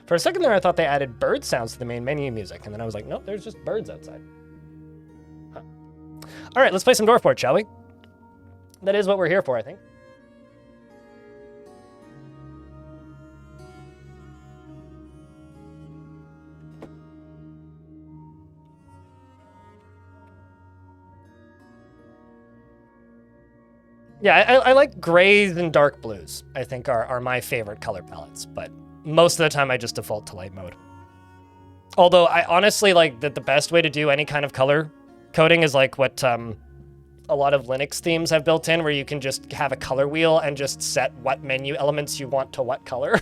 For a second there, I thought they added bird sounds to the main menu music, and then I was like, nope, there's just birds outside. Huh. All right, let's play some Dwarf, shall we? That is what we're here for, I think. Yeah, I like grays and dark blues, I think are my favorite color palettes, but most of the time I just default to light mode. Although I honestly like that the best way to do any kind of color coding is like what a lot of Linux themes have built in, where you can just have a color wheel and just set what menu elements you want to what color.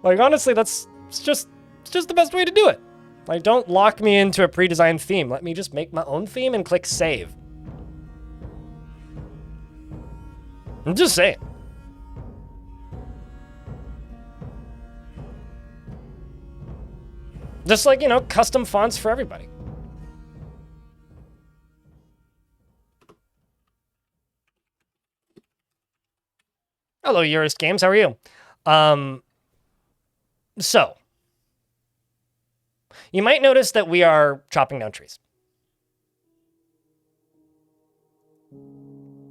Like, honestly, it's just the best way to do it. Like, don't lock me into a pre-designed theme. Let me just make my own theme and click save. I'm just saying. Just like, you know, custom fonts for everybody. Hello, Eurist Games. How are you? So, you might notice that we are chopping down trees.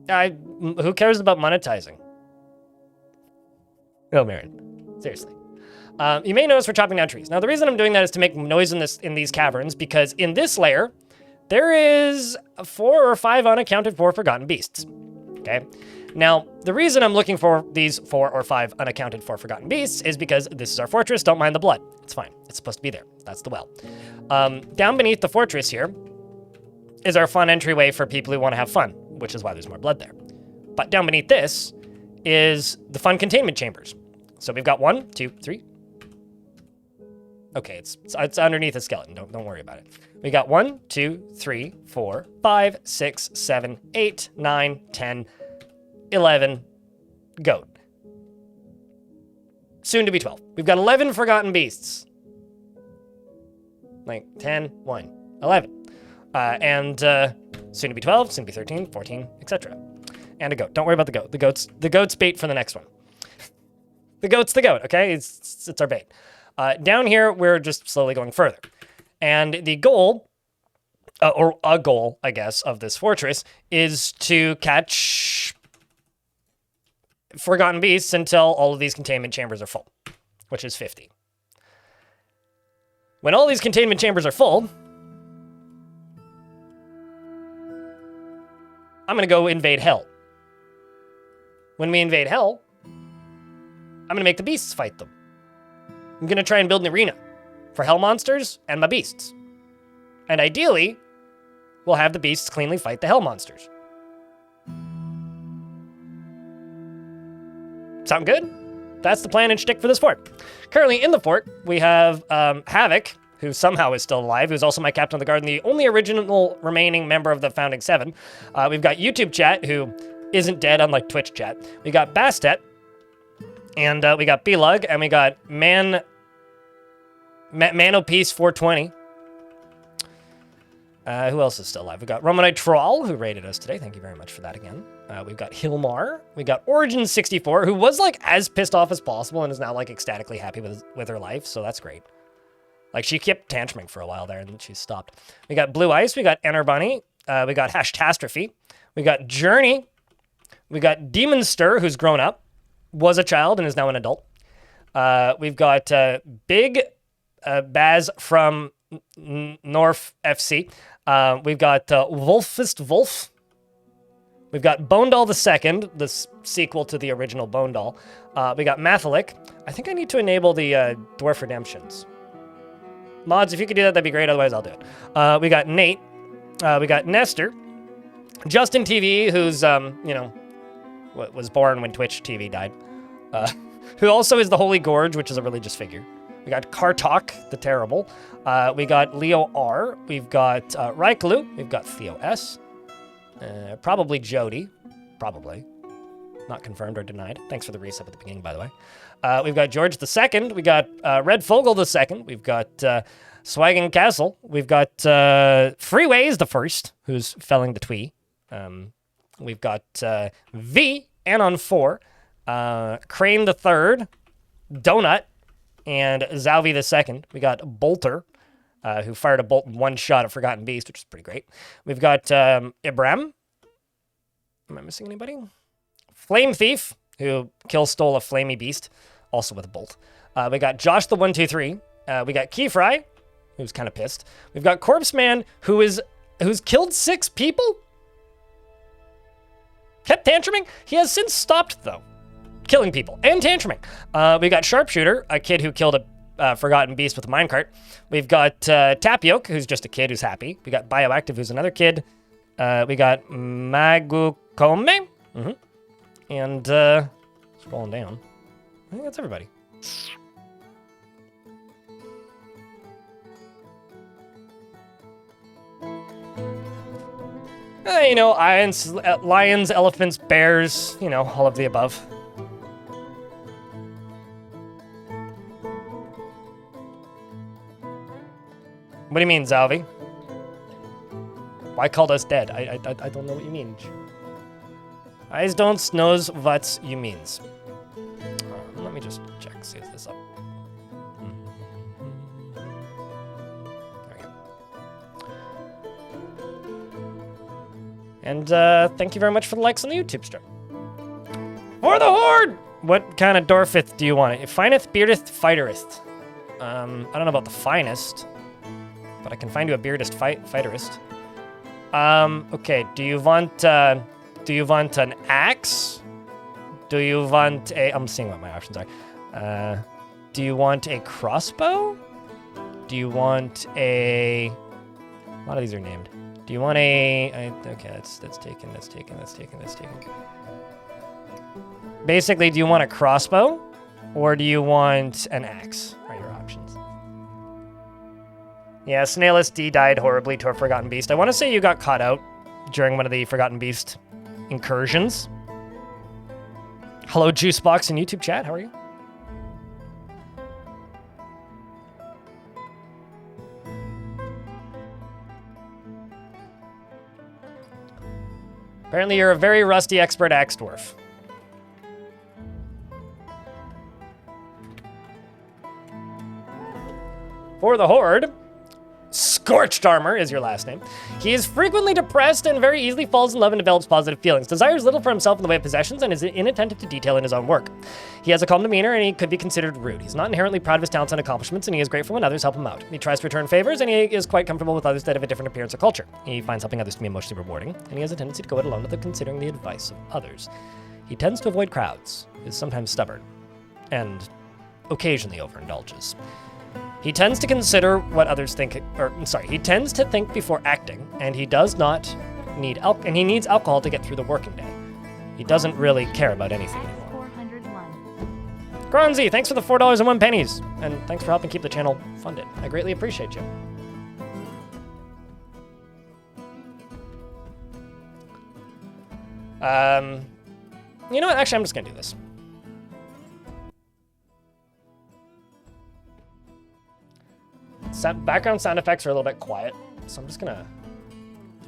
Who cares about monetizing? Oh, Marion. Seriously. You may notice we're chopping down trees. Now, the reason I'm doing that is to make noise in these caverns, because in this layer, there is 4 or 5 unaccounted for forgotten beasts. Okay? Now, the reason I'm looking for these 4 or 5 unaccounted for forgotten beasts is because this is our fortress. Don't mind the blood. It's fine. It's supposed to be there. That's the well. Down beneath the fortress here is our fun entryway for people who want to have fun, which is why there's more blood there. But down beneath this is the fun containment chambers. So we've got 1, 2, 3. Okay, it's underneath a skeleton. Don't worry about it. We got 1, 2, 3, 4, 5, 6, 7, 8, 9, 10, 11 goat. Soon to be 12. We've got 11 forgotten beasts. Like 10, 1, 11. And soon to be 12, soon to be 13, 14, etc. And a goat. Don't worry about the goat. The goat's bait for the next one. The goat's the goat, okay? It's our bait. Down here, we're just slowly going further. And the goal, or a goal, I guess, of this fortress is to catch forgotten beasts until all of these containment chambers are full, which is 50. When all these containment chambers are full, I'm going to go invade hell. When we invade hell, I'm going to make the beasts fight them. I'm going to try and build an arena for hell monsters and my beasts. And ideally, we'll have the beasts cleanly fight the hell monsters. Sound good? That's the plan and shtick for this fort. Currently in the fort, we have Havoc, who somehow is still alive, who's also my captain of the guard and the only original remaining member of the Founding Seven. We've got YouTube chat, who isn't dead, unlike Twitch chat. We got Bastet, and we got B-Lug, and we got Manopiece 420. Who else is still alive? We got Romanite Troll, who raided us today. Thank you very much for that again. We've got Hilmar. We got Origin64, who was like as pissed off as possible and is now like ecstatically happy with her life, so that's great. Like, she kept tantruming for a while there and then she stopped. We got Blue Ice. We got Enter Bunny. We got Hashtastrophe. We got Journey. We got Demonster, who's grown up, was a child and is now an adult. We've got Big Baz from North FC. We've got Wolfist Wolf. We've got Bone Doll II, the sequel to the original Bone Doll. We got Mathalic. I think I need to enable the Dwarf Redemptions. Mods, if you could do that, that'd be great. Otherwise, I'll do it. We got Nate. We got Nestor. Justin TV, who's, you know, was born when Twitch TV died. Who also is the Holy Gorge, which is a religious figure. We got Kartok, the Terrible. We got Leo R. We've got Raikalu. We've got Theo S. Probably Jody. Probably. Not confirmed or denied. Thanks for the reset at the beginning, by the way. We've got George II. We got Red Fogel II. We've got Swagging Castle. We've got Freeways the First, who's felling the twee. We've got V, Anon 4, Crane the Third, Donut, and Zalvi II. We got Bolter, who fired a bolt in one shot at Forgotten Beast, which is pretty great. We've got Ibram. Am I missing anybody? Flame Thief, who stole a flamey beast, also with a bolt. We got Josh the 123. We got Keyfry, who's kind of pissed. We've got Corpse Man, who's killed 6 people. Kept tantruming. He has since stopped, though, killing people and tantruming. We got Sharpshooter, a kid who killed a Forgotten Beast with a minecart. We've got Tapioke, who's just a kid who's happy. We got Bioactive, who's another kid. We got Magukome. And scrolling down, I think that's everybody. You know, lions, elephants, bears, you know, all of the above. What do you mean, Zalvi? Why called us dead? I don't know what you mean. I don't knows what you means. Let me just check, see if this up. There we go. And thank you very much for the likes on the YouTube stream. For the Horde! What kind of Dwarfith do you want? Fineth, Beardeth, Fighterist. I don't know about the finest, but I can find you a Beardist Fighterist. Okay, do you want an axe? Do you want a... I'm seeing what my options are. Do you want a crossbow? Do you want a... A lot of these are named. Do you want a... Okay, that's taken. Basically, do you want a crossbow? Or do you want an axe? Are your options. Yeah, Snailus D died horribly to a Forgotten Beast. I want to say you got caught out during one of the Forgotten Beast incursions. Hello, Juicebox in YouTube chat. How are you? Apparently, you're a very rusty expert axe dwarf. For the Horde, Scorched Armor is your last name. He is frequently depressed and very easily falls in love and develops positive feelings. Desires little for himself in the way of possessions and is inattentive to detail in his own work. He has a calm demeanor and he could be considered rude. He's not inherently proud of his talents and accomplishments, and he is grateful when others help him out. He tries to return favors, and he is quite comfortable with others that have a different appearance or culture. He finds helping others to be emotionally rewarding, and he has a tendency to go it alone without considering the advice of others. He tends to avoid crowds, is sometimes stubborn, and occasionally overindulges. He tends to consider what others think, he tends to think before acting, and he does not need and he needs alcohol to get through the working day. He doesn't really care about anything anymore. Gronzi, thanks for the $4.01, and thanks for helping keep the channel funded. I greatly appreciate you. You know what? Actually, I'm just gonna do this. Background sound effects are a little bit quiet, so I'm just gonna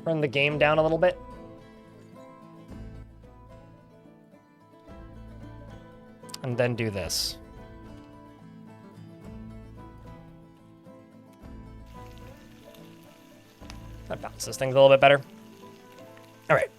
turn the game down a little bit. And then do this. That balances things a little bit better. All right.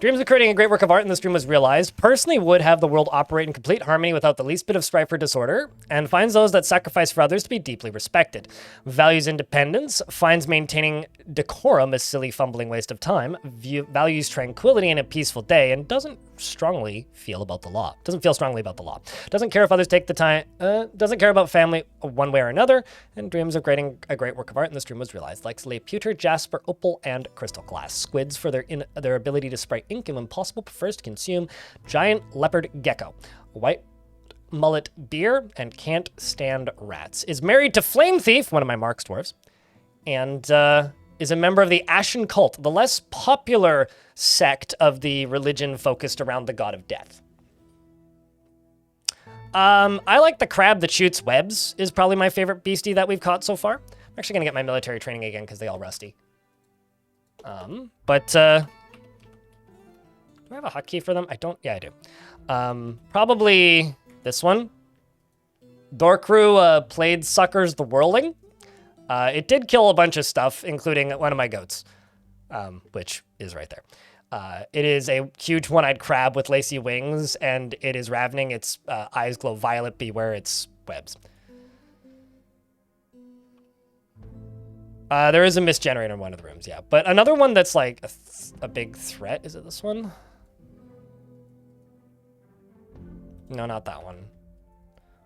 Dreams of creating a great work of art in this dream was realized. Personally would have the world operate in complete harmony without the least bit of strife or disorder, and finds those that sacrifice for others to be deeply respected. Values independence, finds maintaining decorum a silly fumbling waste of time, values tranquility and a peaceful day, and doesn't strongly feel about the law. Doesn't feel strongly about the law. Doesn't care if others take the time, doesn't care about family one way or another, and dreams of creating a great work of art in this dream was realized. Likes pewter, jasper, opal, and crystal glass. Squids for their ability to spray ink, and when possible prefers to consume giant leopard gecko. White mullet beer, and can't stand rats. Is married to Flame Thief, one of my Mark's dwarves, and is a member of the Ashen Cult, the less popular sect of the religion focused around the god of death. I like the crab that shoots webs, is probably my favorite beastie that we've caught so far. I'm actually gonna get my military training again because they all rusty. Do I have a hotkey for them? I don't. Yeah, I do. Probably this one. Dorkru played Suckers the Whirling. It did kill a bunch of stuff, including one of my goats, which is right there. It is a huge one-eyed crab with lacy wings, and it is ravening. Its eyes glow violet. Beware its webs. There is a mist generator in one of the rooms, yeah. But another one that's like a big threat. Is it this one? No, not that one.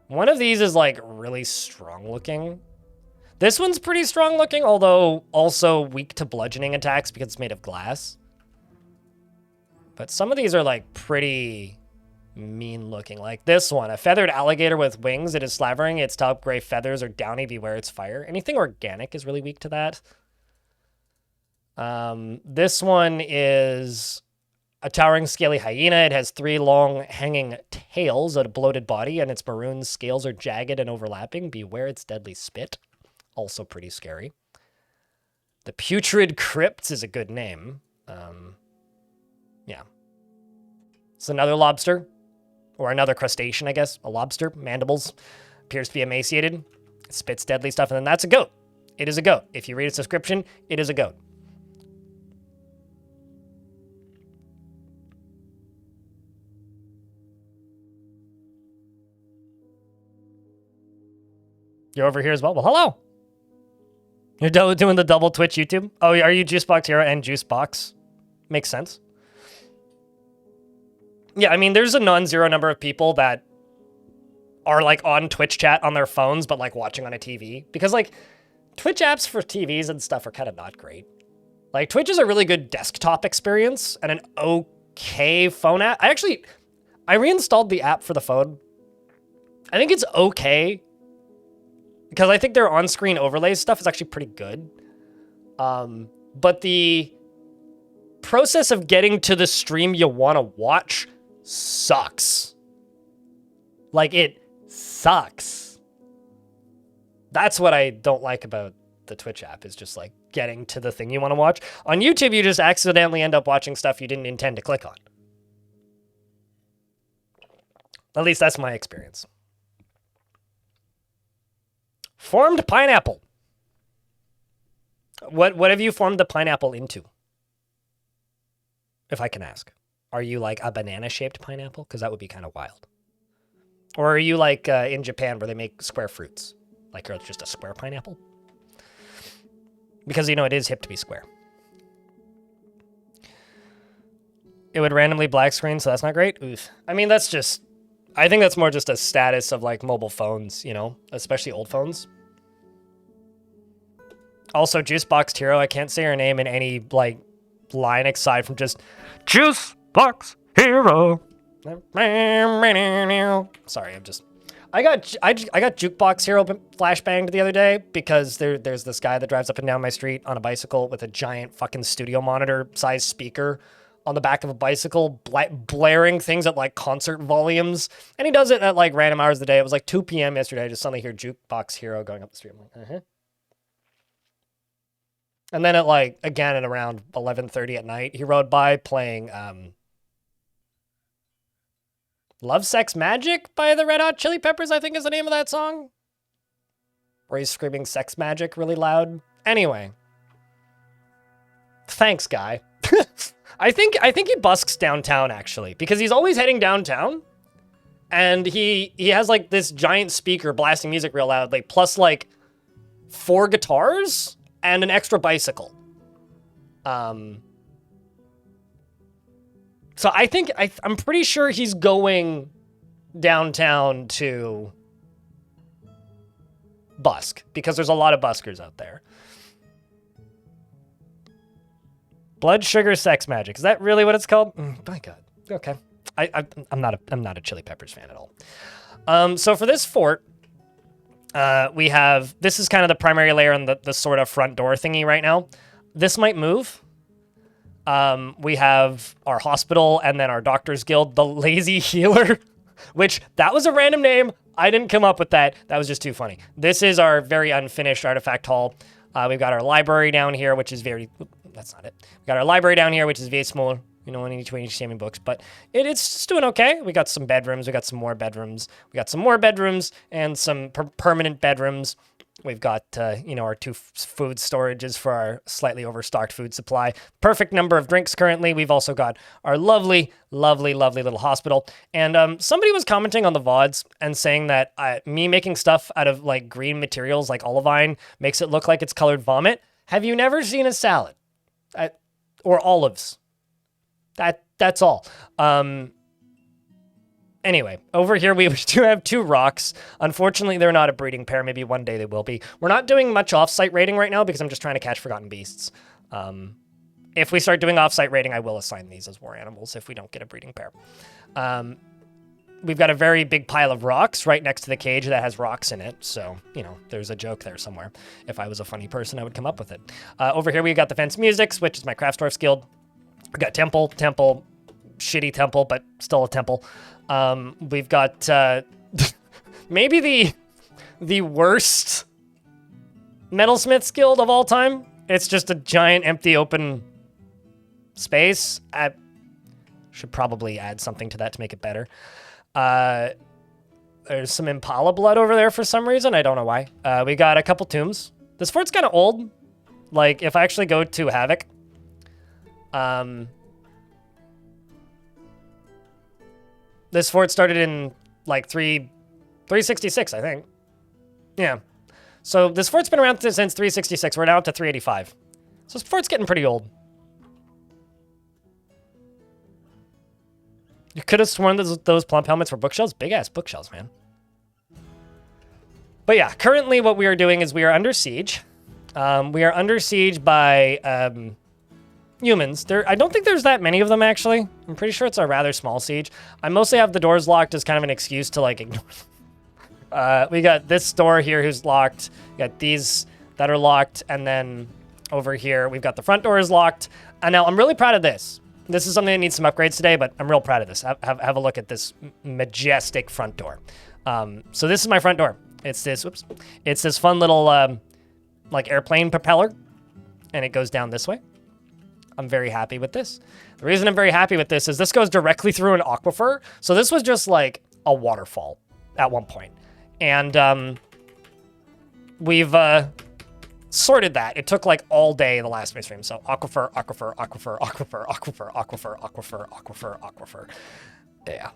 One of these is like really strong looking. This one's pretty strong looking, although also weak to bludgeoning attacks because it's made of glass. But some of these are like pretty mean looking. Like this one, a feathered alligator with wings. It is slavering. Its top gray feathers are downy. Beware its fire. Anything organic is really weak to that. This one is a towering scaly hyena. It has 3 long hanging tails, a bloated body, and its maroon scales are jagged and overlapping. Beware its deadly spit. Also pretty scary. The Putrid Crypts is a good name. Yeah. It's another lobster. Or another crustacean, I guess. A lobster. Mandibles. Appears to be emaciated. It spits deadly stuff, and then that's a goat. It is a goat. If you read its description, it is a goat. You're over here as well? Well, hello. You're doing the double Twitch YouTube? Oh, are you Juicebox Hero and Juicebox? Makes sense. Yeah, I mean, there's a non-zero number of people that are like on Twitch chat on their phones, but like watching on a TV. Because like Twitch apps for TVs and stuff are kind of not great. Like Twitch is a really good desktop experience and an okay phone app. I reinstalled the app for the phone. I think it's okay. Because I think their on-screen overlay stuff is actually pretty good. But the process of getting to the stream you want to watch sucks. Like, it sucks. That's what I don't like about the Twitch app, is just, like, getting to the thing you want to watch. On YouTube, you just accidentally end up watching stuff you didn't intend to click on. At least that's my experience. Formed pineapple. What have you formed the pineapple into? If I can ask. Are you like a banana-shaped pineapple? Because that would be kind of wild. Or are you like in Japan where they make square fruits? Like or just a square pineapple? Because, you know, it is hip to be square. It would randomly black screen, so that's not great. Oof. I mean, that's just... I think that's more just a status of like mobile phones, you know, especially old phones. Also, Juicebox Hero, I can't say her name in any like line aside from just Juicebox Hero. Sorry, I got Jukebox Hero flashbanged the other day because there's this guy that drives up and down my street on a bicycle with a giant fucking studio monitor sized speaker on the back of a bicycle, blaring things at like concert volumes. And he does it at like random hours of the day. It was like 2 p.m. yesterday. I just suddenly hear Jukebox Hero going up the street. I'm like, And then at like, again at around 11:30 at night, he rode by playing Love, Sex, Magic by the Red Hot Chili Peppers, I think is the name of that song. Where he's screaming sex magic really loud. Anyway. Thanks, guy. I think he busks downtown, actually, because he's always heading downtown, and he has, like, this giant speaker blasting music real loudly, plus, like, 4 guitars and an extra bicycle. So I think, I'm pretty sure he's going downtown to busk, because there's a lot of buskers out there. Blood Sugar Sex Magic. Is that really what it's called? My God. Okay. I'm not a Chili Peppers fan at all. So for this fort, we have, this is kind of the primary layer on the sort of front door thingy right now. This might move. We have our hospital and then our doctor's guild, the Lazy Healer, which that was a random name. I didn't come up with that. That was just too funny. This is our very unfinished artifact hall. We've got our library down here, which is very... That's not it. We got our library down here, which is very small. You know, any 20 shaming books, but it's just doing okay. We got some bedrooms. We got some more bedrooms. We got some more bedrooms and some permanent bedrooms. We've got, you know, our 2 food storages for our slightly overstocked food supply. Perfect number of drinks currently. We've also got our lovely, lovely, lovely little hospital. And somebody was commenting on the VODs and saying that me making stuff out of like green materials like olivine makes it look like it's colored vomit. Have you never seen a salad? Or olives? That's all. Anyway, over here we do have 2 rocks. Unfortunately, they're not a breeding pair. Maybe one day they will be. We're not doing much off-site raiding right now because I'm just trying to catch forgotten beasts. If we start doing off-site raiding, I will assign these as war animals if we don't get a breeding pair. We've got a very big pile of rocks right next to the cage that has rocks in it. So, you know, there's a joke there somewhere. If I was a funny person, I would come up with it. Over here, we've got the Fence Musics, which is my Craftsdwarf's Guild. We've got Temple, shitty temple, but still a temple. We've got maybe the worst Metalsmith's Guild of all time. It's just a giant empty open space. I should probably add something to that to make it better. There's some Impala blood over there for some reason. I don't know why. We got a couple tombs. This fort's kind of old. Like, if I actually go to Havoc, this fort started in like 366, I think. Yeah. So this fort's been around since 366. We're now up to 385. So this fort's getting pretty old. You could have sworn those plump helmets were bookshelves. Big ass bookshelves, man. But yeah, currently what we are doing is we are under siege. We are under siege by humans. I don't think there's that many of them, actually. I'm pretty sure it's a rather small siege. I mostly have the doors locked as kind of an excuse to, like, ignore them. We got this door here who's locked. We got these that are locked. And then over here, we've got the front door is locked. And now I'm really proud of this. This is something that needs some upgrades today, but I'm real proud of this. Have a look at this majestic front door. So this is my front door. It's this, whoops. It's this fun little, like, airplane propeller. And it goes down this way. I'm very happy with this. The reason I'm very happy with this is this goes directly through an aquifer. So this was just like a waterfall at one point. And we've sorted that. It took like all day the last stream. So aquifer, aquifer, aquifer, aquifer, aquifer, aquifer, aquifer, aquifer, aquifer. Yeah,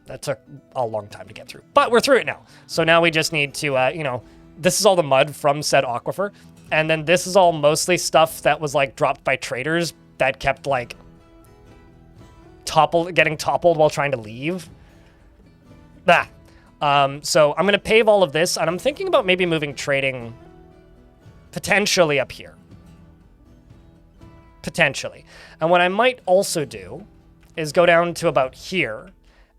that took a long time to get through. But we're through it now. So now we just need to, you know, this is all the mud from said aquifer. And then this is all mostly stuff that was like dropped by traders that kept like getting toppled while trying to leave. So I'm going to pave all of this, and I'm thinking about maybe moving trading potentially up here. Potentially. And what I might also do is go down to about here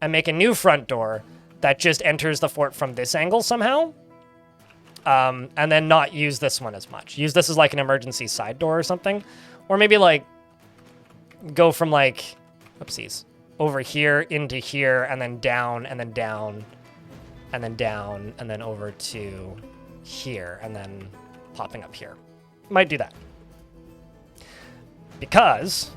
and make a new front door that just enters the fort from this angle somehow. And then not use this one as much. Use this as like an emergency side door or something. Or maybe like go from like, oopsies, over here into here and then down and then down and then down and then over to here and then popping up here. Might do that. Because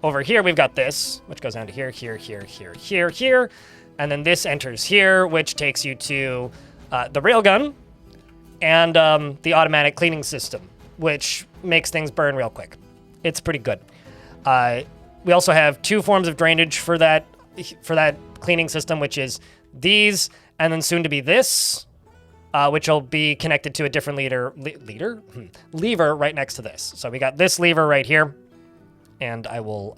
over here we've got this, which goes down to here, here, here, here, here, here. And then this enters here, which takes you to the railgun and the automatic cleaning system, which makes things burn real quick. It's pretty good. We also have 2 forms of drainage for that cleaning system, which is these, and then soon to be this, which will be connected to a different lever right next to this. So we got this lever right here, and I will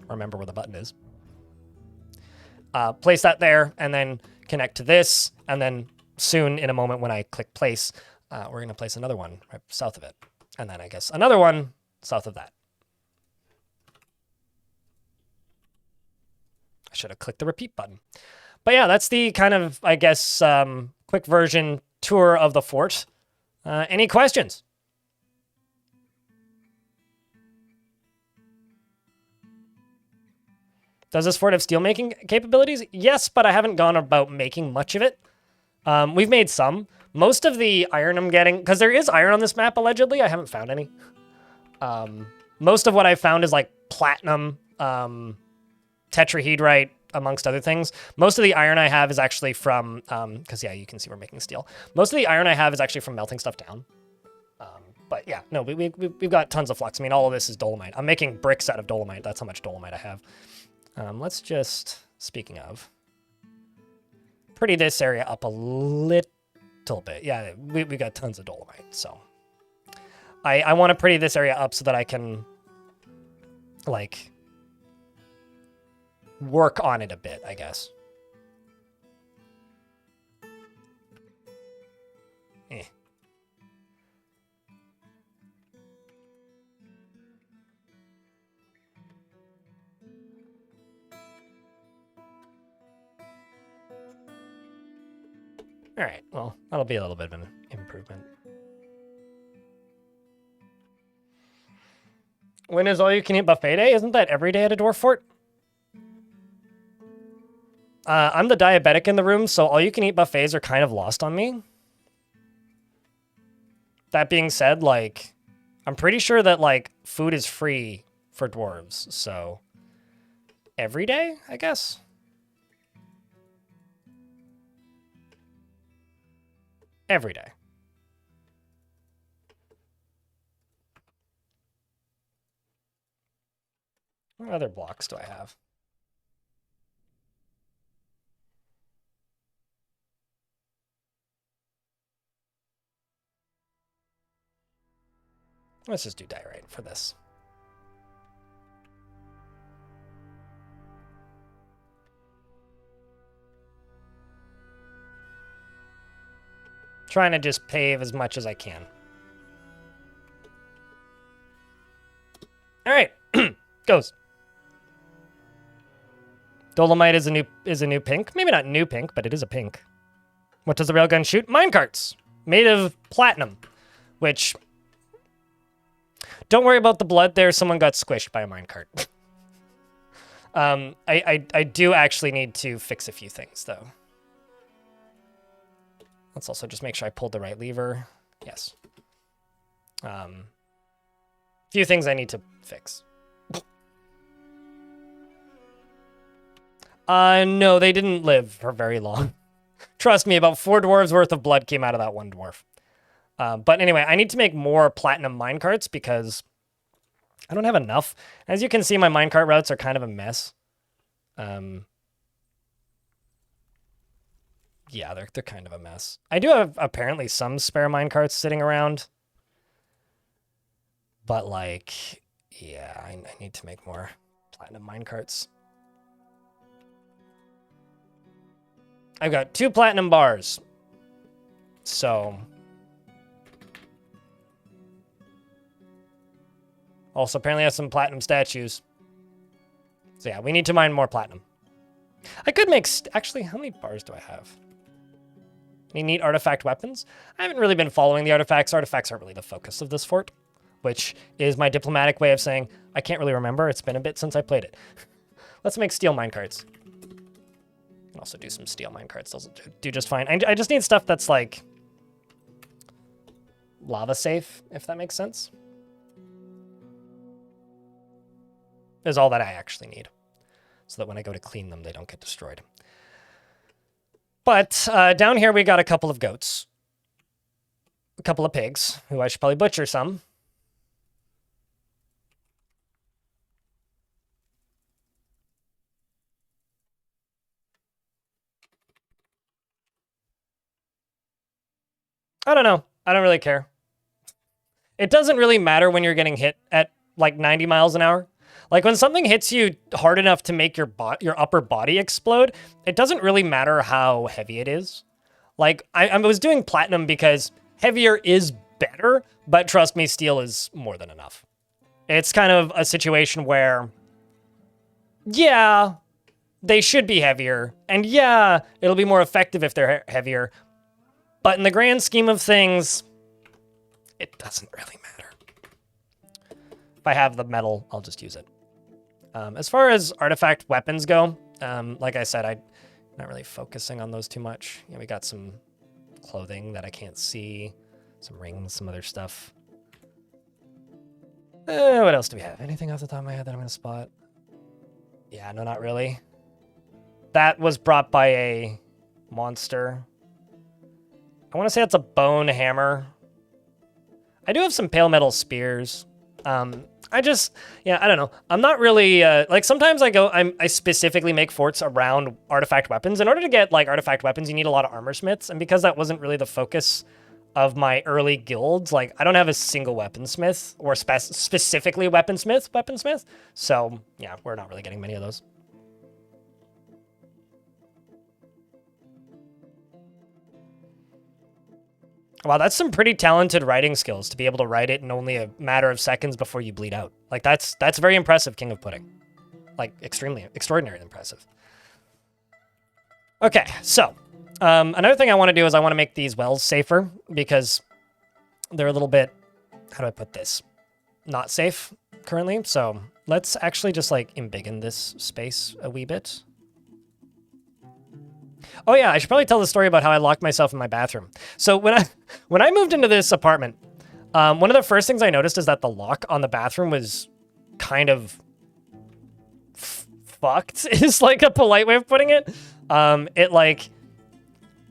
remember where the button is. Place that there, and then connect to this, and then soon, in a moment when I click place, we're going to place another one right south of it. And then I guess another one south of that. I should have clicked the repeat button. But yeah, that's the kind of, I guess, quick version tour of the fort. Any questions? Does this fort have steelmaking capabilities? Yes, but I haven't gone about making much of it. We've made some. Most of the iron I'm getting, because there is iron on this map, allegedly. I haven't found any. Most of what I found is like platinum, tetrahedrite, amongst other things. Most of the iron I have is actually from, because yeah, you can see we're making steel. Most of the iron I have is actually from melting stuff down. But yeah, no, we've got tons of flux. I mean, all of this is dolomite. I'm making bricks out of dolomite. That's how much dolomite I have. Let's just, speaking of, pretty this area up a little bit. Yeah, we got tons of dolomite, so. I want to pretty this area up so that I can, like, work on it a bit, I guess. Eh. All right, well, that'll be a little bit of an improvement. When is all-you-can-eat buffet day? Isn't that every day at a dwarf fort? I'm the diabetic in the room, so all-you-can-eat buffets are kind of lost on me. That being said, like, I'm pretty sure that, like, food is free for dwarves, so every day, I guess? Every day. What other blocks do I have? Let's just do diorite for this. Trying to just pave as much as I can. All right, goes. Dolomite is a new pink. Maybe not new pink, but it is a pink. What does the railgun shoot? Minecarts, made of platinum, which... Don't worry about the blood there. Someone got squished by a minecart. I do actually need to fix a few things, though. Let's also just make sure I pulled the right lever. Yes. Few things I need to fix. No, they didn't live for very long. Trust me, about 4 dwarves worth of blood came out of that one dwarf. But anyway, I need to make more platinum minecarts because I don't have enough. As you can see, my minecart routes are kind of a mess. Yeah, they're kind of a mess. I do have apparently some spare minecarts sitting around. But like, yeah, I need to make more platinum minecarts. I've got 2 platinum bars. So... Also, apparently has some platinum statues. So yeah, we need to mine more platinum. I could make... Actually, how many bars do I have? Any neat artifact weapons? I haven't really been following the artifacts. Artifacts aren't really the focus of this fort, which is my diplomatic way of saying I can't really remember. It's been a bit since I played it. Let's make steel minecarts. Also do some steel minecarts. Those will do just fine. I just need stuff that's like lava safe, if that makes sense. Is all that I actually need, so that when I go to clean them, they don't get destroyed. But down here, we got a couple of goats, a couple of pigs, who I should probably butcher some. I don't know. I don't really care. It doesn't really matter when you're getting hit at like 90 miles an hour. Like when something hits you hard enough to make your upper body explode, it doesn't really matter how heavy it is. Like I was doing platinum because heavier is better, but trust me, steel is more than enough. It's kind of a situation where, yeah, they should be heavier, and yeah, it'll be more effective if they're heavier. But in the grand scheme of things, it doesn't really matter. If I have the metal, I'll just use it. As far as artifact weapons go, like I said, I'm not really focusing on those too much. Yeah, we got some clothing that I can't see, some rings, some other stuff. What else do we have? Anything off the top of my head that I'm going to spot? Yeah, no, not really. That was brought by a monster. I want to say that's a bone hammer. I do have some pale metal spears. I don't know. I'm not really, like, sometimes I specifically make forts around artifact weapons. In order to get, like, artifact weapons, you need a lot of armor smiths, and because that wasn't really the focus of my early guilds, like, I don't have a single weaponsmith, or specifically weaponsmith, so, yeah, we're not really getting many of those. Wow, that's some pretty talented writing skills to be able to write it in only a matter of seconds before you bleed out. Like, that's very impressive, King of Pudding. Like, extraordinarily impressive. Okay, so, another thing I want to do is I want to make these wells safer, because they're a little bit, how do I put this? Not safe currently, so let's actually just, like, embiggen this space a wee bit. Oh yeah, I should probably tell the story about how I locked myself in my bathroom. So when I moved into this apartment, one of the first things I noticed is that the lock on the bathroom was kind of fucked, is like a polite way of putting it. It like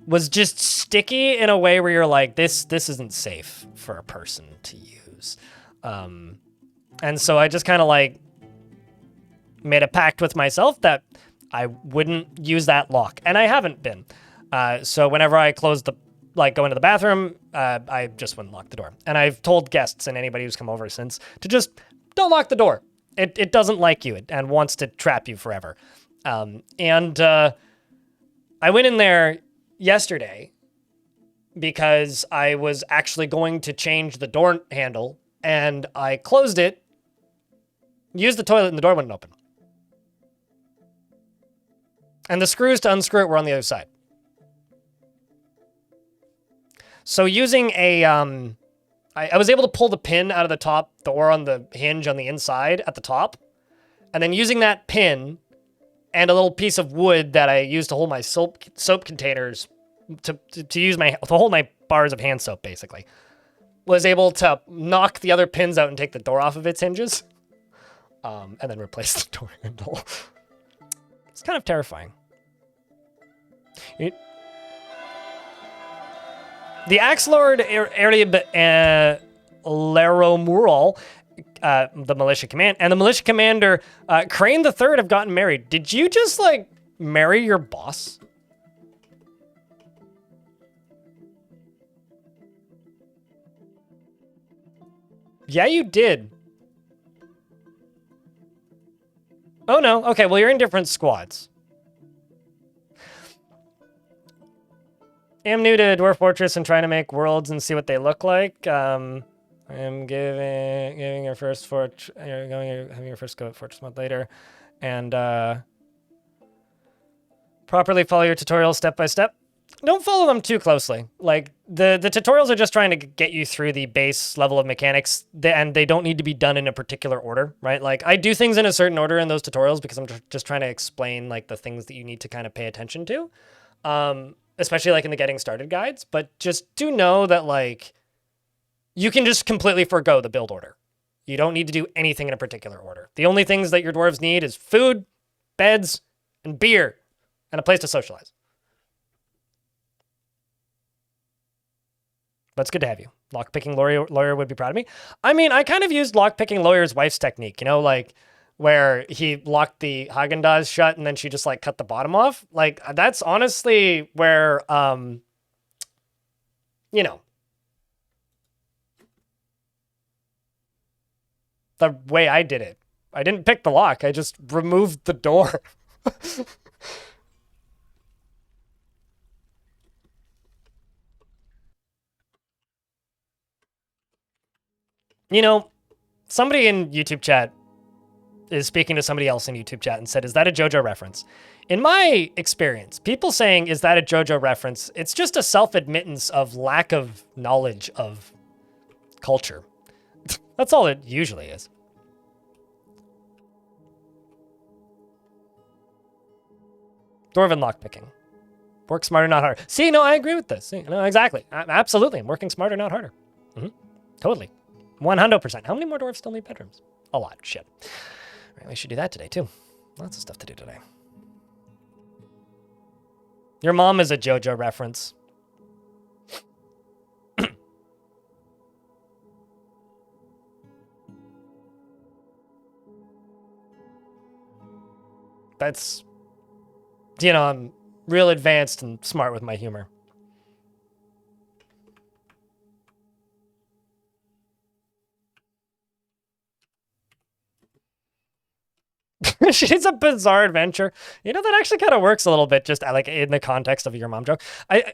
was just sticky in a way where you're like, this isn't safe for a person to use. And so I just kind of like made a pact with myself that I wouldn't use that lock, and I haven't been. So whenever I go into the bathroom, I just wouldn't lock the door. And I've told guests and anybody who's come over since to just don't lock the door. It doesn't like you and wants to trap you forever. I went in there yesterday because I was actually going to change the door handle, and I closed it, used the toilet, and the door wouldn't open. And the screws to unscrew it were on the other side. So using a, I was able to pull the pin out of the top, the or on the hinge on the inside at the top, and then using that pin and a little piece of wood that I used to hold my soap containers to hold my bars of hand soap, basically, was able to knock the other pins out and take the door off of its hinges, and then replace the door handle. It's kind of terrifying. The Axe Lord Erib Laromural, the militia command, and the militia commander Crane the Third have gotten married. Did you just like marry your boss? Yeah, you did. Oh no. Okay, well you're in different squads. I'm new to Dwarf Fortress and trying to make worlds and see what they look like. I'm giving your first fort. You're having your first go at Fortress month later, and properly follow your tutorials step by step. Don't follow them too closely. Like the tutorials are just trying to get you through the base level of mechanics, and they don't need to be done in a particular order, right? Like I do things in a certain order in those tutorials because I'm just trying to explain like the things that you need to kind of pay attention to. Especially like in the getting started guides, but just do know that like you can just completely forgo the build order. You don't need to do anything in a particular order. The only things that your dwarves need is food, beds, and beer, and a place to socialize. But it's good to have you. Lockpicking lawyer would be proud of me. I mean, I kind of used lockpicking lawyer's wife's technique, you know, like where he locked the Haagen-Dazs shut and then she just like cut the bottom off. Like that's honestly where, you know, the way I did it. I didn't pick the lock. I just removed the door. You know, somebody in YouTube chat is speaking to somebody else in YouTube chat and said, is that a JoJo reference? In my experience, people saying, is that a JoJo reference? It's just a self-admittance of lack of knowledge of culture. That's all it usually is. Dwarven lockpicking. Work smarter, not harder. See, no, I agree with this. See, no, exactly. Absolutely. I'm working smarter, not harder. Totally. 100%. How many more dwarves still need bedrooms? A lot. Shit. Right, we should do that today, too. Lots of stuff to do today. Your mom is a JoJo reference. That's, you know, I'm real advanced and smart with my humor. She's a bizarre adventure. You know, that actually kind of works a little bit, just like in the context of your mom joke.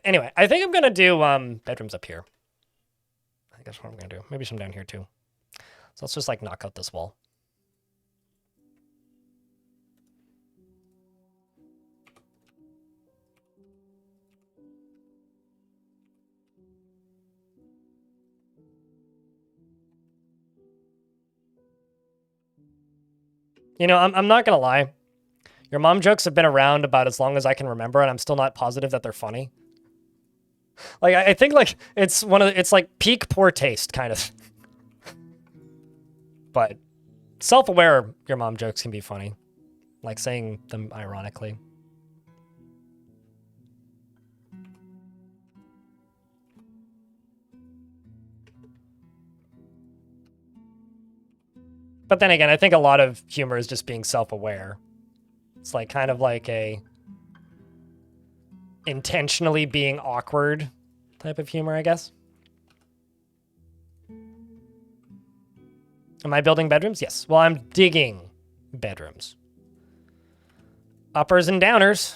Anyway, I think I'm gonna do bedrooms up here. I think that's what I'm gonna do. Maybe some down here too. So let's just like knock out this wall. You know, I'm not gonna lie. Your mom jokes have been around about as long as I can remember, and I'm still not positive that they're funny. Like, I think like it's like peak poor taste kind of. But self-aware, your mom jokes can be funny, like saying them ironically. But then again, I think a lot of humor is just being self-aware. It's like kind of like a intentionally being awkward type of humor, I guess. Am I building bedrooms? Yes. Well, I'm digging bedrooms. Uppers and downers.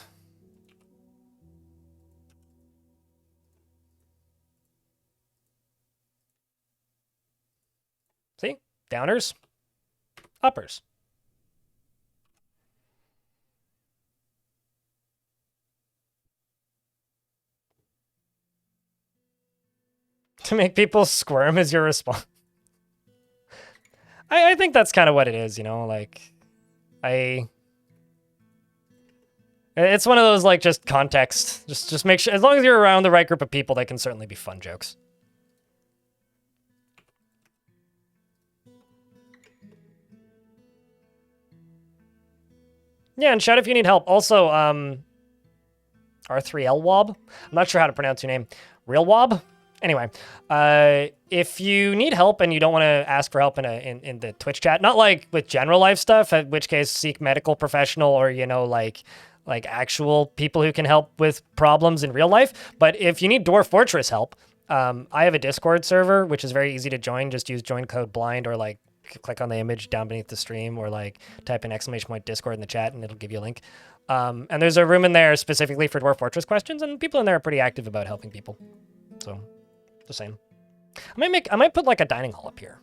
See? Downers. Uppers. To make people squirm is your response. I think that's kind of what it is, you know, like, it's one of those, like, just context. Just make sure, as long as you're around the right group of people, they can certainly be fun jokes. Yeah, and shout if you need help. Also, R3L Wob. I'm not sure how to pronounce your name. Real Wob? Anyway, if you need help and you don't want to ask for help in the Twitch chat, not like with general life stuff, in which case seek medical professional or, you know, like actual people who can help with problems in real life. But if you need Dwarf Fortress help, I have a Discord server, which is very easy to join. Just use join code blind or like click on the image down beneath the stream or like type in !Discord in the chat and it'll give you a link. And there's a room in there specifically for Dwarf Fortress questions, and people in there are pretty active about helping people. So, just saying. I might put like a dining hall up here.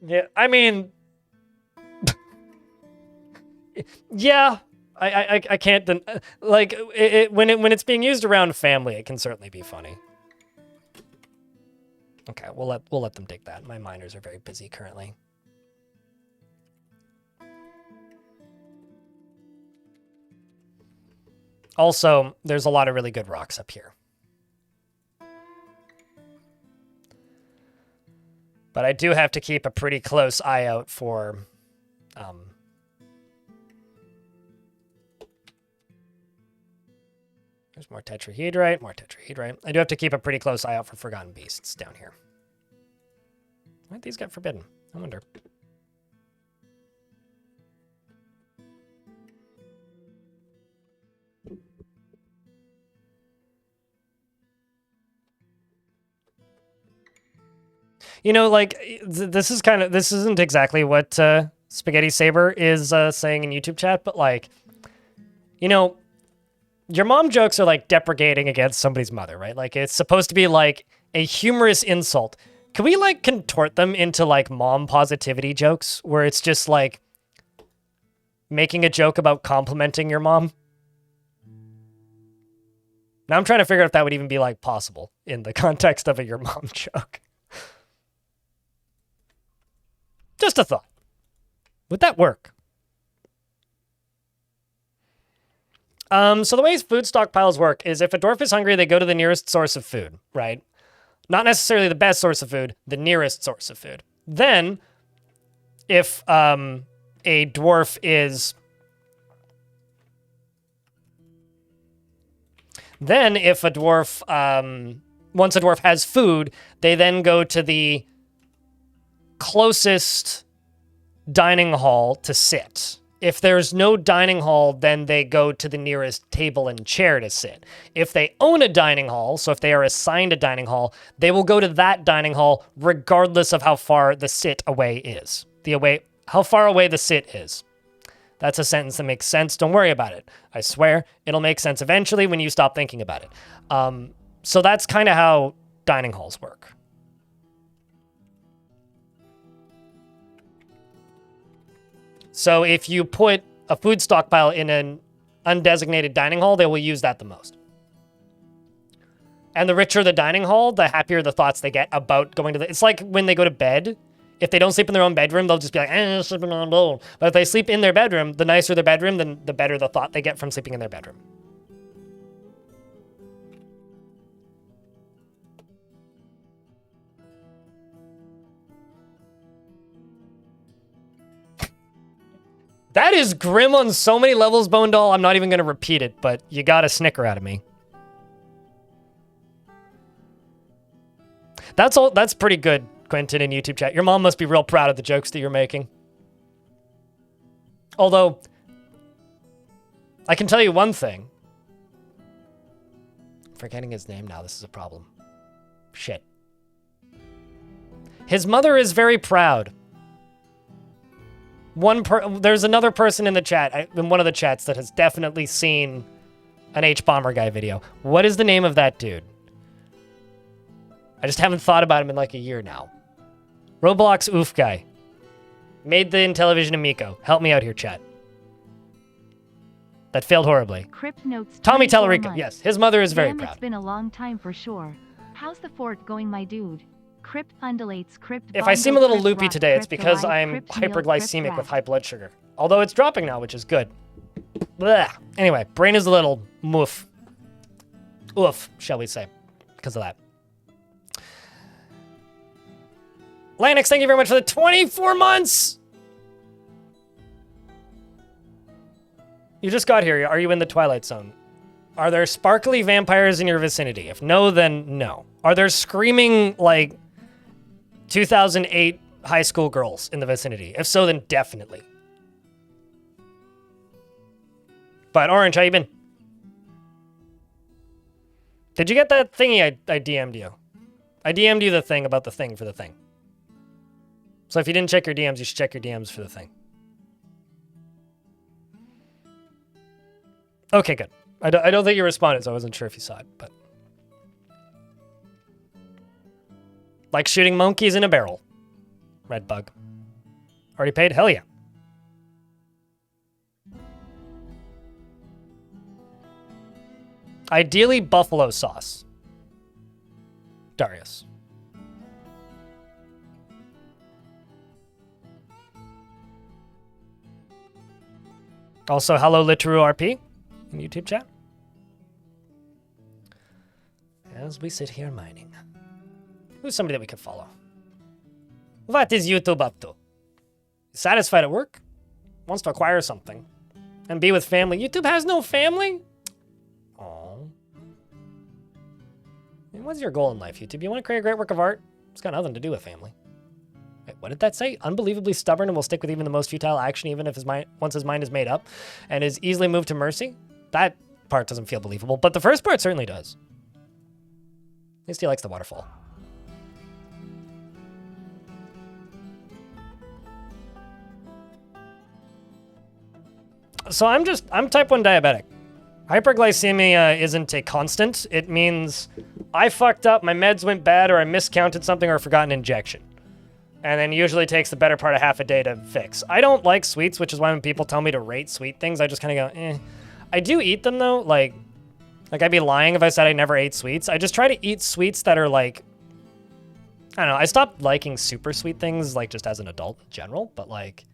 Yeah, I mean, yeah, I can't like when it's being used around family, it can certainly be funny. Okay, we'll let them take that. My miners are very busy currently. Also, there's a lot of really good rocks up here. But I do have to keep a pretty close eye out for there's more tetrahedrite, more tetrahedrite. I do have to keep a pretty close eye out for forgotten beasts down here. Why'd these get forbidden? I wonder. You know, like, this isn't exactly what Spaghetti Saber is saying in YouTube chat, but like, you know, your mom jokes are like deprecating against somebody's mother, right? Like, it's supposed to be like a humorous insult. Can we like contort them into like mom positivity jokes where it's just like making a joke about complimenting your mom? Now I'm trying to figure out if that would even be like possible in the context of a your mom joke. Just a thought. Would that work? So the way food stockpiles work is if a dwarf is hungry, they go to the nearest source of food, right? Not necessarily the best source of food, the nearest source of food. Then, if a dwarf is... Then, if a dwarf... once a dwarf has food, they then go to the closest dining hall to sit. If there's no dining hall, then they go to the nearest table and chair to sit. If they own a dining hall, so if they are assigned a dining hall, they will go to that dining hall regardless of how far the sit away is. How far away the sit is. That's a sentence that makes sense. Don't worry about it. I swear, it'll make sense eventually when you stop thinking about it. So that's kind of how dining halls work. So if you put a food stockpile in an undesignated dining hall, they will use that the most. And the richer the dining hall, the happier the thoughts they get about going to the... It's like when they go to bed. If they don't sleep in their own bedroom, they'll just be like, I'm sleeping alone. But if they sleep in their bedroom, the nicer their bedroom, then the better the thought they get from sleeping in their bedroom. That is grim on so many levels, Bone Doll. I'm not even going to repeat it, but you got a snicker out of me. That's pretty good, Quentin, in YouTube chat. Your mom must be real proud of the jokes that you're making. Although, I can tell you one thing. I'm forgetting his name now. This is a problem. Shit. His mother is very proud. There's another person in the chat, in one of the chats, that has definitely seen an H-Bomber Guy video. What is the name of that dude? I just haven't thought about him in like a year now. Roblox Oof Guy. Made the Intellivision Amico. Help me out here, chat. That failed horribly. Crypt notes Tommy Tellerica. Yes, his mother is very proud. It's been a long time for sure. How's the fort going, my dude? Crypt undulates, crypt. If I seem a little loopy today, it's because I'm hyperglycemic with high blood sugar. Although it's dropping now, which is good. Blah. Anyway, brain is a little moof. Oof, shall we say, because of that. Lanix, thank you very much for the 24 months! You just got here. Are you in the Twilight Zone? Are there sparkly vampires in your vicinity? If no, then no. Are there screaming, like, 2008 high school girls in the vicinity? If so, then definitely. But Orange, how you been? Did you get that thingy I DM'd you? I DM'd you the thing about the thing for the thing. So if you didn't check your DMs, you should check your DMs for the thing. Okay, good. I don't think you responded, so I wasn't sure if you saw it, but... Like shooting monkeys in a barrel. Red bug. Already paid? Hell yeah. Ideally, buffalo sauce. Darius. Also, hello, Literu RP in YouTube chat. As we sit here mining. Who's somebody that we could follow? What is YouTube up to? Satisfied at work? Wants to acquire something. And be with family. YouTube has no family? Aww. What's your goal in life, YouTube? You want to create a great work of art? It's got nothing to do with family. Wait, what did that say? Unbelievably stubborn and will stick with even the most futile action, even if once his mind is made up, and is easily moved to mercy? That part doesn't feel believable, but the first part certainly does. At least he likes the waterfall. So I'm type 1 diabetic. Hyperglycemia isn't a constant. It means I fucked up, my meds went bad, or I miscounted something or forgot an injection. And then usually takes the better part of half a day to fix. I don't like sweets, which is why when people tell me to rate sweet things, I just kind of go, eh. I do eat them though, like I'd be lying if I said I never ate sweets. I just try to eat sweets that are like, I don't know, I stopped liking super sweet things, like just as an adult in general, but like,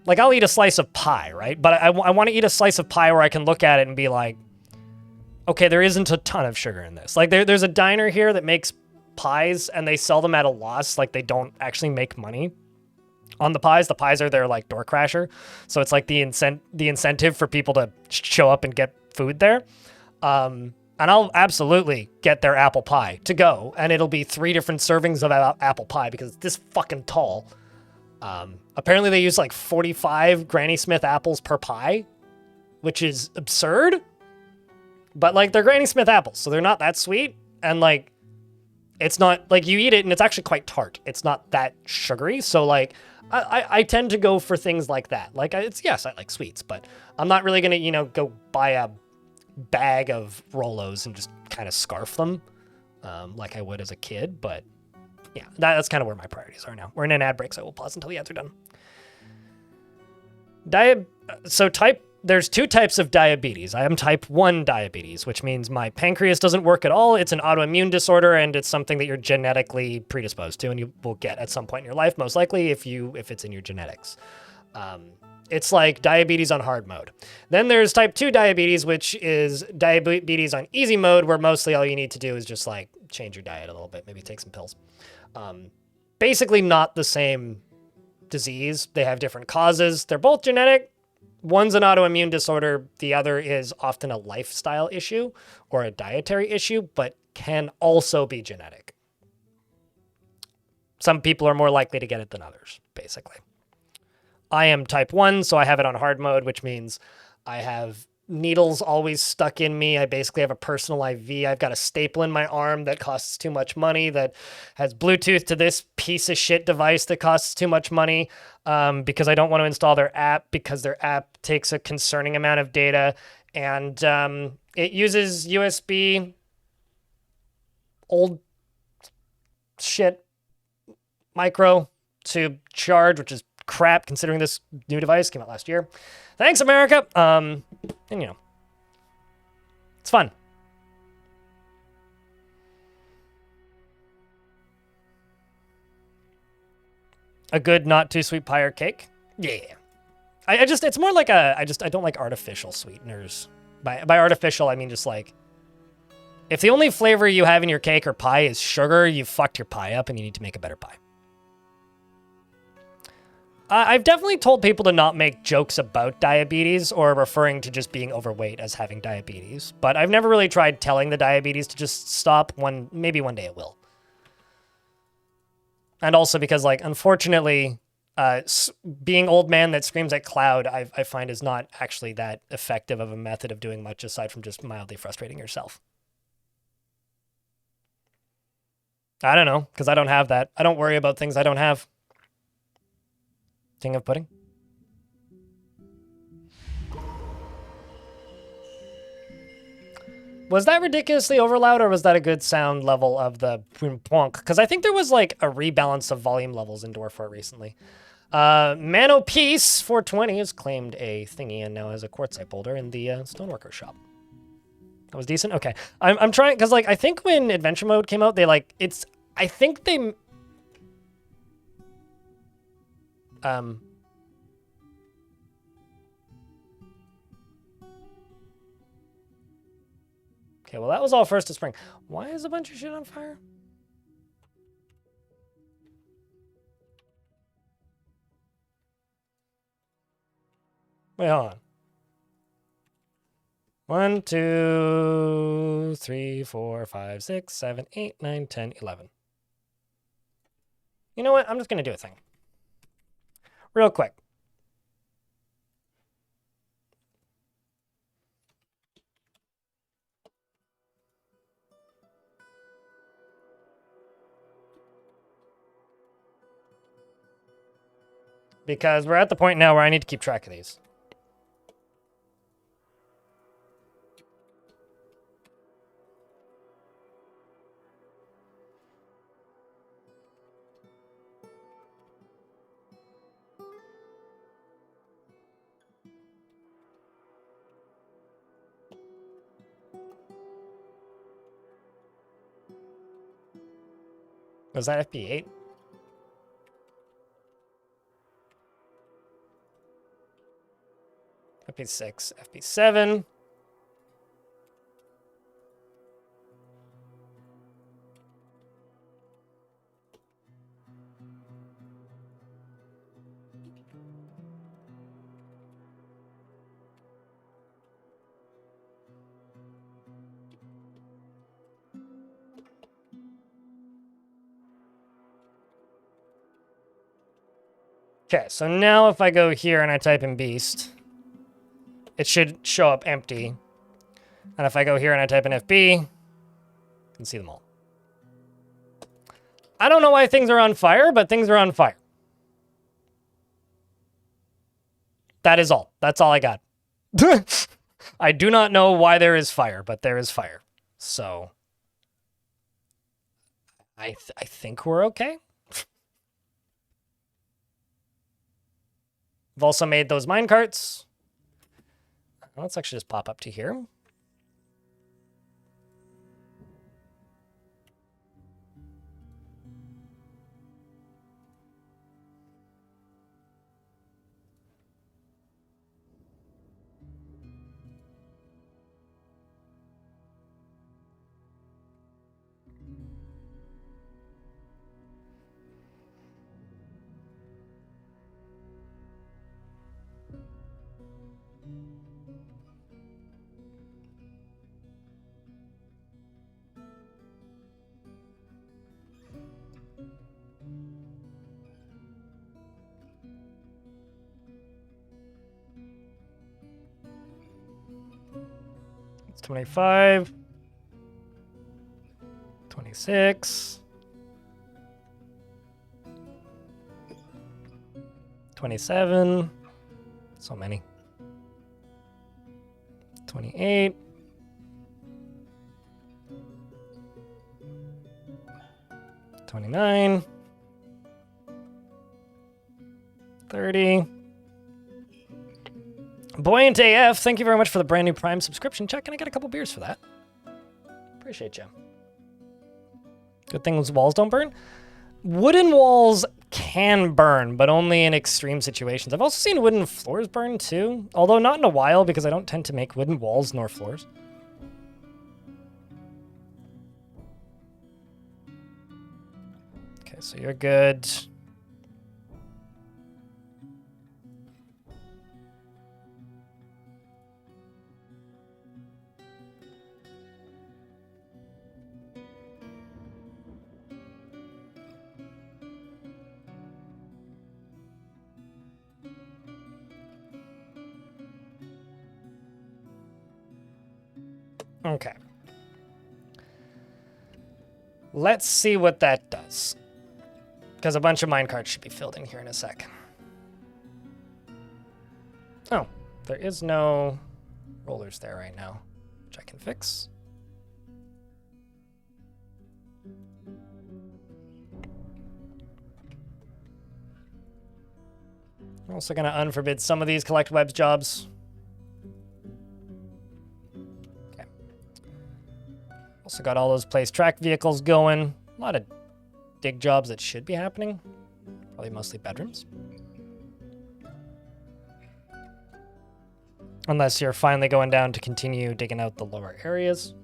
like I'll eat a slice of pie, right? But I want to eat a slice of pie where I can look at it and be like, okay, there isn't a ton of sugar in this. Like there's a diner here that makes pies and they sell them at a loss. Like they don't actually make money on the pies. The pies are their like door crasher. So it's like the incentive for people to show up and get food there. And I'll absolutely get their apple pie to go. And it'll be 3 different servings of apple pie because it's this fucking tall. Apparently they use like 45 Granny Smith apples per pie, which is absurd. But like they're Granny Smith apples, so they're not that sweet. And like, it's not like you eat it and it's actually quite tart. It's not that sugary. So like, I tend to go for things like that. Like yes, I like sweets, but I'm not really going to, go buy a bag of Rolos and just kind of scarf them like I would as a kid. But yeah, that's kind of where my priorities are now. We're in an ad break, so we'll pause until the ads are done. There's 2 types of diabetes. I am type 1 diabetes, which means my pancreas doesn't work at all. It's an autoimmune disorder, and it's something that you're genetically predisposed to, and you will get at some point in your life, most likely if it's in your genetics. It's like diabetes on hard mode. Then there's type 2 diabetes, which is diabetes on easy mode, where mostly all you need to do is just like change your diet a little bit, maybe take some pills. Basically not the same disease. They have different causes. They're both genetic. One's an autoimmune disorder. The other is often a lifestyle issue or a dietary issue, but can also be genetic. Some people are more likely to get it than others, basically. I am type 1, so I have it on hard mode, which means I have needles always stuck in me. I basically have a personal IV. I've got a staple in my arm that costs too much money, that has Bluetooth to this piece of shit device that costs too much money because I don't want to install their app because their app takes a concerning amount of data. And it uses USB old shit micro to charge, which is crap considering this new device came out last year. Thanks, America. And it's fun. A good not too sweet pie or cake. Yeah. It's more like I don't like artificial sweeteners. By artificial, I mean just like, if the only flavor you have in your cake or pie is sugar, you fucked your pie up and you need to make a better pie. I've definitely told people to not make jokes about diabetes or referring to just being overweight as having diabetes, but I've never really tried telling the diabetes to just stop. Maybe one day it will. And also because, like, unfortunately, being old man that screams at cloud, I find is not actually that effective of a method of doing much aside from just mildly frustrating yourself. I don't know, because I don't have that. I don't worry about things I don't have. King of pudding. Was that ridiculously over loud, or was that a good sound level of the plonk? Because I think there was like a rebalance of volume levels in Dwarf recently. Mano Peace 420 has claimed a thingy and now has a quartzite boulder in the stoneworker shop. That was decent. Okay, I'm trying because like I think when Adventure Mode came out, I think they. Okay, well, that was all first of spring. Why is a bunch of shit on fire? Wait, hold on. 1, 2, 3, 4, 5, 6, 7, 8, 9, 10, 11. You know what? I'm just going to do a thing. Real quick. Because we're at the point now where I need to keep track of these. Was that FP8? FP6, FP7. Okay, so now if I go here and I type in beast, it should show up empty. And if I go here and I type in FB, you can see them all. I don't know why things are on fire, but things are on fire. That is all. That's all I got. I do not know why there is fire, but there is fire. So I think we're okay. I've also made those minecarts. Let's actually just pop up to here. It's 25, 26, 27, so many, 28, 29, 30. Buoyant AF, thank you very much for the brand new Prime subscription check, and I got a couple beers for that. Appreciate you. Good thing those walls don't burn. Wooden walls can burn, but only in extreme situations. I've also seen wooden floors burn too, although not in a while because I don't tend to make wooden walls nor floors. Okay, so you're good. Okay. Let's see what that does. Because a bunch of minecarts should be filled in here in a sec. Oh, there is no rollers there right now, which I can fix. I'm also going to unforbid some of these collect webs jobs. Also got all those place track vehicles going. A lot of dig jobs that should be happening. Probably mostly bedrooms. Unless you're finally going down to continue digging out the lower areas.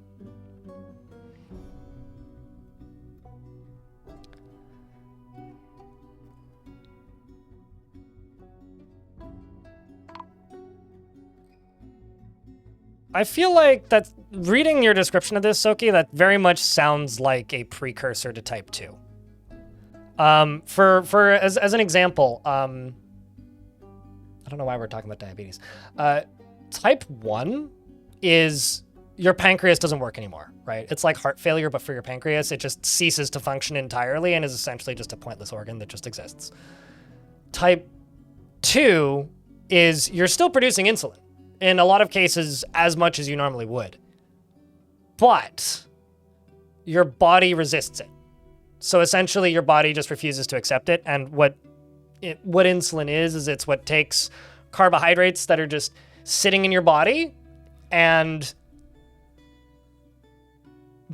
I feel like that reading your description of this, Soki, that very much sounds like a precursor to Type 2. As an example, I don't know why we're talking about diabetes. Type 1 is your pancreas doesn't work anymore, right? It's like heart failure, but for your pancreas, it just ceases to function entirely and is essentially just a pointless organ that just exists. Type 2 is you're still producing insulin. In a lot of cases, as much as you normally would. But your body resists it. So essentially, your body just refuses to accept it. And what insulin is it's what takes carbohydrates that are just sitting in your body and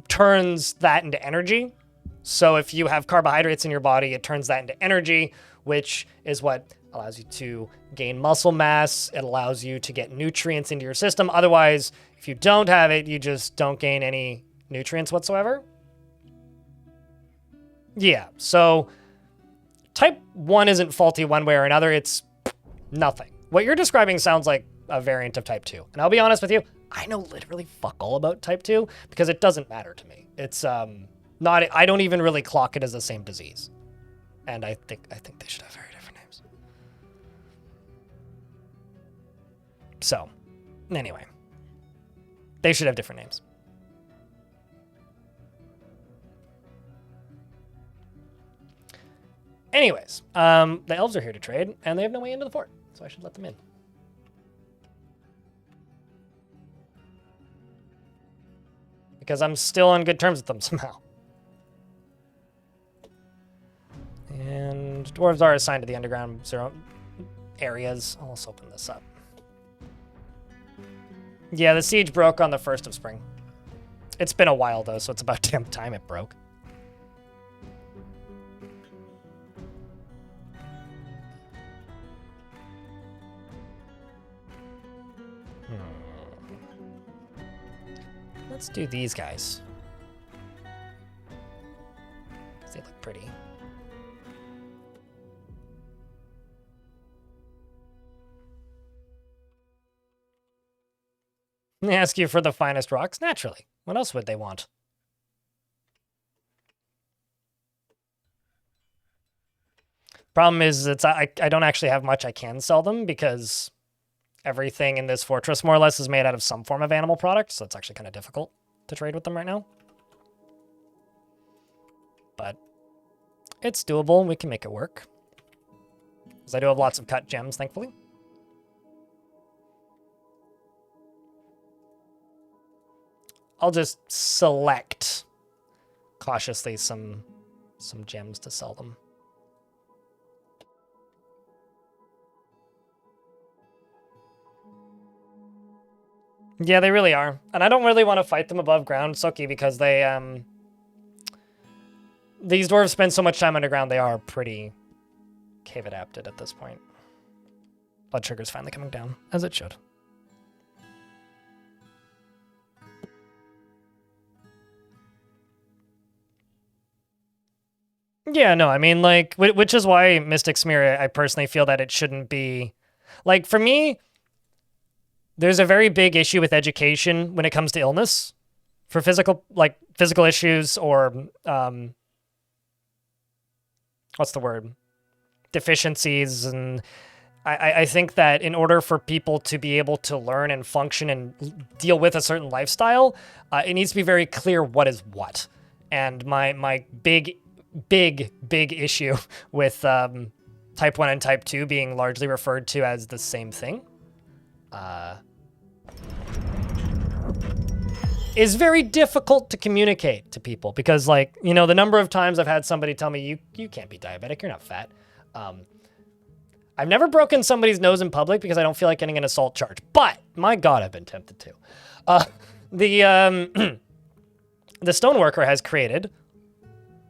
turns that into energy. So if you have carbohydrates in your body, it turns that into energy, which is what allows you to gain muscle mass. It allows you to get nutrients into your system. Otherwise, if you don't have it, you just don't gain any nutrients whatsoever. Yeah, so type 1 isn't faulty one way or another. It's nothing. What you're describing sounds like a variant of type 2. And I'll be honest with you, I know literally fuck all about type 2 because it doesn't matter to me. It's not, I don't even really clock it as the same disease. And I think they should have very different names. So, anyway. They should have different names. Anyways, the elves are here to trade, and they have no way into the fort, so I should let them in. Because I'm still on good terms with them somehow. And dwarves are assigned to the underground areas. I'll also open this up. Yeah, the siege broke on the 1st of spring. It's been a while, though, so it's about damn time it broke. Let's do these guys. They look pretty. They ask you for the finest rocks? Naturally. What else would they want? Problem is, I don't actually have much I can sell them because everything in this fortress more or less is made out of some form of animal product, so it's actually kind of difficult to trade with them right now. But it's doable. We can make it work. Because I do have lots of cut gems, thankfully. I'll just select cautiously some gems to sell them. Yeah, they really are. And I don't really want to fight them above ground, Soki, because they, these dwarves spend so much time underground, they are pretty cave adapted at this point. Blood sugar's finally coming down, as it should. Yeah, no, I mean, like, which is why Mystic Smear, I personally feel that it shouldn't be... Like, for me, there's a very big issue with education when it comes to illness. For physical issues or, what's the word? Deficiencies. And I think that in order for people to be able to learn and function and deal with a certain lifestyle, it needs to be very clear what is what. And my big issue with type 1 and type 2 being largely referred to as the same thing is very difficult to communicate to people because, like, you know, the number of times I've had somebody tell me, you can't be diabetic, you're not fat. I've never broken somebody's nose in public because I don't feel like getting an assault charge, but my God, I've been tempted to. The stoneworker has created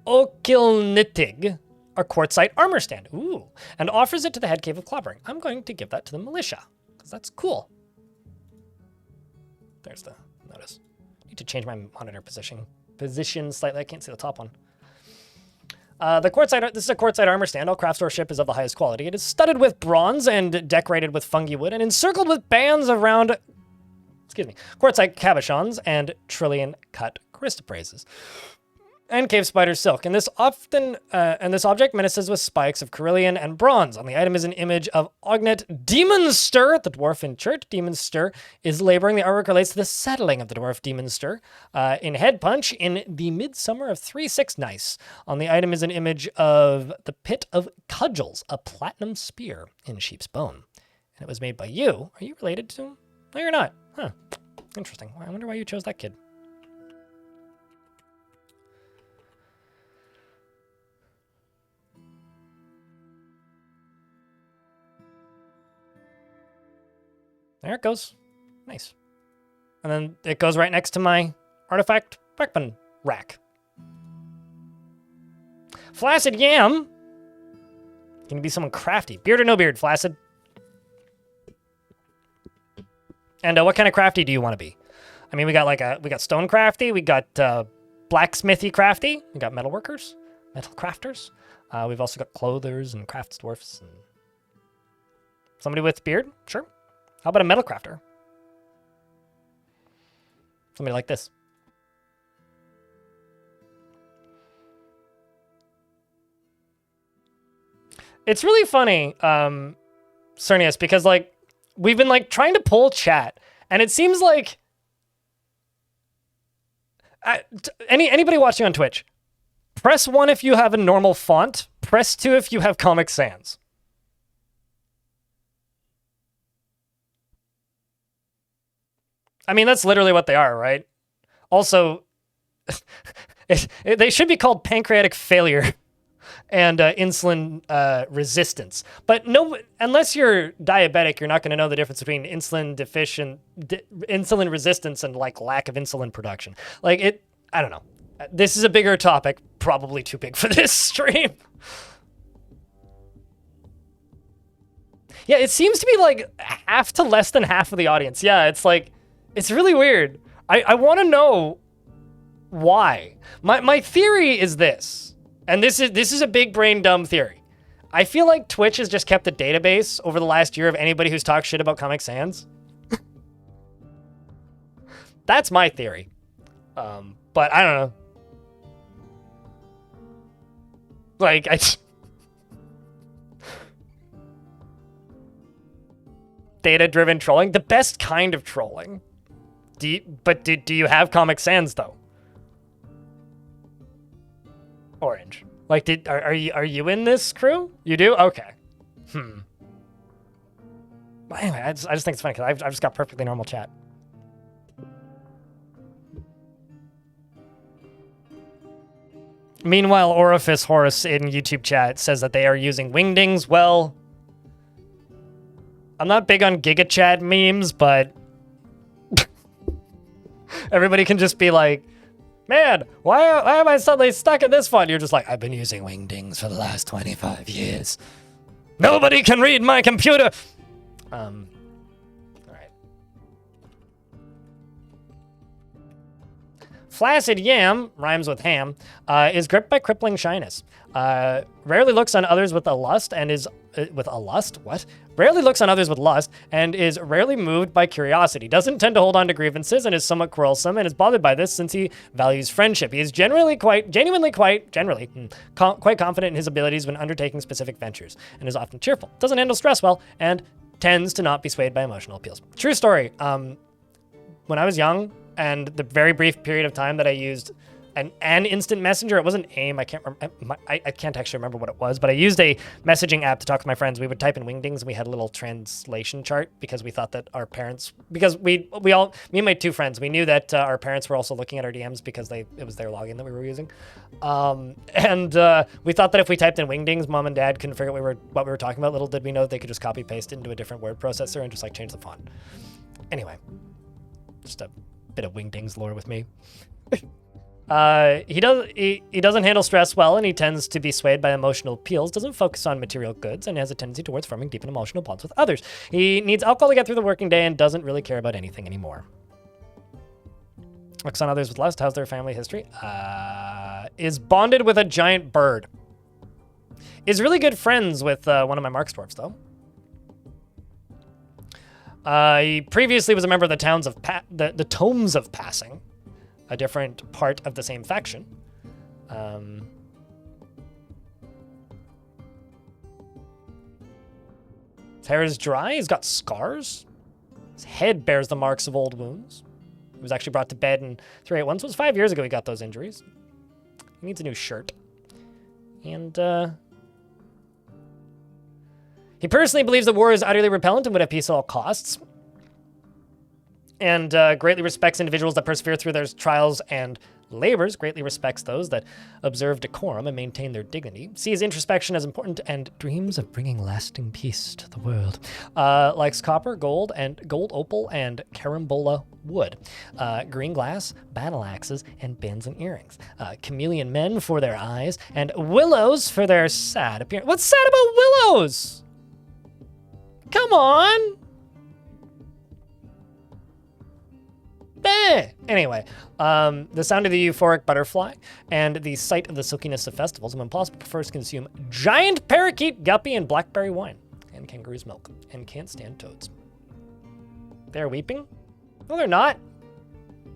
Okilnitig, a quartzite armor stand. Ooh. And offers it to the head cave of clobbering. I'm going to give that to the militia, because that's cool. There's the notice. Need to change my monitor position slightly. I can't see the top one. This is a quartzite armor stand. All craft store ship is of the highest quality. It is studded with bronze and decorated with fungi wood and encircled with bands of round, quartzite cabochons and trillion cut chrysoprases. And cave spider silk. And this object menaces with spikes of Carillion and bronze. On the item is an image of Ognet Demonster, the dwarf in church. Demonster is laboring. The artwork relates to the settling of the dwarf Demonster in Headpunch in the midsummer of 3.6. Nice. On the item is an image of the pit of cudgels, a platinum spear in sheep's bone. And it was made by you. Are you related to him? No, you're not. Huh. Interesting. I wonder why you chose that kid. There it goes. Nice. And then it goes right next to my artifact weapon rack. Flaccid Yam Can you be someone crafty? Beard or no beard, Flaccid? And what kind of crafty do you want to be? I mean, we got stone crafty, we got blacksmithy crafty, we got metal workers, metal crafters. We've also got clothers and crafts dwarfs. And somebody with beard, sure. How about a metal crafter? Somebody like this. It's really funny, Cernius, because like we've been like trying to pull chat, and it seems like anybody watching on Twitch, press 1 if you have a normal font, press 2 if you have Comic Sans. I mean, that's literally what they are, right? Also, they should be called pancreatic failure and insulin resistance. But no, unless you're diabetic, you're not going to know the difference between insulin insulin resistance and like lack of insulin production. Like I don't know. This is a bigger topic, probably too big for this stream. Yeah, it seems to be like half to less than half of the audience. Yeah, it's like, it's really weird. I want to know why. My theory is this. And this is a big brain dumb theory. I feel like Twitch has just kept a database over the last year of anybody who's talked shit about Comic Sans. That's my theory. But I don't know. Like, data-driven trolling? The best kind of trolling. Do you have Comic Sans, though? Orange. Like, are you in this crew? You do? Okay. But anyway, I just think it's funny because I've just got perfectly normal chat. Meanwhile, Orifice Horse in YouTube chat says that they are using wingdings. Well, I'm not big on Giga Chat memes, but everybody can just be like, man, why am I suddenly stuck in this font? You're just like, I've been using wingdings for the last 25 years. Nobody can read my computer. All right. Flaccid Yam, rhymes with ham, is gripped by crippling shyness. Rarely looks on others with a lust and is with a lust? What? Rarely looks on others with lust and is rarely moved by curiosity. Doesn't tend to hold on to grievances and is somewhat quarrelsome and is bothered by this since he values friendship. He is genuinely quite confident in his abilities when undertaking specific ventures and is often cheerful. Doesn't handle stress well and tends to not be swayed by emotional appeals. True story. When I was young and the very brief period of time that I used an instant messenger. It wasn't AIM. I can't remember. I can't actually remember what it was, but I used a messaging app to talk to my friends. We would type in wingdings and we had a little translation chart because we thought that our parents, because me and my two friends, we knew that our parents were also looking at our DMs because it was their login that we were using. And we thought that if we typed in wingdings, mom and dad couldn't figure out what we were talking about. Little did we know that they could just copy paste it into a different word processor and just like change the font. Anyway, just a bit of wingdings lore with me. He doesn't handle stress well, and he tends to be swayed by emotional appeals, doesn't focus on material goods, and has a tendency towards forming deep and emotional bonds with others. He needs alcohol to get through the working day and doesn't really care about anything anymore. Looks on others with lust. How's their family history? Is bonded with a giant bird. Is really good friends with one of my Marks dwarfs, though. He previously was a member of the Tomes of Passing, a different part of the same faction. His hair is dry. He's got scars. His head bears the marks of old wounds. He was actually brought to bed in 381, so it was 5 years ago he got those injuries. He needs a new shirt. And he personally believes that war is utterly repellent and would have peace at all costs. And greatly respects individuals that persevere through their trials and labors, greatly respects those that observe decorum and maintain their dignity, sees introspection as important, and dreams of bringing lasting peace to the world. Likes copper, gold, opal, and carambola wood. Green glass, battle axes, and bins and earrings. Chameleon men for their eyes, and willows for their sad appearance. What's sad about willows? Come on! Anyway, the sound of the euphoric butterfly and the sight of the silkiness of festivals, when possible, prefers to consume giant parakeet, guppy, and blackberry wine, and kangaroo's milk, and can't stand toads. They're weeping? No, they're not.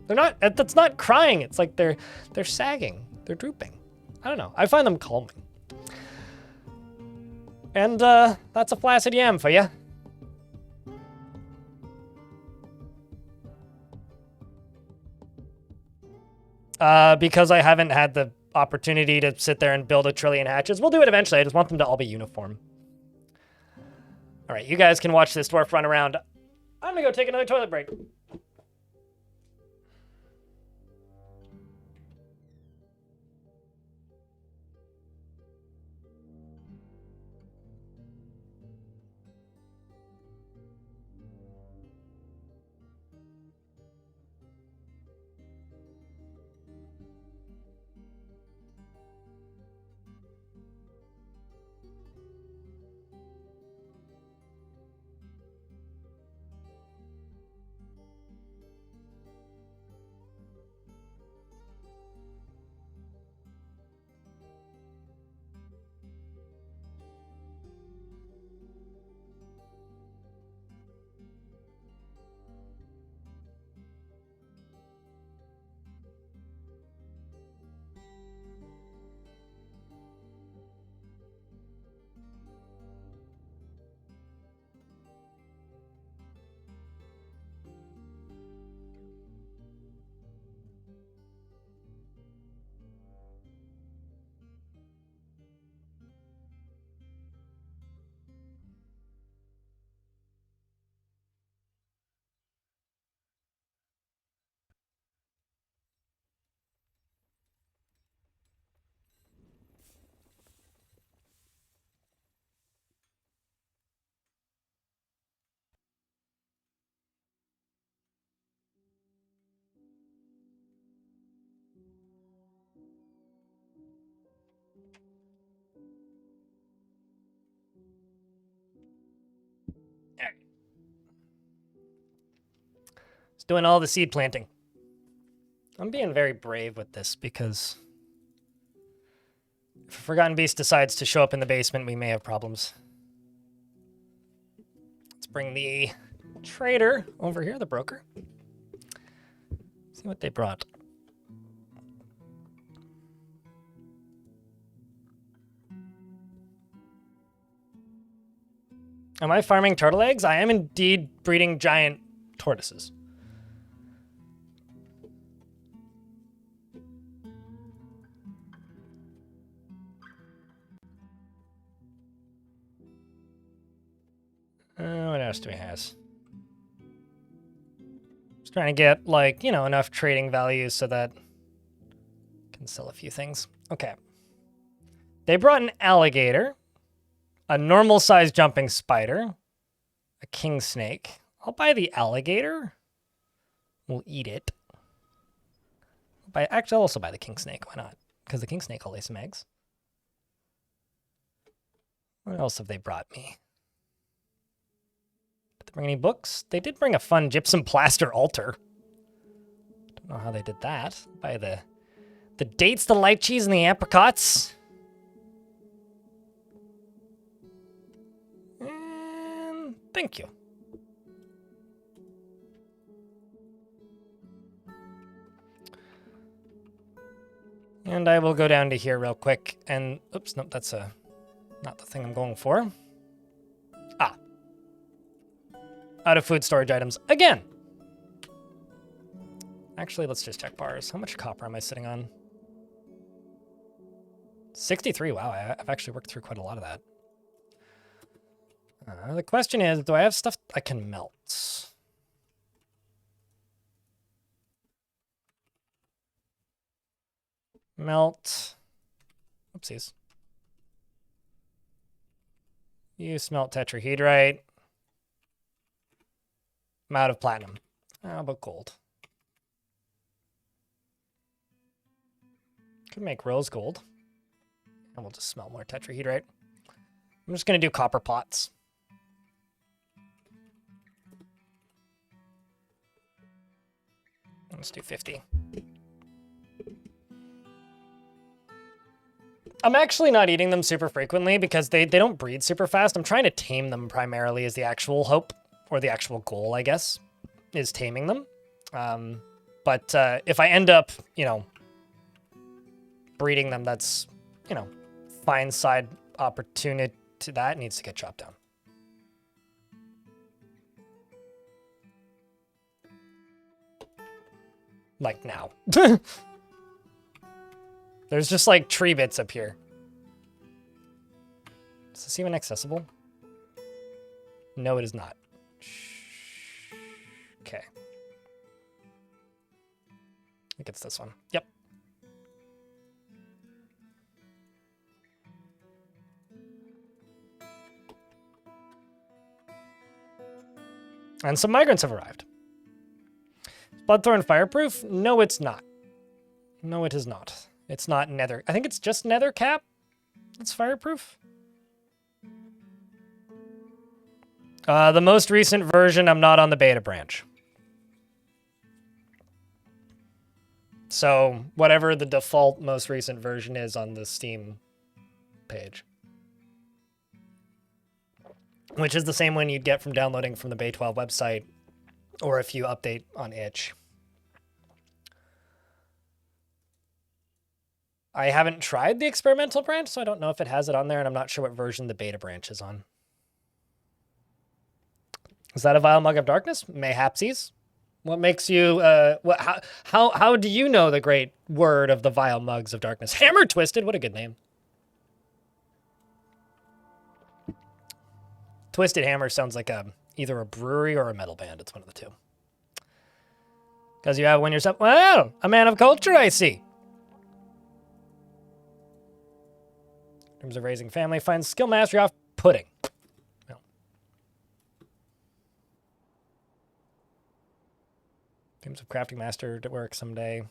They're not. That's not crying. It's like they're sagging. They're drooping. I don't know. I find them calming. And that's a flaccid yam for you. Because I haven't had the opportunity to sit there and build a trillion hatches. We'll do it eventually. I just want them to all be uniform. All right, you guys can watch this dwarf run around. I'm gonna go take another toilet break. Just doing all the seed planting. I'm being very brave with this because if a Forgotten Beast decides to show up in the basement, we may have problems. Let's bring the trader over here, the broker. See what they brought. Am I farming turtle eggs? I am indeed breeding giant tortoises. What else do we have? Just trying to get, like, you know, enough trading values so that I can sell a few things. Okay. They brought an alligator, a normal-sized jumping spider, a king snake. I'll buy the alligator. We'll eat it. Actually, I'll also buy the king snake. Why not? Because the king snake will lay some eggs. What else have they brought me? Did they bring any books? They did bring a fun gypsum plaster altar. Don't know how they did that. Buy the dates, the lychees, and the apricots. And thank you. And I will go down to here real quick and, oops, nope, that's not the thing I'm going for. Ah. Out of food storage items again. Actually, let's just check bars. How much copper am I sitting on? 63, wow, I've actually worked through quite a lot of that. The question is, do I have stuff I can melt? Smelt. Oopsies. You smelt tetrahedrite. I'm out of platinum. How about gold? Could make rose gold. And we'll just smelt more tetrahedrite. I'm just going to do copper pots. Let's do 50. I'm actually not eating them super frequently because they don't breed super fast. I'm trying to tame them primarily is the actual hope, or the actual goal, I guess, is taming them. But if I end up, you know, breeding them, that's, you know, fine side opportunity to that needs to get chopped down. Like now. There's just like tree bits up here. Is this even accessible? No, it is not. Okay. I think it's this one. Yep. And some migrants have arrived. Bloodthorn fireproof? No, it's not. No, it is not. It's not nether. I think it's just nether cap that's fireproof. The most recent version, I'm not on the beta branch. So whatever the default most recent version is on the Steam page. Which is the same one you'd get from downloading from the Bay 12 website, or if you update on itch. I haven't tried the experimental branch, so I don't know if it has it on there, and I'm not sure what version the beta branch is on. Is that a vile mug of darkness? Mayhapsies. What makes you, how do you know the great word of the vile mugs of darkness? Hammer Twisted, what a good name. Twisted Hammer sounds like either a brewery or a metal band. It's one of the two. Because you have when yourself, well, a man of culture, I see. In terms of raising family, find skill mastery off pudding. No. Dreams of crafting master to work someday.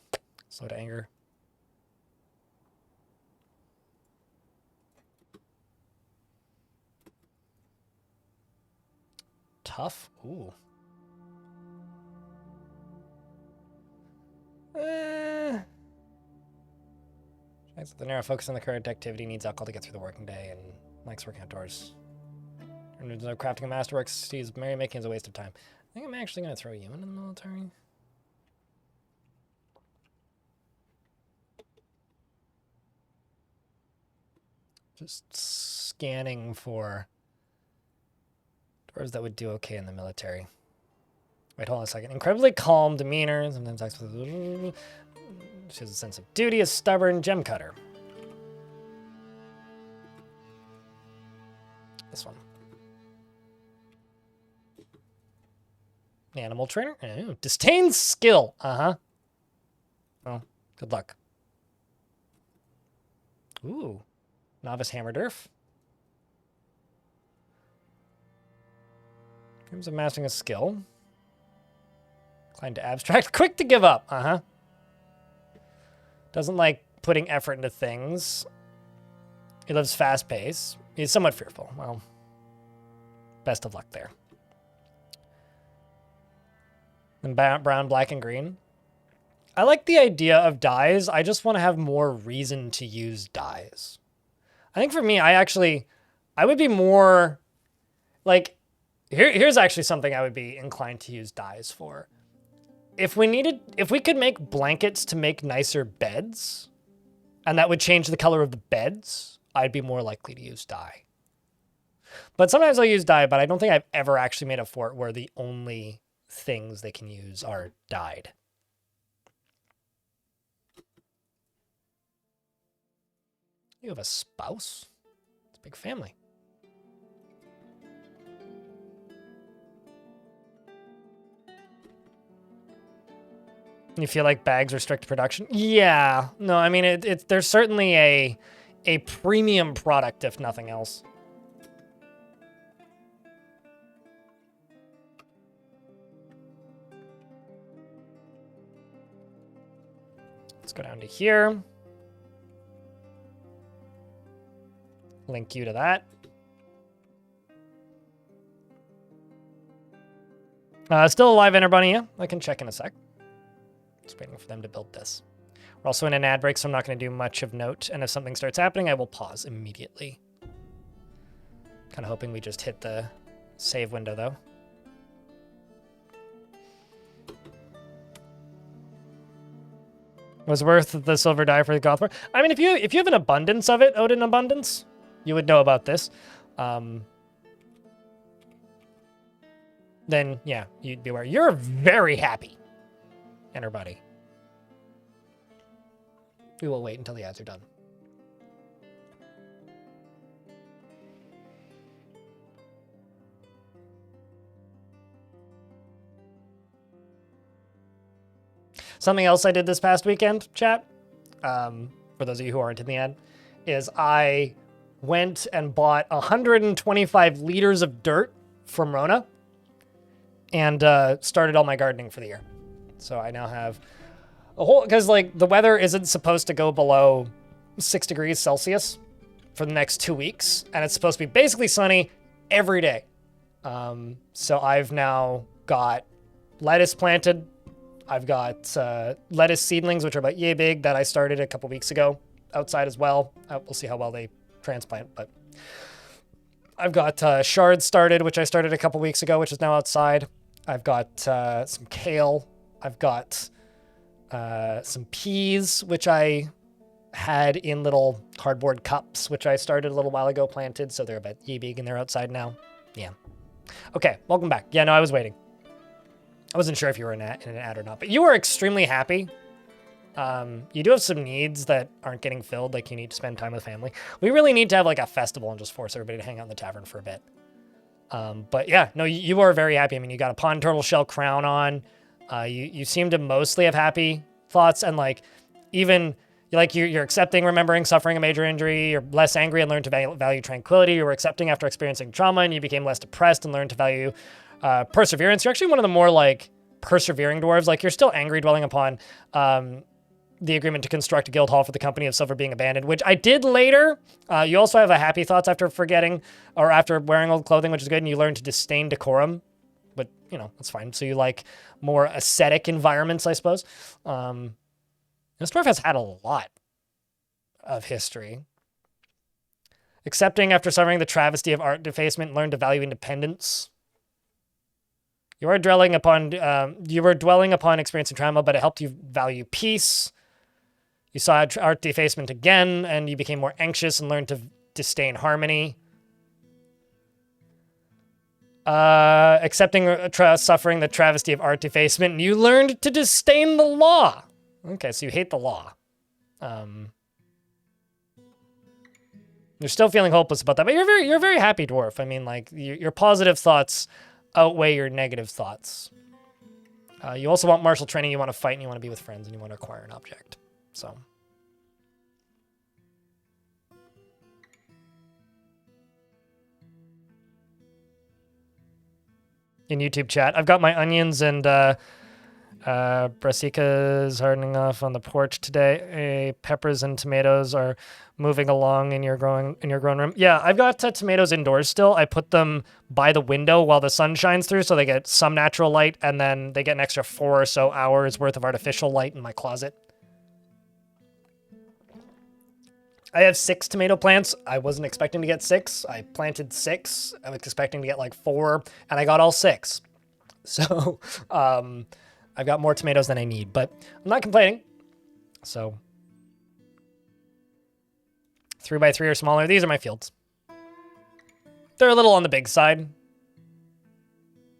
Slow to anger. Tough? Ooh. The narrow focus on the current activity needs alcohol to get through the working day and likes working outdoors. In terms of crafting and masterworks, sees merrymaking as a waste of time. I think I'm actually going to throw you into the military. Just scanning for dwarves that would do okay in the military. Wait, hold on a second. Incredibly calm demeanor. Sometimes acts with... She has a sense of duty, a stubborn gem cutter. This one. Animal trainer. Ooh, disdains skill. Uh-huh. Well, good luck. Ooh. Novice hammer derf. Dreams of mastering a skill. Inclined to abstract. Quick to give up. Uh-huh. Doesn't like putting effort into things. He lives fast pace. He's somewhat fearful. Well, best of luck there. Then brown, black, and green. I like the idea of dyes. I just want to have more reason to use dyes. I think for me, I would be more like, here's actually something I would be inclined to use dyes for. If we could make blankets to make nicer beds, and that would change the color of the beds, I'd be more likely to use dye. But sometimes I'll use dye, but I don't think I've ever actually made a fort where the only things they can use are dyed. You have a spouse? It's a big family. You feel like bags restrict production? Yeah. No, I mean, there's certainly a premium product, if nothing else. Let's go down to here. Link you to that. Still alive, Enter Bunny? Yeah, I can check in a sec. Just waiting for them to build this. We're also in an ad break, so I'm not going to do much of note. And if something starts happening, I will pause immediately. Kind of hoping we just hit the save window, though. Was worth the silver die for the Gothbar? I mean, if you have an abundance of it, Odin abundance, you would know about this. Then, yeah, you'd be aware. You're very happy, Enter Buddy. We will wait until the ads are done. Something else I did this past weekend, chat, for those of you who aren't in the ad, is I went and bought 125 liters of dirt from Rona and started all my gardening for the year. So I now have a whole, because like the weather isn't supposed to go below 6 degrees Celsius for the next 2 weeks, and it's supposed to be basically sunny every day. So I've now got lettuce planted. I've got lettuce seedlings, which are about yay big, that I started a couple weeks ago outside as well. We'll see how well they transplant, but I've got shards started, which I started a couple weeks ago, which is now outside. I've got some kale. I've got some peas, which I had in little cardboard cups, which I started a little while ago, planted, so they're about yay big and they're outside now. Yeah. Okay, welcome back. Yeah, no, I was waiting. I wasn't sure if you were in an ad or not, but you were extremely happy. You do have some needs that aren't getting filled, like you need to spend time with family. We really need to have like a festival and just force everybody to hang out in the tavern for a bit. But yeah, no, you are very happy. I mean, you got a pond turtle shell crown on. You seem to mostly have happy thoughts, and like even you're accepting, remembering, suffering a major injury. You're less angry and learned to value tranquility. You were accepting after experiencing trauma, and you became less depressed and learned to value perseverance. You're actually one of the more like persevering dwarves. Like you're still angry, dwelling upon the agreement to construct a guild hall for the company of silver being abandoned, which I did later. You also have a happy thoughts after forgetting or after wearing old clothing, which is good. And you learn to disdain decorum, but you know, that's fine. So you like more ascetic environments, I suppose. This dwarf has had a lot of history. Accepting after suffering the travesty of art defacement, learned to value independence. You were dwelling upon experiencing trauma, but it helped you value peace. You saw art defacement again, and you became more anxious and learned to disdain harmony. Accepting suffering the travesty of art defacement, you learned to disdain the law. Okay, so you hate the law. You're still feeling hopeless about that, but you're a very happy dwarf. I mean, like your positive thoughts outweigh your negative thoughts. You also want martial training. You want to fight, and you want to be with friends, and you want to acquire an object. So. In YouTube chat, I've got my onions and brassicas hardening off on the porch today. Peppers and tomatoes are moving along in your growing room. Yeah, I've got tomatoes indoors still. I put them by the window while the sun shines through, so they get some natural light, and then they get an extra 4 or so hours worth of artificial light in my closet. I have 6 tomato plants. I wasn't expecting to get 6. I planted 6. I was expecting to get like 4, and I got all 6. So I've got more tomatoes than I need, but I'm not complaining. So 3x3 or smaller. These are my fields. They're a little on the big side,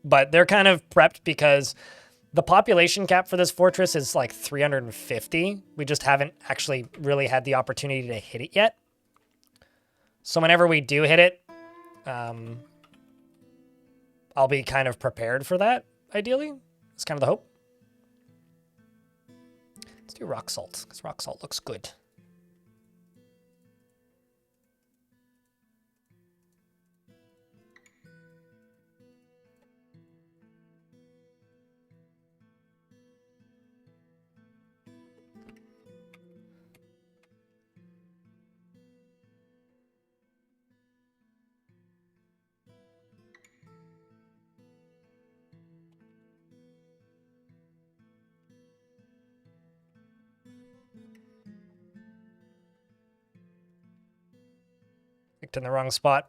but they're kind of prepped because the population cap for this fortress is like 350. We just haven't actually really had the opportunity to hit it yet. So whenever we do hit it, I'll be kind of prepared for that, ideally. It's kind of the hope. Let's do rock salt, because rock salt looks good. Clicked in the wrong spot.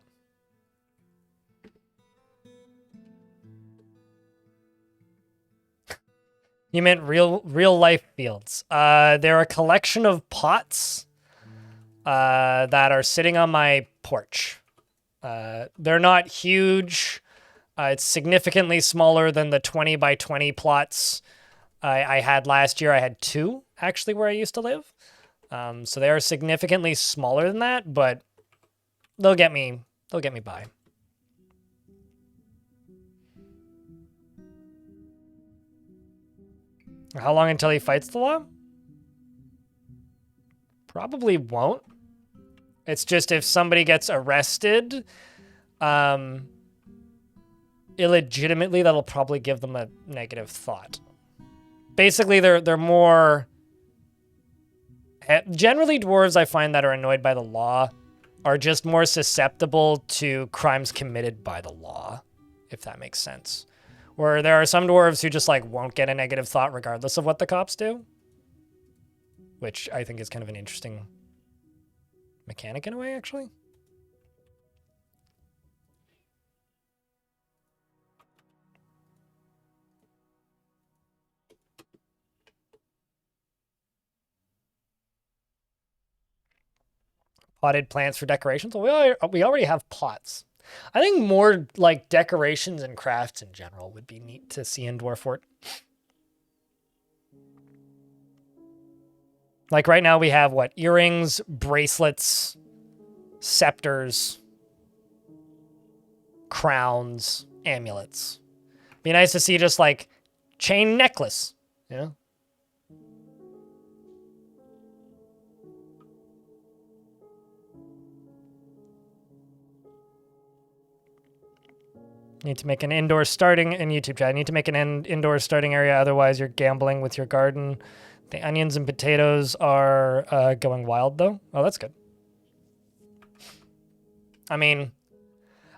You meant real life fields. They're a collection of pots that are sitting on my porch. They're not huge. It's significantly smaller than the 20 by 20 plots I had last year. I had 2 actually where I used to live. So they are significantly smaller than that, but they'll get me by. How long until he fights the law? Probably won't. It's just if somebody gets arrested, illegitimately, that'll probably give them a negative thought. Basically, they're more... Generally, dwarves I find that are annoyed by the law are just more susceptible to crimes committed by the law, if that makes sense. Where there are some dwarves who just like won't get a negative thought regardless of what the cops do, which I think is kind of an interesting mechanic in a way, actually. Potted plants for decorations. Well, we already have pots. I think more like decorations and crafts in general would be neat to see in Dwarf Fort. Like right now we have what? Earrings, bracelets, scepters, crowns, amulets. Be nice to see just like chain necklace, you know? Need to make an indoor starting in YouTube chat. I need to make an indoor starting area, otherwise you're gambling with your garden. The onions and potatoes are going wild though. Oh, that's good. I mean,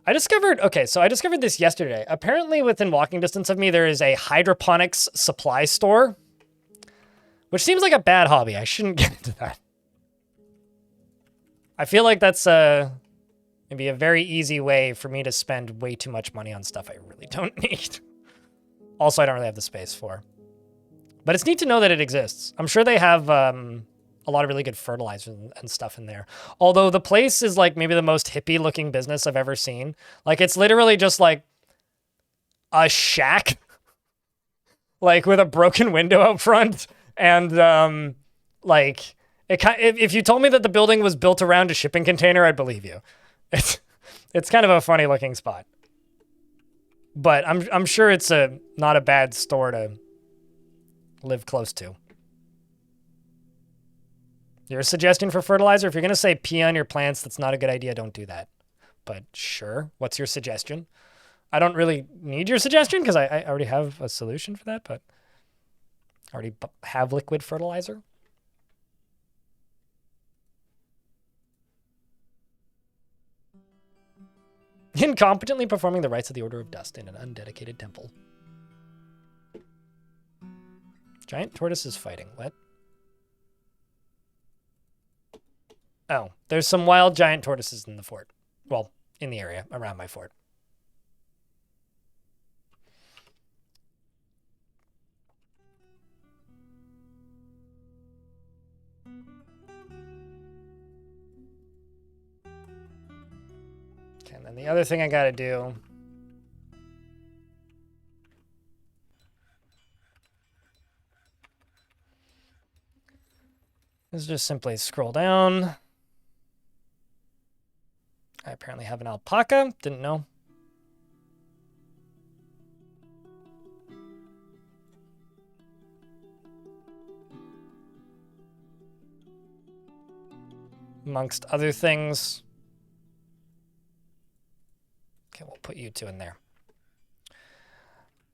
I discovered this yesterday. Apparently within walking distance of me, there is a hydroponics supply store, which seems like a bad hobby. I shouldn't get into that. I feel like that's maybe a very easy way for me to spend way too much money on stuff I really don't need. Also, I don't really have the space for. But it's neat to know that it exists. I'm sure they have a lot of really good fertilizer and stuff in there. Although the place is like maybe the most hippie looking business I've ever seen. Like it's literally just like a shack, like with a broken window out front. And like if you told me that the building was built around a shipping container, I'd believe you. It's kind of a funny looking spot. But I'm sure it's not a bad store to live close to. Your suggestion for fertilizer? If you're going to say pee on your plants, that's not a good idea. Don't do that. But sure. What's your suggestion? I don't really need your suggestion because I already have a solution for that, but I already have liquid fertilizer. Incompetently performing the rites of the Order of Dust in an undedicated temple. Giant tortoises fighting. What? Oh, there's some wild giant tortoises in the fort. Well, in the area around my fort. Okay, and then the other thing I gotta do is just simply scroll down. I apparently have an alpaca. Didn't know. amongst other things. Okay, we'll put you two in there.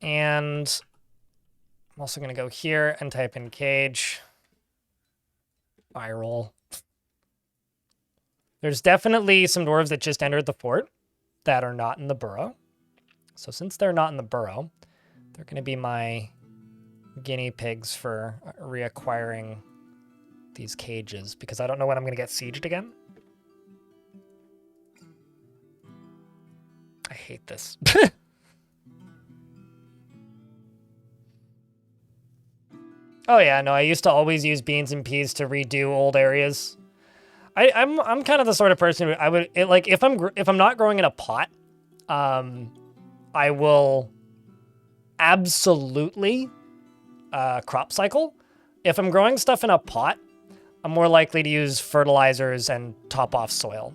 And I'm also going to go here and type in cage. Viral. There's definitely some dwarves that just entered the fort that are not in the burrow. So since they're not in the burrow, they're going to be my guinea pigs for reacquiring these cages, because I don't know when I'm going to get sieged again. I hate this. Oh yeah, no, I used to always use beans and peas to redo old areas. I'm kind of the sort of person who I would like if I'm not growing in a pot, I will absolutely crop cycle. If I'm growing stuff in a pot, I'm more likely to use fertilizers and top off soil.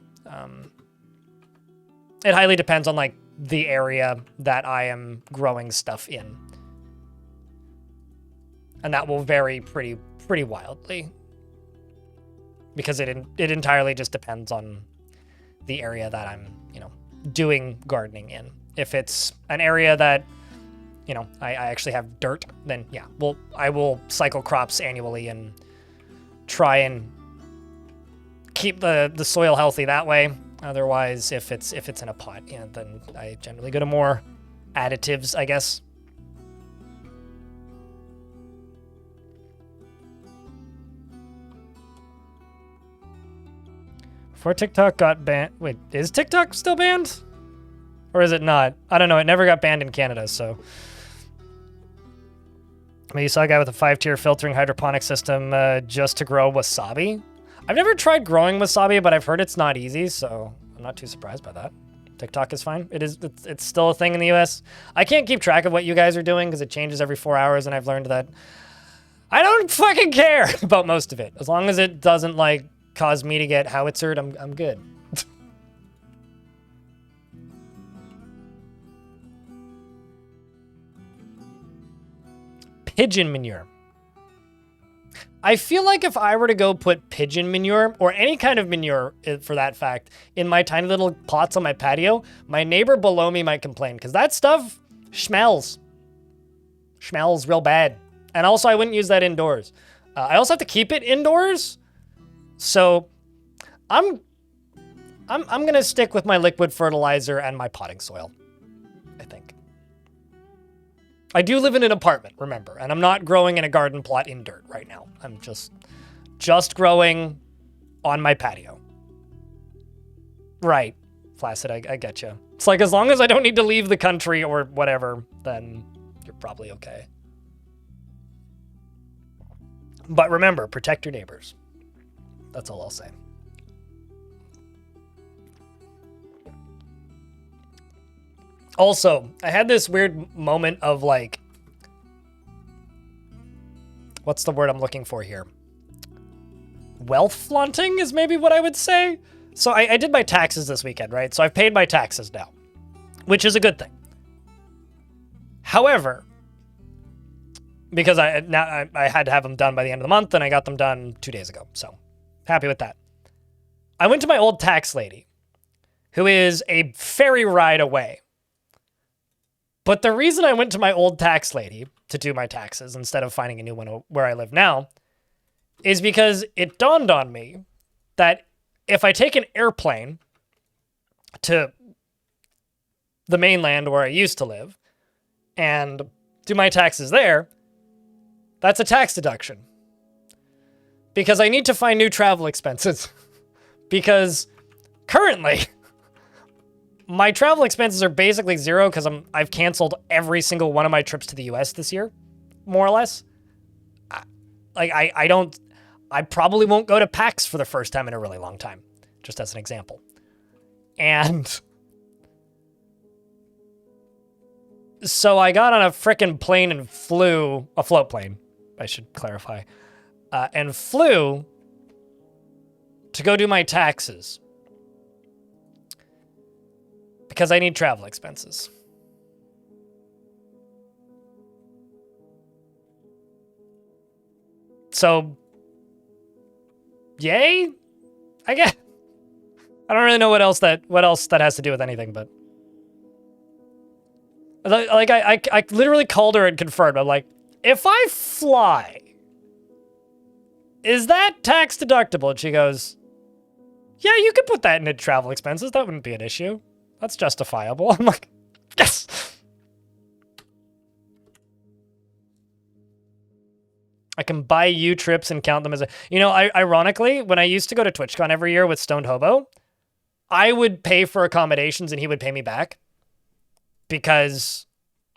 It highly depends on like the area that I am growing stuff in. And that will vary pretty wildly. Because it entirely just depends on the area that I'm, doing gardening in. If it's an area that, I actually have dirt, then yeah, I will cycle crops annually and try and keep the soil healthy that way. Otherwise, if it's in a pot, then I generally go to more additives, I guess. Before TikTok got banned... Wait, is TikTok still banned? Or is it not? I don't know. It never got banned in Canada, so... Maybe you saw a guy with a 5-tier filtering hydroponic system just to grow wasabi? I've never tried growing wasabi, but I've heard it's not easy, so I'm not too surprised by that. TikTok is fine. It's still a thing in the US. I can't keep track of what you guys are doing because it changes every 4 hours, and I've learned that I don't fucking care about most of it. As long as it doesn't, like, cause me to get howitzered, I'm good. Pigeon manure. I feel like if I were to go put pigeon manure, or any kind of manure for that fact, in my tiny little pots on my patio, my neighbor below me might complain, because that stuff smells. Smells real bad. And also, I wouldn't use that indoors. I also have to keep it indoors. So I'm gonna stick with my liquid fertilizer and my potting soil, I think. I do live in an apartment, remember, and I'm not growing in a garden plot in dirt right now. I'm just growing on my patio. Right, Flaccid, I get you. It's like, as long as I don't need to leave the country or whatever, then you're probably okay. But remember, protect your neighbors. That's all I'll say. Also, I had this weird moment of like, what's the word I'm looking for here? Wealth flaunting is maybe what I would say. So I did my taxes this weekend, right? So I've paid my taxes now, which is a good thing. However, because I had to have them done by the end of the month, and I got them done 2 days ago. So happy with that. I went to my old tax lady, who is a ferry ride away. But the reason I went to my old tax lady to do my taxes instead of finding a new one where I live now is because it dawned on me that if I take an airplane to the mainland where I used to live and do my taxes there, that's a tax deduction. Because I need to find new travel expenses. Because currently, my travel expenses are basically zero because I've canceled every single one of my trips to the US this year, more or less. I probably won't go to PAX for the first time in a really long time, just as an example. And so I got on a frickin' plane and flew, a float plane, I should clarify, and flew to go do my taxes. Because I need travel expenses. So, yay, I get. I don't really know what else that has to do with anything, but like I literally called her and confirmed. I'm like, if I fly, is that tax deductible? And she goes, yeah, you could put that into travel expenses. That wouldn't be an issue. That's justifiable. I'm like, yes. I can buy you trips and count them as a... You know, ironically, when I used to go to TwitchCon every year with Stoned Hobo, I would pay for accommodations and he would pay me back because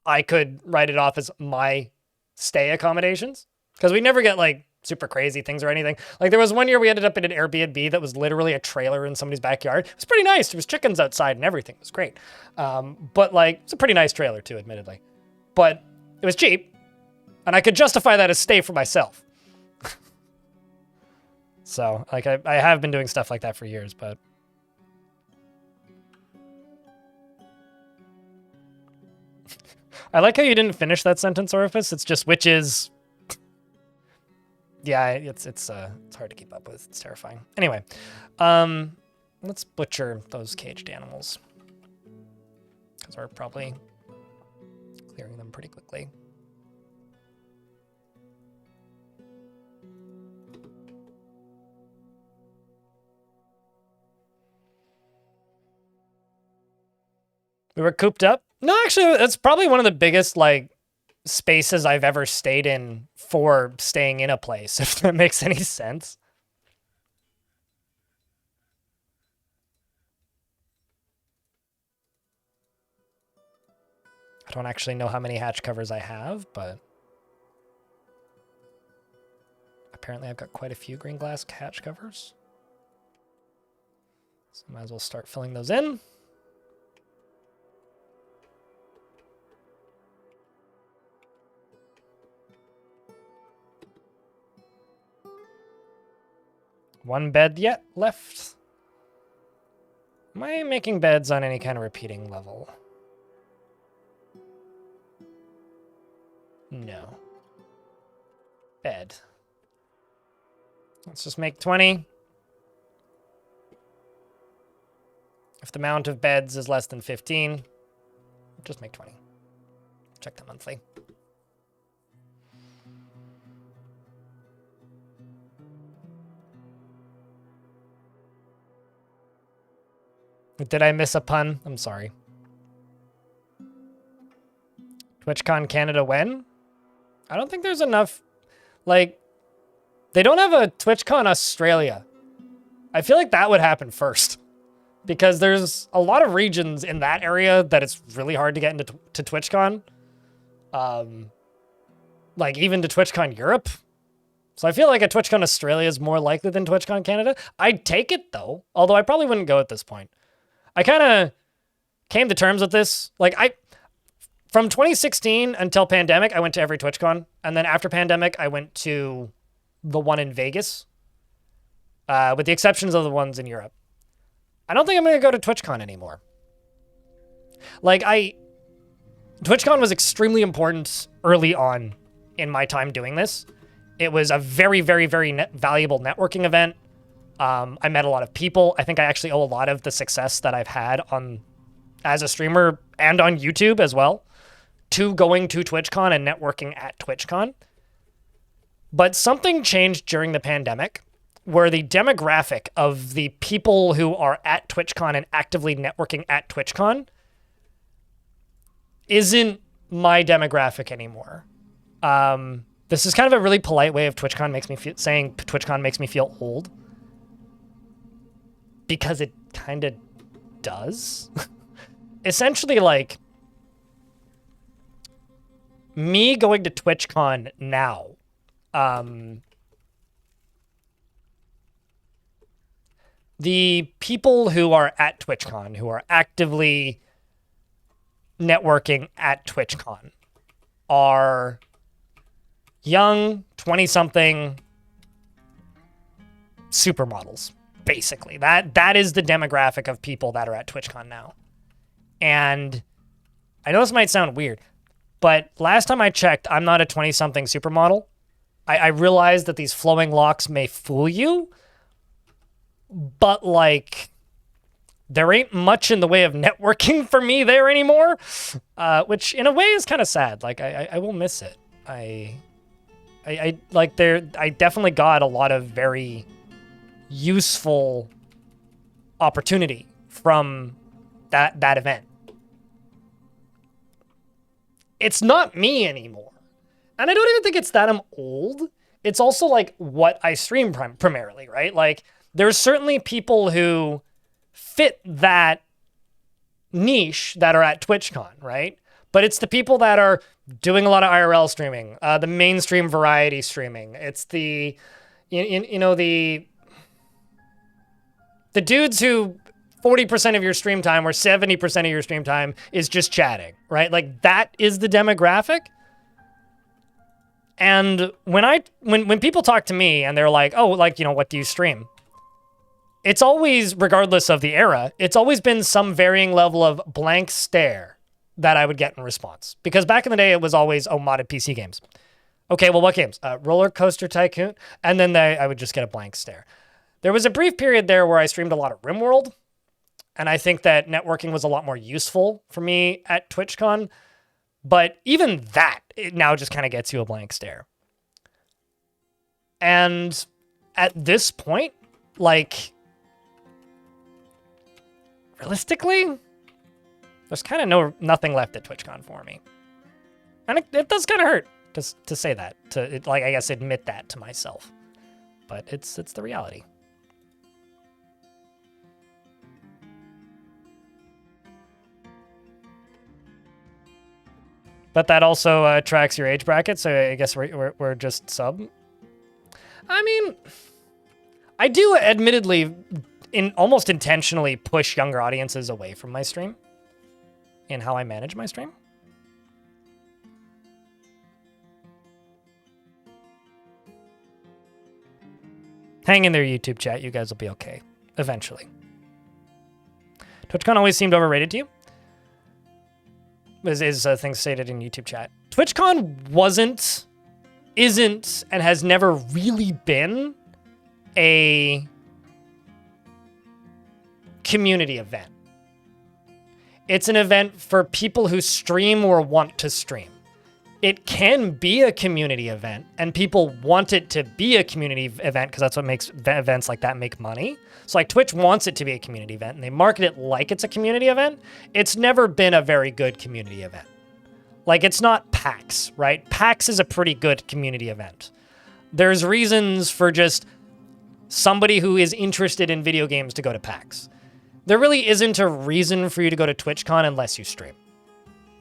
I could write it off as my stay accommodations. Because we never get, like, super crazy things or anything. Like, there was one year we ended up in an Airbnb that was literally a trailer in somebody's backyard. It was pretty nice. There was chickens outside and everything. It was great. But, like, it's a pretty nice trailer, too, admittedly. But it was cheap. And I could justify that as stay for myself. So, like, I have been doing stuff like that for years, but... I like how you didn't finish that sentence, Orifice. It's just, which is... Yeah, it's hard to keep up with. It's terrifying. Anyway, let's butcher those caged animals. Because we're probably clearing them pretty quickly. We were cooped up. No, actually, that's probably one of the biggest, like, spaces I've ever stayed in for staying in a place, if that makes any sense. I don't actually know how many hatch covers I have, but apparently I've got quite a few green glass hatch covers. So might as well start filling those in. One bed yet left. Am I making beds on any kind of repeating level? No. Bed. Let's just make 20. If the amount of beds is less than 15, just make 20. Check the monthly. Did I miss a pun? I'm sorry. TwitchCon Canada when? I don't think there's enough... Like, they don't have a TwitchCon Australia. I feel like that would happen first. Because there's a lot of regions in that area that it's really hard to get into to TwitchCon. Like, even to TwitchCon Europe. So I feel like a TwitchCon Australia is more likely than TwitchCon Canada. I'd take it, though. Although I probably wouldn't go at this point. I kind of came to terms with this. Like, from 2016 until pandemic, I went to every TwitchCon. And then after pandemic, I went to the one in Vegas. With the exceptions of the ones in Europe. I don't think I'm going to go to TwitchCon anymore. Like, TwitchCon was extremely important early on in my time doing this. It was a very, very, very valuable networking event. I met a lot of people. I think I actually owe a lot of the success that I've had as a streamer and on YouTube as well to going to TwitchCon and networking at TwitchCon. But something changed during the pandemic where the demographic of the people who are at TwitchCon and actively networking at TwitchCon isn't my demographic anymore. This is kind of a really polite way of saying TwitchCon makes me feel old. Because it kind of does. Essentially, like, me going to TwitchCon now, the people who are at TwitchCon, who are actively networking at TwitchCon, are young, 20-something supermodels. Basically, that is the demographic of people that are at TwitchCon now. And I know this might sound weird, but last time I checked, I'm not a 20-something supermodel. I realize that these flowing locks may fool you, but like there ain't much in the way of networking for me there anymore, which in a way is kind of sad. Like I will miss it. I definitely got a lot of very useful opportunity from that event. It's not me anymore. And I don't even think it's that I'm old. It's also like what I stream primarily, right? Like there's certainly people who fit that niche that are at TwitchCon, right? But it's the people that are doing a lot of IRL streaming, the mainstream variety streaming. It's the, the dudes who 40% of your stream time or 70% of your stream time is just chatting, right? Like that is the demographic. And when people talk to me and they're like, oh, like, what do you stream? It's always, regardless of the era, it's always been some varying level of blank stare that I would get in response. Because back in the day, it was always, oh, modded PC games. Okay, well, what games? Roller Coaster Tycoon. And then I would just get a blank stare. There was a brief period there where I streamed a lot of RimWorld. And I think that networking was a lot more useful for me at TwitchCon. But even that, it now just kind of gets you a blank stare. And at this point, like, realistically, there's kind of nothing left at TwitchCon for me. And it does kind of hurt to say that, I guess admit that to myself. But it's the reality. But that also tracks your age bracket, so I guess we're just sub. I mean, I do admittedly almost intentionally push younger audiences away from my stream in how I manage my stream. Hang in there, YouTube chat. You guys will be okay eventually. TwitchCon always seemed overrated to you? Is things stated in YouTube chat. TwitchCon isn't, and has never really been a community event. It's an event for people who stream or want to stream. It can be a community event, and people want it to be a community event because that's what makes events like that make money. So like Twitch wants it to be a community event, and they market it like it's a community event. It's never been a very good community event. Like it's not PAX, right? PAX is a pretty good community event. There's reasons for just somebody who is interested in video games to go to PAX. There really isn't a reason for you to go to TwitchCon unless you stream.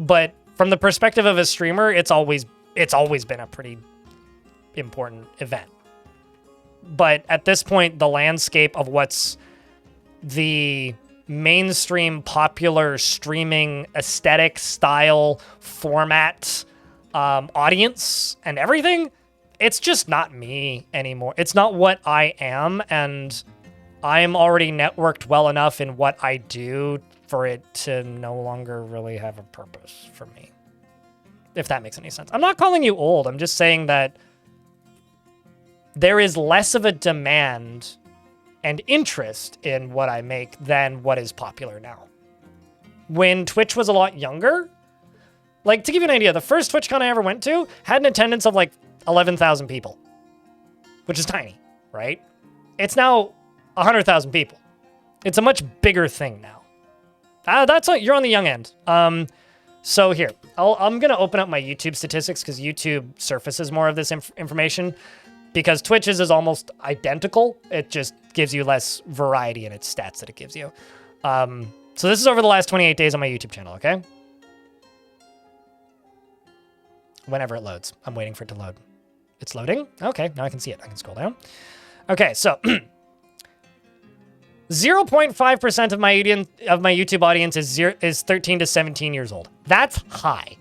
But from the perspective of a streamer, it's always been a pretty important event. But at this point, the landscape of what's the mainstream popular streaming aesthetic, style, format, audience, and everything, it's just not me anymore. It's not what I am, and I'm already networked well enough in what I do for it to no longer really have a purpose for me. If that makes any sense. I'm not calling you old. I'm just saying that there is less of a demand and interest in what I make than what is popular now. When Twitch was a lot younger, like to give you an idea, the first TwitchCon I ever went to had an attendance of like 11,000 people, which is tiny, right? It's now 100,000 people. It's a much bigger thing now. You're on the young end. So here, I'm going to open up my YouTube statistics because YouTube surfaces more of this information because Twitch's is almost identical. It just gives you less variety in its stats that it gives you. So this is over the last 28 days on my YouTube channel, okay? Whenever it loads. I'm waiting for it to load. It's loading? Okay, now I can see it. I can scroll down. Okay, so 0.5% of my YouTube audience is 13 to 17 years old. That's high.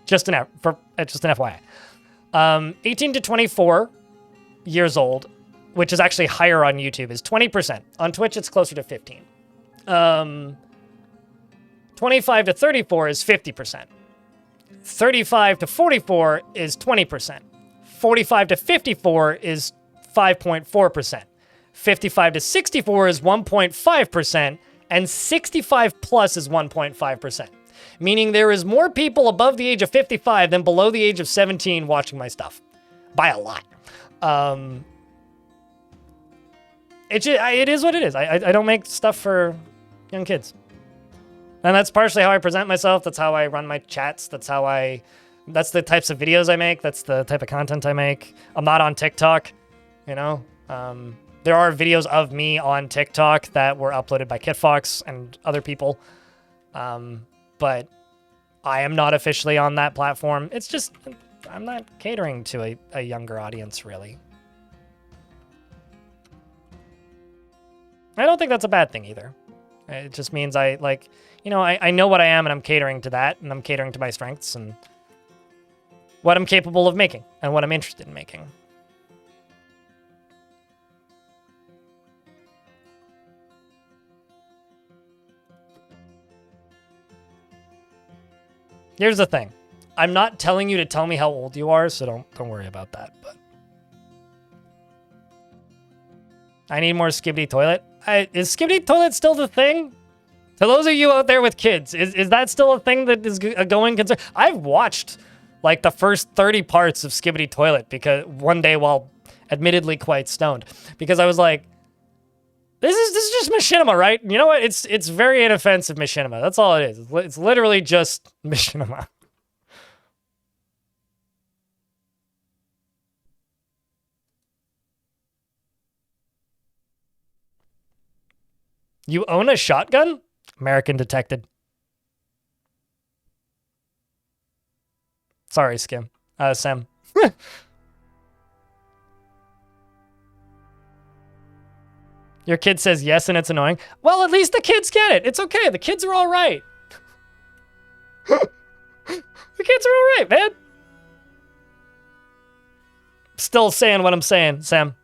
Just an FYI. 18 to 24 years old, which is actually higher on YouTube, is 20%. On Twitch, it's closer to 15. 25 to 34 is 50%. 35 to 44 is 20%. 45 to 54 is 5.4%. 55 to 64 is 1.5%, and 65 plus is 1.5%. Meaning there is more people above the age of 55 than below the age of 17 watching my stuff. By a lot. It is what it is. I don't make stuff for young kids. And that's partially how I present myself. That's how I run my chats. That's the types of videos I make. That's the type of content I make. I'm not on TikTok, you know? There are videos of me on TikTok that were uploaded by KitFox and other people. But I am not officially on that platform. It's just, I'm not catering to a younger audience, really. I don't think that's a bad thing either. It just means I know what I am and I'm catering to that, and I'm catering to my strengths and what I'm capable of making and what I'm interested in making. Here's the thing. I'm not telling you to tell me how old you are, so don't worry about that. But I need more Skibidi Toilet. Is Skibidi Toilet still the thing? To those of you out there with kids, is that still a thing that is a going concern? I've watched like the first 30 parts of Skibidi Toilet because one day while admittedly quite stoned, because I was like, this is just machinima, right? You know what? It's very inoffensive machinima. That's all it is. It's literally just machinima. You own a shotgun? American detected. Sorry, Sam. Your kid says yes and it's annoying. Well, at least the kids get it. It's okay. The kids are all right. The kids are all right, man. Still saying what I'm saying, Sam.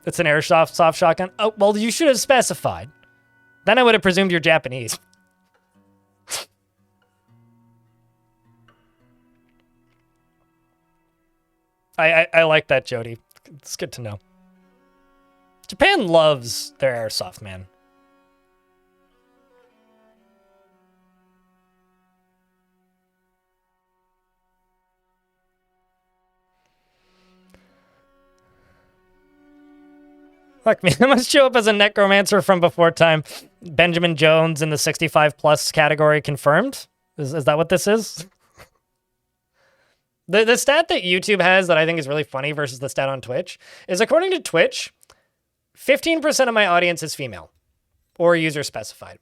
It's an airsoft soft shotgun. Oh, well, you should have specified. Then I would have presumed you're Japanese. I like that, Jody. It's good to know. Japan loves their airsoft, man. Fuck me, I must show up as a necromancer from before time. Benjamin Jones in the 65 plus category confirmed? Is that what this is? The stat that YouTube has that I think is really funny versus the stat on Twitch is, according to Twitch, 15% of my audience is female or user specified.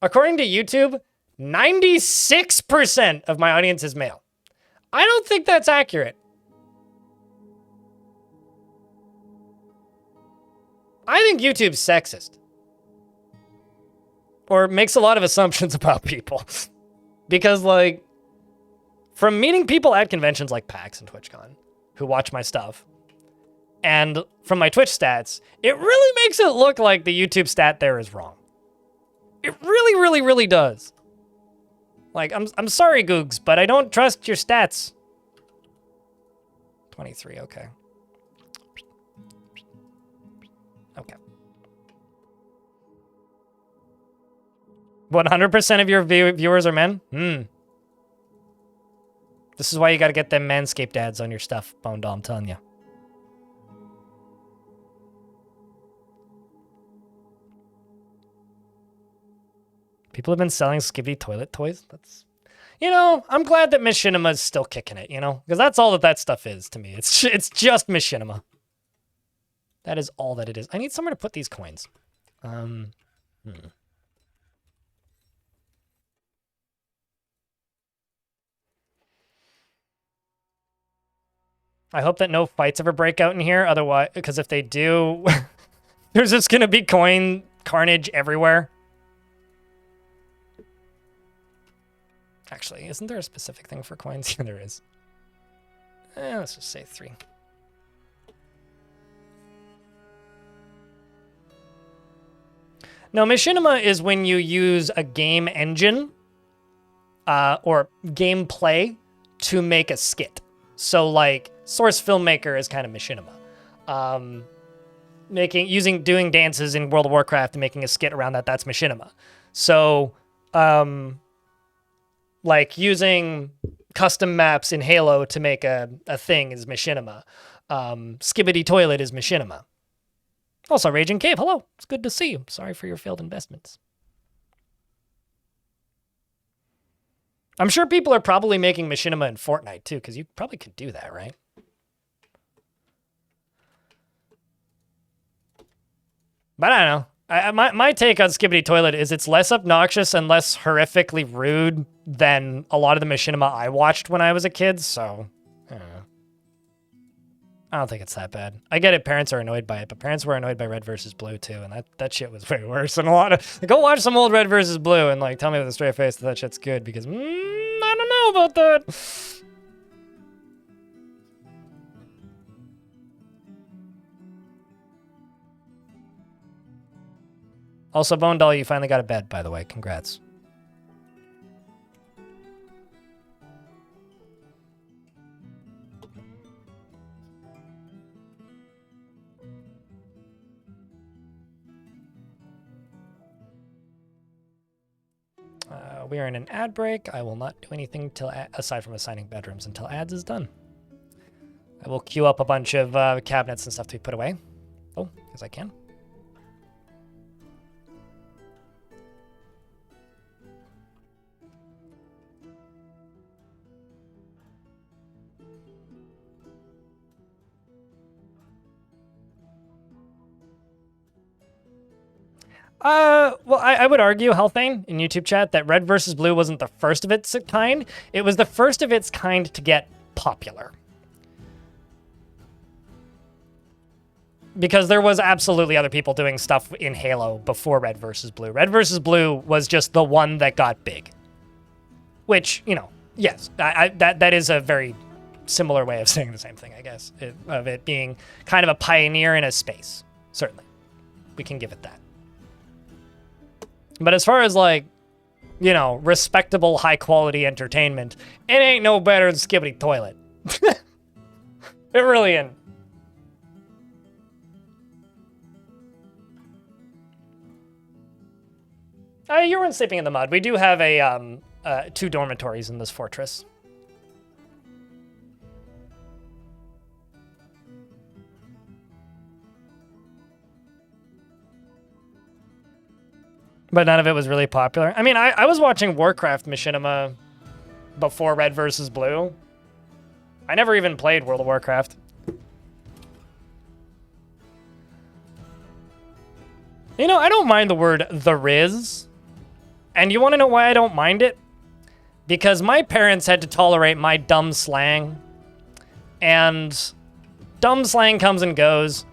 According to YouTube, 96% of my audience is male. I don't think that's accurate. I think YouTube's sexist. Or makes a lot of assumptions about people. Because, like, from meeting people at conventions like PAX and TwitchCon who watch my stuff, and from my Twitch stats, it really makes it look like the YouTube stat there is wrong. It really, really, really does. Like, I'm sorry, Googs, but I don't trust your stats. 23, okay. Okay. 100% of your viewers are men? This is why you gotta get them Manscaped ads on your stuff, Bone Doll, I'm telling you. People have been selling Skibidi Toilet toys? That's... You know, I'm glad that Machinima is still kicking it, you know? Because that's all that stuff is to me. It's just Machinima. That is all that it is. I need somewhere to put these coins. I hope that no fights ever break out in here. Otherwise, because if they do, there's just going to be coin carnage everywhere. Actually, isn't there a specific thing for coins? Yeah, there is. Let's just say 3. Now, Machinima is when you use a game engine or gameplay to make a skit. So, like, Source Filmmaker is kind of Machinima. doing dances in World of Warcraft and making a skit around that, that's machinima. So, like using custom maps in Halo to make a thing is machinima. Skibbity Toilet is machinima. Also, Raging Cave, hello. It's good to see you. Sorry for your failed investments. I'm sure people are probably making machinima in Fortnite too, because you probably could do that, right? But I don't know. My take on Skibbity Toilet is it's less obnoxious and less horrifically rude than a lot of the machinima I watched when I was a kid, so I don't know. I don't think it's that bad. I get it, parents are annoyed by it, but parents were annoyed by Red versus Blue too, and that shit was way worse than a lot of... Go watch some old Red versus Blue and like tell me with a straight face that shit's good, because I don't know about that. Also, Bone Doll, you finally got a bed, by the way. Congrats. We are in an ad break. I will not do anything aside from assigning bedrooms until ads is done. I will queue up a bunch of cabinets and stuff to be put away. Oh, because I can. Well, I would argue, Healthane, in YouTube chat, that Red versus Blue wasn't the first of its kind. It was the first of its kind to get popular. Because there was absolutely other people doing stuff in Halo before Red versus Blue. Red versus Blue was just the one that got big. Which, you know, yes, that is a very similar way of saying the same thing, I guess. Of it being kind of a pioneer in a space. Certainly. We can give it that. But as far as, like, you know, respectable, high-quality entertainment, it ain't no better than Skibbity Toilet. It really ain't. You weren't sleeping in the mud. We do have a 2 dormitories in this fortress. But none of it was really popular. I mean, I was watching Warcraft machinima before Red versus Blue. I never even played World of Warcraft. You know, I don't mind the word the Riz. And you want to know why I don't mind it? Because my parents had to tolerate my dumb slang. And dumb slang comes and goes.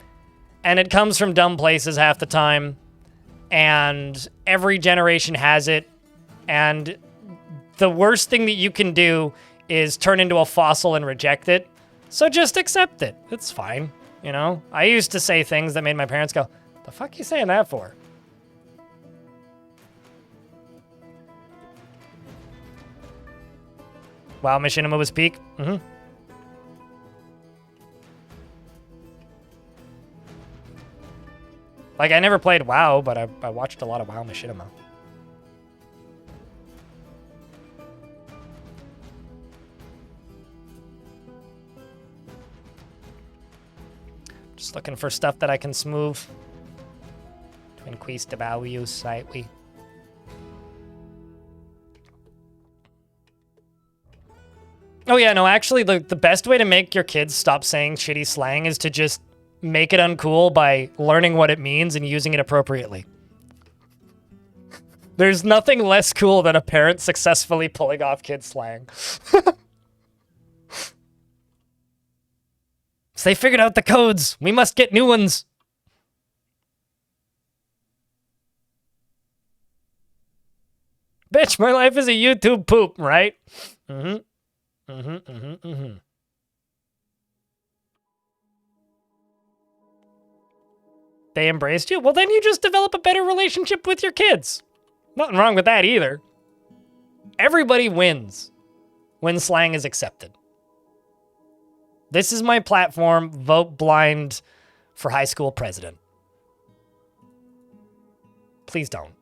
And it comes from dumb places half the time. And every generation has it. And the worst thing that you can do is turn into a fossil and reject it. So just accept it. It's fine, you know? I used to say things that made my parents go, the fuck you saying that for? Wow, Machinima was peak? Mm-hmm. Like, I never played WoW, but I watched a lot of WoW Machinima. Just looking for stuff that I can smooth. To increase the value slightly. Oh yeah, no, actually, the best way to make your kids stop saying shitty slang is to just make it uncool by learning what it means and using it appropriately. There's nothing less cool than a parent successfully pulling off kid slang. So they figured out the codes. We must get new ones. Bitch, my life is a YouTube poop, right? Mm-hmm. Mm-hmm, mm-hmm, mm-hmm. They embraced you? Well, then you just develop a better relationship with your kids. Nothing wrong with that either. Everybody wins when slang is accepted. This is my platform. Vote blind. for high school president. Please don't.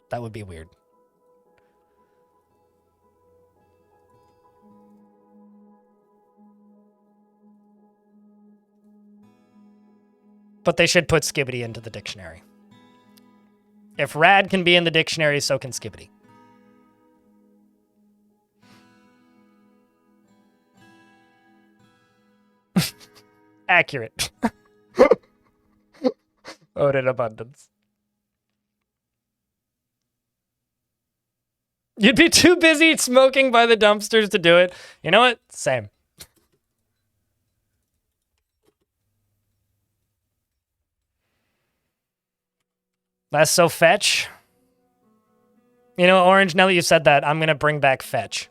That would be weird. But they should put Skibbity into the dictionary. If rad can be in the dictionary, so can Skibbity. Accurate. Ode in abundance. You'd be too busy smoking by the dumpsters to do it. You know what? Same. That's so fetch. You know, Orange, now that you said that, I'm going to bring back fetch.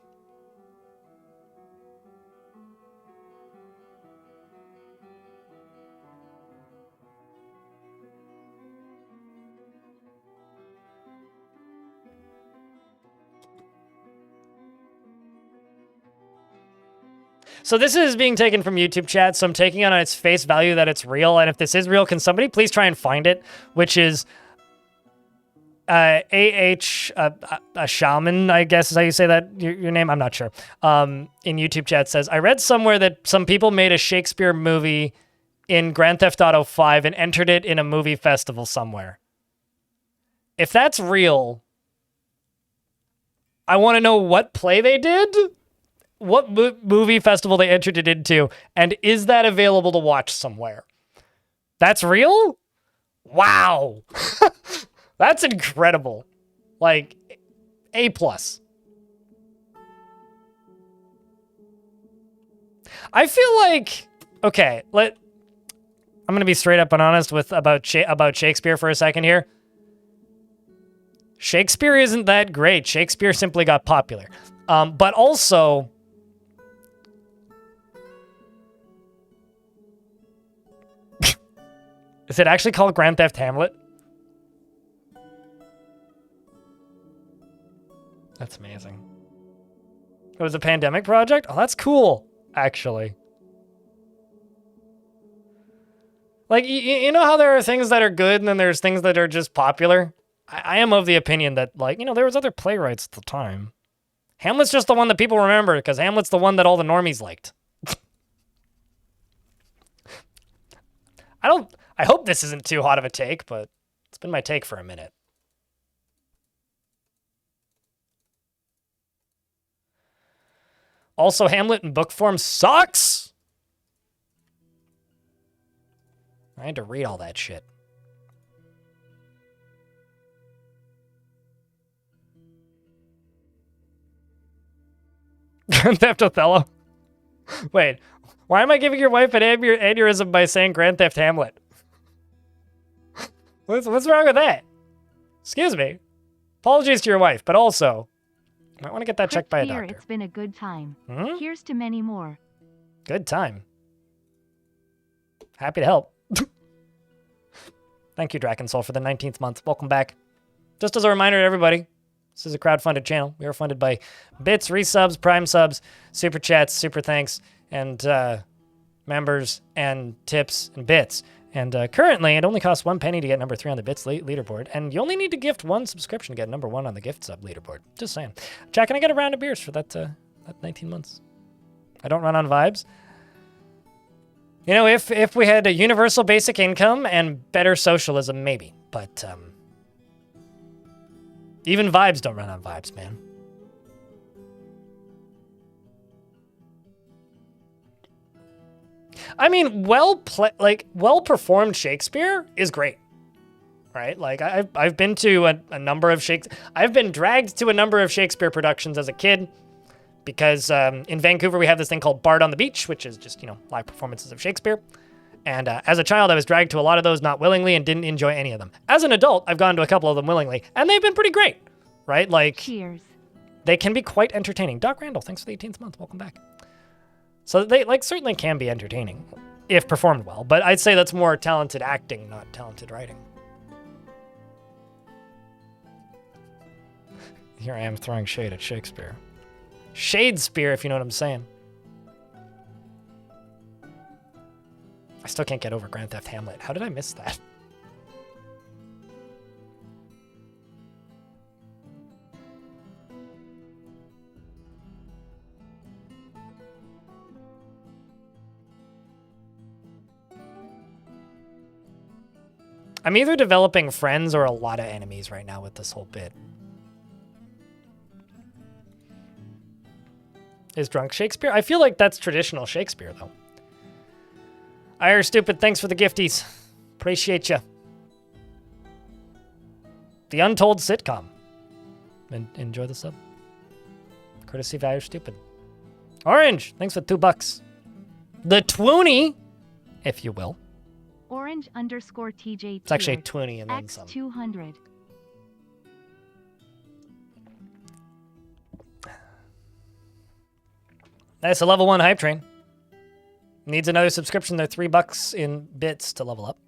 So this is being taken from YouTube chat, so I'm taking it on its face value that it's real. And if this is real, can somebody please try and find it? Which is a shaman, I guess is how you say that, your name? I'm not sure. In YouTube chat says, I read somewhere that some people made a Shakespeare movie in Grand Theft Auto 5 and entered it in a movie festival somewhere. If that's real, I want to know what play they did, what movie festival they entered it into, and is that available to watch somewhere? That's real? Wow. That's incredible. Like, A+. I feel like, okay, I'm going to be straight up and honest about Shakespeare for a second here. Shakespeare isn't that great. Shakespeare simply got popular. But also, is it actually called Grand Theft Hamlet? That's amazing. It was a pandemic project? Oh, that's cool, actually. Like, you know how there are things that are good and then there's things that are just popular? I am of the opinion that, like, you know, there was other playwrights at the time. Hamlet's just the one that people remember because Hamlet's the one that all the normies liked. I hope this isn't too hot of a take, but it's been my take for a minute. Also, Hamlet in book form sucks! I had to read all that shit. Grand Theft Othello? Wait, why am I giving your wife an aneurysm by saying Grand Theft Hamlet? What's wrong with that? Excuse me. Apologies to your wife, but also, I want to get that checked by a doctor. It's been a good time. Hmm? Here's to many more. Good time. Happy to help. Thank you, Drakensoul, for the 19th month. Welcome back. Just as a reminder to everybody, this is a crowd-funded channel. We are funded by bits, resubs, prime subs, super chats, super thanks, and members, and tips, and bits. And currently, it only costs 1 penny to get number 3 on the bits leaderboard, and you only need to gift 1 subscription to get number 1 on the gift sub leaderboard. Just saying. Jack, can I get a round of beers for that 19 months? I don't run on vibes. You know, if we had a universal basic income and better socialism, maybe. But even vibes don't run on vibes, man. I mean, well-performed Shakespeare is great, right? Like I've been to a number of I've been dragged to a number of Shakespeare productions as a kid, because in Vancouver we have this thing called Bard on the Beach, which is just, you know, live performances of Shakespeare. And as a child, I was dragged to a lot of those not willingly and didn't enjoy any of them. As an adult, I've gone to a couple of them willingly, and they've been pretty great, right? Like, cheers. They can be quite entertaining. Doc Randall, thanks for the 18th month. Welcome back. So they certainly can be entertaining if performed well, but I'd say that's more talented acting, not talented writing. Here I am throwing shade at Shakespeare. Shade spear, if you know what I'm saying. I still can't get over Grand Theft Hamlet. How did I miss that? I'm either developing friends or a lot of enemies right now with this whole bit. Is drunk Shakespeare? I feel like that's traditional Shakespeare, though. Irish Stupid, thanks for the gifties. Appreciate you. The Untold Sitcom. Enjoy the sub. Courtesy of Irish Stupid. Orange, thanks for $2. The Twoony, if you will. Orange_TJ. It's actually 20 and then some. X200. Nice, a level 1 hype train. Needs another subscription. They're $3 in bits to level up.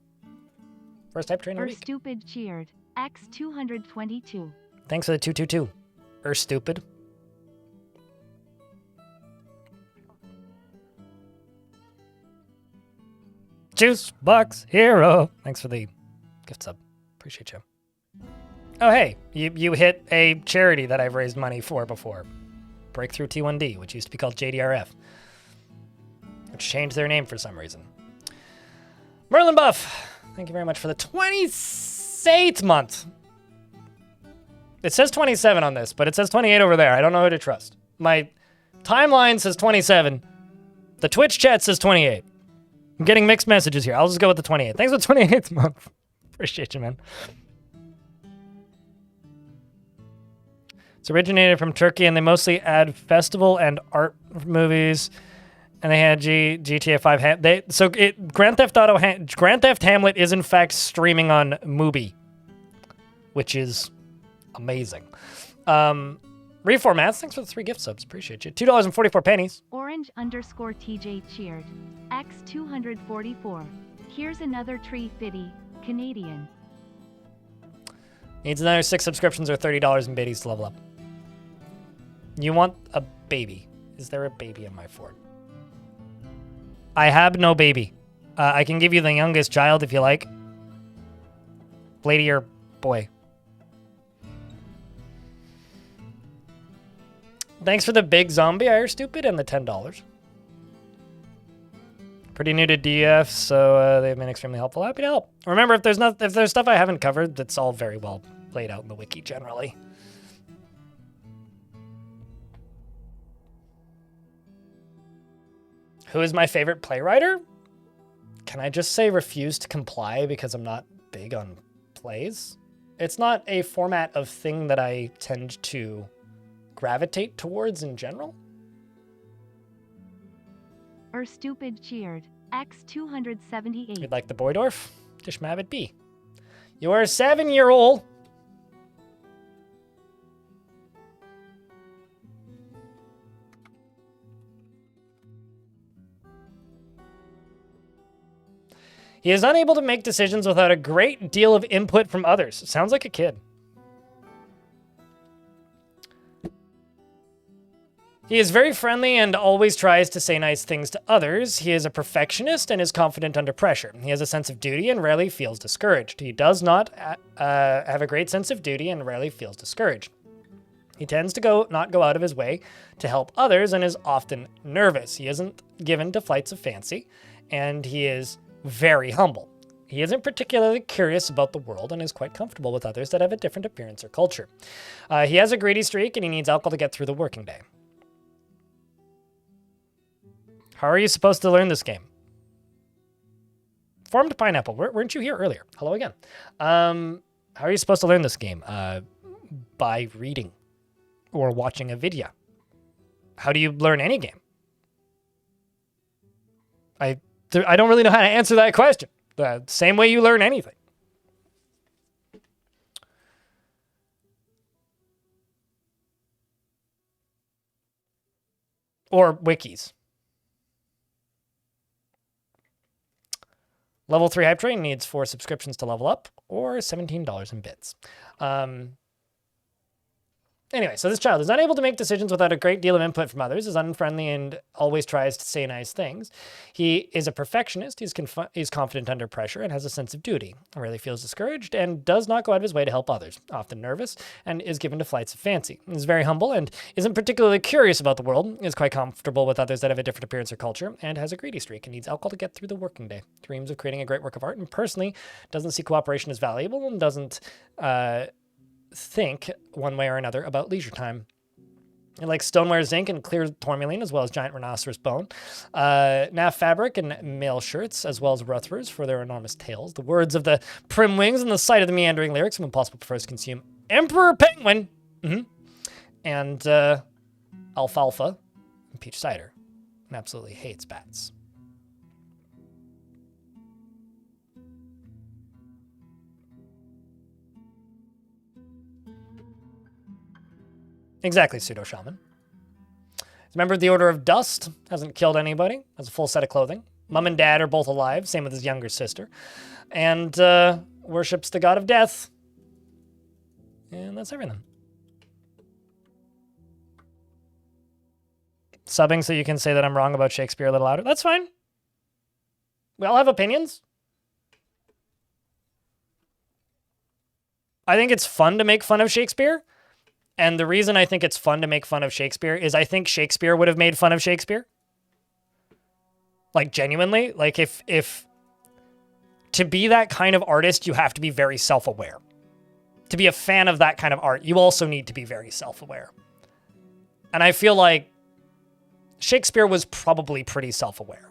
First hype train of the week. Stupid cheered. X222. Thanks for the 222. Stupid. Juice Box Hero. Thanks for the gift sub. Appreciate you. Oh, hey, you hit a charity that I've raised money for before. Breakthrough T1D, which used to be called JDRF. Which changed their name for some reason. Merlin Buff. Thank you very much for the 28th month. It says 27 on this, but it says 28 over there. I don't know who to trust. My timeline says 27. The Twitch chat says 28. I'm getting mixed messages here. I'll just go with the 28. Thanks for the 28th month. Appreciate you, man. It's originated from Turkey, and they mostly add festival and art movies. And they had GTA 5. Grand Theft Hamlet is in fact streaming on Mubi, which is amazing. Reformats, thanks for the 3 gift subs. Appreciate you. $2.44. Orange_TJ cheered. X244. Here's another tree fitty. Canadian. Needs another 6 subscriptions or $30 in biddies to level up. You want a baby. Is there a baby in my fort? I have no baby. I can give you the youngest child if you like. Lady or boy. Thanks for the big zombie, Irish Stupid, and the $10. Pretty new to DF, so they've been extremely helpful. Happy to help. Remember, if there's stuff I haven't covered, that's all very well laid out in the wiki generally. Who is my favorite playwriter? Can I just say refuse to comply because I'm not big on plays? It's not a format of thing that I tend to gravitate towards in general. Stupid cheered. X278. You'd like the boy dwarf? Dishmavit B. You are a 7-year-old. He is unable to make decisions without a great deal of input from others. Sounds like a kid. He is very friendly and always tries to say nice things to others. He is a perfectionist and is confident under pressure. He has a sense of duty and rarely feels discouraged. He does not have a great sense of duty and rarely feels discouraged. He tends to not go out of his way to help others and is often nervous. He isn't given to flights of fancy, and he is very humble. He isn't particularly curious about the world and is quite comfortable with others that have a different appearance or culture. He has a greedy streak and he needs alcohol to get through the working day. How are you supposed to learn this game? Formed Pineapple, weren't you here earlier? Hello again. How are you supposed to learn this game? By reading or watching a video. How do you learn any game? I don't really know how to answer that question. The same way you learn anything. Or wikis. Level 3 Hype Train needs 4 subscriptions to level up, or $17 in bits. Anyway, so this child is unable to make decisions without a great deal of input from others, is unfriendly and always tries to say nice things. He is a perfectionist, he's confident under pressure and has a sense of duty, rarely feels discouraged, and does not go out of his way to help others, often nervous, and is given to flights of fancy. He's very humble and isn't particularly curious about the world, is quite comfortable with others that have a different appearance or culture, and has a greedy streak and needs alcohol to get through the working day. Dreams of creating a great work of art, and personally doesn't see cooperation as valuable and doesn't think one way or another about leisure time. He likes stoneware zinc and clear tourmaline, as well as giant rhinoceros bone, naff fabric and mail shirts, as well as ruthers for their enormous tails. The words of the prim wings and the sight of the meandering lyrics of Impossible prefers to consume Emperor Penguin and alfalfa and peach cider, and absolutely hates bats. Exactly, pseudo-shaman. He's a member of the Order of Dust, hasn't killed anybody, has a full set of clothing. Mom and dad are both alive, same with his younger sister. And worships the god of death. And that's everything. Subbing so you can say that I'm wrong about Shakespeare a little louder. That's fine. We all have opinions. I think it's fun to make fun of Shakespeare. And the reason I think it's fun to make fun of Shakespeare is I think Shakespeare would have made fun of Shakespeare. Like, genuinely. Like, if to be that kind of artist, you have to be very self-aware. To be a fan of that kind of art, you also need to be very self-aware. And I feel like Shakespeare was probably pretty self-aware.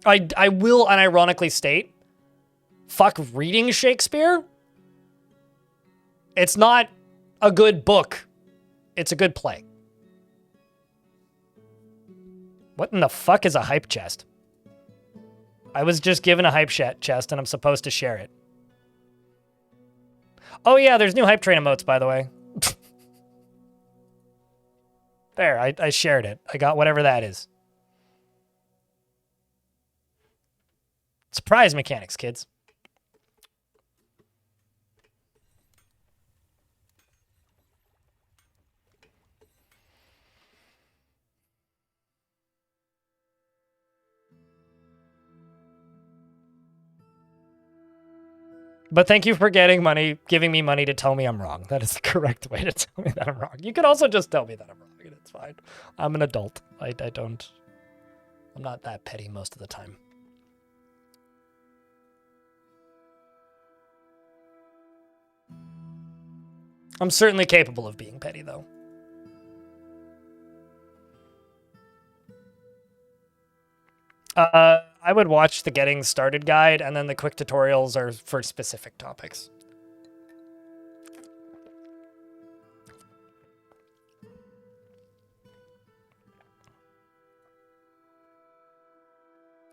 I will unironically state, fuck reading Shakespeare. It's not a good book. It's a good play. What in the fuck is a hype chest? I was just given a hype chest and I'm supposed to share it. Oh yeah, there's new hype train emotes, by the way. There, I shared it. I got whatever that is. Surprise mechanics, kids. But thank you for giving me money to tell me I'm wrong. That is the correct way to tell me that I'm wrong. You could also just tell me that I'm wrong. It's fine. I'm an adult. I'm not that petty most of the time. I'm certainly capable of being petty, though. I would watch the Getting Started guide, and then the quick tutorials are for specific topics.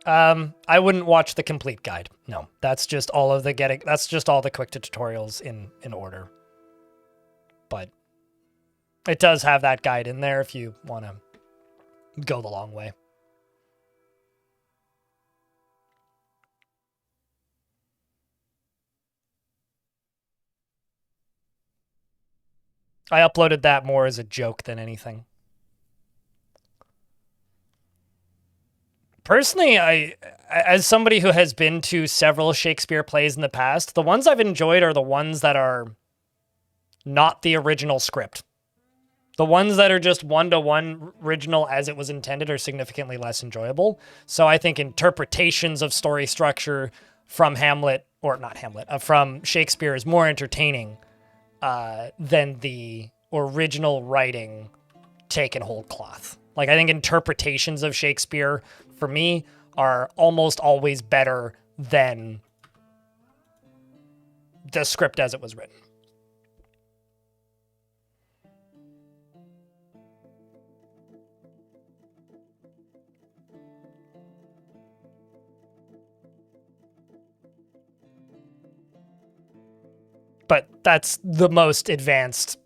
I wouldn't watch the complete guide. No, that's just all of the that's just all the quick tutorials in order. But it does have that guide in there if you want to go the long way. I uploaded that more as a joke than anything. Personally, as somebody who has been to several Shakespeare plays in the past, the ones I've enjoyed are the ones that are not the original script. The ones that are just one-to-one original as it was intended are significantly less enjoyable. So I think interpretations of story structure from from Shakespeare is more entertaining than the original writing taken whole cloth. Like, I think interpretations of Shakespeare, for me, are almost always better than the script as it was written. But that's the most advanced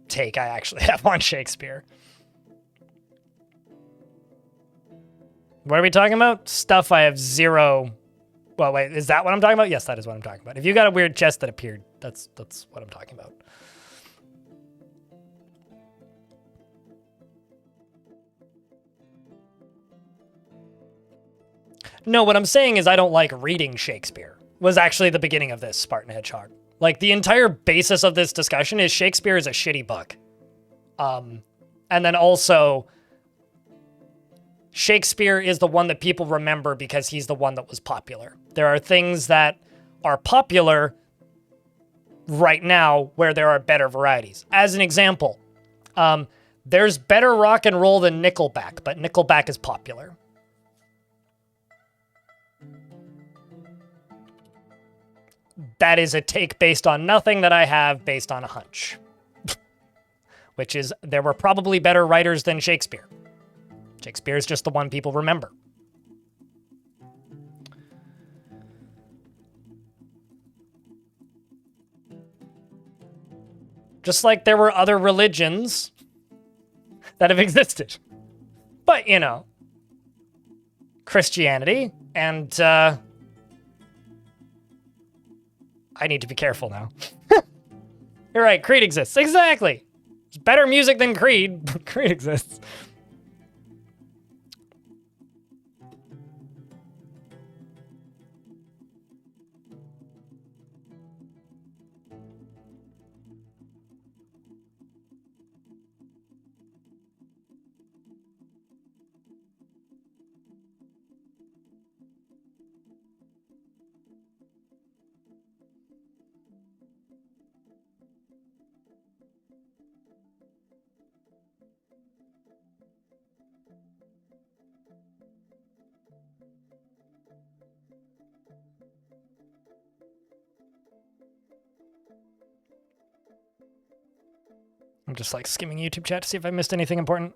take I actually have on Shakespeare. What are we talking about? Stuff I have zero Well, wait, is that what I'm talking about? Yes, that is what I'm talking about. If you got a weird chest that appeared, that's what I'm talking about. No, what I'm saying is I don't like reading Shakespeare, was actually the beginning of this Spartan Hedgehog. Like, the entire basis of this discussion is Shakespeare is a shitty book. And then also, Shakespeare is the one that people remember because he's the one that was popular. There are things that are popular right now where there are better varieties. As an example, there's better rock and roll than Nickelback, but Nickelback is popular. That is a take based on nothing that I have based on a hunch. Which is, there were probably better writers than Shakespeare. Shakespeare is just the one people remember. Just like there were other religions that have existed. But, you know, Christianity and, I need to be careful now. You're right, Creed exists. Exactly. There's better music than Creed, but Creed exists. I'm just like skimming YouTube chat to see if I missed anything important.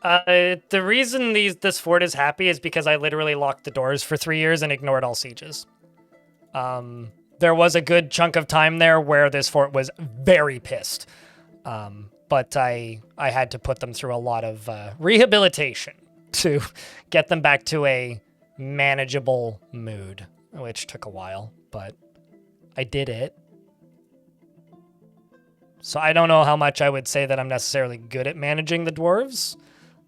The reason this fort is happy is because I literally locked the doors for 3 years and ignored all sieges. There was a good chunk of time there where this fort was very pissed. But I had to put them through a lot of rehabilitation to get them back to a manageable mood, which took a while, but I did it. So I don't know how much I would say that I'm necessarily good at managing the dwarves.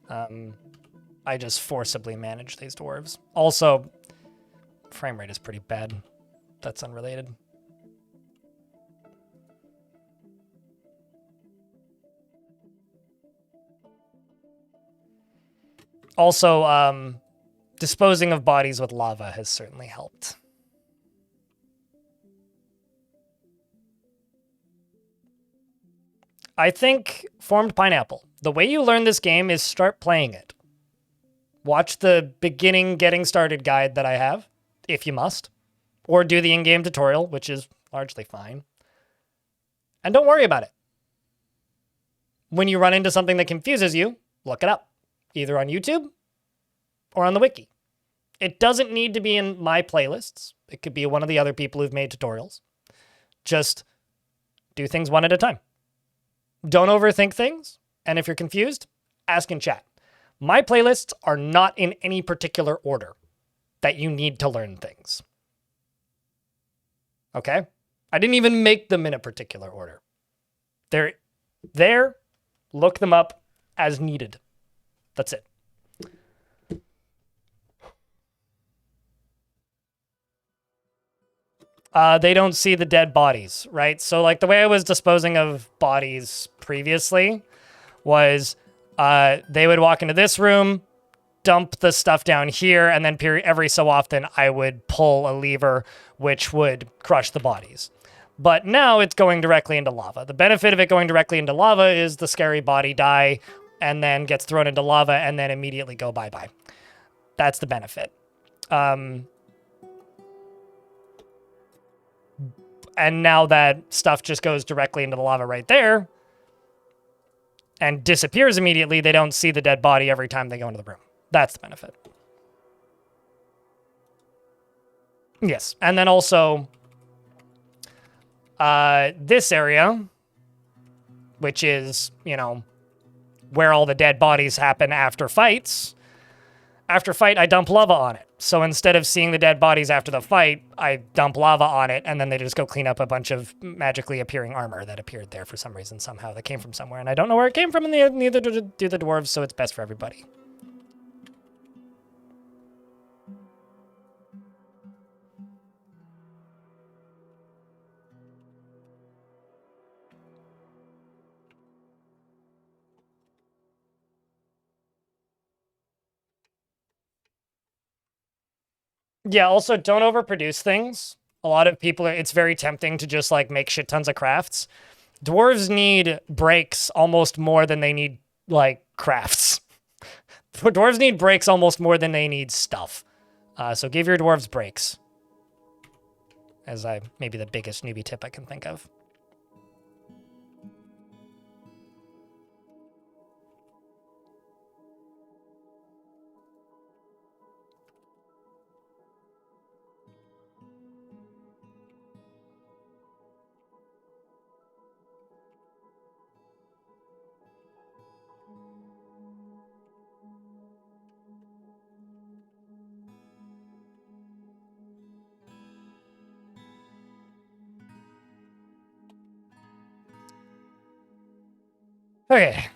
I just forcibly manage these dwarves. Also, frame rate is pretty bad. That's unrelated. Also, disposing of bodies with lava has certainly helped. I think Formed Pineapple. The way you learn this game is start playing it. Watch the beginning getting started guide that I have, if you must. Or do the in-game tutorial, which is largely fine. And don't worry about it. When you run into something that confuses you, look it up. Either on YouTube or on the wiki. It doesn't need to be in my playlists. It could be one of the other people who've made tutorials. Just do things one at a time. Don't overthink things. And if you're confused, ask in chat. My playlists are not in any particular order that you need to learn things. Okay? I didn't even make them in a particular order. They're there. Look them up as needed. That's it. They don't see the dead bodies, right? So like the way I was disposing of bodies previously was they would walk into this room, dump the stuff down here, and then every so often I would pull a lever which would crush the bodies. But now it's going directly into lava. The benefit of it going directly into lava is the scary body die and then gets thrown into lava and then immediately go bye-bye. That's the benefit. And now that stuff just goes directly into the lava right there and disappears immediately, they don't see the dead body every time they go into the room. That's the benefit. Yes, and then also this area, which is, you know, where all the dead bodies happen after fights. After fight, I dump lava on it. So instead of seeing the dead bodies after the fight, I dump lava on it, and then they just go clean up a bunch of magically appearing armor that appeared there for some reason, somehow. That came from somewhere, and I don't know where it came from, and neither do the dwarves, so it's best for everybody. Yeah, also don't overproduce things. A lot of people, it's very tempting to just like make shit tons of crafts. Dwarves need breaks almost more than they need like crafts. Dwarves need breaks almost more than they need stuff. So give your dwarves breaks. As maybe the biggest newbie tip I can think of. Okay.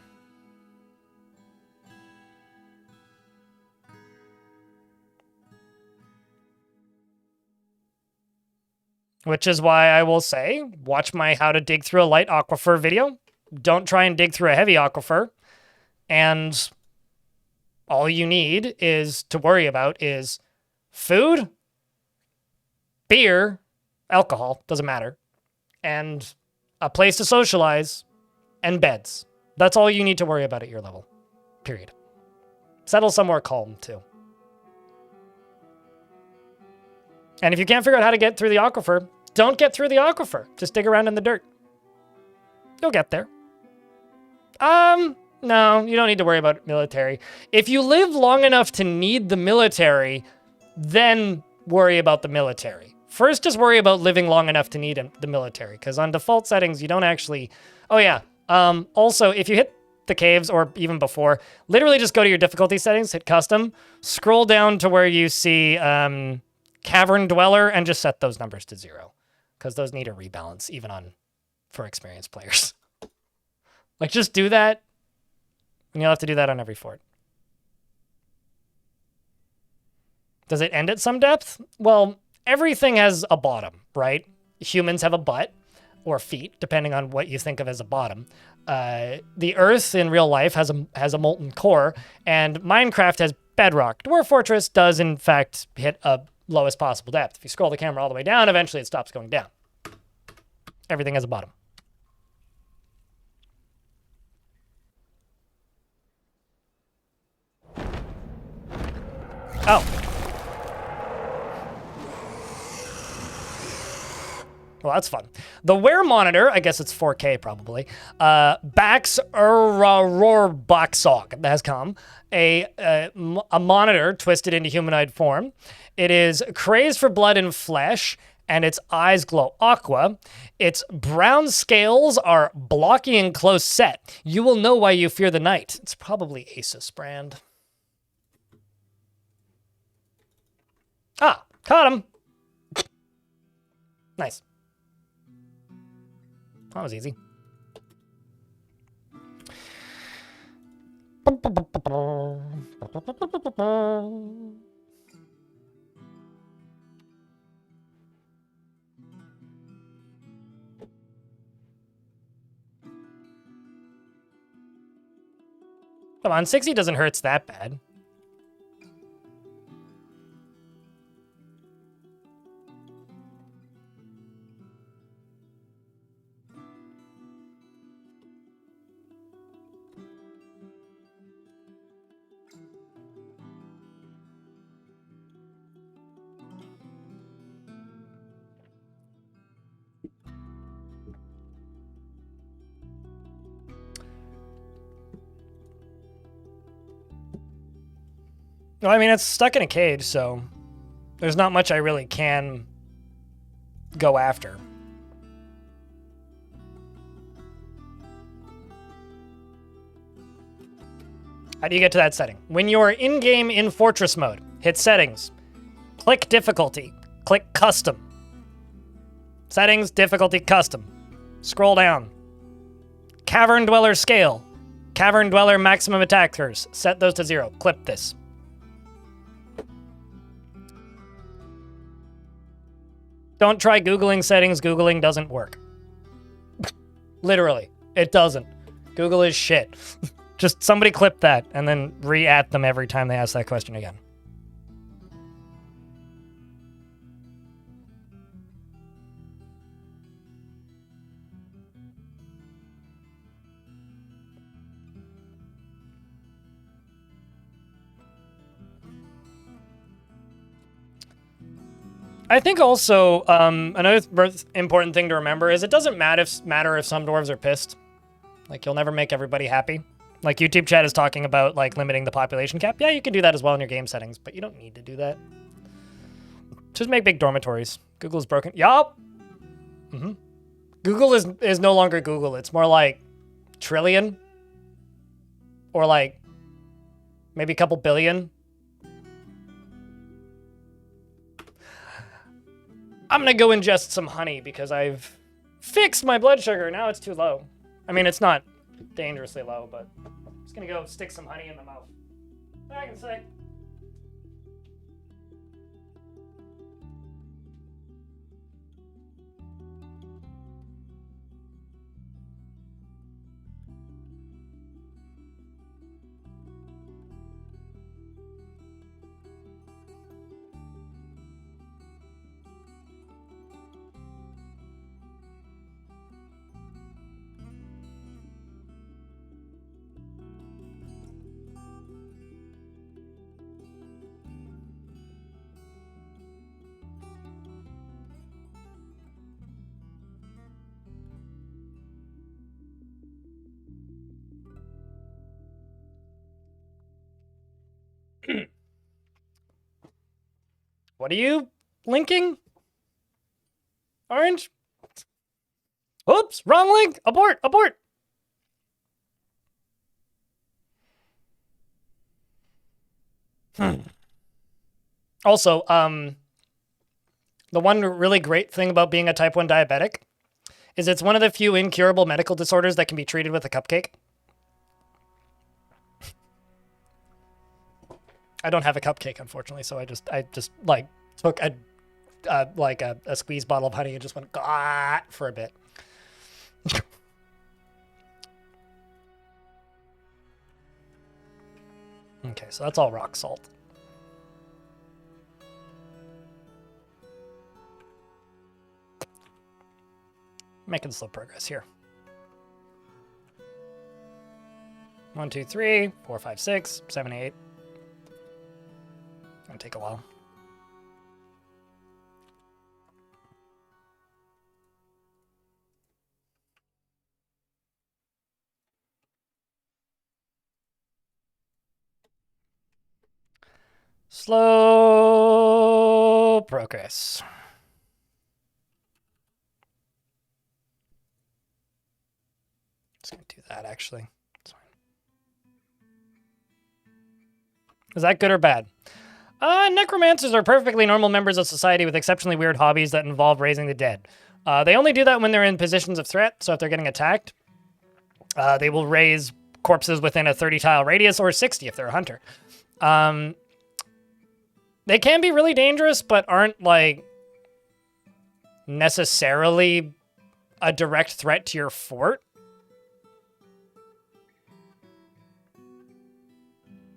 Which is why I will say, watch my how to dig through a light aquifer video. Don't try and dig through a heavy aquifer. And all you need is to worry about is food, beer, alcohol, doesn't matter, and a place to socialize, and beds. That's all you need to worry about at your level. Period. Settle somewhere calm, too. And if you can't figure out how to get through the aquifer, don't get through the aquifer. Just dig around in the dirt. You'll get there. No, you don't need to worry about military. If you live long enough to need the military, then worry about the military. First, just worry about living long enough to need the military, because on default settings, you don't actually... Oh, yeah. Also, if you hit the caves, or even before, literally just go to your difficulty settings, hit custom, scroll down to where you see Cavern Dweller, and just set those numbers to 0, because those need a rebalance, even for experienced players. Like, just do that, and you'll have to do that on every fort. Does it end at some depth? Well, everything has a bottom, right? Humans have a butt, or feet, depending on what you think of as a bottom. The Earth in real life has a molten core, and Minecraft has bedrock. Dwarf Fortress does, in fact, hit a lowest possible depth. If you scroll the camera all the way down, eventually it stops going down. Everything has a bottom. Oh. Well, that's fun. The Wear monitor, I guess it's 4K probably, backs Baksog has come, a monitor twisted into humanoid form. It is crazed for blood and flesh, and its eyes glow aqua. Its brown scales are blocky and close set. You will know why you fear the night. It's probably Asus brand. Ah, caught him. Nice. That was easy. Come on, 60 doesn't hurt that bad. Well, I mean, it's stuck in a cage, so there's not much I really can go after. How do you get to that setting? When you're in-game in Fortress mode, hit Settings, click Difficulty, click Custom. Settings, Difficulty, Custom. Scroll down. Cavern Dweller Scale. Cavern Dweller Maximum Attackers. Set those to 0. Clip this. Don't try Googling settings. Googling doesn't work. Literally, it doesn't. Google is shit. Just somebody clip that and then re-at them every time they ask that question again. I think also another important thing to remember is it doesn't matter if some dwarves are pissed. Like, you'll never make everybody happy. Like, YouTube chat is talking about, like, limiting the population cap. Yeah, you can do that as well in your game settings, but you don't need to do that. Just make big dormitories. Google is broken. Yup. Google is no longer Google. It's more like trillion. Or, like, maybe a couple billion. I'm gonna go ingest some honey because I've fixed my blood sugar. Now it's too low. I mean, it's not dangerously low, but I'm just gonna go stick some honey in the mouth. Back in a sec. What are you linking? Orange? Oops, wrong link. Abort, abort. Also, the one really great thing about being a type 1 diabetic is it's one of the few incurable medical disorders that can be treated with a cupcake. I don't have a cupcake, unfortunately, so I just like took a squeeze bottle of honey and just went for a bit. Okay, so that's all rock salt. Making slow progress here. 1, 2, 3, 4, 5, 6, 7, 8. Gonna take a while. Slow progress. Just gonna do that actually. It's fine. Is that good or bad? Necromancers are perfectly normal members of society with exceptionally weird hobbies that involve raising the dead. They only do that when they're in positions of threat, so if they're getting attacked, they will raise corpses within a 30-tile radius, or 60 if they're a hunter. They can be really dangerous, but aren't, like, necessarily a direct threat to your fort.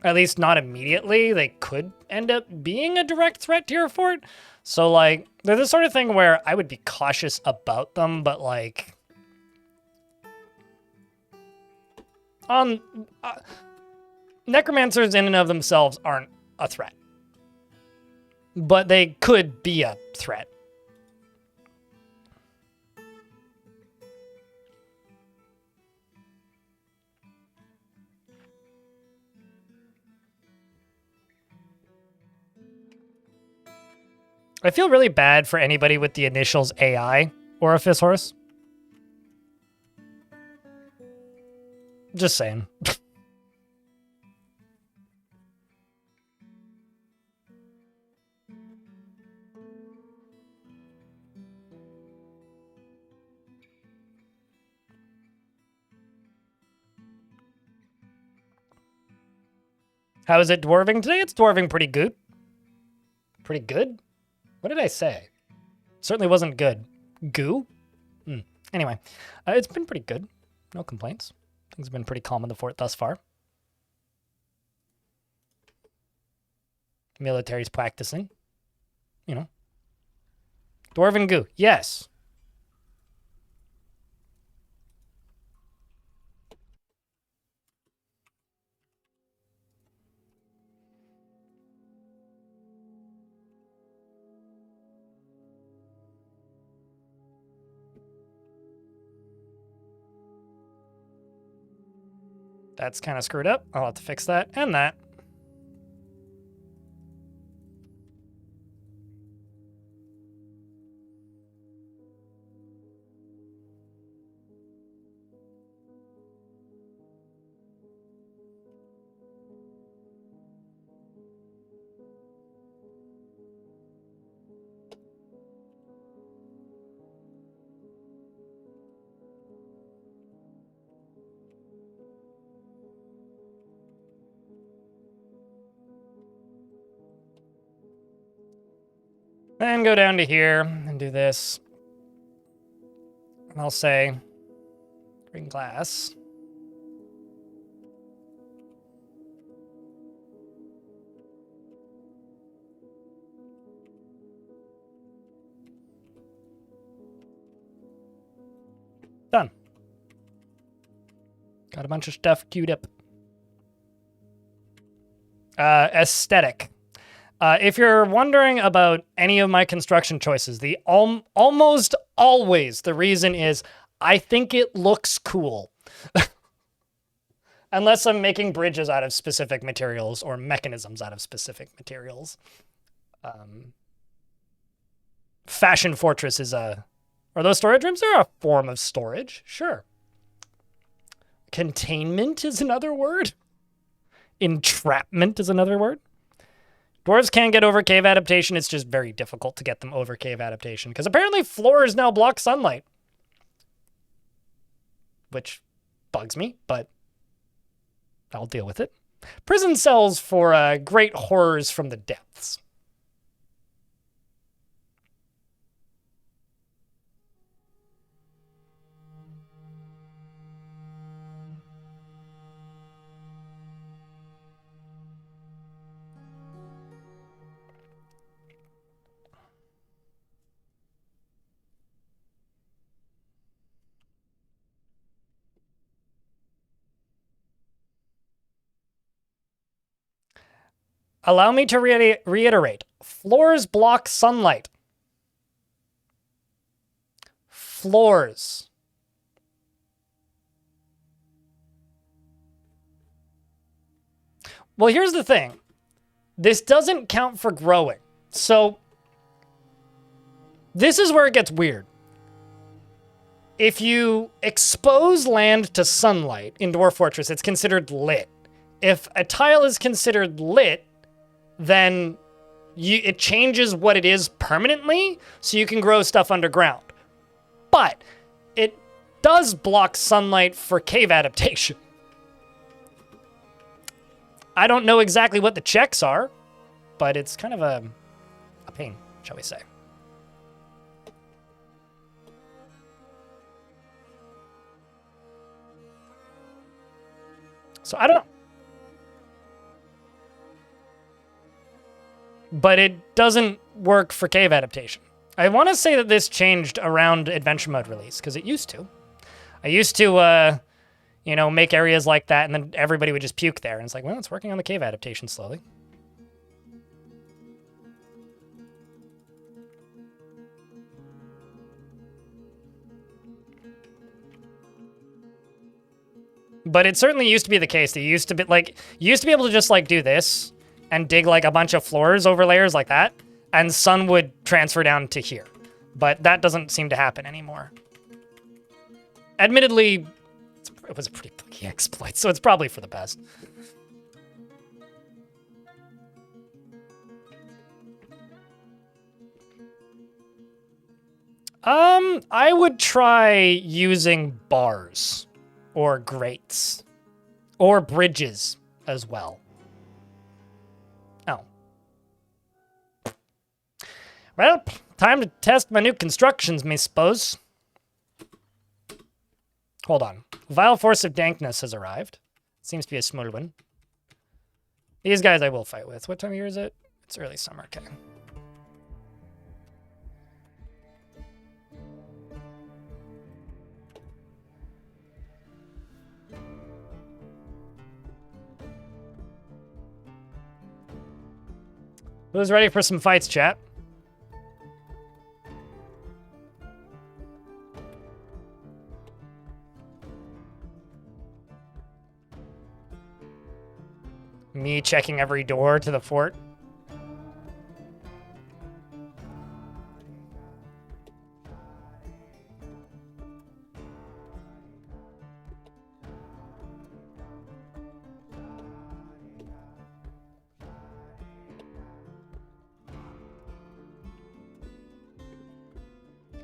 At least not immediately. They could end up being a direct threat to your fort. So, like, they're the sort of thing where I would be cautious about them, but, like... necromancers in and of themselves aren't a threat. But they could be a threat. I feel really bad for anybody with the initials AI Orifice Horse. Just saying. How is it dwarving today? It's dwarving pretty good. Pretty good? What did I say? Certainly wasn't good. Goo? Anyway, it's been pretty good. No complaints. Things have been pretty calm in the fort thus far. Military's practicing. You know. Dwarven goo. Yes. That's kind of screwed up. I'll have to fix that and that. Then go down to here and do this. And I'll say green glass. Done. Got a bunch of stuff queued up. Aesthetic. If you're wondering about any of my construction choices, the almost always the reason is I think it looks cool. Unless I'm making bridges out of specific materials or mechanisms out of specific materials. Fashion Fortress is a... Are those storage rooms? They're a form of storage. Sure. Containment is another word. Entrapment is another word. Dwarves can get over cave adaptation. It's just very difficult to get them over cave adaptation because apparently floors now block sunlight. Which bugs me, but I'll deal with it. Prison cells for great horrors from the depths. Allow me to reiterate. Floors block sunlight. Floors. Well, here's the thing. This doesn't count for growing. So, this is where it gets weird. If you expose land to sunlight in Dwarf Fortress, it's considered lit. If a tile is considered lit, then it changes what it is permanently, so you can grow stuff underground. But it does block sunlight for cave adaptation. I don't know exactly what the checks are, but it's kind of a pain, shall we say. So I don't know. But it doesn't work for cave adaptation. I want to say that this changed around Adventure Mode release, because it used to. I used to, you know, make areas like that, and then everybody would just puke there. And it's like, well, it's working on the cave adaptation slowly. But it certainly used to be the case that you used to be able to just like do this and dig like a bunch of floors over layers like that. and sun would transfer down to here. But that doesn't seem to happen anymore. Admittedly, it was a pretty buggy exploit, so it's probably for the best. I would try using bars or grates or bridges as well. Oh. Well, time to test my new constructions, me suppose. Hold on. Vile Force of Dankness has arrived. Seems to be a small one. These guys I will fight with. What time of year is it? It's early summer, okay. Who's ready for some fights, chat? Me checking every door to the fort.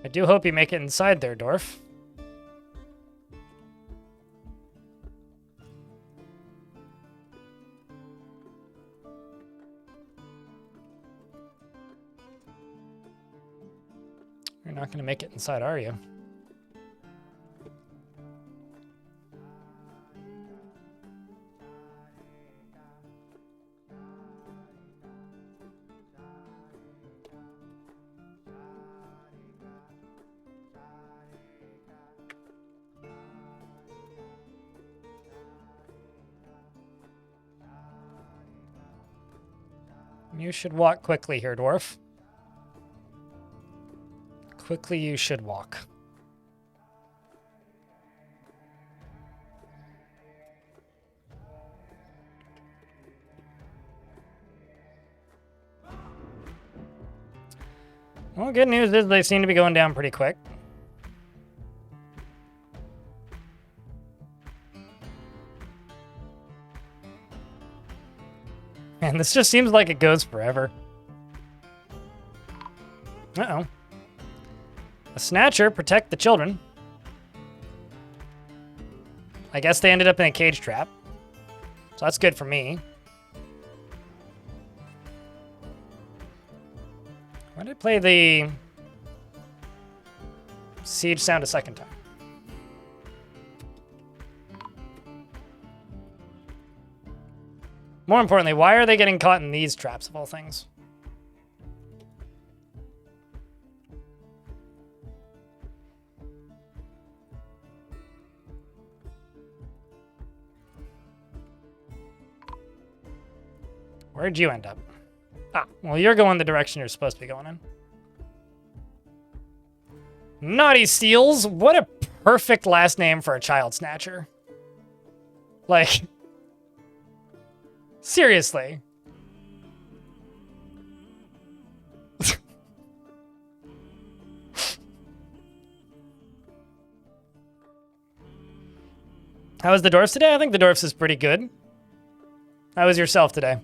I do hope you make it inside there, Dwarf. You're not going to make it inside, are you? You should walk quickly here, Dwarf. Quickly you should walk. Well, good news is they seem to be going down pretty quick. Man, this just seems like it goes forever. Uh-oh. A snatcher, protect the children. I guess they ended up in a cage trap. So that's good for me. Why did I play the siege sound a second time? More importantly, why are they getting caught in these traps of all things? Where'd you end up? Ah, well, you're going the direction you're supposed to be going in. Naughty Steels, what a perfect last name for a child snatcher. Like, seriously. How was the Dwarfs today? I think the Dwarfs is pretty good. How was yourself today?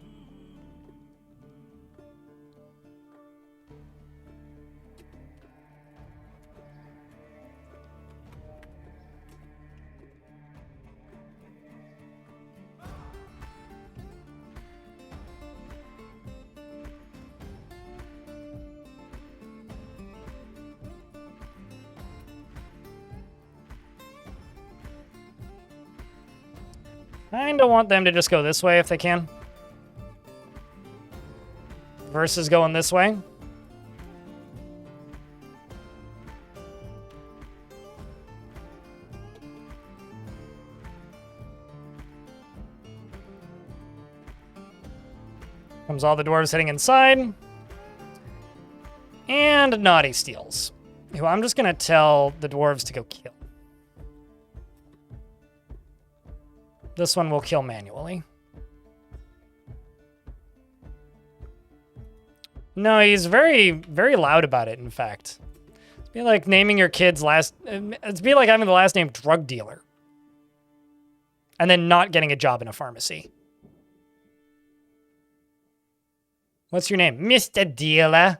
Kinda want them to just go this way if they can. Versus going this way. Comes all the dwarves heading inside. And Naughty Steels, who I'm just gonna tell the dwarves to go kill. This one will kill manually. No, he's very, very loud about it, in fact. It'd be like naming your kid's last... It'd be like having the last name drug dealer. And then not getting a job in a pharmacy. What's your name? Mr. Dealer.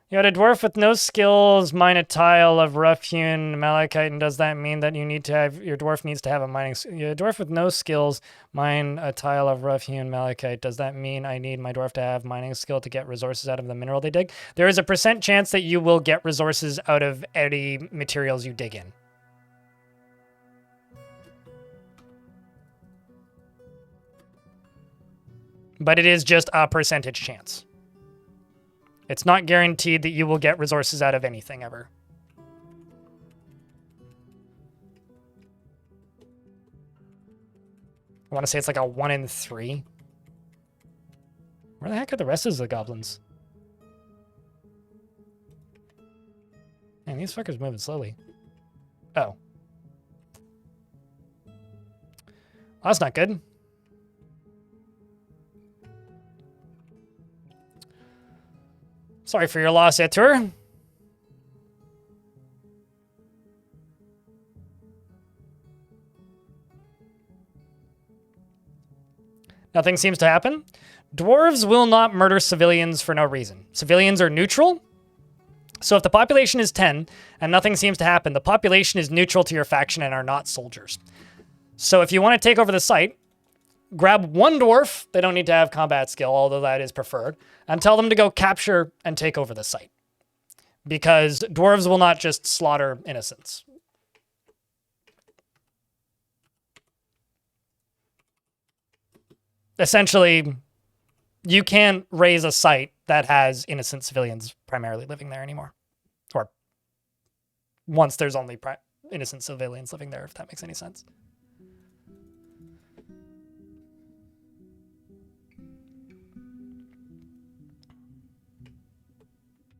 You got a dwarf with no skills, mine a tile of rough-hewn malachite, and does that mean that you need to have your dwarf needs to have a mining? A dwarf with no skills, mine a tile of rough-hewn malachite. Does that mean I need my dwarf to have mining skill to get resources out of the mineral they dig? There is a % chance that you will get resources out of any materials you dig in. But it is just a percentage chance. It's not guaranteed that you will get resources out of anything ever. I want to say it's like a 1 in 3. Where the heck are the rest of the goblins? Man, these fuckers moving slowly. Oh. Well, that's not good. Sorry for your loss, Etur. Nothing seems to happen. Dwarves will not murder civilians for no reason. Civilians are neutral. So if the population is 10 and nothing seems to happen, the population is neutral to your faction and are not soldiers. So if you want to take over the site, grab one dwarf, they don't need to have combat skill, although that is preferred, and tell them to go capture and take over the site. Because dwarves will not just slaughter innocents. Essentially, you can't raise a site that has innocent civilians primarily living there anymore. Or once there's only innocent civilians living there, if that makes any sense.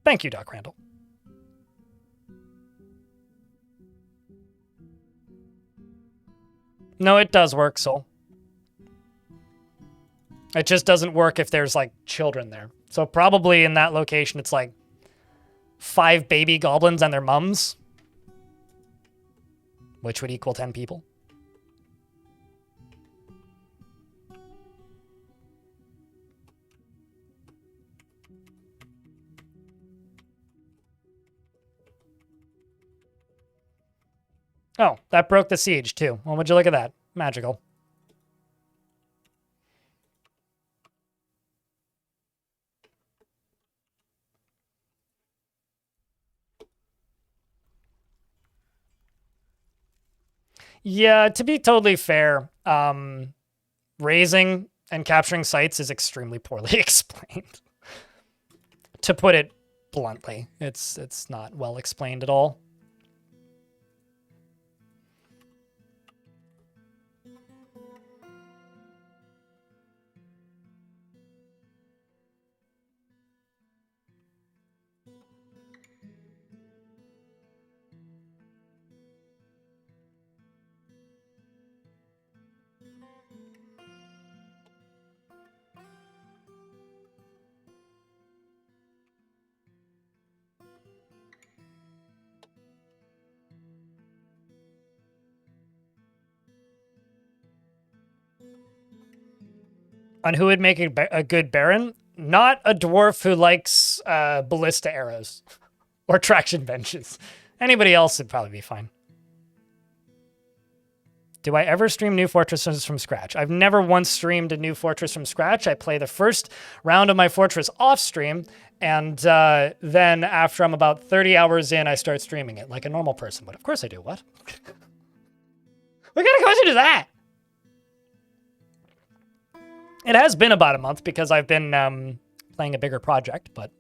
Thank you, Doc Randall. No, it does work, Soul. It just doesn't work if there's, like, children there. So probably in that location, it's, like, 5 baby goblins and their mums. Which would equal 10 people. Oh, that broke the siege, too. Well, would you look at that? Magical. Yeah, to be totally fair, raising and capturing sites is extremely poorly explained. To put it bluntly, it's not well explained at all. On who would make a good Baron? Not a dwarf who likes ballista arrows or traction benches. Anybody else would probably be fine. Do I ever stream new fortresses from scratch? I've never once streamed a new fortress from scratch. I play the first round of my fortress off stream, and then after I'm about 30 hours in, I start streaming it like a normal person. But of course I do. What? What kind of question is that? It has been about a month because I've been playing a bigger project, but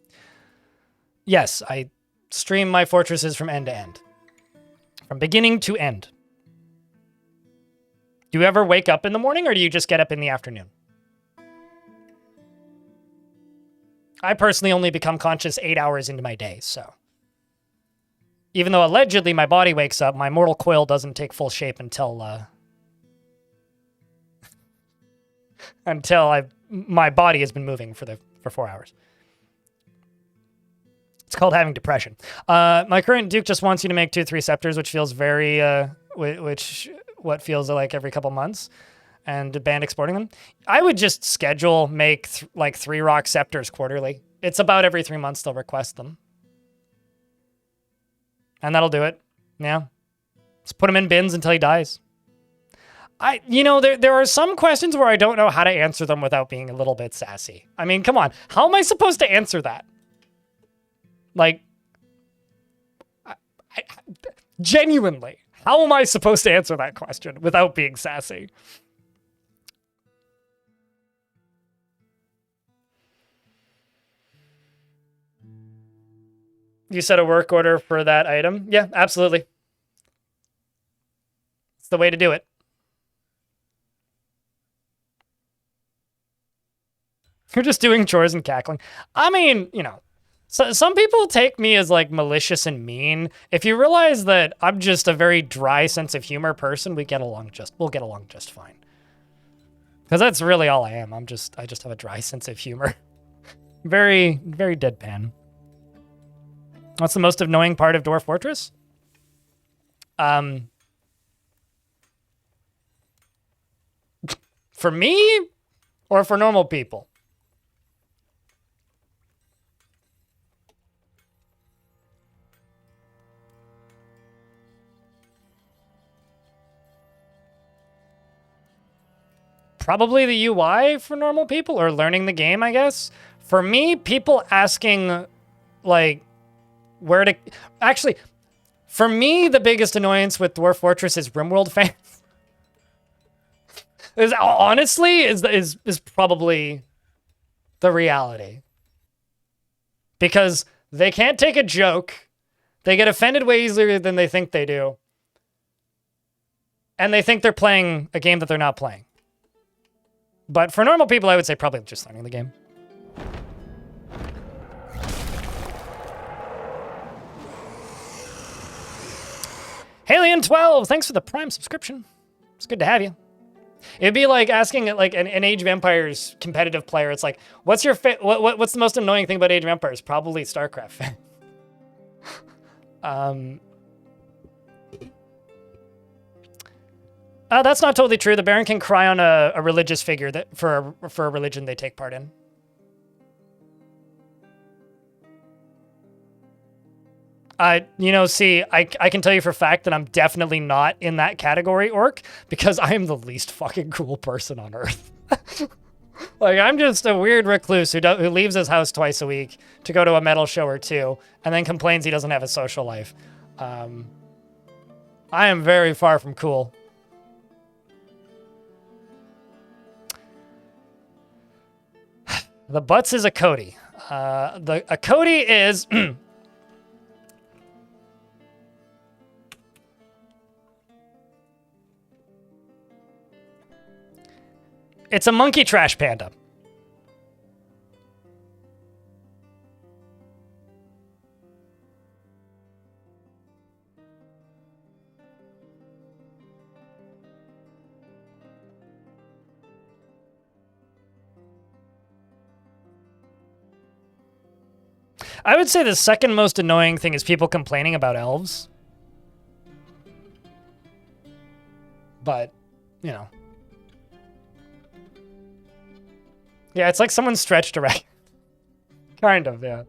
yes, I stream my fortresses from end to end. From beginning to end. Do you ever wake up in the morning or do you just get up in the afternoon? I personally only become conscious 8 hours into my day, so. Even though allegedly my body wakes up, my mortal coil doesn't take full shape until until my body has been moving for 4 hours. It's called having depression. My current Duke just wants you to make 2-3 scepters, which feels very, what feels like every couple months, and band exporting them. I would just schedule, make 3 rock scepters quarterly. It's about every 3 months they'll request them. And that'll do it. Yeah. Just put him in bins until he dies. There are some questions where I don't know how to answer them without being a little bit sassy. I mean, come on. How am I supposed to answer that? Like, genuinely, how am I supposed to answer that question without being sassy? You set a work order for that item? Yeah, absolutely. It's the way to do it. You're just doing chores and cackling. I mean, so some people take me as like malicious and mean. If you realize that I'm just a very dry sense of humor person, we'll get along just fine. Because that's really all I am. I just have a dry sense of humor. Very, very deadpan. What's the most annoying part of Dwarf Fortress? For me or for normal people? Probably the UI for normal people, or learning the game, I guess. For me, people asking, like, where to... Actually, for me, the biggest annoyance with Dwarf Fortress is RimWorld fans. Honestly, is probably the reality. Because they can't take a joke. They get offended way easier than they think they do. And they think they're playing a game that they're not playing. But for normal people, I would say probably just learning the game. Halien12, thanks for the Prime subscription. It's good to have you. It'd be like asking like an Age of Empires competitive player. It's like, what's what's the most annoying thing about Age of Empires? Probably StarCraft. That's not totally true. The Baron can cry on a religious figure for a religion they take part in. See, I can tell you for a fact that I'm definitely not in that category, Orc, because I am the least fucking cool person on Earth. Like, I'm just a weird recluse who leaves his house twice a week to go to a metal show or two, and then complains he doesn't have a social life. I am very far from cool. The Butts is a Cody. A Cody is... It's a monkey trash panda. I would say the second most annoying thing is people complaining about elves. But, Yeah, it's like someone stretched a racket. Kind of, yeah.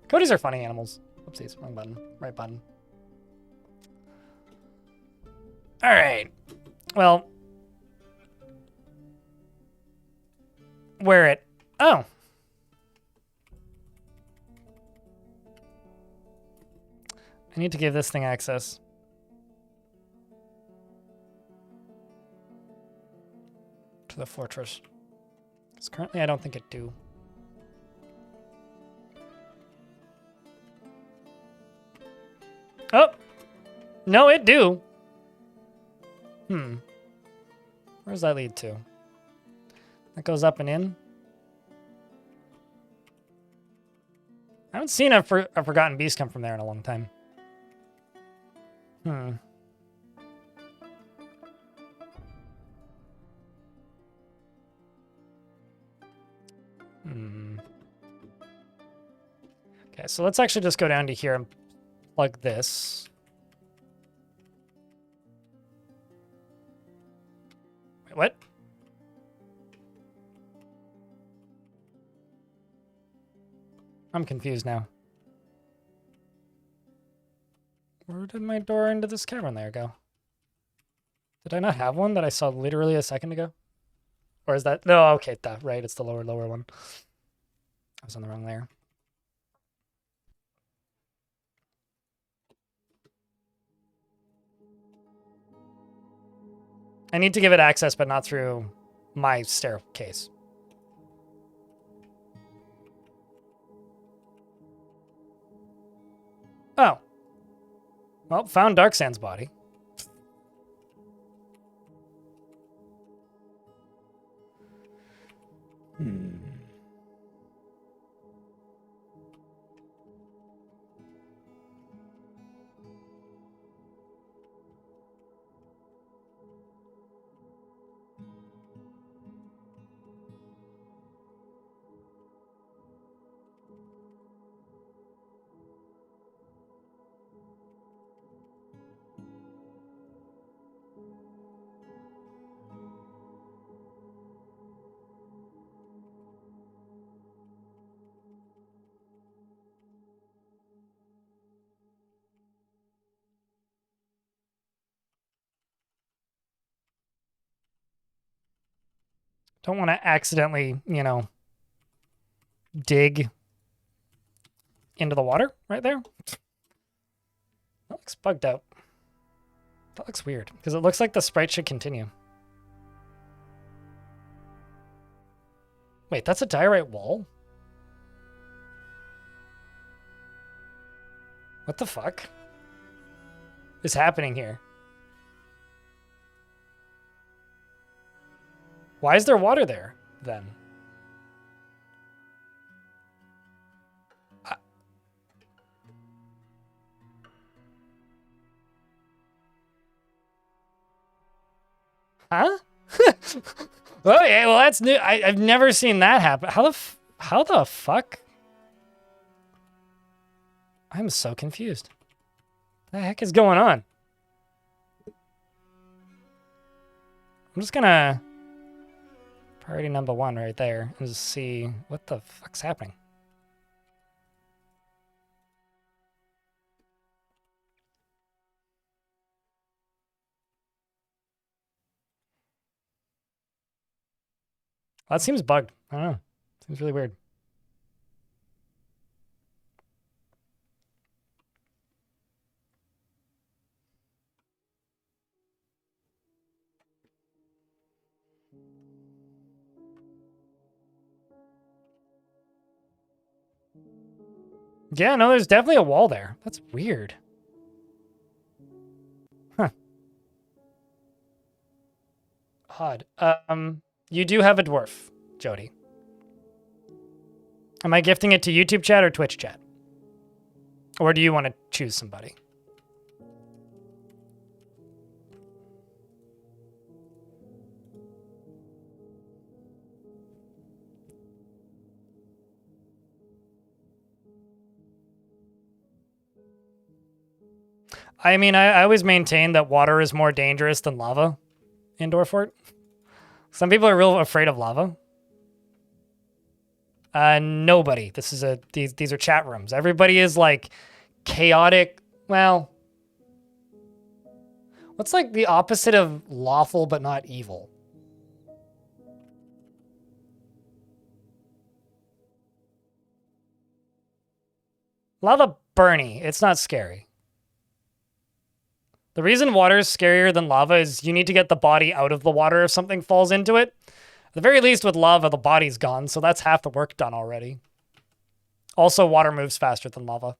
Codys are funny animals. Oopsies, wrong button. Right button. All right. Well. Oh. I need to give this thing access. To the fortress. Because currently I don't think it do. Oh! No, it do. Where does that lead to? That goes up and in? I haven't seen a Forgotten Beast come from there in a long time. I Okay, so let's actually just go down to here and plug this. Wait, what? I'm confused now. Where did my door into this cavern there go? Did I not have one that I saw literally a second ago? Or is that... No, okay, that right. It's the lower one. I was on the wrong layer. I need to give it access, but not through my staircase. Oh. Well, found Darksand's body. Don't want to accidentally, you know, dig into the water right there. That looks bugged out. That looks weird because it looks like the sprite should continue. Wait, that's a diorite wall? What the fuck is happening here? Why is there water there, then? Huh? Okay, well that's new. I've never seen that happen. How the fuck? I'm so confused. What the heck is going on? I'm just gonna priority number 1 right there and just see what the fuck's happening. That seems bugged. I don't know. Seems really weird. Yeah, no, there's definitely a wall there. That's weird. Huh. Odd. You do have a dwarf, Jody. Am I gifting it to YouTube chat or Twitch chat? Or do you want to choose somebody? I mean, I always maintain that water is more dangerous than lava in Dwarfort. Some people are real afraid of lava. Nobody. These are chat rooms. Everybody is like chaotic. Well, what's like the opposite of lawful but not evil? Lava Bernie. It's not scary. The reason water is scarier than lava is you need to get the body out of the water if something falls into it. At the very least with lava, the body's gone, so that's half the work done already. Also, water moves faster than lava.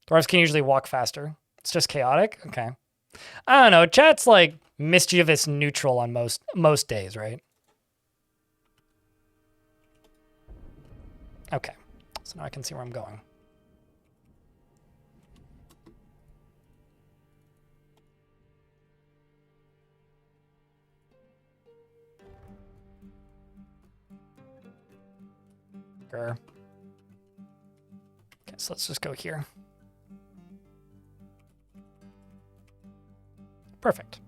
Dwarves can usually walk faster. It's just chaotic? Okay. I don't know. Chat's like mischievous neutral on most days, right? Okay. So now I can see where I'm going. Okay, so let's just go here. Perfect.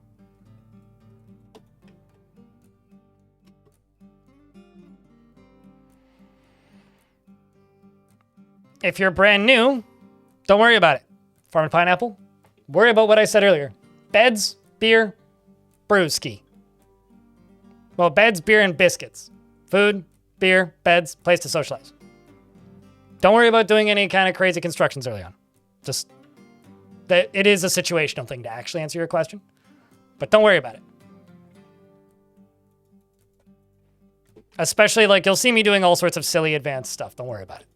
If you're brand new, don't worry about it. Farm and pineapple. Worry about what I said earlier. Beds, beer, brewski. Well, beds, beer, and biscuits. Food, beer, beds, place to socialize. Don't worry about doing any kind of crazy constructions early on. Just that it is a situational thing to actually answer your question, but don't worry about it. Especially like you'll see me doing all sorts of silly advanced stuff. Don't worry about it.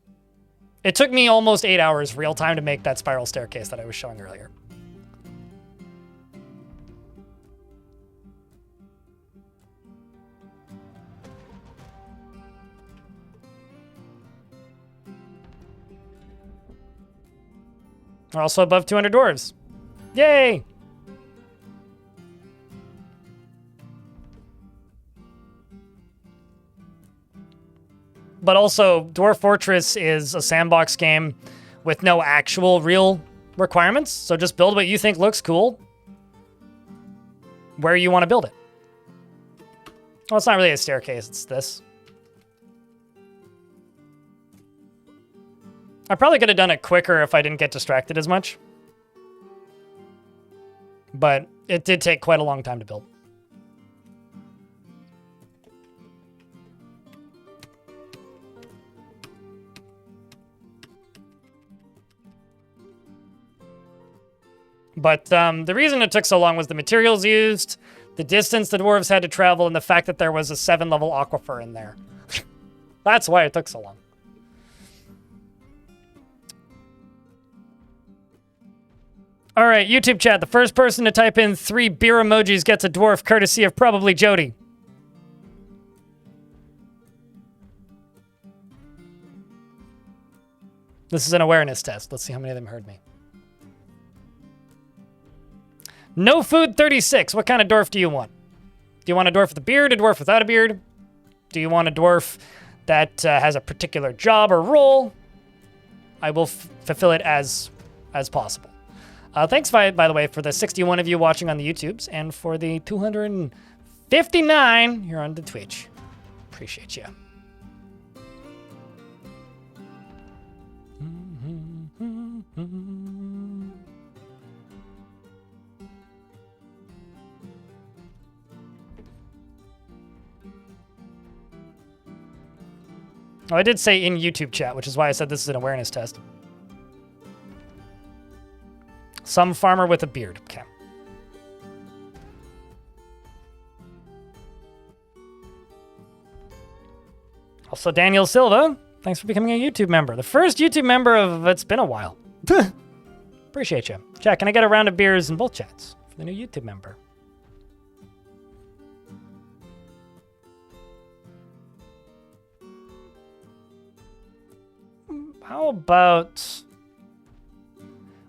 It took me almost 8 hours real time to make that spiral staircase that I was showing earlier. We're also above 200 dwarves. Yay! But also, Dwarf Fortress is a sandbox game with no actual real requirements. So just build what you think looks cool where you want to build it. Well, it's not really a staircase, it's this. I probably could have done it quicker if I didn't get distracted as much. But it did take quite a long time to build. But the reason it took so long was the materials used, the distance the dwarves had to travel, and the fact that there was a 7-level aquifer in there. That's why it took so long. All right, YouTube chat. The first person to type in 3 beer emojis gets a dwarf, courtesy of probably Jody. This is an awareness test. Let's see how many of them heard me. No food 36. What kind of dwarf do you want? Do you want a dwarf with a beard, a dwarf without a beard? Do you want a dwarf that has a particular job or role? I will fulfill it as possible. Thanks, by the way, for the 61 of you watching on the YouTubes and for the 259 here on the Twitch. Appreciate you. Oh, I did say in YouTube chat, which is why I said this is an awareness test. Some farmer with a beard. Okay. Also, Daniel Silva, thanks for becoming a YouTube member. The first YouTube member of it's been a while. Appreciate you. Chat, can I get a round of beers in both chats for the new YouTube member? How about...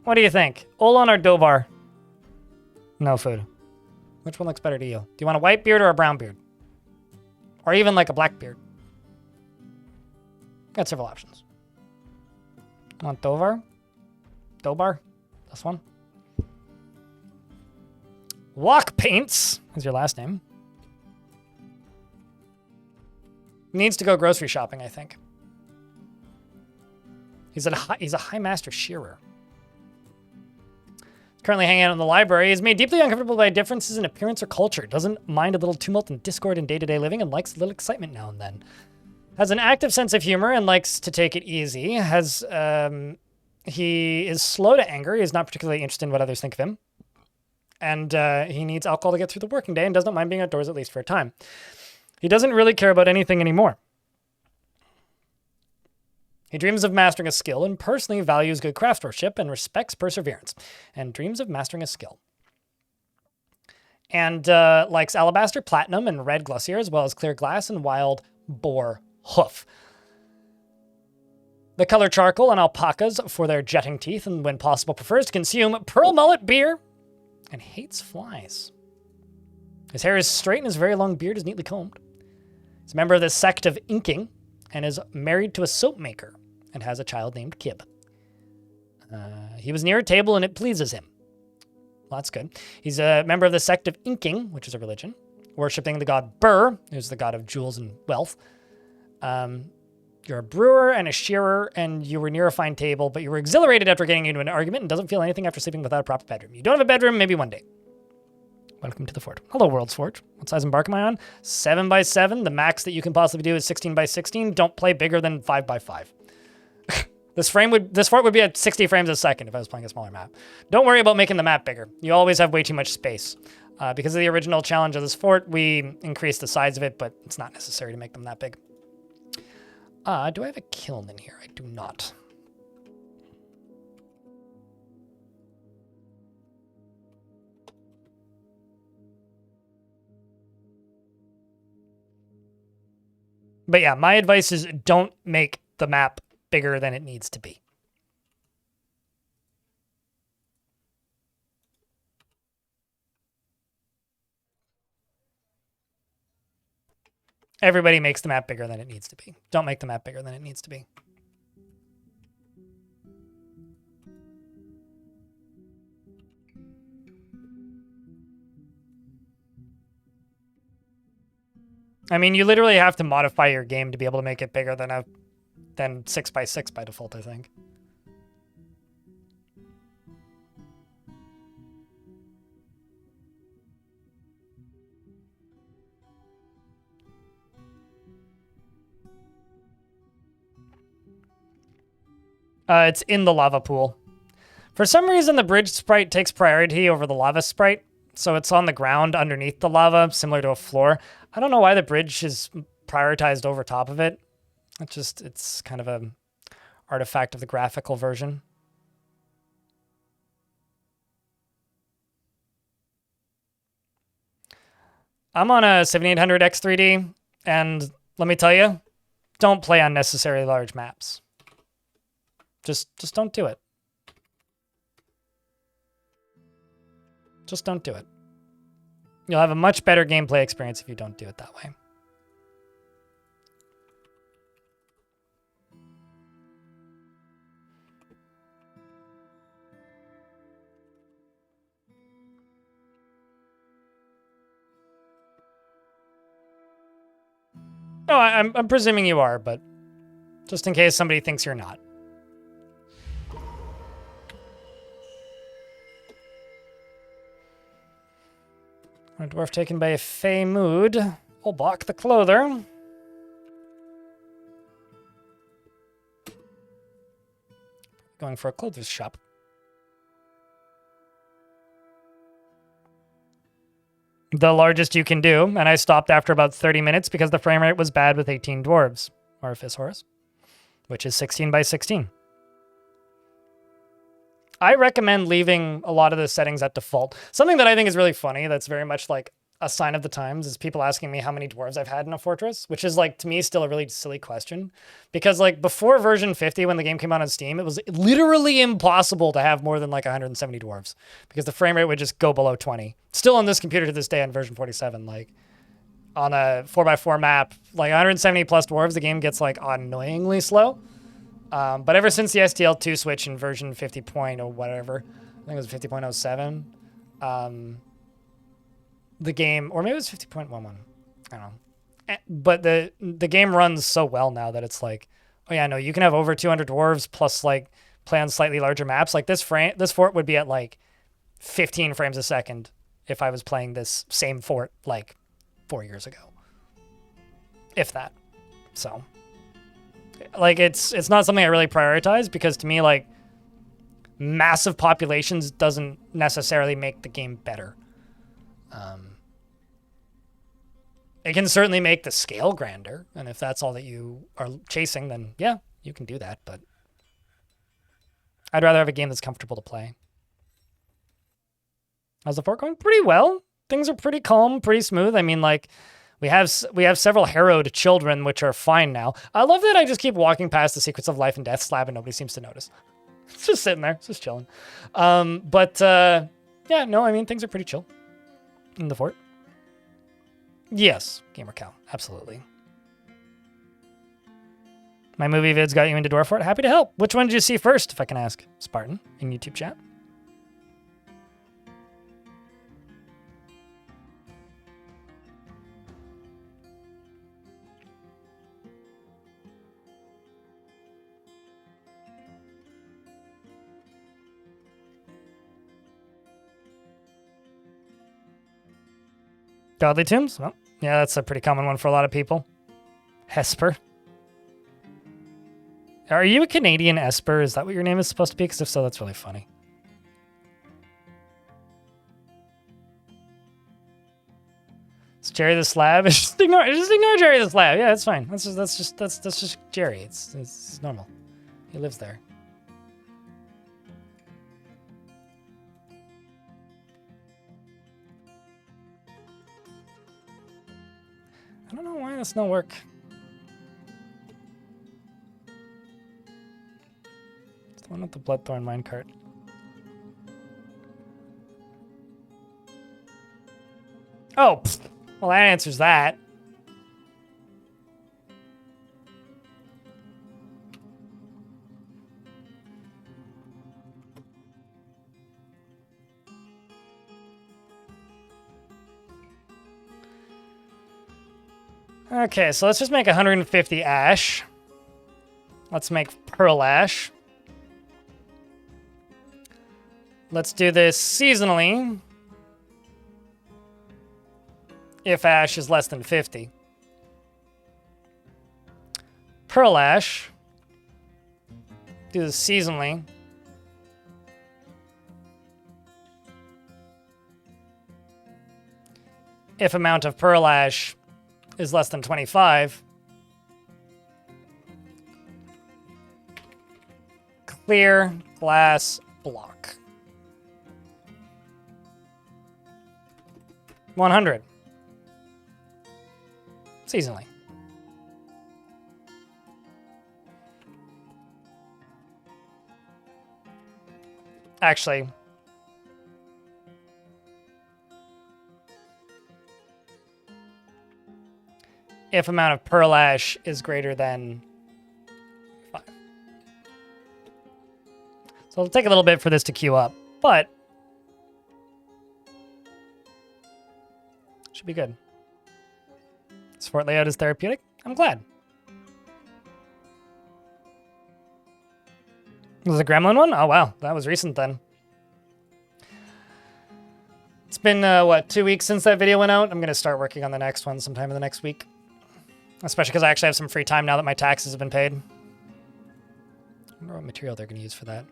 What do you think? Olan or Dovar? No food. Which one looks better to you? Do you want a white beard or a brown beard? Or even like a black beard? Got several options. Want Dovar? Dobar? This one? Walk Paints is your last name. Needs to go grocery shopping, I think. He's a high master shearer. Currently hanging out in the library. Is made deeply uncomfortable by differences in appearance or culture. Doesn't mind a little tumult and discord in day-to-day living and likes a little excitement now and then. Has an active sense of humor and likes to take it easy. He is slow to anger. He is not particularly interested in what others think of him. And he needs alcohol to get through the working day and does not mind being outdoors at least for a time. He doesn't really care about anything anymore. He dreams of mastering a skill and personally values good craftsmanship and respects perseverance and dreams of mastering a skill. And likes alabaster, platinum, and red glossier, as well as clear glass and wild boar hoof. The color charcoal and alpacas for their jetting teeth, and when possible prefers to consume pearl mullet beer and hates flies. His hair is straight and his very long beard is neatly combed. He's a member of the sect of inking, and is married to a soap maker and has a child named Kib. He was near a table and it pleases him. Well, that's good. He's a member of the sect of Inking, which is a religion, worshipping the god Burr, who's the god of jewels and wealth. You're a brewer and a shearer, and you were near a fine table, but you were exhilarated after getting into an argument and doesn't feel anything after sleeping without a proper bedroom. You don't have a bedroom, maybe one day. Welcome to the fort. Hello, World's Forge. What size embark am I on? 7x7. The max that you can possibly do is 16x16. Don't play bigger than 5x5. This fort would be at 60 frames a second if I was playing a smaller map. Don't worry about making the map bigger. You always have way too much space. Because of the original challenge of this fort, we increased the size of it, but it's not necessary to make them that big. Do I have a kiln in here? I do not. But yeah, my advice is don't make the map bigger than it needs to be. Everybody makes the map bigger than it needs to be. Don't make the map bigger than it needs to be. I mean, you literally have to modify your game to be able to make it bigger than 6x6 by default, I think. It's in the lava pool. For some reason, the bridge sprite takes priority over the lava sprite, so it's on the ground underneath the lava, similar to a floor. I don't know why the bridge is prioritized over top of it. It's kind of an artifact of the graphical version. I'm on a 7800 X3D, and let me tell you, don't play unnecessarily large maps. Just don't do it. Just don't do it. You'll have a much better gameplay experience if you don't do it that way. No, I'm presuming you are, but just in case somebody thinks you're not. A dwarf taken by a fey mood. Olbach the clother. Going for a clothes shop. The largest you can do, and I stopped after about 30 minutes because the frame rate was bad with 18 dwarves. Orifice Horus, which is 16x16. I recommend leaving a lot of the settings at default. Something that I think is really funny that's very much like a sign of the times is people asking me how many dwarves I've had in a fortress, which is like, to me, still a really silly question. Because like before version 50, when the game came out on Steam, it was literally impossible to have more than like 170 dwarves because the frame rate would just go below 20. Still on this computer to this day on version 47, like on a 4x4 map, like 170 plus dwarves, the game gets like annoyingly slow. But ever since the STL2 switch in version 50 point or whatever, I think it was 50.07, the game, or maybe it was 50.11, I don't know. But the game runs so well now that it's like, oh yeah, no, you can have over 200 dwarves plus like play on slightly larger maps. Like this fort would be at like 15 frames a second if I was playing this same fort like 4 years ago, if that. So. Like, it's not something I really prioritize because to me, like, massive populations doesn't necessarily make the game better. It can certainly make the scale grander, and if that's all that you are chasing, then yeah, you can do that, but I'd rather have a game that's comfortable to play. How's the fort going? Pretty well. Things are pretty calm, pretty smooth. I mean, like, we have several harrowed children, which are fine now. I love that I just keep walking past the Secrets of Life and Death slab and nobody seems to notice. It's just sitting there. It's just chilling. Yeah, no, I mean, things are pretty chill in the fort. Yes, Gamer Cow. Absolutely. My movie vids got you into Dwarf Fort. Happy to help. Which one did you see first, if I can ask? Spartan in YouTube chat. Godly Tombs? Well, yeah, that's a pretty common one for a lot of people. Hesper. Are you a Canadian Esper? Is that what your name is supposed to be? Because if so, that's really funny. It's Jerry the Slab. just ignore Jerry the Slab. Yeah, that's fine. That's just Jerry. It's normal. He lives there. I don't know why this don't work. It's the one with the Bloodthorn minecart. Oh, pfft. Well, that answers that. Okay, so let's just make 150 ash. Let's make pearl ash. Let's do this seasonally. If ash is less than 50. Pearl ash. Do this seasonally. If amount of pearl ash is less than 25. Clear glass block. 100. Seasonally. Actually, if amount of pearl ash is greater than 5. So it'll take a little bit for this to queue up, but should be good. Sport layout is therapeutic. I'm glad. Was it a Gremlin one? Oh, wow. That was recent then. It's been, what, 2 weeks since that video went out? I'm going to start working on the next one sometime in the next week. Especially because I actually have some free time now that my taxes have been paid. I wonder what material they're going to use for that.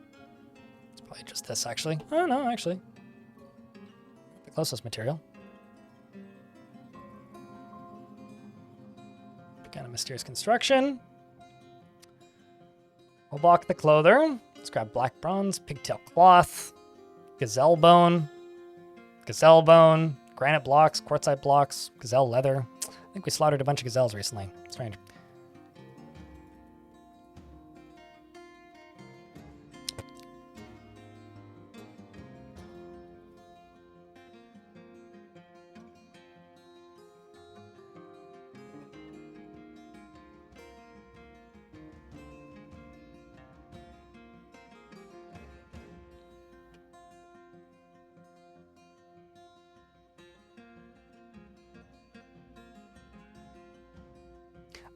It's probably just this, actually. Oh, no, actually. The closest material. Kind of mysterious construction. We'll block the clother. Let's grab black bronze, pigtail cloth, gazelle bone, granite blocks, quartzite blocks, gazelle leather. I think we slaughtered a bunch of gazelles recently. Strange.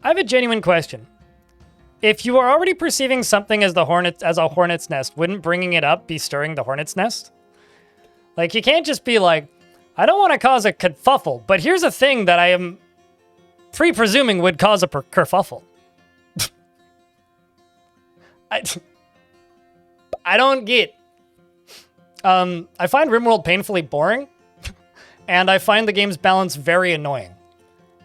I have a genuine question. If you are already perceiving something as a hornet's nest, wouldn't bringing it up be stirring the hornet's nest? Like, you can't just be like, I don't want to cause a kerfuffle, but here's a thing that I am pre-presuming would cause a kerfuffle. I don't get. I find RimWorld painfully boring, and I find the game's balance very annoying.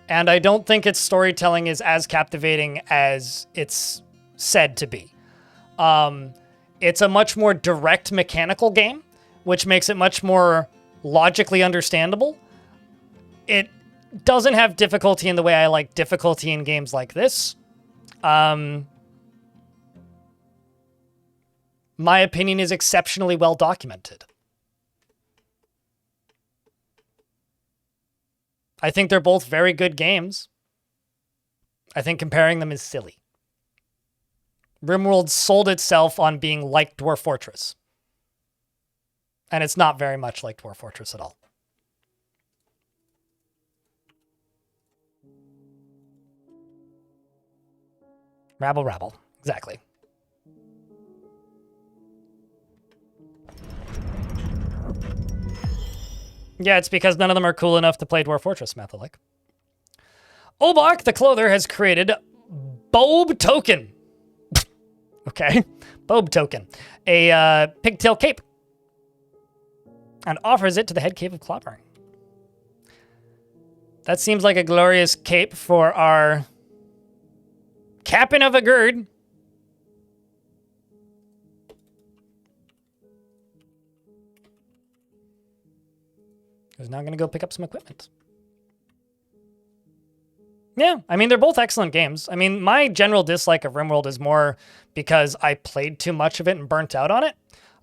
And I don't think its storytelling is as captivating as it's said to be. It's a much more direct mechanical game, which makes it much more logically understandable. It doesn't have difficulty in the way I like difficulty in games like this. My opinion is exceptionally well documented. I think they're both very good games. I think comparing them is silly. RimWorld sold itself on being like Dwarf Fortress. And it's not very much like Dwarf Fortress at all. Rabble, rabble. Exactly. Yeah, it's because none of them are cool enough to play Dwarf Fortress, Matholic. Obach, the clother, has created Bob Token. Okay. Bob Token. A pigtail cape. And offers it to the head cave of Clobbering. That seems like a glorious cape for our Captain of a Gird. Who's now going to go pick up some equipment. Yeah, I mean, they're both excellent games. I mean, my general dislike of RimWorld is more because I played too much of it and burnt out on it.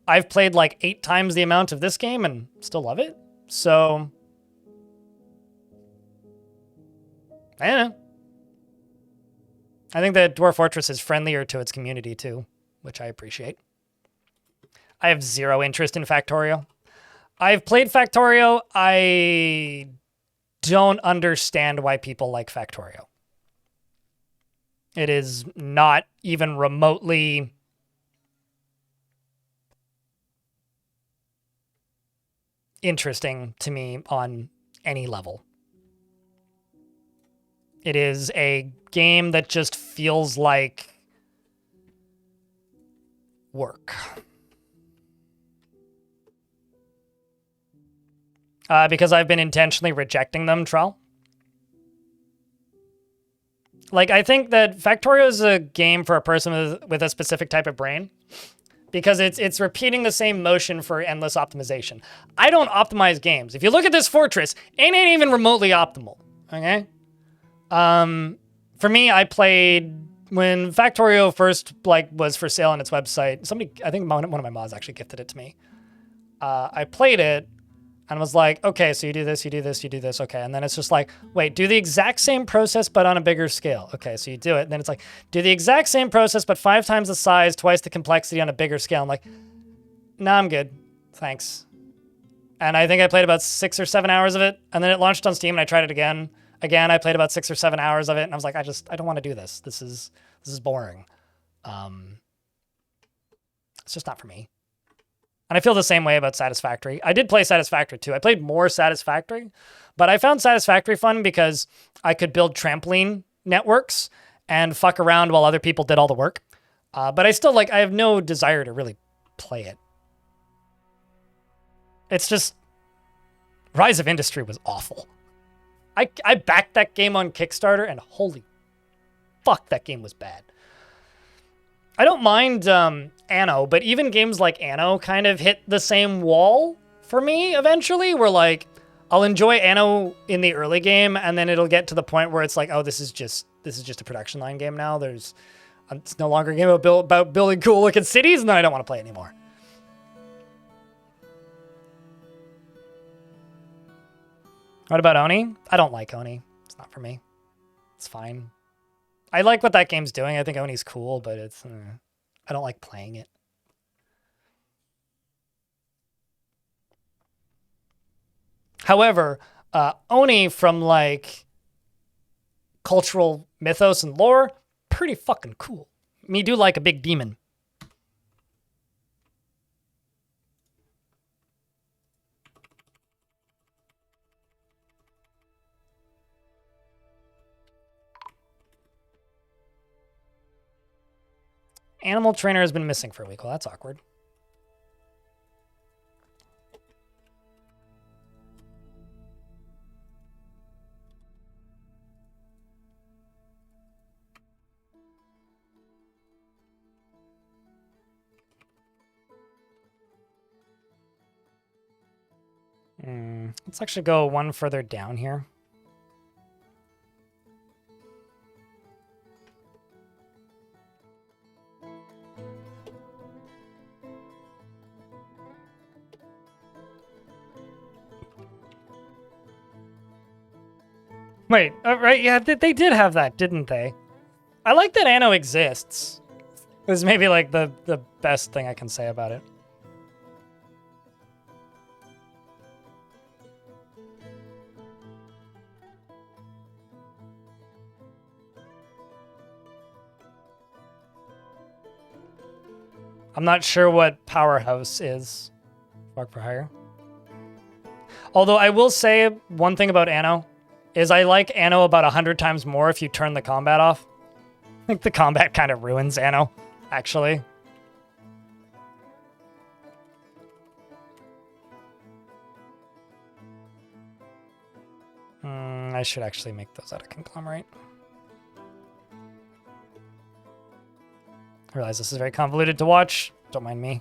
I've played like 8 times the amount of this game and still love it. So, I don't know. I think that Dwarf Fortress is friendlier to its community too, which I appreciate. I have zero interest in Factorio. I've played Factorio. I don't understand why people like Factorio. It is not even remotely interesting to me on any level. It is a game that just feels like work. Because I've been intentionally rejecting them, Trell. Like, I think that Factorio is a game for a person with a specific type of brain. Because it's repeating the same motion for endless optimization. I don't optimize games. If you look at this fortress, it ain't even remotely optimal. Okay? For me, I played when Factorio first was for sale on its website. Somebody, I think one of my mods actually gifted it to me. I played it and was like, okay, so you do this, you do this, you do this, okay. And then it's just like, wait, do the exact same process but on a bigger scale. Okay, so you do it. And then it's like, do the exact same process but 5 times the size, twice the complexity on a bigger scale. I'm like, nah, I'm good. Thanks. And I think I played about 6 or 7 hours of it. And then it launched on Steam and I tried it again. Again, I played about 6 or 7 hours of it. And I was like, I don't want to do this. This is boring. It's just not for me. And I feel the same way about Satisfactory. I did play Satisfactory too. I played more Satisfactory, but I found Satisfactory fun because I could build trampoline networks and fuck around while other people did all the work. But I still I have no desire to really play it. It's just, Rise of Industry was awful. I backed that game on Kickstarter and holy fuck, that game was bad. I don't mind Anno, but even games like Anno kind of hit the same wall for me eventually, where I'll enjoy Anno in the early game, and then it'll get to the point where it's like, oh, this is just a production line game now. It's no longer a game about building cool looking cities, and then I don't want to play it anymore. What about Oni? I don't like Oni. It's not for me. It's fine. I like what that game's doing. I think Oni's cool, but I don't like playing it. However, Oni from cultural mythos and lore, pretty fucking cool. Me do like a big demon. Animal trainer has been missing for a week. Well, that's awkward. Let's actually go one further down here. Wait, right, yeah, they did have that, didn't they? I like that Anno exists. This is maybe like the best thing I can say about it. I'm not sure what Powerhouse is. Fuck for hire. Although I will say one thing about Anno is I like Anno about 100 times more if you turn the combat off. I think the combat kind of ruins Anno, actually. I should actually make those out of conglomerate. I realize this is very convoluted to watch. Don't mind me.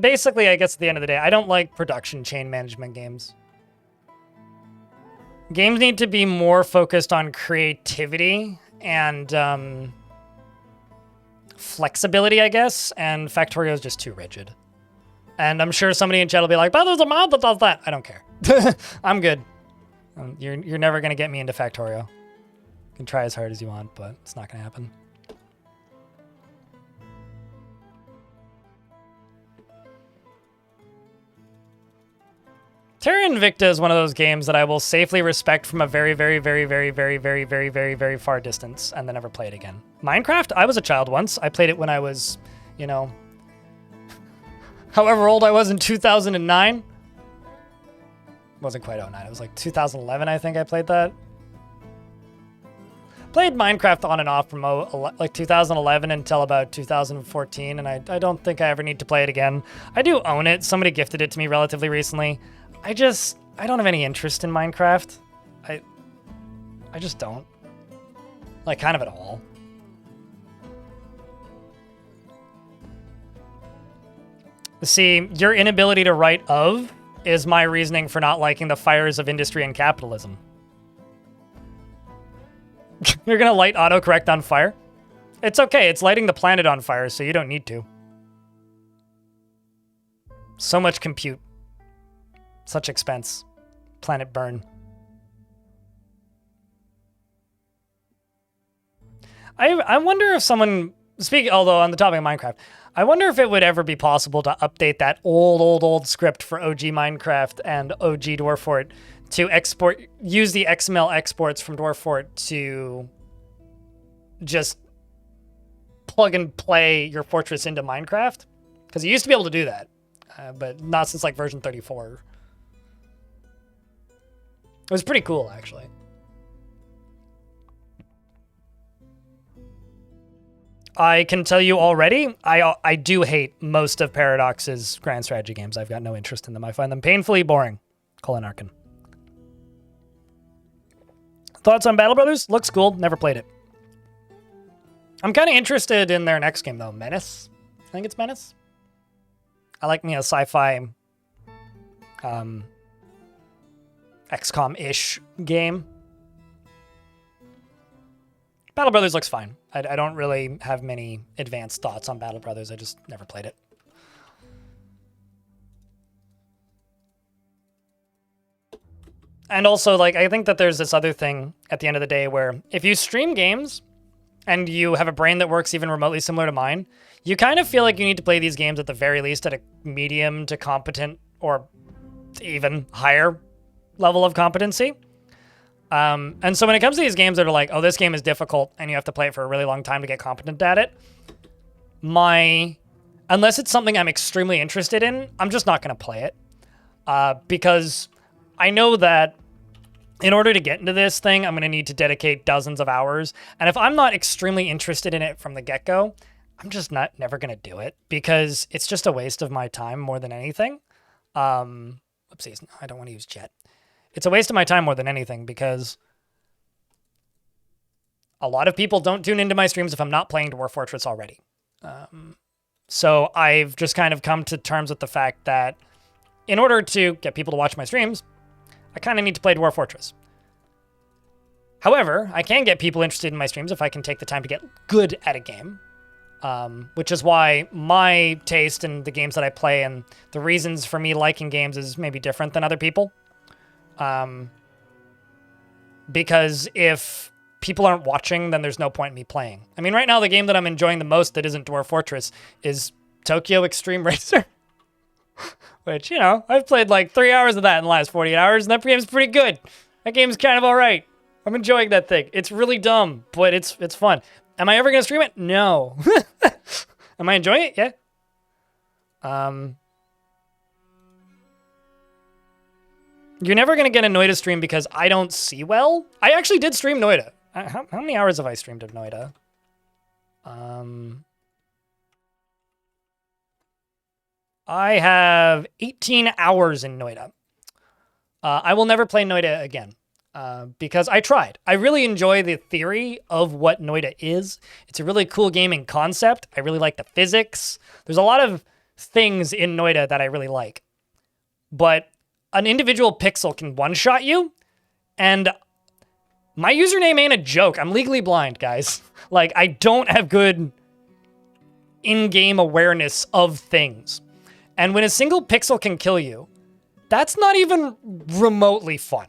Basically, I guess at the end of the day, I don't like production chain management games. Games need to be more focused on creativity and flexibility, I guess, and Factorio is just too rigid. And I'm sure somebody in chat will be like, but there's a mod that does that. I don't care. I'm good. You're never going to get me into Factorio. You can try as hard as you want, but it's not going to happen. Terra Invicta is one of those games that I will safely respect from a very, very, very, very, very, very, very, very, very far distance and then never play it again. Minecraft, I was a child once. I played it when I was, you know, however old I was in 2009. Wasn't quite 09. It was like 2011, I think I played that. Played Minecraft on and off from like 2011 until about 2014, and I don't think I ever need to play it again. I do own it. Somebody gifted it to me relatively recently. I don't have any interest in Minecraft. I just don't. Like, kind of at all. See, your inability to write of is my reasoning for not liking the fires of industry and capitalism. You're gonna light autocorrect on fire? It's okay, it's lighting the planet on fire, so you don't need to. So much compute. Such expense. Planet burn. I wonder if someone, although on the topic of Minecraft, I wonder if it would ever be possible to update that old script for OG Minecraft and OG Dwarf Fort to use the XML exports from Dwarf Fort to just plug and play your fortress into Minecraft. Because you used to be able to do that, but not since like version 34. It was pretty cool, actually. I can tell you already, I do hate most of Paradox's grand strategy games. I've got no interest in them. I find them painfully boring. Colin Arkin. Thoughts on Battle Brothers? Looks cool. Never played it. I'm kind of interested in their next game, though. Menace? I think it's Menace. I like me a sci-fi XCOM-ish game. Battle Brothers looks fine. I don't really have many advanced thoughts on Battle Brothers. I just never played it. And also, like, I think that there's this other thing at the end of the day where if you stream games and you have a brain that works even remotely similar to mine, you kind of feel like you need to play these games at the very least at a medium to competent or even higher level of competency. And so when it comes to these games that are like, oh, this game is difficult and you have to play it for a really long time to get competent at it, unless it's something I'm extremely interested in, I'm just not going to play it. Because I know that in order to get into this thing, I'm going to need to dedicate dozens of hours. And if I'm not extremely interested in it from the get-go, I'm just never going to do it because it's just a waste of my time more than anything. Oopsies, I don't want to use chat. It's a waste of my time more than anything because A lot of people don't tune into my streams if I'm not playing Dwarf Fortress already. So I've just kind of come to terms with the fact that in order to get people to watch my streams, I kind of need to play Dwarf Fortress. However, I can get people interested in my streams if I can take the time to get good at a game, which is why my taste in the games that I play and the reasons for me liking games is maybe different than other people. Because if people aren't watching, then there's no point in me playing. I mean, right now, the game that I'm enjoying the most that isn't Dwarf Fortress is Tokyo Extreme Racer. Which, you know, I've played like 3 hours of that in the last 48 hours, and that game's pretty good. That game's kind of all right. I'm enjoying that thing. It's really dumb, but it's fun. Am I ever going to stream it? No. Am I enjoying it? Yeah. You're never going to get a Noida stream because I don't see well. I actually did stream Noida. How many hours have I streamed of Noida? I have 18 hours in Noida. I will never play Noida again because I tried. I really enjoy the theory of what Noida is. It's a really cool gaming concept. I really like the physics. There's a lot of things in Noida that I really like. But an individual pixel can one-shot you, and my username ain't a joke. I'm legally blind, guys. Like, I don't have good in-game awareness of things. And when a single pixel can kill you, that's not even remotely fun.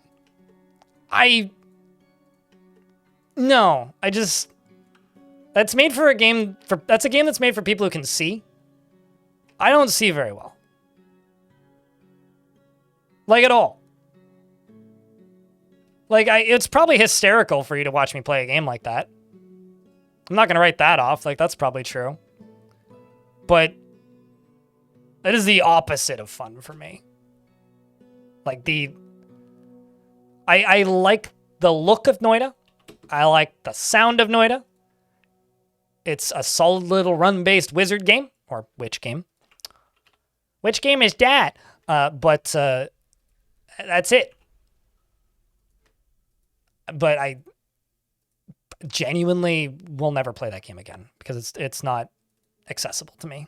That's made for a game, that's a game that's made for people who can see. I don't see very well. Like, at all. Like, it's probably hysterical for you to watch me play a game like that. I'm not going to write that off. Like, that's probably true. But that is the opposite of fun for me. Like, I like the look of Noida. I like the sound of Noida. It's a solid little run-based wizard game. Or witch game. Which game is that? But that's it. But I genuinely will never play that game again because it's not accessible to me.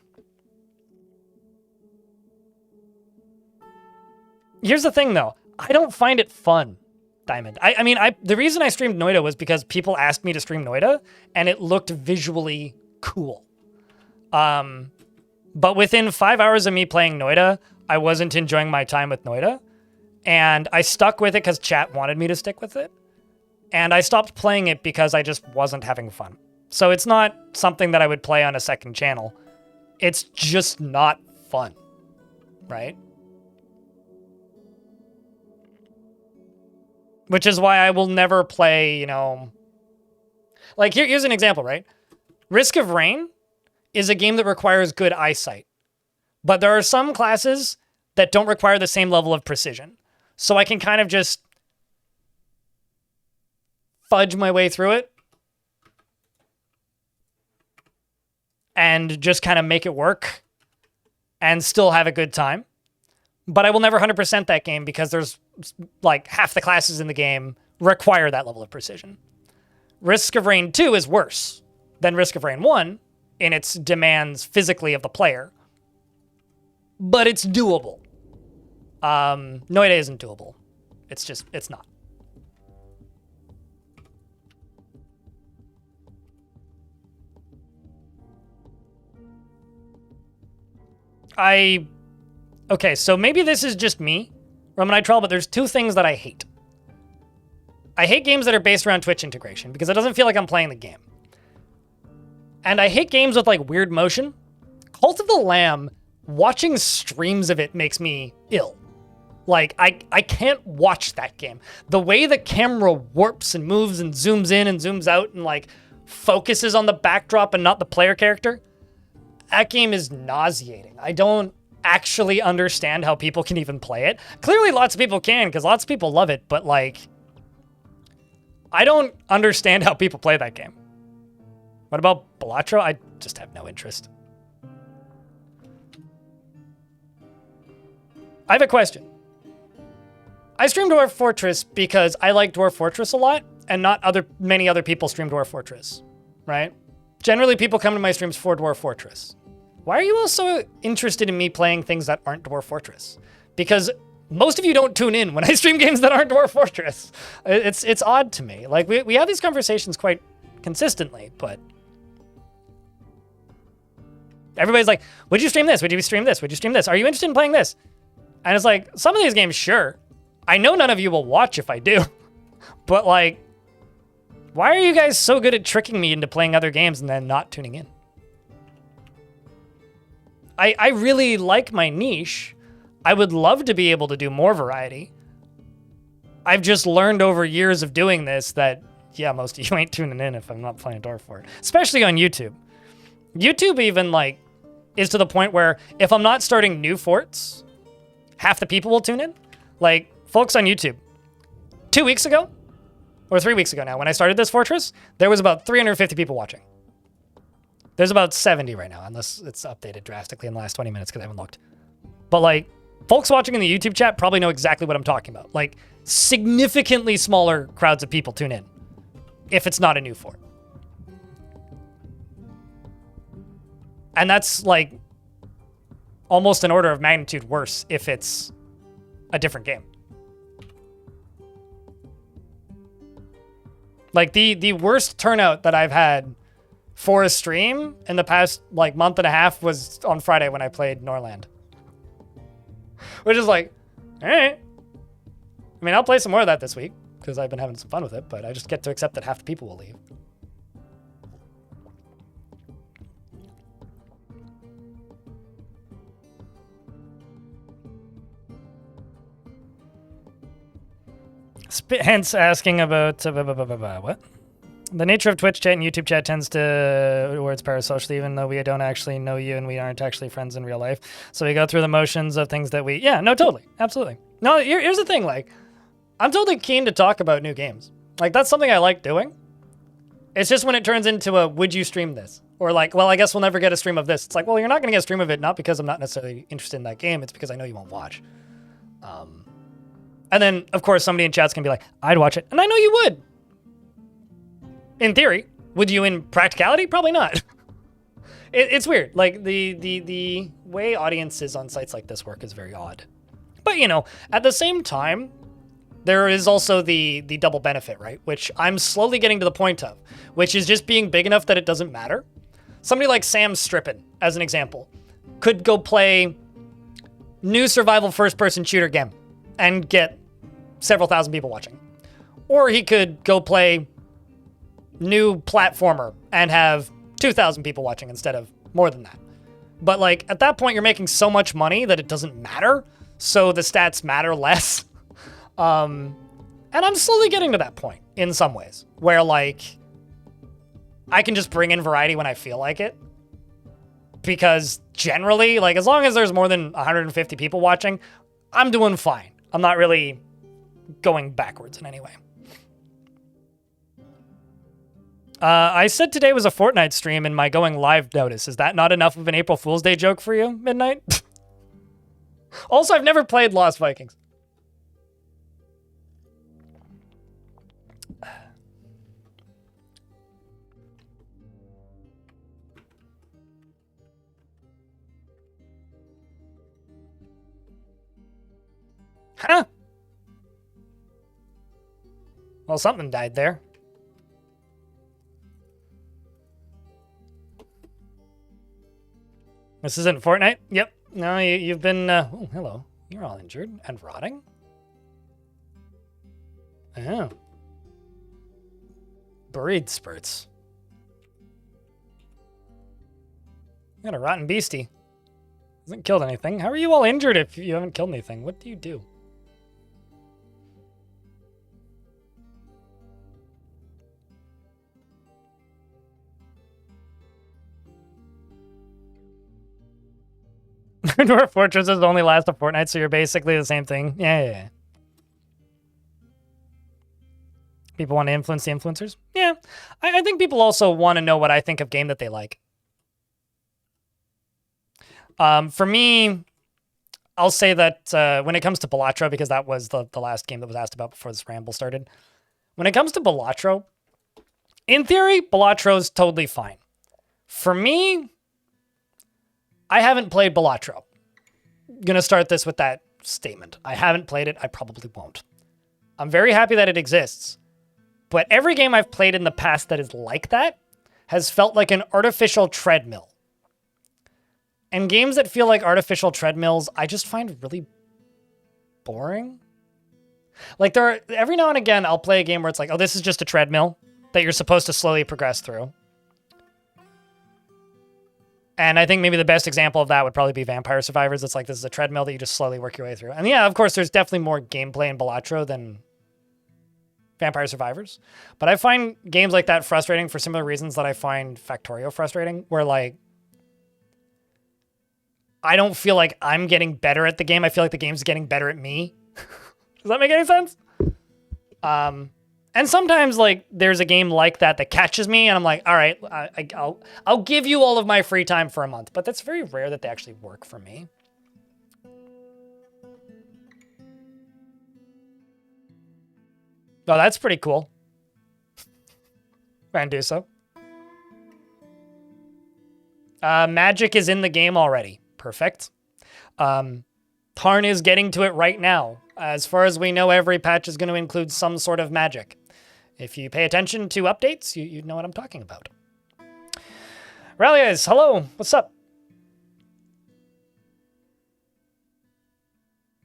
Here's the thing, though. I don't find it fun, Diamond. I mean, the reason I streamed Noida was because people asked me to stream Noida, and it looked visually cool. But within 5 hours of me playing Noida, I wasn't enjoying my time with Noida, and I stuck with it because chat wanted me to stick with it, and I stopped playing it because I just wasn't having fun. So it's not something that I would play on a second channel. It's just not fun, right? Which is why I will never play, you know... Like, here's an example, right? Risk of Rain is a game that requires good eyesight. But there are some classes that don't require the same level of precision. So I can kind of just fudge my way through it. And just kind of make it work. And still have a good time. But I will never 100% that game because there's like half the classes in the game require that level of precision. Risk of Rain 2 is worse than Risk of Rain 1 in its demands physically of the player. But it's doable. Noida isn't doable. It's not. Okay, so maybe this is just me, Romanite Troll, but there's two things that I hate. I hate games that are based around Twitch integration because it doesn't feel like I'm playing the game. And I hate games with like weird motion. Cult of the Lamb, watching streams of it makes me ill. Like, I can't watch that game. The way the camera warps and moves and zooms in and zooms out and like focuses on the backdrop and not the player character, that game is nauseating. I don't actually understand how people can even play it. Clearly lots of people can because lots of people love it, but like, I don't understand how people play that game. What about Balatro? I just have no interest. I have a question. I stream Dwarf Fortress because I like Dwarf Fortress a lot, and not many other people stream Dwarf Fortress, right? Generally, people come to my streams for Dwarf Fortress. Why are you all so interested in me playing things that aren't Dwarf Fortress? Because most of you don't tune in when I stream games that aren't Dwarf Fortress. It's odd to me. Like, we have these conversations quite consistently, but everybody's like, would you stream this? Would you stream this? Would you stream this? Are you interested in playing this? And it's like, some of these games, sure. I know none of you will watch if I do. But like, why are you guys so good at tricking me into playing other games and then not tuning in? I really like my niche. I would love to be able to do more variety. I've just learned over years of doing this that, yeah, most of you ain't tuning in if I'm not playing Dwarf Fort. Especially on YouTube. YouTube even, like, is to the point where if I'm not starting new forts, half the people will tune in. Like, folks on YouTube, 2 weeks ago, or 3 weeks ago now, when I started this fortress, there was about 350 people watching. There's about 70 right now, unless it's updated drastically in the last 20 minutes because I haven't looked. But like, folks watching in the YouTube chat probably know exactly what I'm talking about. Like, significantly smaller crowds of people tune in if it's not a new fort. And that's like almost an order of magnitude worse if it's a different game. Like the worst turnout that I've had for a stream in the past like month and a half was on Friday when I played Norland. Which is like, all right. I mean, I'll play some more of that this week because I've been having some fun with it, but I just get to accept that half the people will leave. Hence asking about what? The nature of Twitch chat and YouTube chat tends towards parasocial, even though we don't actually know you and we aren't actually friends in real life. So we go through the motions of things that yeah, no, totally. Absolutely. No, here's the thing. Like, I'm totally keen to talk about new games. Like, that's something I like doing. It's just when it turns into a, would you stream this? Or like, well, I guess we'll never get a stream of this. It's like, well, you're not going to get a stream of it, not because I'm not necessarily interested in that game. It's because I know you won't watch. And then, of course, somebody in chat's going to be like, I'd watch it. And I know you would. In theory. Would you in practicality? Probably not. It's weird. Like, the way audiences on sites like this work is very odd. But, you know, at the same time, there is also the double benefit, right? Which I'm slowly getting to the point of, which is just being big enough that it doesn't matter. Somebody like Sam Strippin, as an example, could go play new survival first-person shooter game and get several thousand people watching. Or he could go play new platformer and have 2,000 people watching instead of more than that. But like, at that point, you're making so much money that it doesn't matter. So the stats matter less. And I'm slowly getting to that point in some ways where like, I can just bring in variety when I feel like it. Because generally, like, as long as there's more than 150 people watching, I'm doing fine. I'm not really going backwards in any way. I said today was a Fortnite stream in my going live notice. Is that not enough of an April Fool's Day joke for you, Midnight? Also, I've never played Lost Vikings. Huh? Well, something died there. This isn't Fortnite? Yep. No, you've been, oh, hello. You're all injured and rotting? Oh. Buried spurts. You got a rotten beastie. Hasn't killed anything. How are you all injured if you haven't killed anything? What do you do? Dwarf Fortresses only last a fortnight, so you're basically the same thing. Yeah. People want to influence the influencers? Yeah. I think people also want to know what I think of game that they like. For me, I'll say that when it comes to Balatro, because that was the last game that was asked about before this ramble started, When it comes to Balatro, in theory, Balatro's totally fine. For me, I haven't played Balatro. Gonna start this with that statement. I haven't played it. I probably won't. I'm very happy that it exists. But every game I've played in the past that is like that has felt like an artificial treadmill. And games that feel like artificial treadmills, I just find really boring. Like every now and again, I'll play a game where it's like, oh, this is just a treadmill that you're supposed to slowly progress through. And I think maybe the best example of that would probably be Vampire Survivors. It's like, this is a treadmill that you just slowly work your way through. And yeah, of course, there's definitely more gameplay in Balatro than Vampire Survivors. But I find games like that frustrating for similar reasons that I find Factorio frustrating, where like, I don't feel like I'm getting better at the game. I feel like the game's getting better at me. Does that make any sense? And sometimes like there's a game like that catches me and I'm like, all right, I'll give you all of my free time for a month, but that's very rare that they actually work for me. Oh, that's pretty cool. Randuso. Magic is in the game already. Perfect. Tarn is getting to it right now. As far as we know, every patch is going to include some sort of magic. If you pay attention to updates, you know what I'm talking about. Rallies, hello, what's up?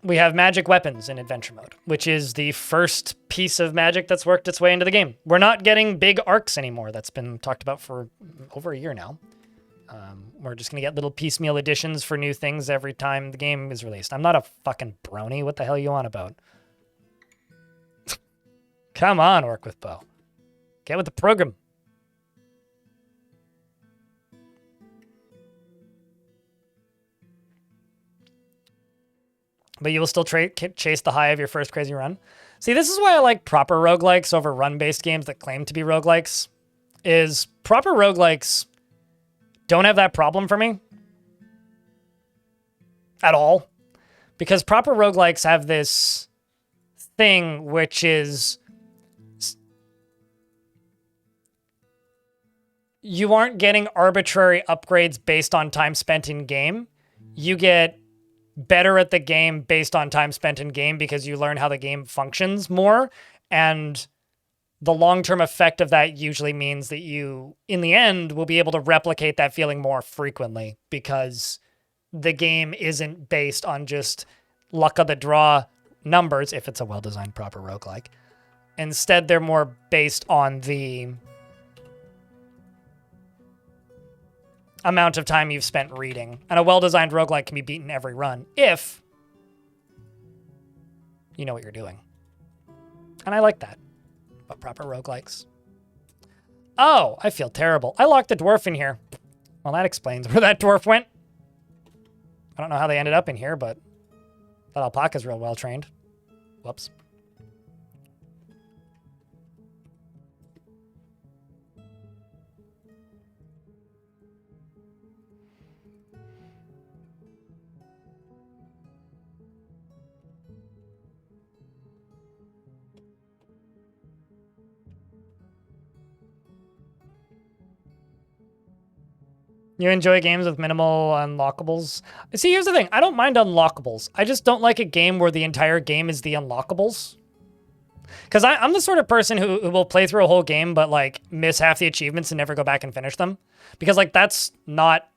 We have magic weapons in adventure mode, which is the first piece of magic that's worked its way into the game. We're not getting big arcs anymore. That's been talked about for over a year now. We're just going to get little piecemeal additions for new things every time the game is released. I'm not a fucking brony. What the hell are you on about? Come on, Orc with Bow. Get with the program. But you will still chase the high of your first crazy run. See, this is why I like proper roguelikes over run-based games that claim to be roguelikes. Is proper roguelikes don't have that problem for me at all. Because proper roguelikes have this thing which is you aren't getting arbitrary upgrades based on time spent in game. You get better at the game based on time spent in game because you learn how the game functions more. And the long-term effect of that usually means that you, in the end, will be able to replicate that feeling more frequently because the game isn't based on just luck of the draw numbers, if it's a well-designed proper roguelike. Instead, they're more based on the amount of time you've spent reading. And a well-designed roguelike can be beaten every run if you know what you're doing. And I like that. But proper roguelikes. Oh, I feel terrible. I locked the dwarf in here. Well, that explains where that dwarf went. I don't know how they ended up in here, but that alpaca's real well trained. Whoops. You enjoy games with minimal unlockables? See, here's the thing. I don't mind unlockables. I just don't like a game where the entire game is the unlockables. Because I'm the sort of person who will play through a whole game but, like, miss half the achievements and never go back and finish them. Because, like, that's not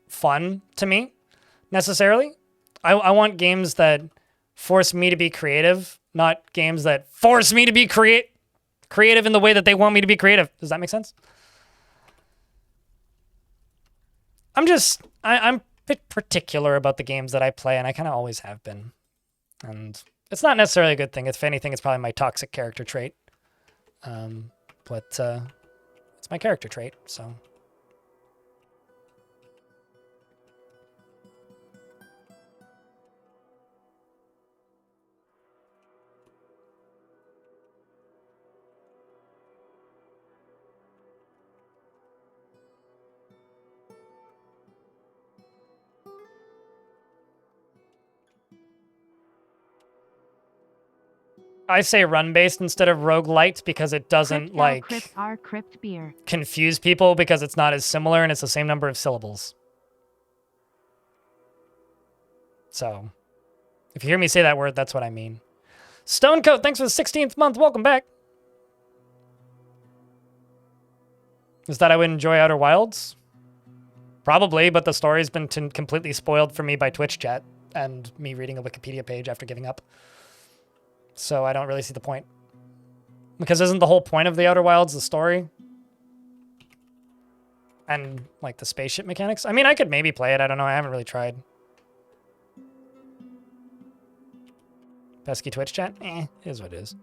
fun to me, necessarily. I want games that force me to be creative, not games that force me to be creative in the way that they want me to be creative. Does that make sense? I'm a bit particular about the games that I play, and I kind of always have been. And it's not necessarily a good thing. If anything, it's probably my toxic character trait. But it's my character trait, so. I say run-based instead of roguelite because it doesn't, like, Crypt R Crypt Beer. confuse people because it's not as similar and it's the same number of syllables. So, if you hear me say that word, that's what I mean. Stonecoat, thanks for the 16th month. Welcome back. Is that I would enjoy Outer Wilds? Probably, but the story's been completely spoiled for me by Twitch chat and me reading a Wikipedia page after giving up. So I don't really see the point. Because isn't the whole point of the Outer Wilds the story? And, like, the spaceship mechanics? I mean, I could maybe play it. I don't know. I haven't really tried. Pesky Twitch chat? Is what it is.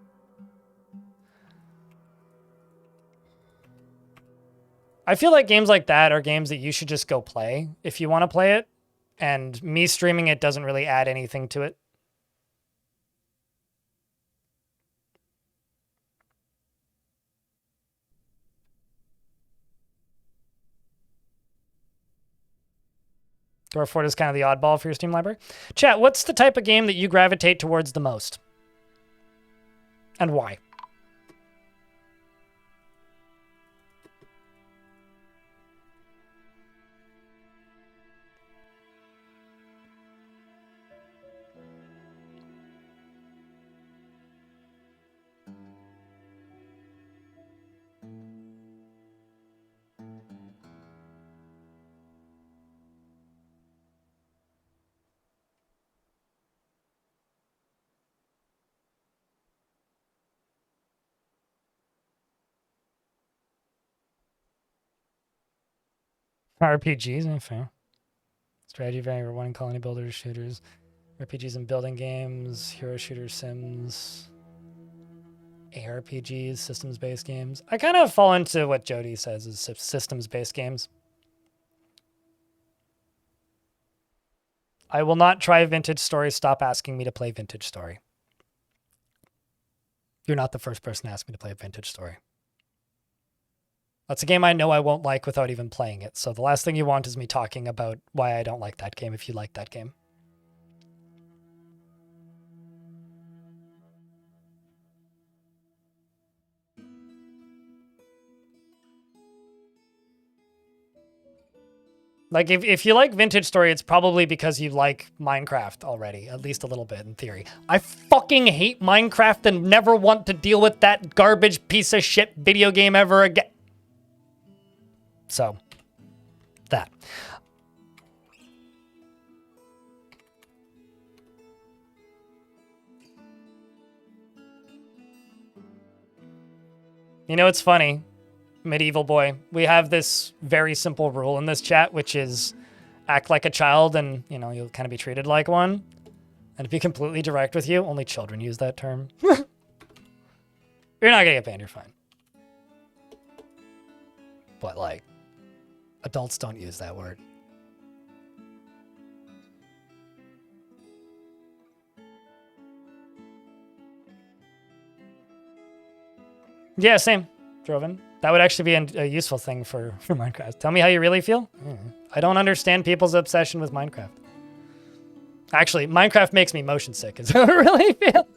I feel like games like that are games that you should just go play if you want to play it. And me streaming it doesn't really add anything to it. Dwarf is kind of the oddball for your Steam library. Chat, what's the type of game that you gravitate towards the most? And why? RPGs, fair. Strategy, value, one colony builders, shooters, RPGs and building games, hero shooter sims, ARPGs, systems-based games. I kind of fall into what Jody says is systems-based games. I will not try Vintage Story. Stop asking me to play Vintage Story. You're not the first person to ask me to play a Vintage Story. That's a game I know I won't like without even playing it. So the last thing you want is me talking about why I don't like that game if you like that game. Like, if you like Vintage Story, it's probably because you like Minecraft already, at least a little bit in theory. I fucking hate Minecraft and never want to deal with that garbage piece of shit video game ever again. So, that. You know, it's funny, Medieval Boy. We have this very simple rule in this chat, which is act like a child and, you know, you'll kind of be treated like one. And to be completely direct with you, only children use that term. You're not gonna get banned, you're fine. But, like, adults don't use that word. Yeah, same. Droven. That would actually be a useful thing for Minecraft. Tell me how you really feel. I don't understand people's obsession with Minecraft. Actually, Minecraft makes me motion sick, is how I really feel.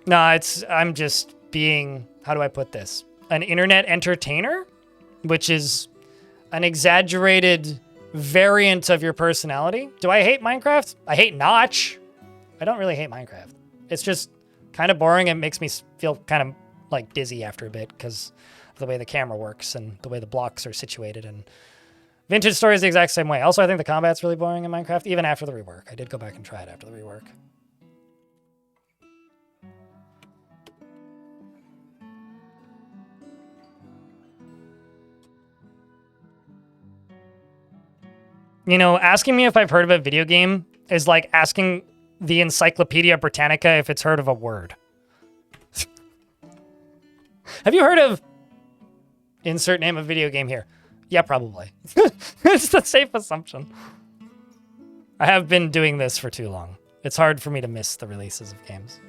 No, I'm just being, how do I put this? An internet entertainer, which is an exaggerated variant of your personality. Do I hate Minecraft? I hate Notch. I don't really hate Minecraft. It's just kind of boring and makes me feel kind of like dizzy after a bit because of the way the camera works and the way the blocks are situated. And Vintage Story is the exact same way. Also, I think the combat's really boring in Minecraft, even after the rework. I did go back and try it after the rework. You know, asking me if I've heard of a video game is like asking the Encyclopedia Britannica if it's heard of a word. Have you heard of insert name of video game here? Yeah, probably. It's the safe assumption. I have been doing this for too long. It's hard for me to miss the releases of games.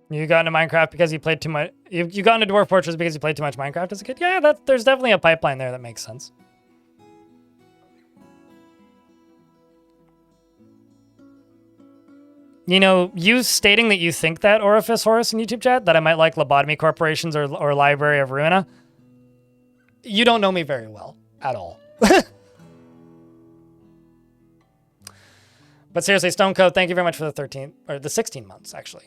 You got into Minecraft because you played too much. You got into Dwarf Fortress because you played too much Minecraft as a kid. Yeah, there's definitely a pipeline there that makes sense. You know, you stating that you think that, Orifice Horus, in YouTube chat, that I might like lobotomy corporations or Library of Ruina, you don't know me very well at all. But seriously, Stonecode, thank you very much for the 13, or the 16 months, actually.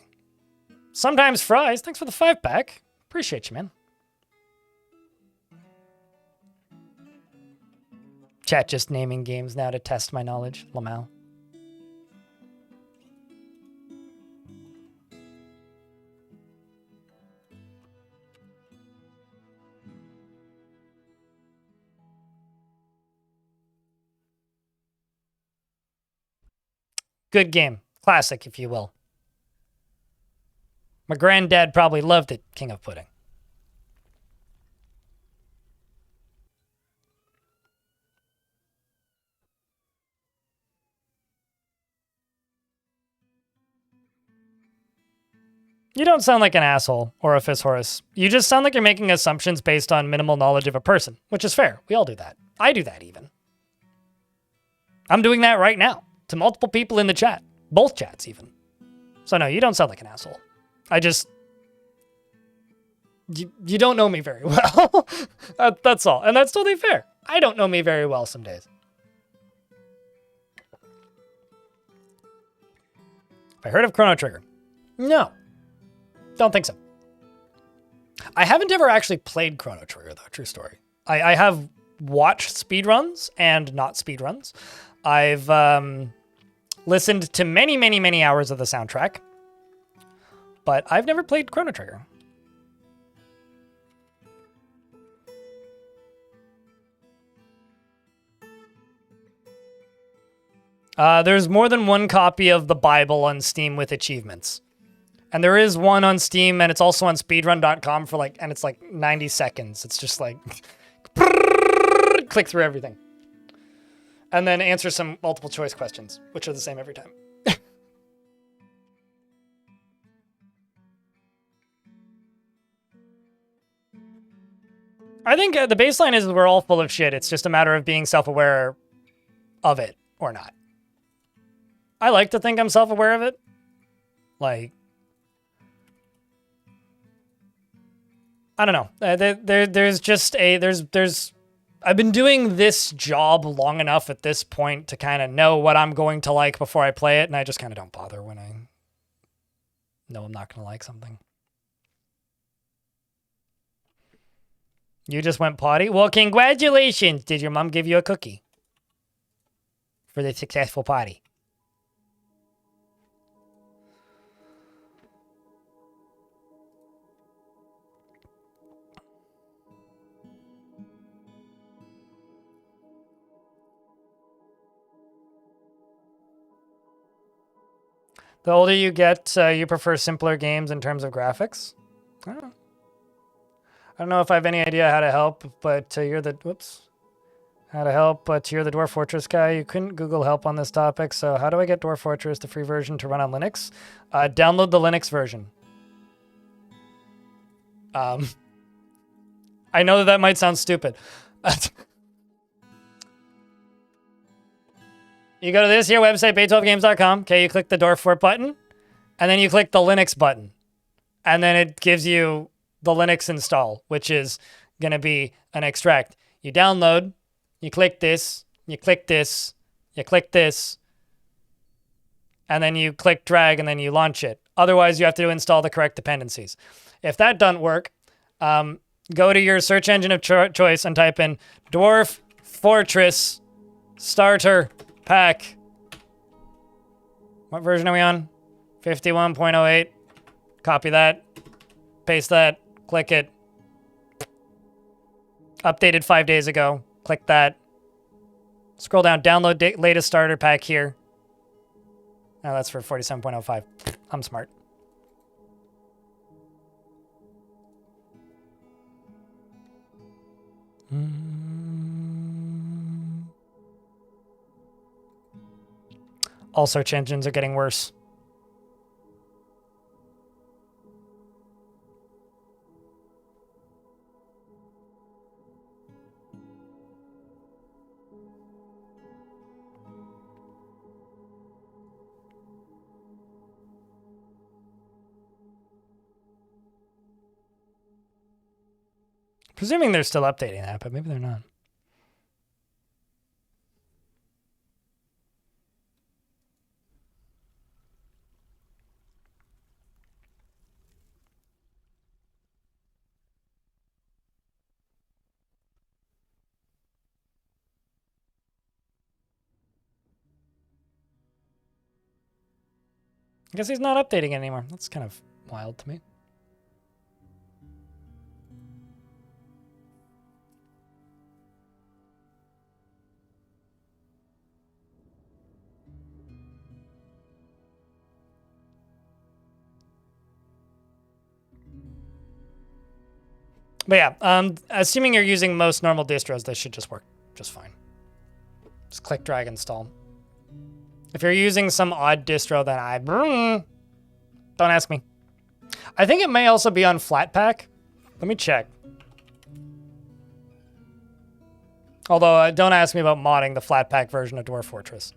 Sometimes Fries, thanks for the 5-pack. Appreciate you, man. Chat just naming games now to test my knowledge. Lamau. Good game. Classic, if you will. My granddad probably loved it, King of Pudding. You don't sound like an asshole, Orifice Horus. You just sound like you're making assumptions based on minimal knowledge of a person, which is fair. We all do that. I do that, even. I'm doing that right now, to multiple people in the chat. Both chats, even. So no, you don't sound like an asshole. I just... You don't know me very well. That's all. And that's totally fair. I don't know me very well some days. Have I heard of Chrono Trigger? No. Don't think so. I haven't ever actually played Chrono Trigger, though. True story. I have watched speedruns and not speedruns. I've listened to many, many, many hours of the soundtrack. But I've never played Chrono Trigger. There's more than one copy of the Bible on Steam with achievements. And there is one on Steam, and it's also on speedrun.com for like, and it's like 90 seconds. It's just like, click through everything. And then answer some multiple choice questions, which are the same every time. I think the baseline is we're all full of shit. It's just a matter of being self-aware of it or not. I like to think I'm self-aware of it. Like, I don't know. I've been doing this job long enough at this point to kind of know what I'm going to like before I play it, and I just kind of don't bother when I know I'm not going to like something. You just went potty? Well, congratulations. Did your mom give you a cookie for the successful potty? The older you get, you prefer simpler games in terms of graphics? I don't know if I have any idea how to help, but you're the... Whoops. How to help, but you're the Dwarf Fortress guy. You couldn't Google help on this topic, so how do I get Dwarf Fortress, the free version, to run on Linux? Download the Linux version. I know that might sound stupid. You go to this here website, bay12games.com. Okay, you click the Dwarf Fort button, and then you click the Linux button. And then it gives you the Linux install, which is going to be an extract. You download, you click this, you click this, you click this, and then you click drag, and then you launch it. Otherwise, you have to install the correct dependencies. If that doesn't work, go to your search engine of choice and type in Dwarf Fortress Starter Pack. What version are we on? 51.08. Copy that. Paste that. Click it. Updated 5 days ago. Click that. Scroll down. Download latest starter pack here. Oh, that's for 47.05. I'm smart. All search engines are getting worse. Presuming they're still updating that, but maybe they're not. I guess he's not updating it anymore. That's kind of wild to me. But yeah, assuming you're using most normal distros, this should just work just fine. Just click, drag, install. If you're using some odd distro, then don't ask me. I think it may also be on Flatpak. Let me check. Although, don't ask me about modding the Flatpak version of Dwarf Fortress.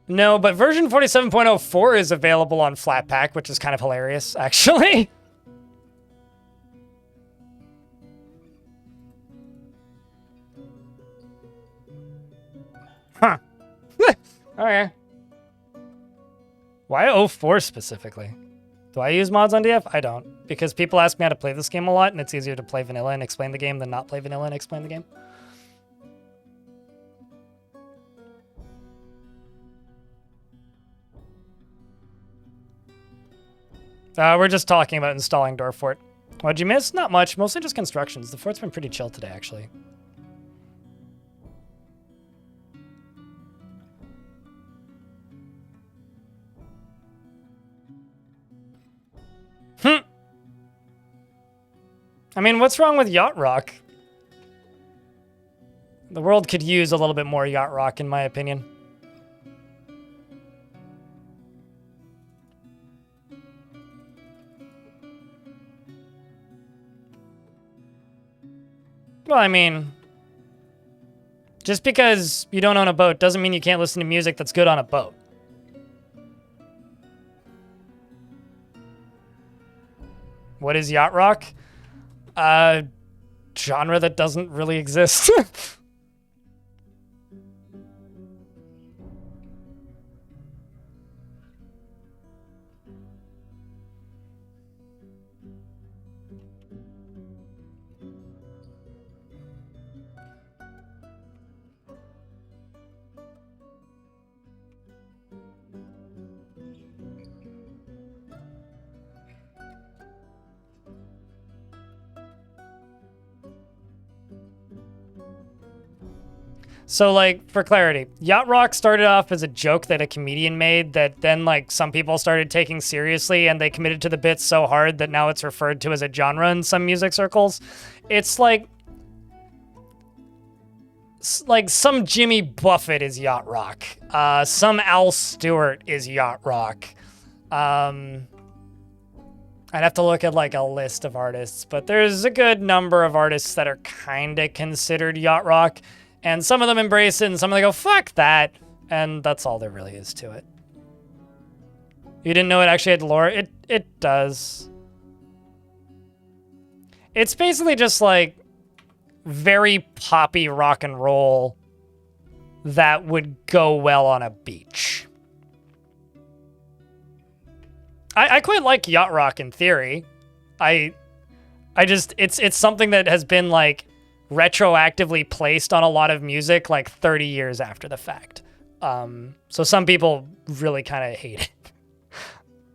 No, but version 47.04 is available on Flatpak, which is kind of hilarious, actually. Huh. Okay. Why 04 specifically? Do I use mods on DF? I don't. Because people ask me how to play this game a lot, and it's easier to play vanilla and explain the game than not play vanilla and explain the game. We're just talking about installing Dwarf Fort. What'd you miss? Not much. Mostly just constructions. The fort's been pretty chill today, actually. I mean, what's wrong with Yacht Rock? The world could use a little bit more Yacht Rock, in my opinion. Well, I mean, just because you don't own a boat doesn't mean you can't listen to music that's good on a boat. What is Yacht Rock? Genre that doesn't really exist. So, like, for clarity, Yacht Rock started off as a joke that a comedian made that then, like, some people started taking seriously, and they committed to the bit so hard that now it's referred to as a genre in some music circles. It's like some Jimmy Buffett is Yacht Rock. Some Al Stewart is Yacht Rock. I'd have to look at, like, a list of artists, but there's a good number of artists that are kind of considered Yacht Rock. And some of them embrace it, and some of them go, fuck that. And that's all there really is to it. You didn't know it actually had lore? It does. It's basically just like very poppy rock and roll that would go well on a beach. I quite like Yacht Rock in theory. I just, it's something that has been like retroactively placed on a lot of music like 30 years after the fact. So some people really kind of hate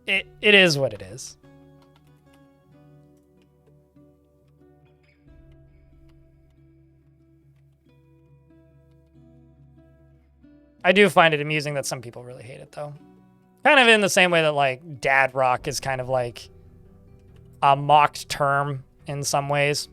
it. It is what it is. I do find it amusing that some people really hate it though. Kind of in the same way that like dad rock is kind of like a mocked term in some ways.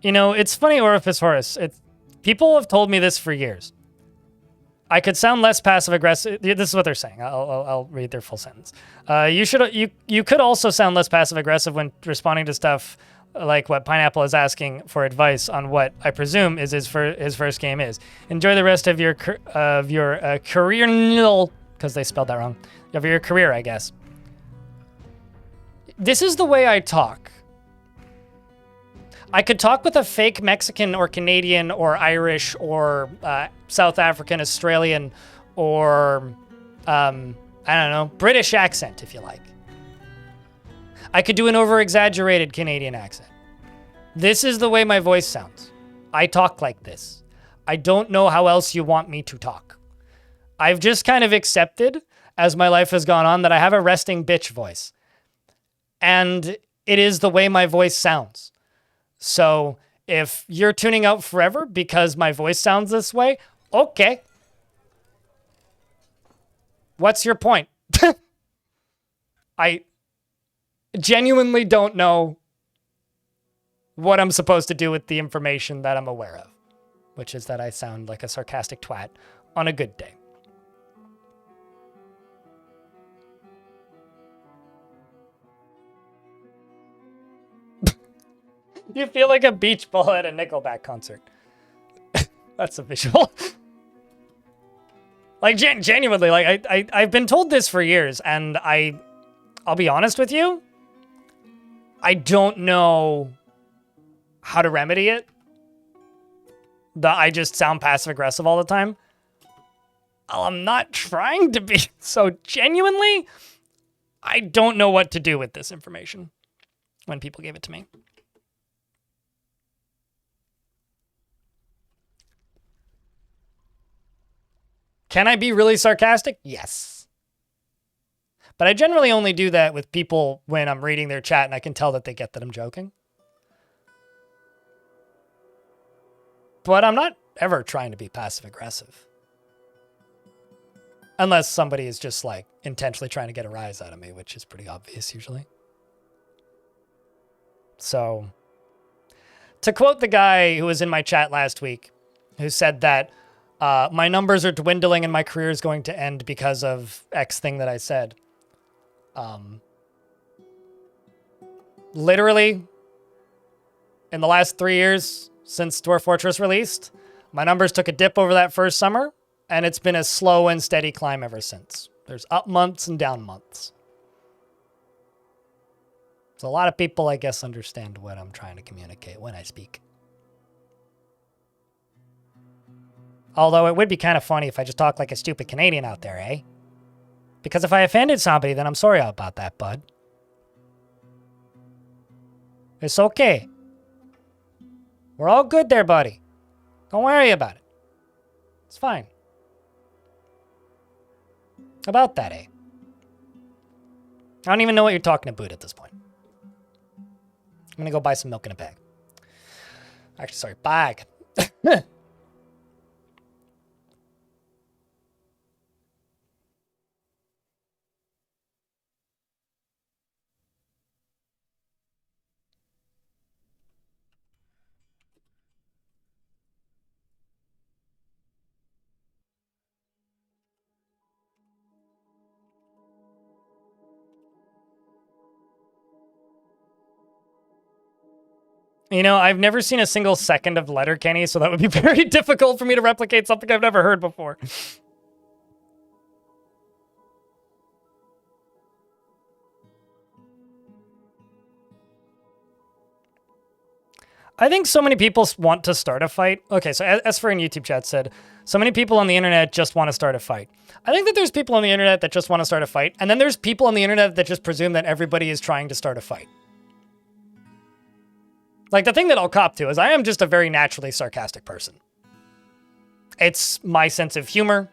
You know, it's funny, Orifice Horus. People have told me this for years. I could sound less passive aggressive. This is what they're saying. I'll read their full sentence. You could also sound less passive aggressive when responding to stuff like what Pineapple is asking for advice on what I presume is his first game is. Enjoy the rest of your career, because they spelled that wrong. Of your career, I guess. This is the way I talk. I could talk with a fake Mexican or Canadian or Irish or South African, Australian, or I don't know, British accent if you like. I could do an over-exaggerated Canadian accent. This is the way my voice sounds. I talk like this. I don't know how else you want me to talk. I've just kind of accepted, as my life has gone on, that I have a resting bitch voice. And it is the way my voice sounds. So if you're tuning out forever because my voice sounds this way, okay. What's your point? I genuinely don't know what I'm supposed to do with the information that I'm aware of, which is that I sound like a sarcastic twat on a good day. You feel like a beach ball at a Nickelback concert. That's a visual. Like, genuinely, like, I've been told this for years, and I'll be honest with you, I don't know how to remedy it. I just sound passive-aggressive all the time. I'm not trying to be, so genuinely, I don't know what to do with this information when people give it to me. Can I be really sarcastic? Yes. But I generally only do that with people when I'm reading their chat and I can tell that they get that I'm joking. But I'm not ever trying to be passive aggressive. Unless somebody is just like intentionally trying to get a rise out of me, which is pretty obvious usually. So, to quote the guy who was in my chat last week, who said that my numbers are dwindling and my career is going to end because of X thing that I said. Literally, in the last 3 years since Dwarf Fortress released, my numbers took a dip over that first summer, and it's been a slow and steady climb ever since. There's up months and down months. So a lot of people, I guess, understand what I'm trying to communicate when I speak. Although it would be kind of funny if I just talked like a stupid Canadian out there, eh? Because if I offended somebody, then I'm sorry about that, bud. It's okay. We're all good there, buddy. Don't worry about it. It's fine. About that, eh? I don't even know what you're talking about at this point. I'm gonna go buy some milk in a bag. Actually, sorry, bag. You know, I've never seen a single second of Letterkenny, so that would be very difficult for me to replicate something I've never heard before. I think so many people want to start a fight. Okay, so as for in YouTube chat said, so many people on the internet just want to start a fight. I think that there's people on the internet that just want to start a fight, and then there's people on the internet that just presume that everybody is trying to start a fight. Like, the thing that I'll cop to is I am just a very naturally sarcastic person. It's my sense of humor,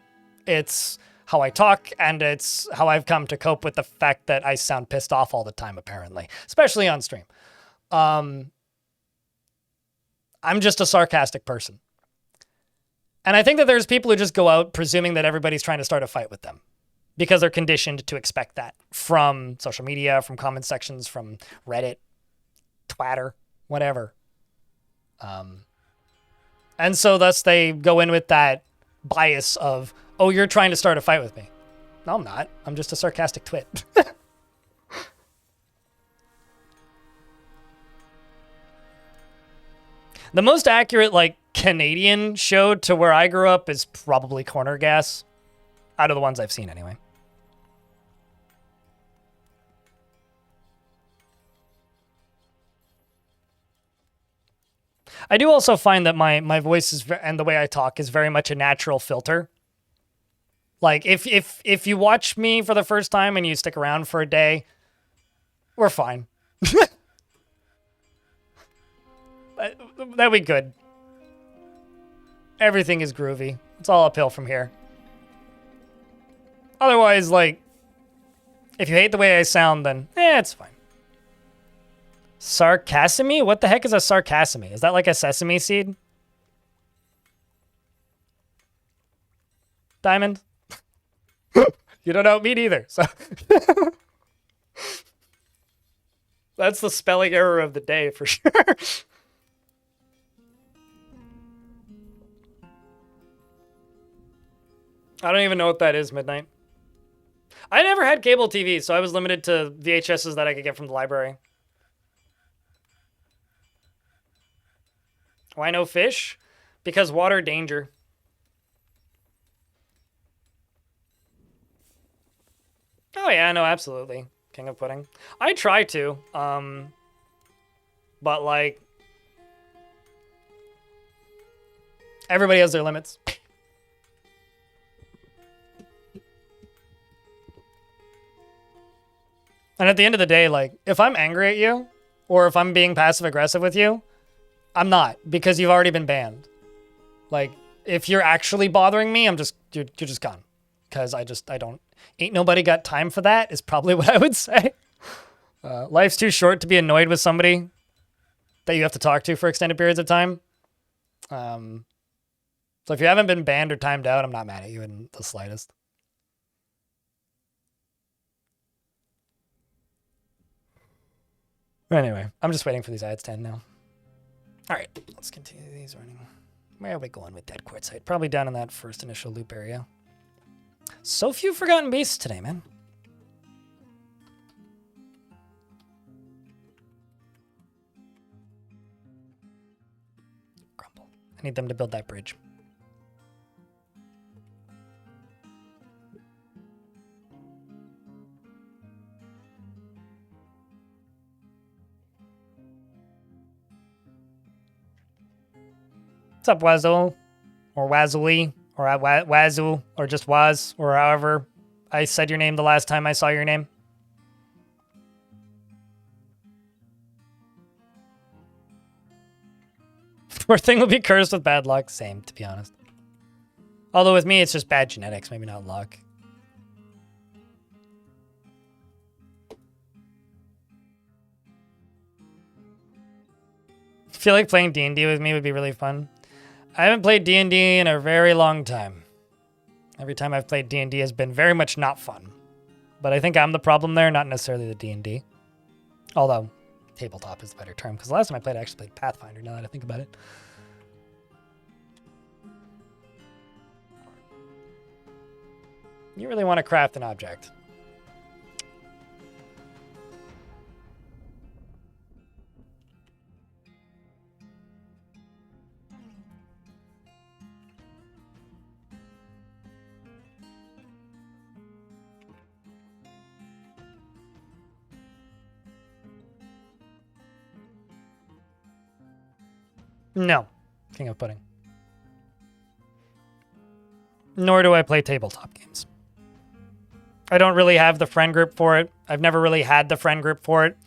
it's how I talk, and it's how I've come to cope with the fact that I sound pissed off all the time, apparently. Especially on stream. I'm just a sarcastic person. And I think that there's people who just go out presuming that everybody's trying to start a fight with them. Because they're conditioned to expect that from social media, from comment sections, from Reddit, Twitter. Whatever. And so thus they go in with that bias of, oh, you're trying to start a fight with me. No, I'm not. I'm just a sarcastic twit. The most accurate, like, Canadian show to where I grew up is probably Corner Gas. Out of the ones I've seen, anyway. I do also find that my voice is and the way I talk is very much a natural filter. Like, if you watch me for the first time and you stick around for a day, we're fine. That'd be good. Everything is groovy. It's all uphill from here. Otherwise, like, if you hate the way I sound, then, it's fine. Sarcassamy? What the heck is a sarcassamy? Is that like a sesame seed? Diamond? You don't know me neither, so... That's the spelling error of the day, for sure. I don't even know what that is, Midnight. I never had cable TV, so I was limited to VHSs that I could get from the library. Why no fish? Because water danger. Oh yeah, no, absolutely. King of Pudding. I try to, but like, everybody has their limits. And at the end of the day, like, if I'm angry at you, or if I'm being passive-aggressive with you, I'm not, because you've already been banned. Like, if you're actually bothering me, you're just gone. Because I don't, ain't nobody got time for that, is probably what I would say. Life's too short to be annoyed with somebody that you have to talk to for extended periods of time. So if you haven't been banned or timed out, I'm not mad at you in the slightest. Anyway, I'm just waiting for these ads to end now. All right, let's continue these running. Where are we going with that quartzite? Probably down in that first initial loop area. So few forgotten beasts today, man. Grumble. I need them to build that bridge. What's up, Wazul? Or Wazuli? Or Wazul? Or just Waz? Or however I said your name the last time I saw your name? Poor thing will be cursed with bad luck. Same, to be honest. Although with me, it's just bad genetics, maybe not luck. I feel like playing D&D with me would be really fun. I haven't played D&D in a very long time. Every time I've played D&D has been very much not fun. But I think I'm the problem there, not necessarily the D&D. Although, tabletop is the better term, because the last time I played, I actually played Pathfinder, now that I think about it. You really want to craft an object. No. King of Pudding. Nor do I play tabletop games. I don't really have the friend group for it. I've never really had the friend group for it.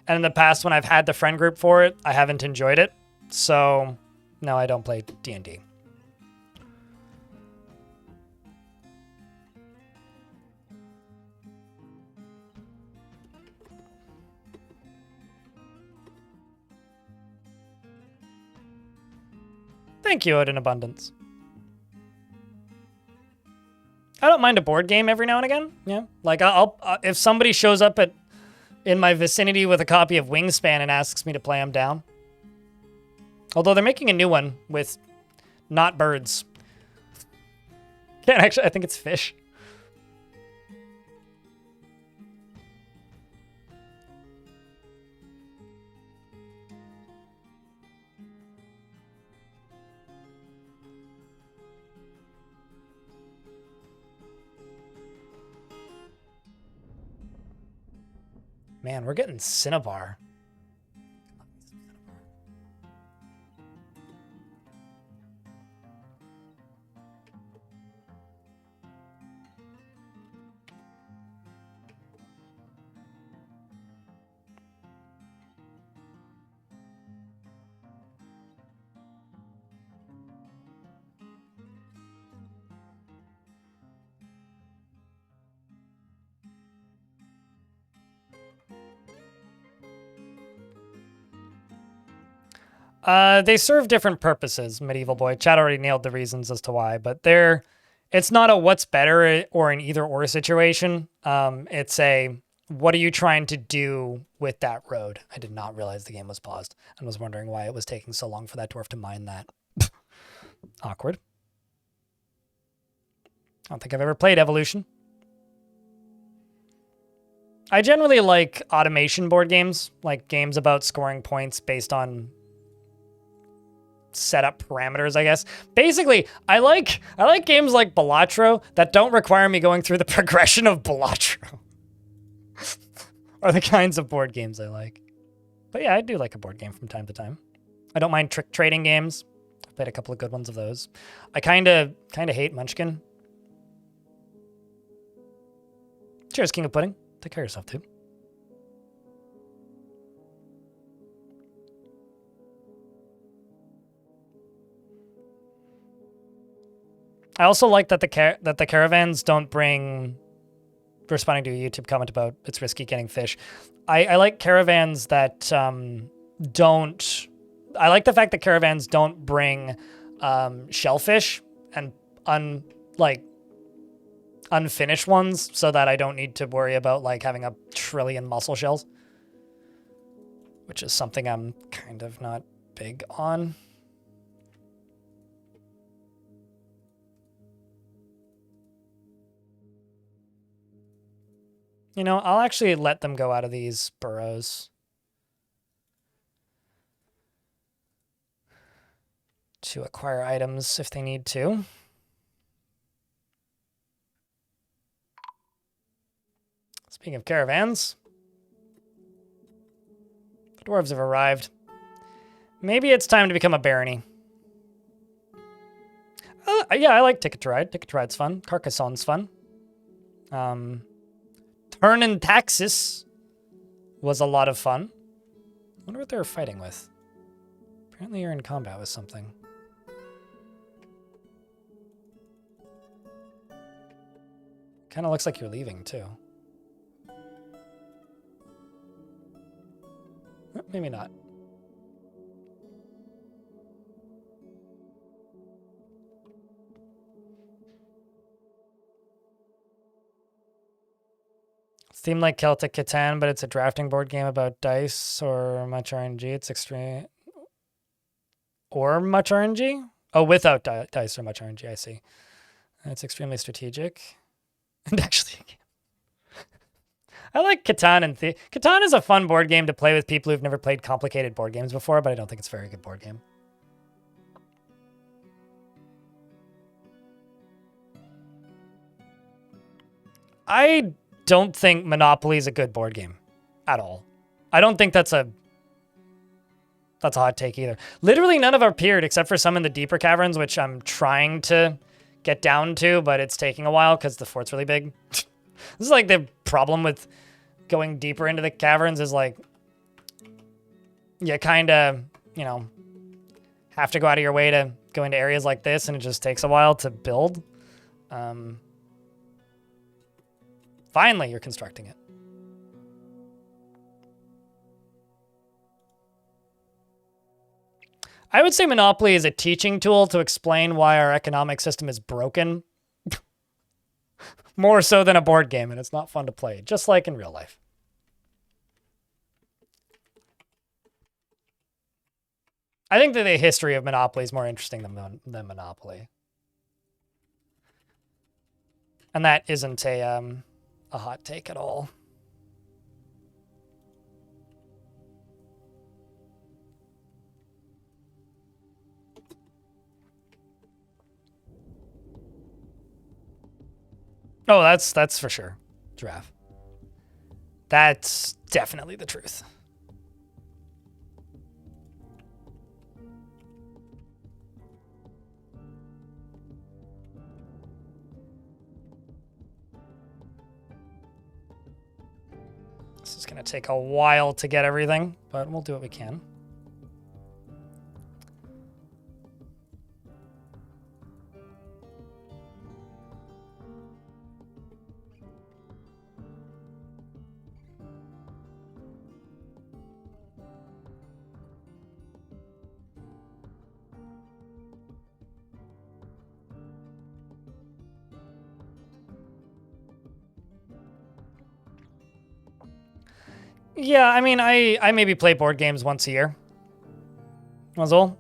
And in the past, when I've had the friend group for it, I haven't enjoyed it. So, no, I don't play D&D. Thank you, in abundance. I don't mind a board game every now and again. Yeah, like I'll if somebody shows up in my vicinity with a copy of Wingspan and asks me to play them down, Although they're making a new one with not birds. Can't actually, I think it's fish. Man, we're getting Cinnabar. They serve different purposes, Medieval Boy. Chad already nailed the reasons as to why, but it's not a what's better or an either or situation. It's a what are you trying to do with that road? I did not realize the game was paused and was wondering why it was taking so long for that dwarf to mine that. Awkward. I don't think I've ever played Evolution. I generally like automation board games, like games about scoring points based on setup parameters, I guess. Basically, I like games like Balatro that don't require me going through the progression of Balatro. Are the kinds of board games I like. But yeah, I do like a board game from time to time. I don't mind trick trading games. I've played a couple of good ones of those. I kind of hate Munchkin. Cheers, King of Pudding. Take care of yourself, too. I also like that the caravans don't bring. Responding to a YouTube comment about it's risky getting fish. I like caravans that don't. I like the fact that caravans don't bring shellfish and unfinished ones, so that I don't need to worry about like having a trillion mussel shells, which is something I'm kind of not big on. You know, I'll actually let them go out of these burrows. To acquire items if they need to. Speaking of caravans, the dwarves have arrived. Maybe it's time to become a barony. Yeah, I like Ticket to Ride. Ticket to Ride's fun. Carcassonne's fun. Turn and Taxis was a lot of fun. I wonder what they were fighting with. Apparently you're in combat with something. Kind of looks like you're leaving, too. Maybe not. Seemed like Celtic Catan, but it's a drafting board game about dice or much RNG. It's extreme. Or much RNG? Oh, without dice or much RNG, I see. It's extremely strategic. And actually, I like Catan and Catan is a fun board game to play with people who've never played complicated board games before, but I don't think it's a very good board game. I don't think Monopoly is a good board game at all. I don't think that's a hot take either. Literally none of our appeared except for some in the deeper caverns, which I'm trying to get down to, but it's taking a while because the fort's really big. This is like the problem with going deeper into the caverns is like you kind of, you know, have to go out of your way to go into areas like this, and it just takes a while to build. Finally, you're constructing it. I would say Monopoly is a teaching tool to explain why our economic system is broken. More so than a board game, and it's not fun to play, just like in real life. I think that the history of Monopoly is more interesting than Monopoly. And that isn't a hot take at all. Oh, that's for sure. Giraffe. That's definitely the truth. This is going to take a while to get everything, but we'll do what we can. Yeah, I mean, I maybe play board games once a year. That's all.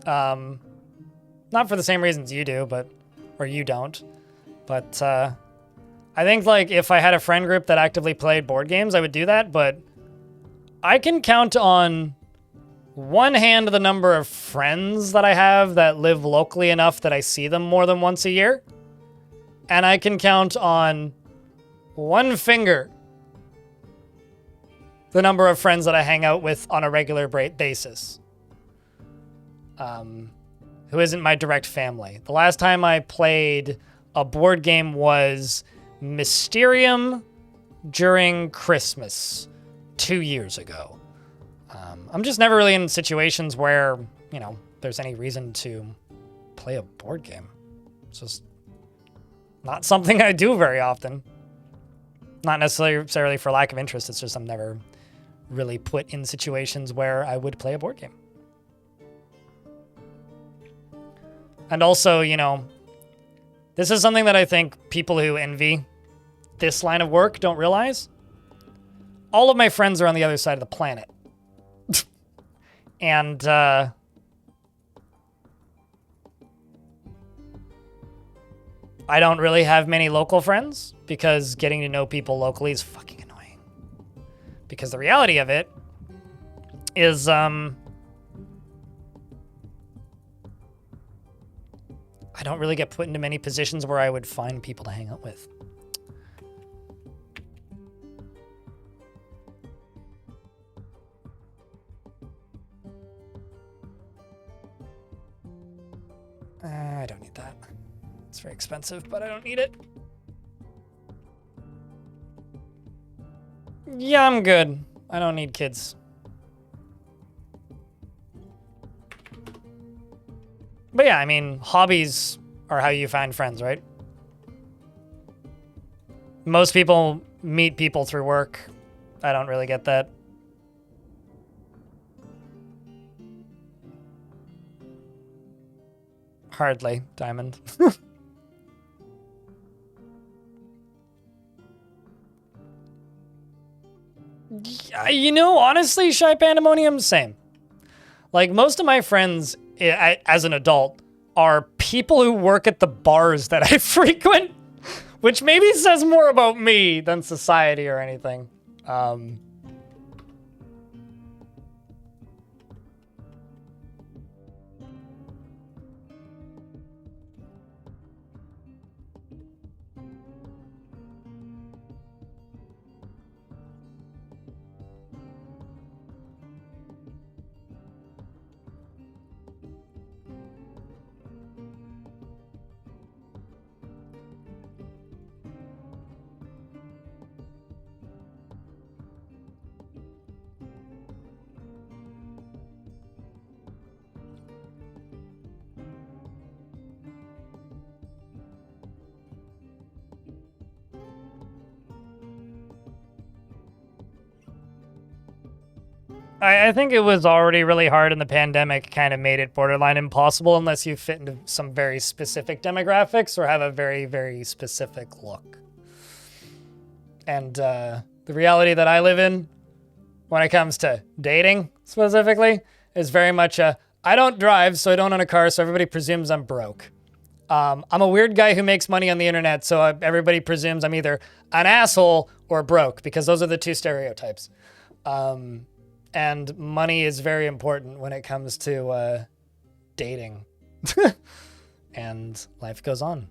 Not for the same reasons you do, or you don't. But I think like if I had a friend group that actively played board games, I would do that. But I can count on one hand the number of friends that I have that live locally enough that I see them more than once a year. And I can count on one finger the number of friends that I hang out with on a regular basis, who isn't my direct family. The last time I played a board game was Mysterium during Christmas 2 years ago. I'm just never really in situations where, you know, there's any reason to play a board game. It's just not something I do very often. Not necessarily for lack of interest, it's just I'm never really put in situations where I would play a board game. And also, you know, this is something that I think people who envy this line of work don't realize. All of my friends are on the other side of the planet. And I don't really have many local friends because getting to know people locally is fucking annoying. Because the reality of it is, I don't really get put into many positions where I would find people to hang out with. I don't need that. It's very expensive, but I don't need it. Yeah, I'm good. I don't need kids. But yeah, I mean, hobbies are how you find friends, right? Most people meet people through work. I don't really get that. Hardly, Diamond. You know, honestly, Shy Pandemonium, same. Like, most of my friends, as an adult, are people who work at the bars that I frequent, which maybe says more about me than society or anything. I think it was already really hard, and the pandemic kind of made it borderline impossible unless you fit into some very specific demographics or have a very, very specific look. And the reality that I live in when it comes to dating specifically is very much a I don't drive, so I don't own a car, so everybody presumes I'm broke. I'm a weird guy who makes money on the internet, so everybody presumes I'm either an asshole or broke, because those are the two stereotypes. And money is very important when it comes to dating. And life goes on.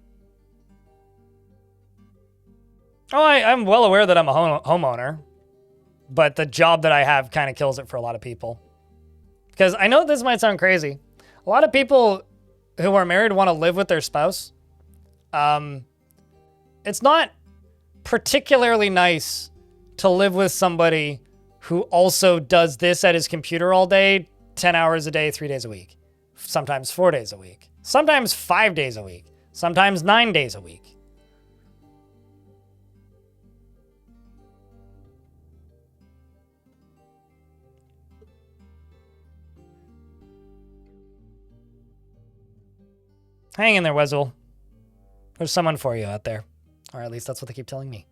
Oh, I'm well aware that I'm a homeowner, but the job that I have kind of kills it for a lot of people. Because I know this might sound crazy. A lot of people who are married want to live with their spouse. It's not particularly nice to live with somebody who also does this at his computer all day, 10 hours a day, 3 days a week. Sometimes 4 days a week. Sometimes 5 days a week. Sometimes 9 days a week. Hang in there, Wezel. There's someone for you out there. Or at least that's what they keep telling me.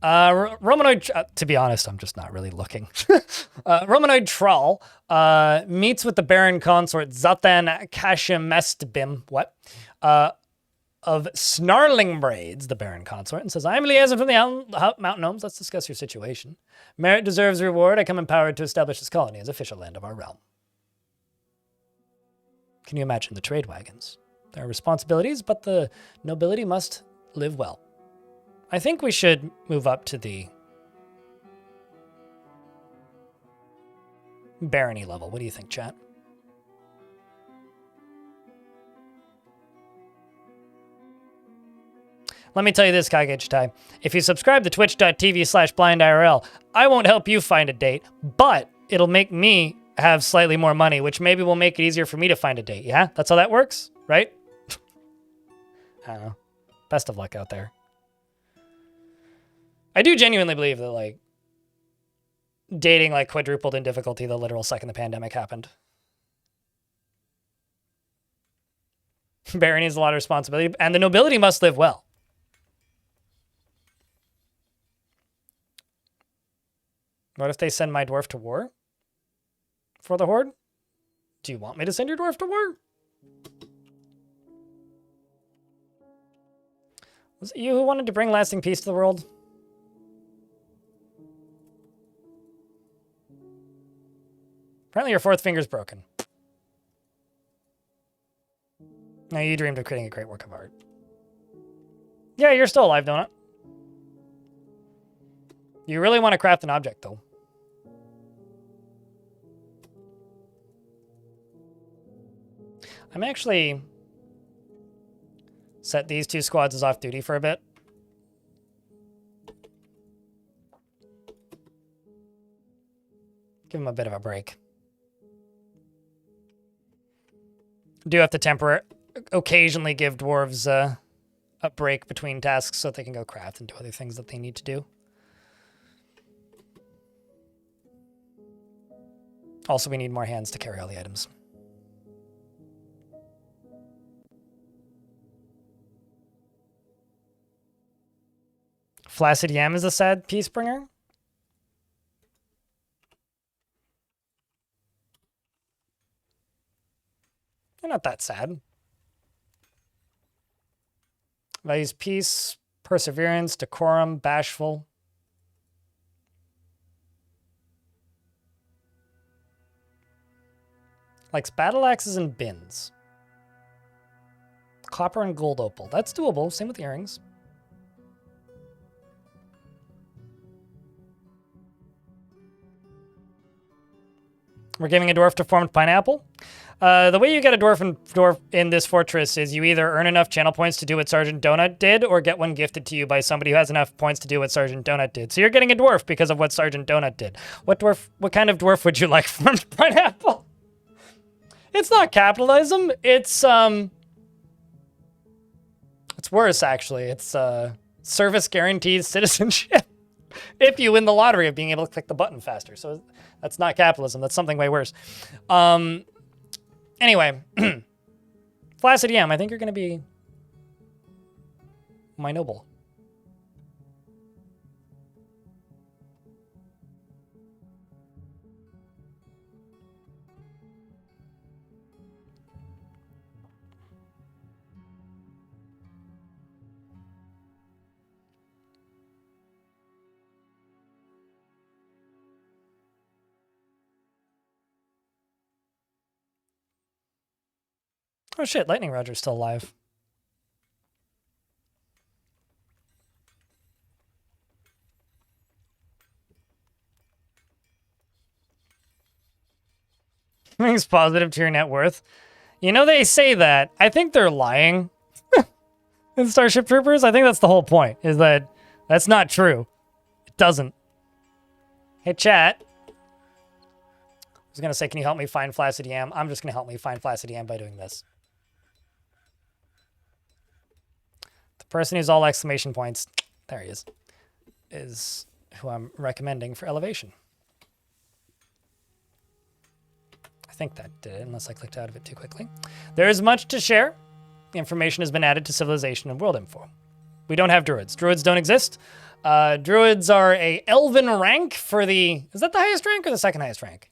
Romanoid, to be honest, I'm just not really looking. Romanoid Troll meets with the Baron Consort Zatan Kashimestbim, of Snarling Braids, the Baron Consort, and says, I'm liaison from the Mountain Gnomes. Let's discuss your situation. Merit deserves reward. I come empowered to establish this colony as official land of our realm. Can you imagine the trade wagons? There are responsibilities, but the nobility must live well. I think we should move up to the barony level. What do you think, chat? Let me tell you this, Kage. If you subscribe to twitch.tv/blindIRL, I won't help you find a date, but it'll make me have slightly more money, which maybe will make it easier for me to find a date. Yeah? That's how that works, right? I don't know. Best of luck out there. I do genuinely believe that, like, dating, like, quadrupled in difficulty the literal second the pandemic happened. Barony has a lot of responsibility, and the nobility must live well. What if they send my dwarf to war? For the Horde? Do you want me to send your dwarf to war? Was it you who wanted to bring lasting peace to the world? Apparently your fourth finger's broken. No, you dreamed of creating a great work of art. Yeah, you're still alive, Donut. You really want to craft an object, though. I'm actually set these two squads as off duty for a bit. Give them a bit of a break. Do have to occasionally give dwarves a break between tasks so they can go craft and do other things that they need to do. Also, we need more hands to carry all the items. Flaccid Yam is a sad peace bringer. You're not that sad. Values peace, perseverance, decorum, bashful. Likes battle axes and bins. Copper and gold opal. That's doable. Same with the earrings. We're giving a dwarf deformed pineapple. The way you get a dwarf in this fortress is you either earn enough channel points to do what Sergeant Donut did, or get one gifted to you by somebody who has enough points to do what Sergeant Donut did. So you're getting a dwarf because of what Sergeant Donut did. What kind of dwarf would you like from pineapple? It's not capitalism. It's worse, actually. It's service guaranteed citizenship. If you win the lottery of being able to click the button faster. So that's not capitalism. That's something way worse. Anyway, Flaccid Yam, I think you're going to be my noble. Oh shit, Lightning Roger's still alive. Things positive to your net worth. You know, they say that. I think they're lying. In Starship Troopers, I think that's the whole point, is that that's not true. It doesn't. Hey, chat. I was going to say, can you help me find Flaccid Yam? I'm just going to help me find Flaccid Yam by doing this. The person who's all exclamation points, there he is who I'm recommending for elevation. I think that did it, unless I clicked out of it too quickly. There is much to share. Information has been added to Civilization and World Info. We don't have druids. Druids don't exist. Druids are a elven rank for the... Is that the highest rank or the second highest rank?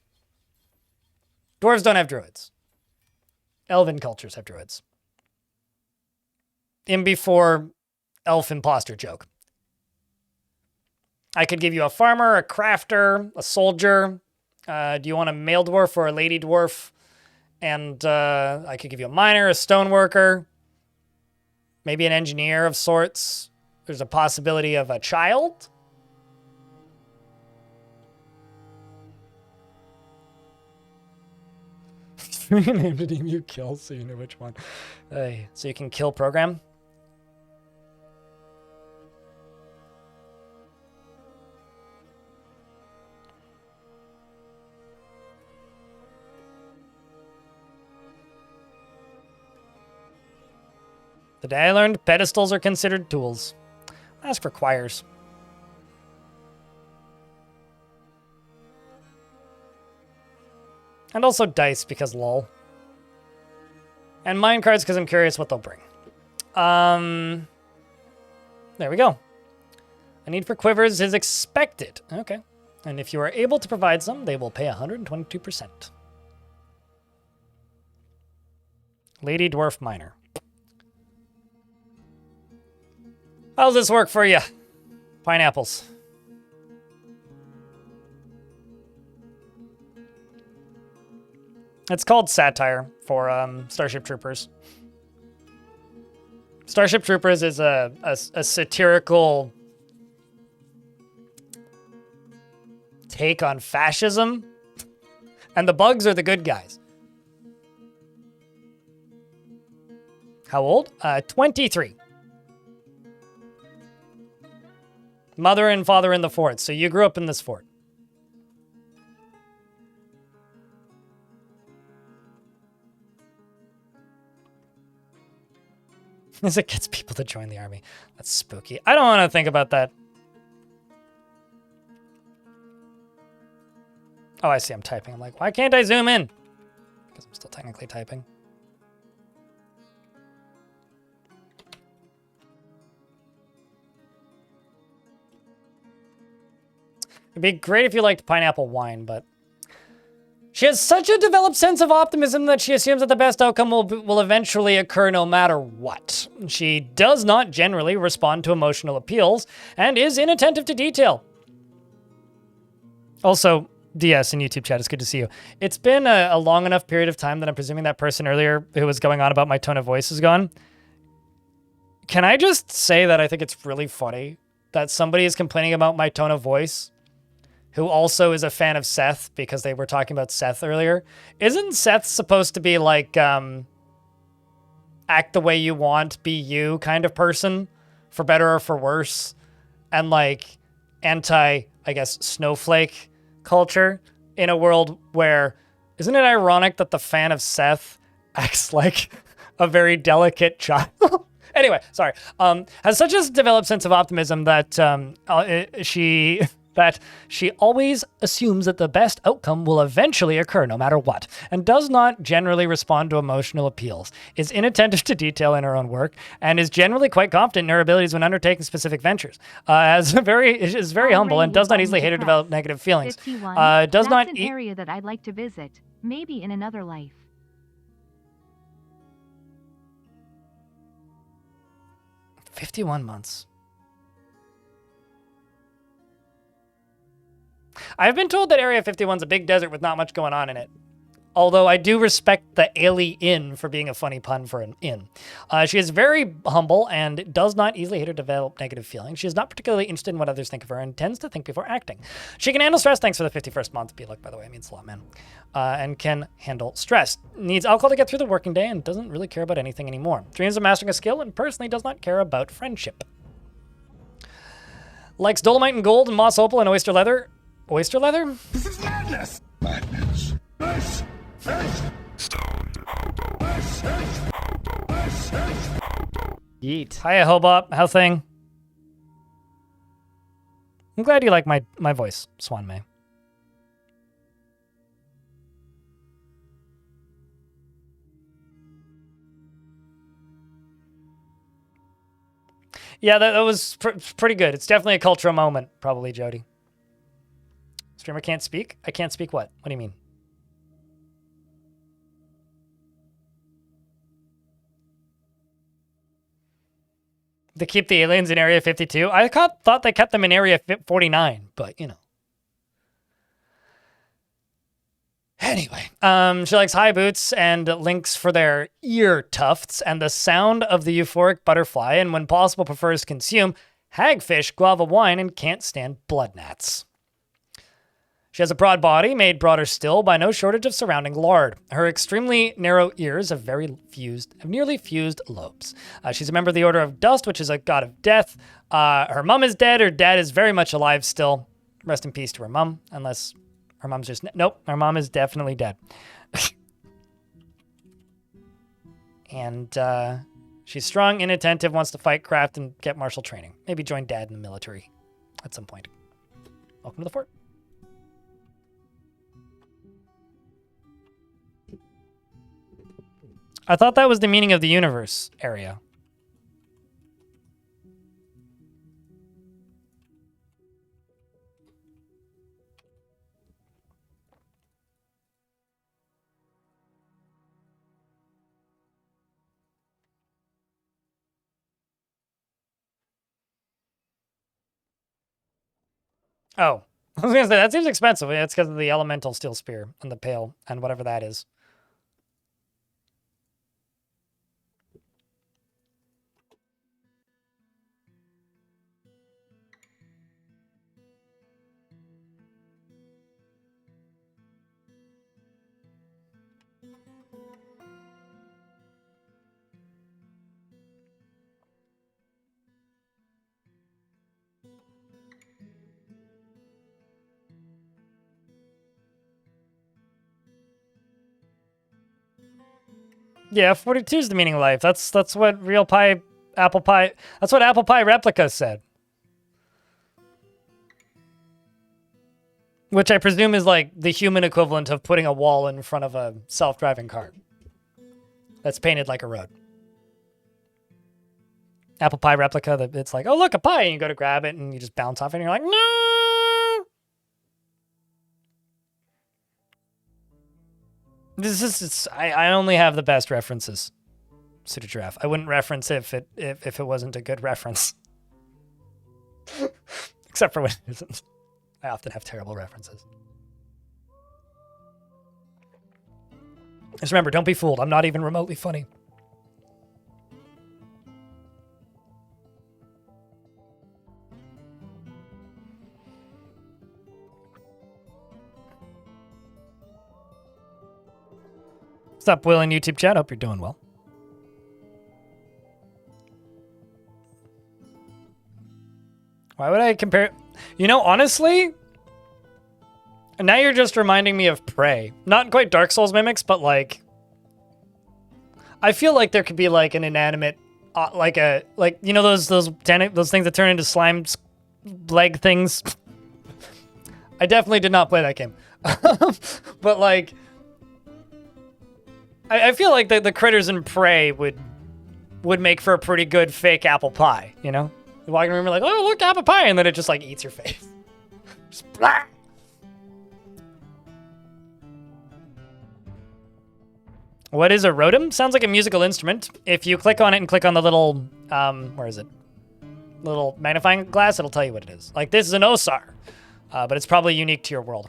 Dwarves don't have druids. Elven cultures have druids. In before elf imposter joke. I could give you a farmer, a crafter, a soldier. Do you want a male dwarf or a lady dwarf? And I could give you a miner, a stoneworker, maybe an engineer of sorts. There's a possibility of a child. You named it Emu Kill, so you know which one. So you can kill program. The day I learned pedestals are considered tools. Ask for choirs. And also dice, because lol. And mine cards, because I'm curious what they'll bring. There we go. A need for quivers is expected. Okay. And if you are able to provide some, they will pay 122%. Lady Dwarf Miner. How's this work for you? Pineapples. It's called satire for Starship Troopers. Starship Troopers is a satirical take on fascism, and the bugs are the good guys. How old? 23. Mother and father in the fort. So you grew up in this fort. As it gets people to join the army. That's spooky. I don't want to think about that. Oh, I see. I'm typing. I'm like, why can't I zoom in? Because I'm still technically typing. It'd be great if you liked pineapple wine, but she has such a developed sense of optimism that she assumes that the best outcome will eventually occur no matter what. She does not generally respond to emotional appeals and is inattentive to detail. Also, DS in YouTube chat, it's good to see you. It's been a long enough period of time that I'm presuming that person earlier who was going on about my tone of voice is gone. Can I just say that I think it's really funny that somebody is complaining about my tone of voice who also is a fan of Seth because they were talking about Seth earlier. Isn't Seth supposed to be like, act the way you want, be you kind of person, for better or for worse? And like anti, I guess, snowflake culture in a world where, isn't it ironic that the fan of Seth acts like a very delicate child? Anyway, sorry. Has such a developed sense of optimism that she always assumes that the best outcome will eventually occur no matter what, and does not generally respond to emotional appeals, is inattentive to detail in her own work, and is generally quite confident in her abilities when undertaking specific ventures. Is very humble and does not easily hate or develop negative feelings. 51. Does That's not an area that I'd like to visit, maybe in another life. 51 months. I've been told that Area 51's a big desert with not much going on in it. although I do respect the alien for being a funny pun for an in. She is very humble and does not easily hit or develop negative feelings. She is not particularly interested in what others think of her and tends to think before acting. She can handle stress. Thanks for the 51st month. Be like, by the way, it means a lot, man. And can handle stress. Needs alcohol to get through the working day and doesn't really care about anything anymore. Dreams of mastering a skill and personally does not care about friendship. Likes dolomite and gold and moss opal and oyster leather. Oyster leather? This is madness! Madness. This is Stone Hobo. This is Hobo. This is Hobo. Yeet. Hiya, Hobop. How thing? I'm glad you like my voice, Swan May. Yeah, that was pretty good. It's definitely a cultural moment, probably, Jody. Streamer can't speak? I can't speak what? What do you mean? They keep the aliens in Area 52? I thought they kept them in Area 49, but, you know. Anyway, she likes high boots and links for their ear tufts and the sound of the euphoric butterfly, and when possible prefers to consume hagfish, guava wine, and can't stand blood gnats. She has a broad body, made broader still by no shortage of surrounding lard. Her extremely narrow ears have nearly fused lobes. She's a member of the Order of Dust, which is a god of death. Her mum is dead. Her dad is very much alive still. Rest in peace to her mum, unless her mom's just... Nope, her mom is definitely dead. And she's strong, inattentive, wants to fight, craft, and get martial training. Maybe join dad in the military at some point. Welcome to the fort. I thought that was the meaning of the universe area. Oh, I was gonna say, that seems expensive. It's because of the elemental steel spear and the pail and whatever that is. Yeah, 42 is the meaning of life. That's what real pie, apple pie. That's what apple pie replica said. Which I presume is like the human equivalent of putting a wall in front of a self-driving car that's painted like a road. Apple pie replica, it's like, oh, look, a pie. And you go to grab it and you just bounce off it and you're like, no. I only have the best references. Pseudo Giraffe. I wouldn't reference it if it wasn't a good reference. Except for when it isn't. I often have terrible references. Just remember, don't be fooled. I'm not even remotely funny. What's up, Will, in YouTube chat? Hope you're doing well. Why would I compare... You know, honestly... Now you're just reminding me of Prey. Not quite Dark Souls mimics, but like... I feel like there could be like an inanimate... you know those things that turn into slime leg things? I definitely did not play that game. But like... I feel like the critters in Prey would make for a pretty good fake apple pie, you know? You walk in the room, you're like, oh, look, apple pie, and then it just, like, eats your face. Just blah! What is a rotom? Sounds like a musical instrument. If you click on it and click on the little, where is it? Little magnifying glass, it'll tell you what it is. Like, this is an osar, but it's probably unique to your world.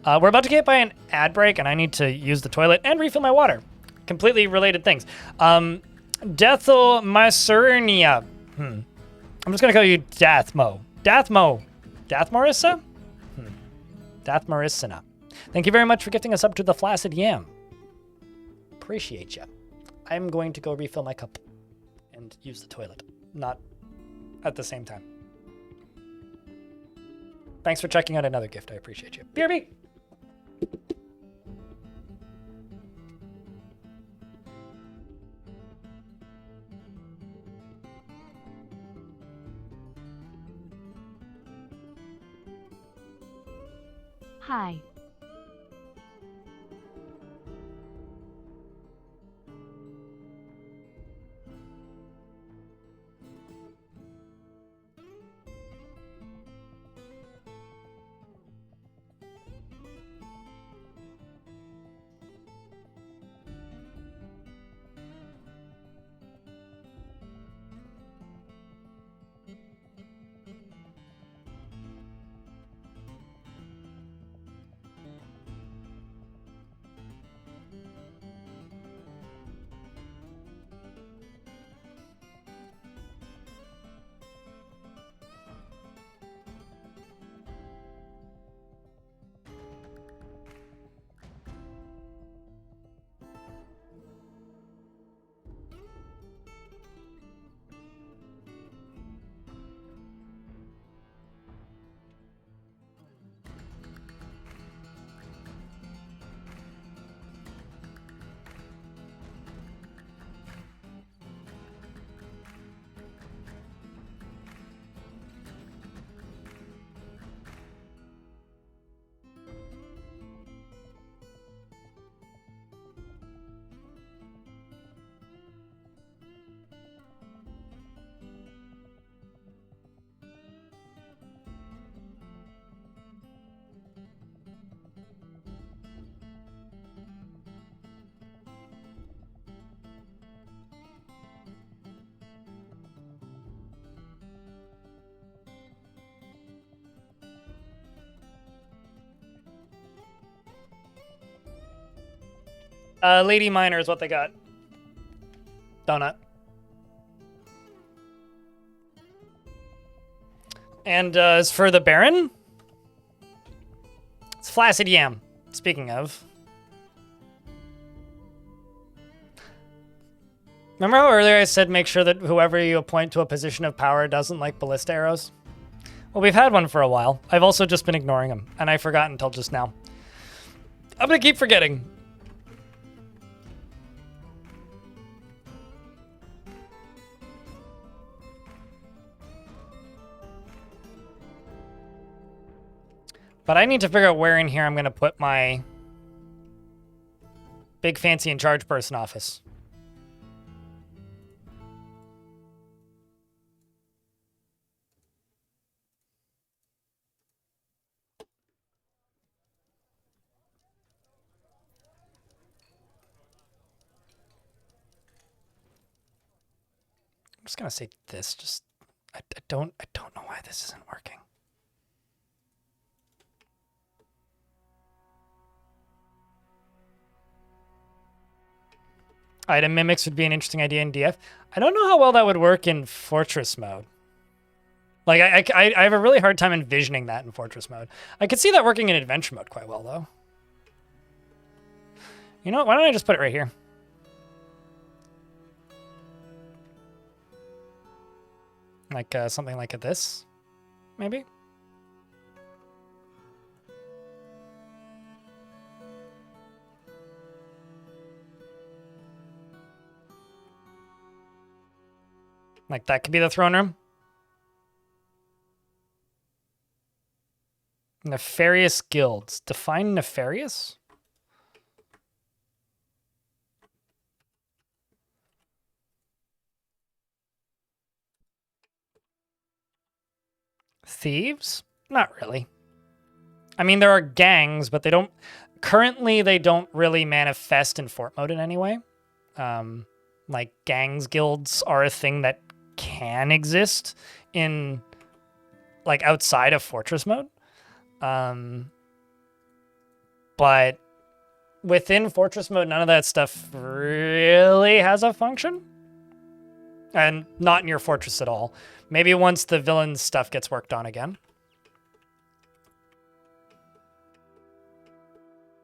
We're about to get by an ad break, and I need to use the toilet and refill my water. Completely related things. Deathomycernia. I'm just gonna call you Dathmo. Dathmo. Dathmarissa? Dathmarissina. Thank you very much for gifting us up to the Flaccid Yam. Appreciate you. I'm going to go refill my cup and use the toilet. Not at the same time. Thanks for checking out another gift. I appreciate you. BRB! Hi. Lady Miner is what they got. Donut. And as for the Baron, it's Flaccid Yam. Speaking of. Remember how earlier I said make sure that whoever you appoint to a position of power doesn't like ballista arrows? Well, we've had one for a while. I've also just been ignoring him, and I forgot until just now. I'm gonna keep forgetting. But I need to figure out where in here I'm going to put my big fancy in charge person office. I'm just going to say this. Just I don't know why this isn't working. Item mimics would be an interesting idea in DF. I don't know how well that would work in Fortress mode. Like, I have a really hard time envisioning that in Fortress mode. I could see that working in Adventure mode quite well, though. You know what? Why don't I just put it right here? Like, something like this, maybe? Like, that could be the throne room. Nefarious guilds. Define nefarious? Thieves? Not really. I mean, there are gangs, but they don't... Currently, they don't really manifest in fort mode in any way. Like, gangs guilds are a thing that can exist in, like, outside of Fortress mode. but within Fortress mode, none of that stuff really has a function. And not in your Fortress at all. Maybe once the villain stuff gets worked on again.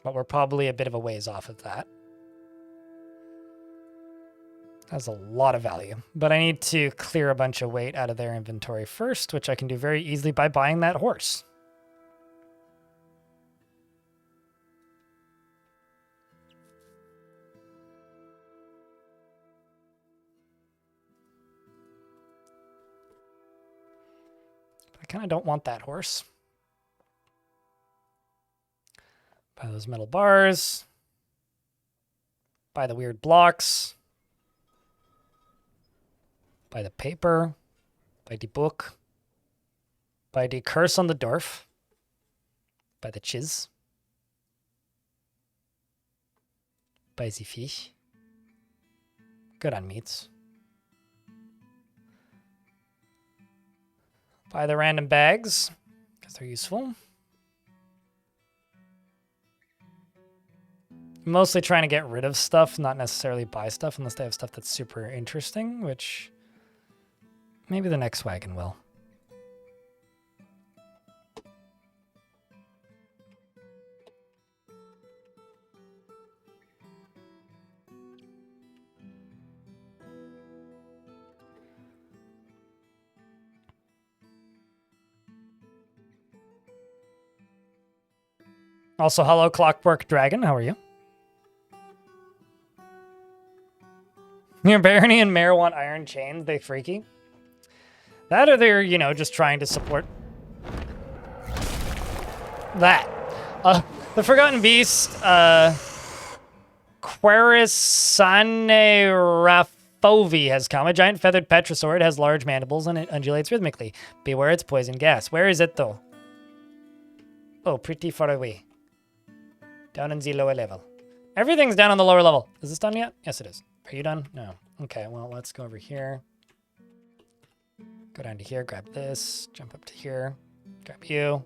But we're probably a bit of a ways off of that. Has a lot of value. But I need to clear a bunch of weight out of their inventory first, which I can do very easily by buying that horse. I kind of don't want that horse. Buy those metal bars. Buy the weird blocks. Buy the paper. Buy the book. Buy the curse on the Dwarf. Buy the chiz. Buy the fish. Good on meats. Buy the random bags, because they're useful. Mostly trying to get rid of stuff, not necessarily buy stuff, unless they have stuff that's super interesting, which maybe the next wagon will. Also, hello, Clockwork Dragon. How are you? Your Barony and Mayor want iron chains. They freaky. That or they're, you know, just trying to support that. The Forgotten Beast, Quarisane Rafovi has come. A giant feathered petrosaur. It has large mandibles and it undulates rhythmically. Beware its poison gas. Where is it, though? Oh, pretty far away. Down in the lower level. Everything's down on the lower level. Is this done yet? Yes, it is. Are you done? No. Okay, well, let's go over here. Go down to here, grab this, jump up to here, grab you.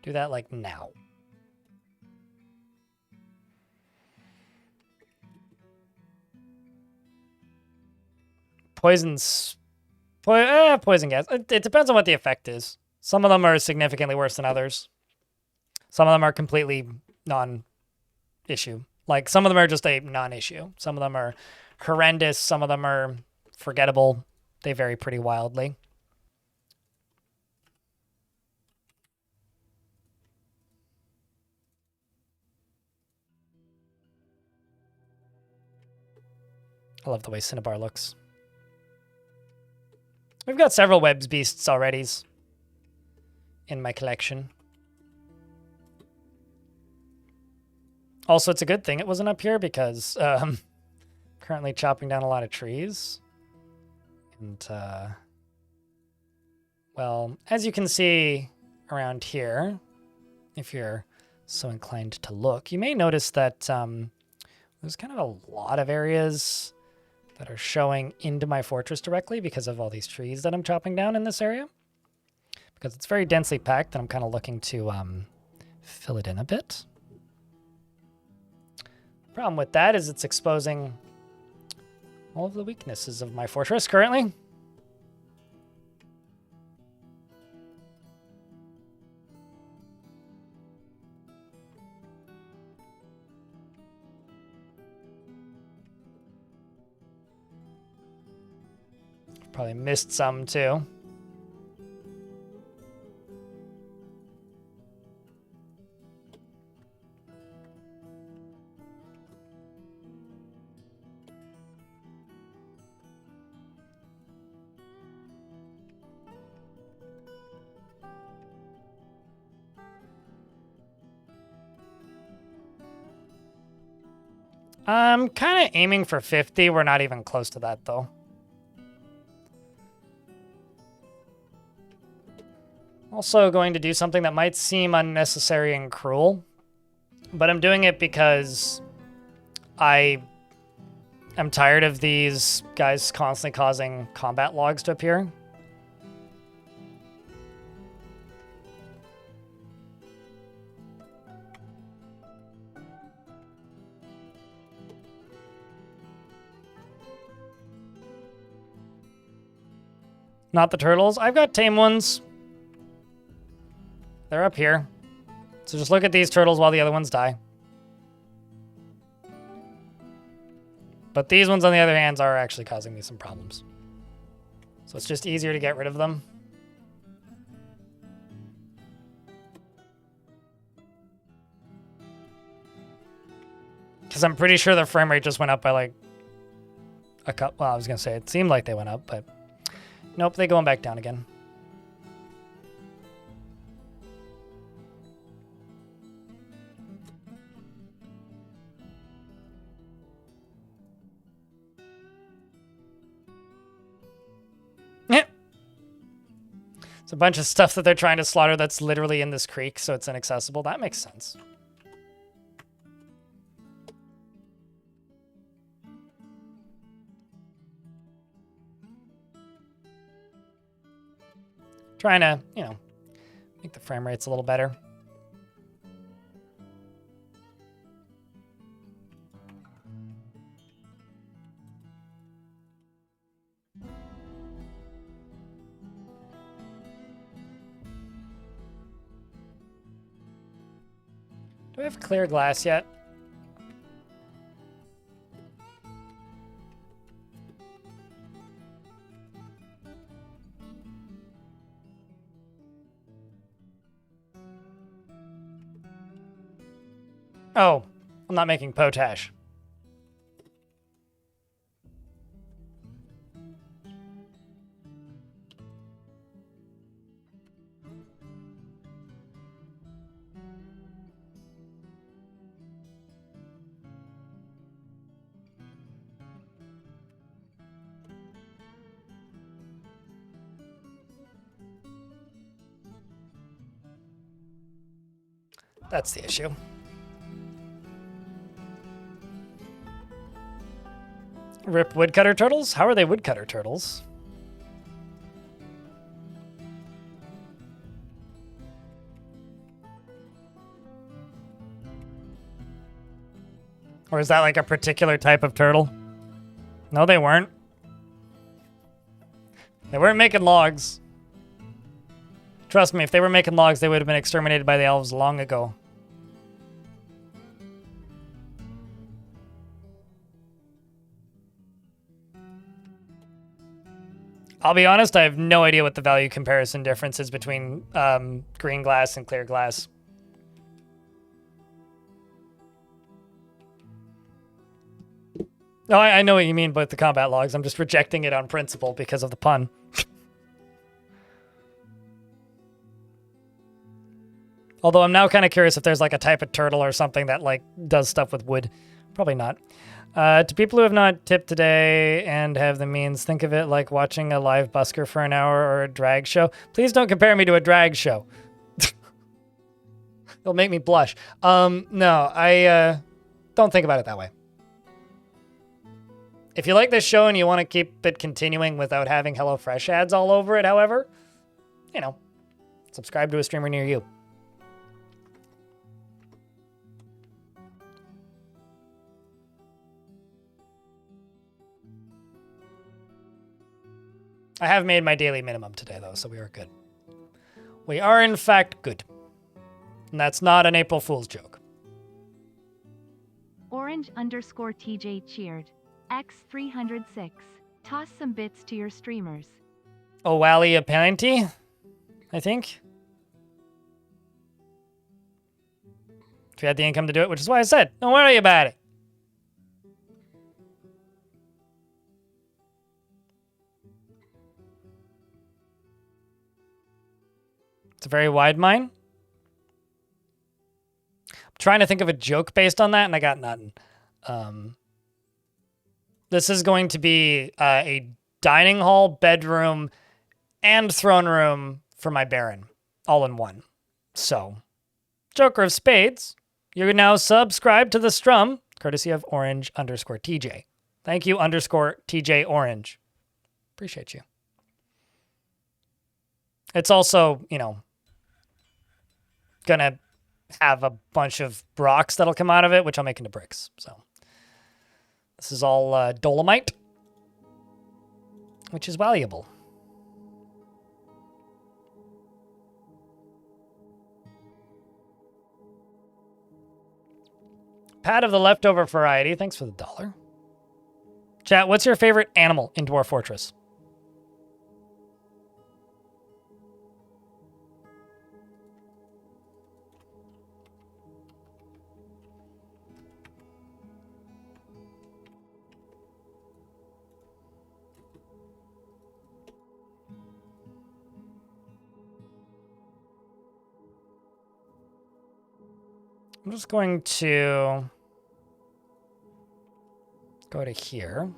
Do that, like, now. Poison gas. It depends on what the effect is. Some of them are significantly worse than others. Some of them are completely non-issue. Like, some of them are just a non-issue. Some of them are horrendous. Some of them are forgettable. They vary pretty wildly. I love the way Cinnabar looks. We've got several Webs Beasts already in my collection. Also, it's a good thing it wasn't up here because currently chopping down a lot of trees. And, well, as you can see around here, if you're so inclined to look, you may notice that there's kind of a lot of areas that are showing into my fortress directly because of all these trees that I'm chopping down in this area. Because it's very densely packed, and I'm kind of looking to fill it in a bit. Problem with that is it's exposing all of the weaknesses of my fortress currently. Probably missed some too. I'm kind of aiming for 50. We're not even close to that, though. Also going to do something that might seem unnecessary and cruel, but I'm doing it because I am tired of these guys constantly causing combat logs to appear. Not the turtles. I've got tame ones. They're up here. So just look at these turtles while the other ones die. But these ones, on the other hand, are actually causing me some problems. So it's just easier to get rid of them. Because I'm pretty sure the frame rate just went up by like a couple. Well, I was going to say it seemed like they went up, but nope, they're going back down again. It's a bunch of stuff that they're trying to slaughter that's literally in this creek, so it's inaccessible. That makes sense. Trying to, you know, make the frame rates a little better. Do we have clear glass yet? Oh, I'm not making potash. That's the issue. Rip woodcutter turtles? How are they woodcutter turtles? Or is that like a particular type of turtle? No, they weren't. They weren't making logs. Trust me, if they were making logs, they would have been exterminated by the elves long ago. I'll be honest, I have no idea what the value comparison difference is between green glass and clear glass. No, I know what you mean by the combat logs. I'm just rejecting it on principle because of the pun. Although I'm now kind of curious if there's like a type of turtle or something that like does stuff with wood. Probably not. To people who have not tipped today and have the means, think of it like watching a live busker for an hour or a drag show. Please don't compare me to a drag show. It'll make me blush. No, I don't think about it that way. If you like this show and you want to keep it continuing without having HelloFresh ads all over it, however, you know, subscribe to a streamer near you. I have made my daily minimum today, though, so we are good. We are, in fact, good. And that's not an April Fool's joke. Orange_TJ cheered. X306. Toss some bits to your streamers. Oh, Wally aplenty, I think. If you had the income to do it, which is why I said, don't worry about it. It's a very wide mine. I'm trying to think of a joke based on that, and I got nothing. This is going to be a dining hall, bedroom, and throne room for my Baron, all in one. So, Joker of Spades, you're now subscribed to the Strum, courtesy of Orange_TJ. Thank you, _TJ Orange. Appreciate you. It's also, you know, gonna have a bunch of rocks that'll come out of it, which I'll make into bricks. So this is all dolomite, which is valuable. Pat of the leftover variety. Thanks for the $1. Chat, what's your favorite animal in Dwarf Fortress? I'm just going to go to here.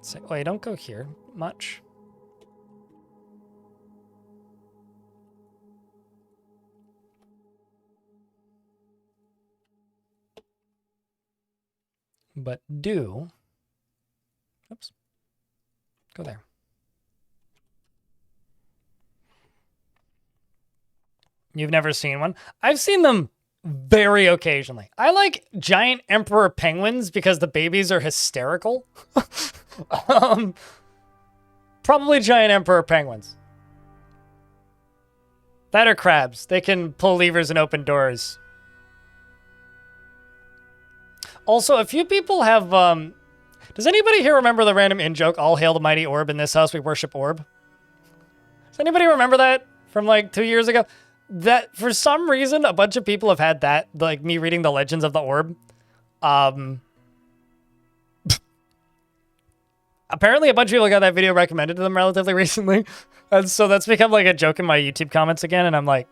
Say, oh, you don't go here much. But do, oops, go there. You've never seen one? I've seen them very occasionally. I like giant emperor penguins because the babies are hysterical. Probably giant emperor penguins. That are crabs. They can pull levers and open doors. Also, a few people have... does anybody here remember the random in-joke, all hail the mighty orb, in this house we worship orb? Does anybody remember that from like 2 years ago? That, for some reason, a bunch of people have had that, like me reading the Legends of the Orb. Apparently a bunch of people got that video recommended to them relatively recently. And so that's become like a joke in my YouTube comments again, and I'm like,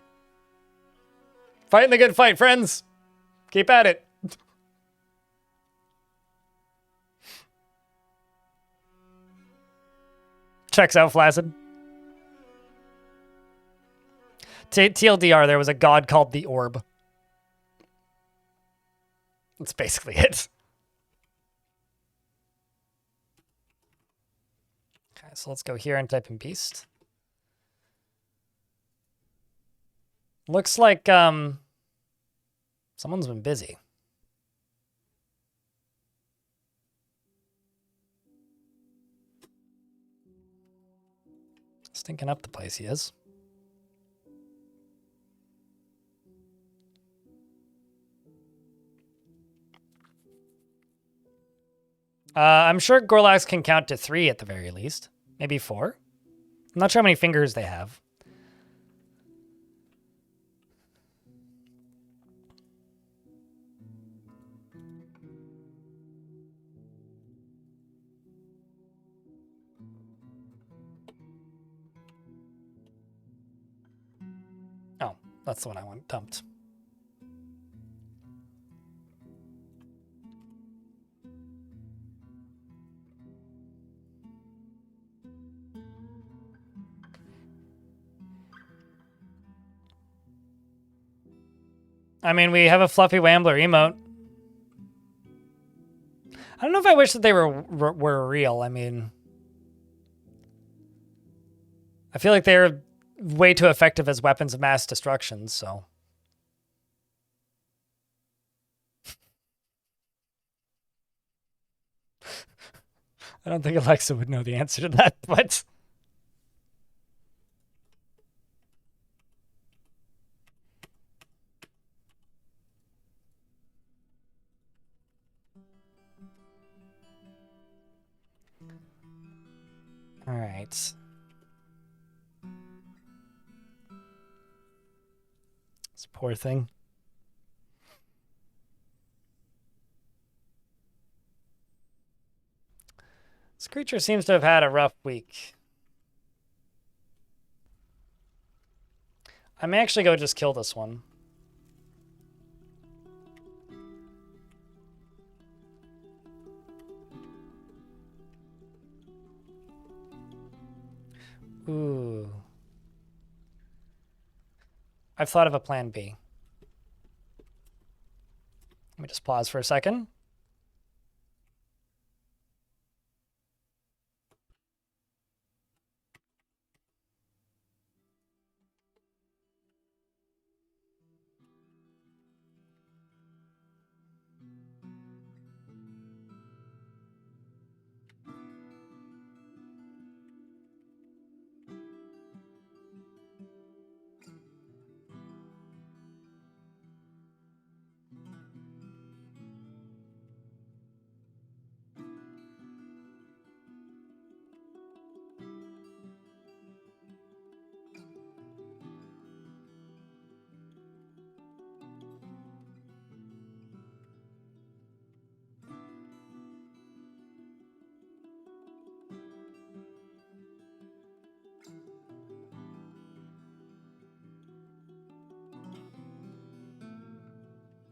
fighting the good fight, friends. Keep at it. Checks out, Flaccid. TLDR, there was a god called the Orb. That's basically it. Okay, so let's go here and type in beast. Looks like someone's been busy. Stinking up the place he is. I'm sure Gorlax can count to 3 at the very least. Maybe 4. I'm not sure how many fingers they have. Oh, that's the one I want dumped. I mean, we have a Fluffy Wambler emote. I don't know if I wish that they were real. I mean, I feel like they're way too effective as weapons of mass destruction, so. I don't think Alexa would know the answer to that, but... All right. This poor thing. This creature seems to have had a rough week. I may actually go just kill this one. Ooh. I've thought of a plan B. Let me just pause for a second.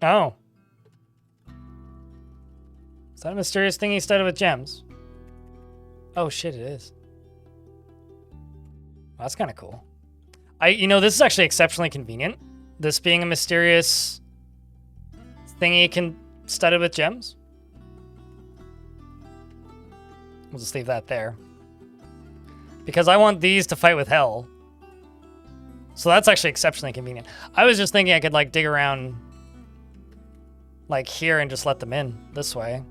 Oh. Is that a mysterious thing he studded with gems? Oh shit, it is. Well, that's kind of cool. You know, this is actually exceptionally convenient. This being a mysterious thingy can studded with gems. We'll just leave that there. Because I want these to fight with hell. So that's actually exceptionally convenient. I was just thinking I could like dig around like here and just let them in this way.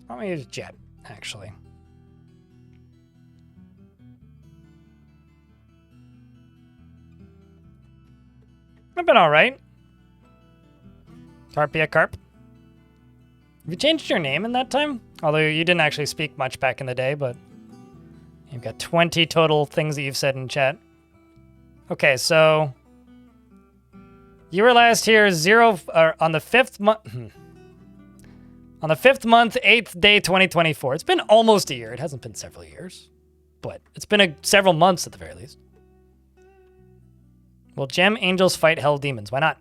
I'm gonna use jet, actually. I've been alright. Carpia Carp. Have you changed your name in that time? Although you didn't actually speak much back in the day, but you've got 20 total things that you've said in chat. Okay, so you were last here on the 5th month. On the 5th month, 8th day, 2024. It's been almost a year. It hasn't been several years, but it's been several months at the very least. Will Gem Angels fight Hell Demons? Why not?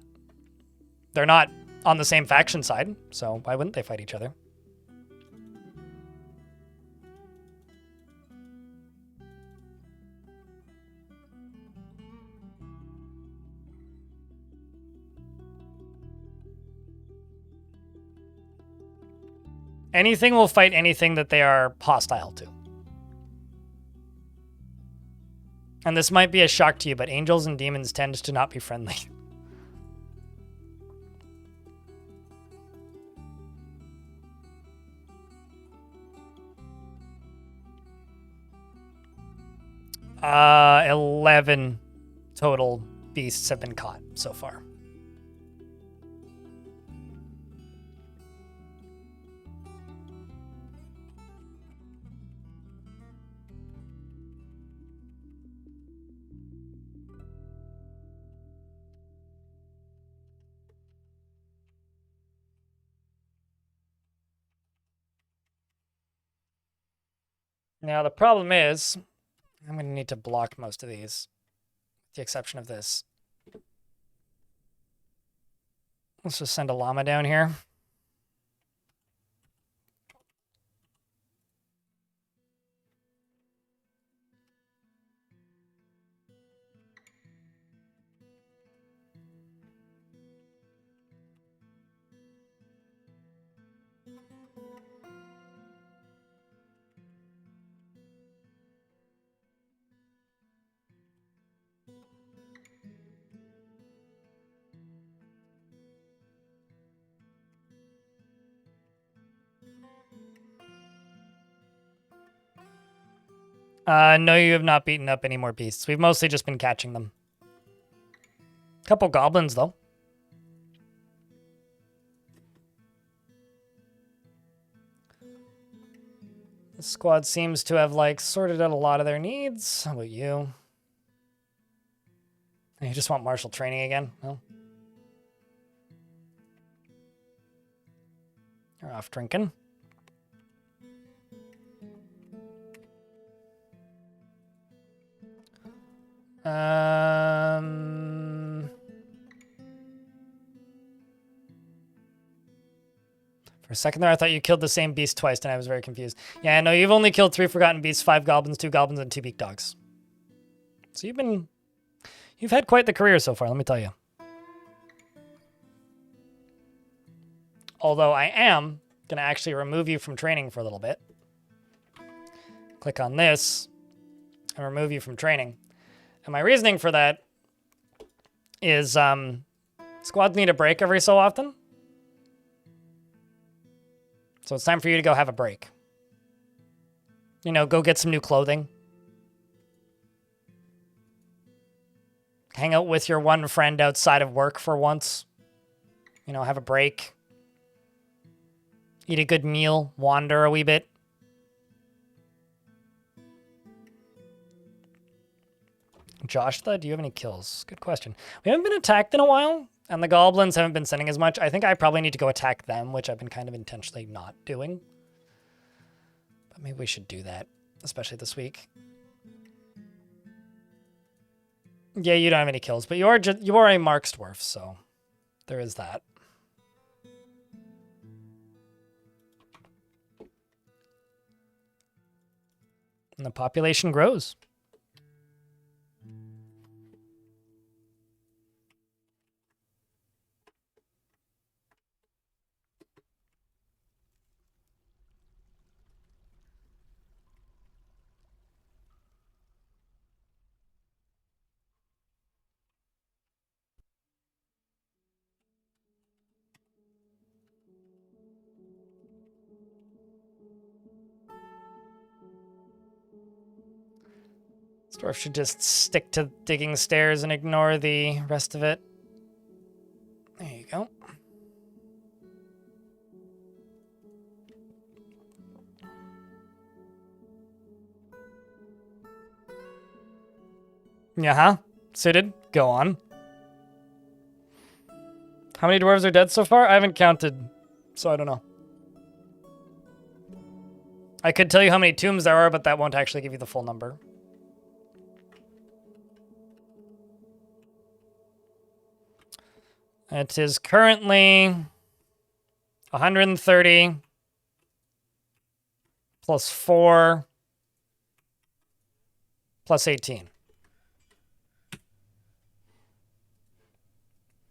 They're not on the same faction side, so why wouldn't they fight each other? Anything will fight anything that they are hostile to. And this might be a shock to you, but angels and demons tend to not be friendly. Uh, 11 total beasts have been caught so far. Now, the problem is, I'm going to need to block most of these, with the exception of this. Let's just send a llama down here. No, you have not beaten up any more beasts. We've mostly just been catching them. Couple goblins, though. The squad seems to have, like, sorted out a lot of their needs. How about you? You just want martial training again? No? You're off drinking. For a second there, I thought you killed the same beast twice, and I was very confused. Yeah, no, you've only killed 3 forgotten beasts, 5 goblins, 2 goblins, and 2 beak dogs. So you've had quite the career so far, let me tell you. Although I am going to actually remove you from training for a little bit. Click on this and remove you from training. And my reasoning for that is squads need a break every so often. So it's time for you to go have a break. You know, go get some new clothing. Hang out with your one friend outside of work for once. You know, have a break. Eat a good meal. Wander a wee bit. Josh, though, do you have any kills? Good question. We haven't been attacked in a while, and the goblins haven't been sending as much. I think I probably need to go attack them, which I've been kind of intentionally not doing. But maybe we should do that, especially this week. Yeah, you don't have any kills, but you are a Mark's Dwarf, so there is that. And the population grows. This dwarf should just stick to digging stairs and ignore the rest of it. There you go. Yeah, suited. Go on. How many dwarves are dead so far? I haven't counted, so I don't know. I could tell you how many tombs there are, but that won't actually give you the full number. It is currently 130 plus 4 plus 18.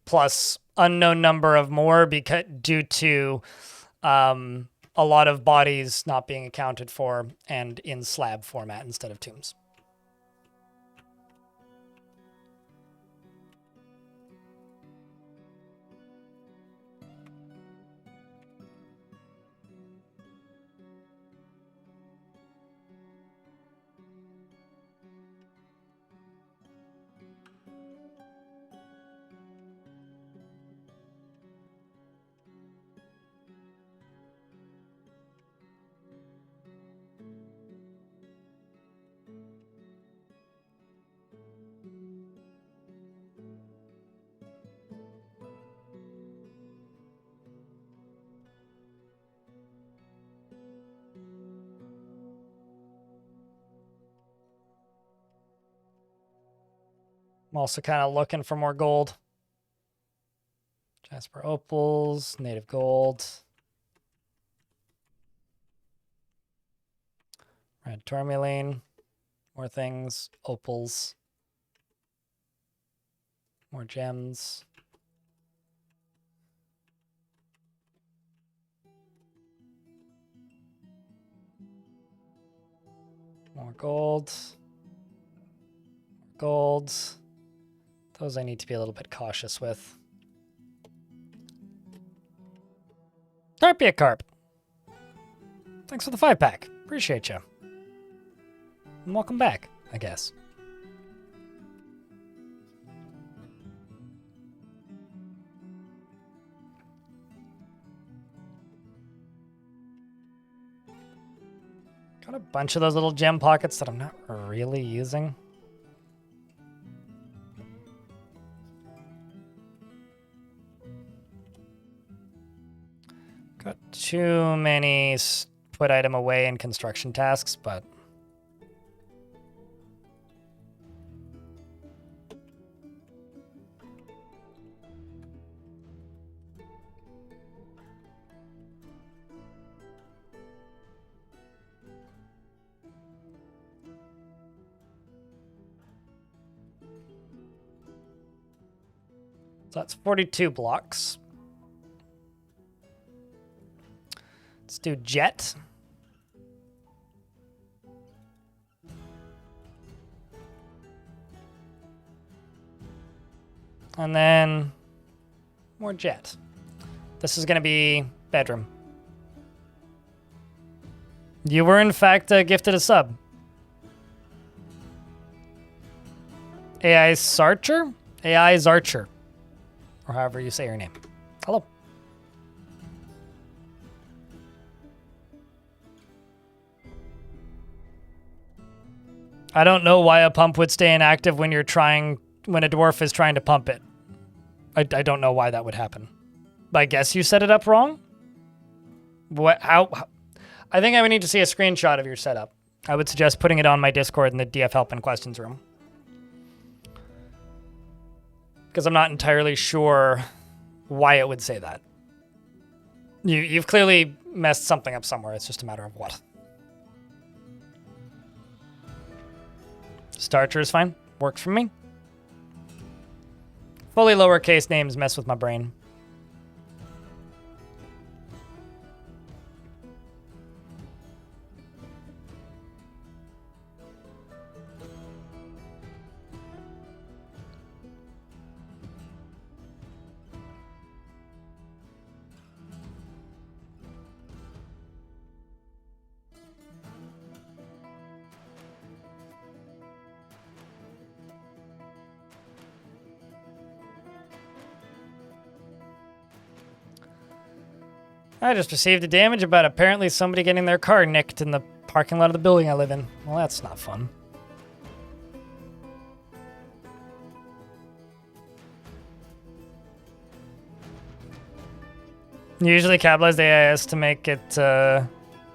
Plus unknown number of more due to a lot of bodies not being accounted for and in slab format instead of tombs. I'm also kind of looking for more gold. Jasper opals, native gold. Red tourmaline, more things, opals, more gems. More gold. Gold. Those I need to be a little bit cautious with. Carpia Carp. Thanks for the 5-pack. Appreciate you. And welcome back, I guess. Got a bunch of those little gem pockets that I'm not really using. Got too many put item away in construction tasks, but so that's 42 blocks. Let's do jet. And then more jet. This is going to be bedroom. You were, in fact, gifted a sub. AI Sarcher? AI Zarcher. Or however you say your name. Hello. I don't know why a pump would stay inactive when a dwarf is trying to pump it. I don't know why that would happen. But I guess you set it up wrong? How? I think I would need to see a screenshot of your setup. I would suggest putting it on my Discord in the DF Help and Questions room. Because I'm not entirely sure why it would say that. You've clearly messed something up somewhere. It's just a matter of what. Starcher is fine. Works for me. Fully lowercase names mess with my brain. I just received a damage about apparently somebody getting their car nicked in the parking lot of the building I live in. Well, that's not fun. You usually capitalize the AIS to make it,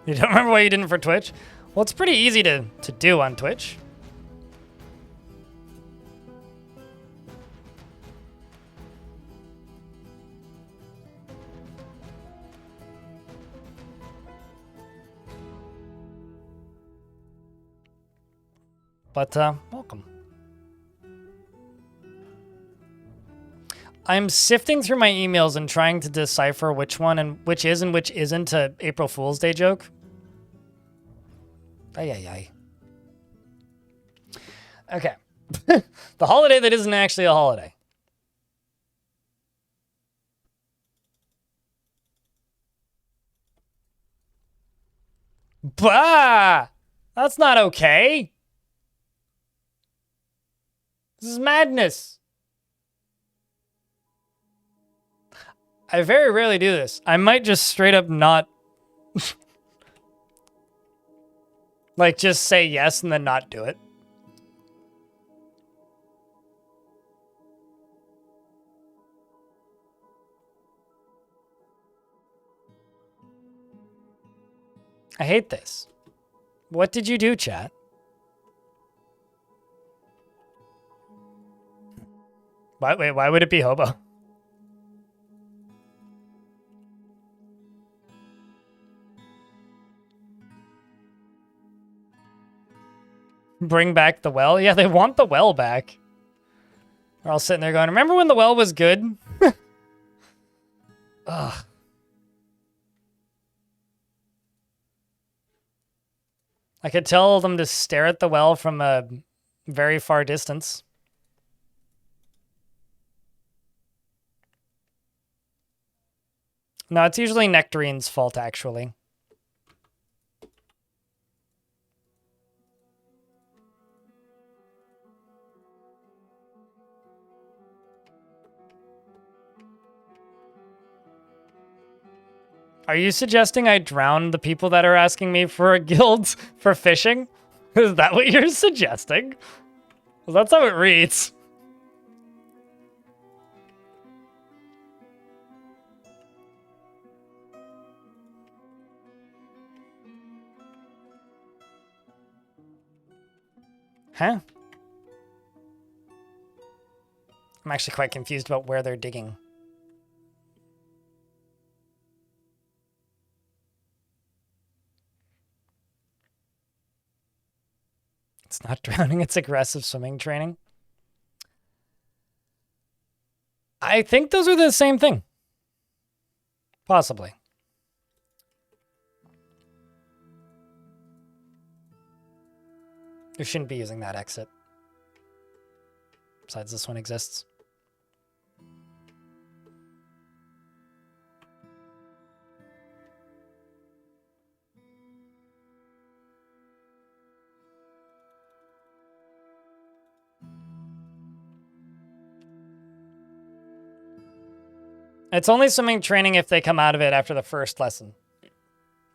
You don't remember why you didn't for Twitch? Well, it's pretty easy to do on Twitch. But, welcome. I'm sifting through my emails and trying to decipher which one and which is and which isn't a April Fool's Day joke. Ay, ay, ay. Okay. The holiday that isn't actually a holiday. Bah! That's not okay. This is madness. I very rarely do this. I might just straight up not... like, just say yes and then not do it. I hate this. What did you do, chat? Wait, why would it be hobo? Bring back the well? Yeah, they want the well back. They're all sitting there going, remember when the well was good? Ugh. I could tell them to stare at the well from a very far distance. No, it's usually Nectarine's fault, actually. Are you suggesting I drown the people that are asking me for a guild for fishing? Is that what you're suggesting? Well, that's how it reads. Huh? I'm actually quite confused about where they're digging. It's not drowning, it's aggressive swimming training. I think those are the same thing. Possibly. You shouldn't be using that exit. Besides, this one exists. It's only swimming training if they come out of it after the first lesson.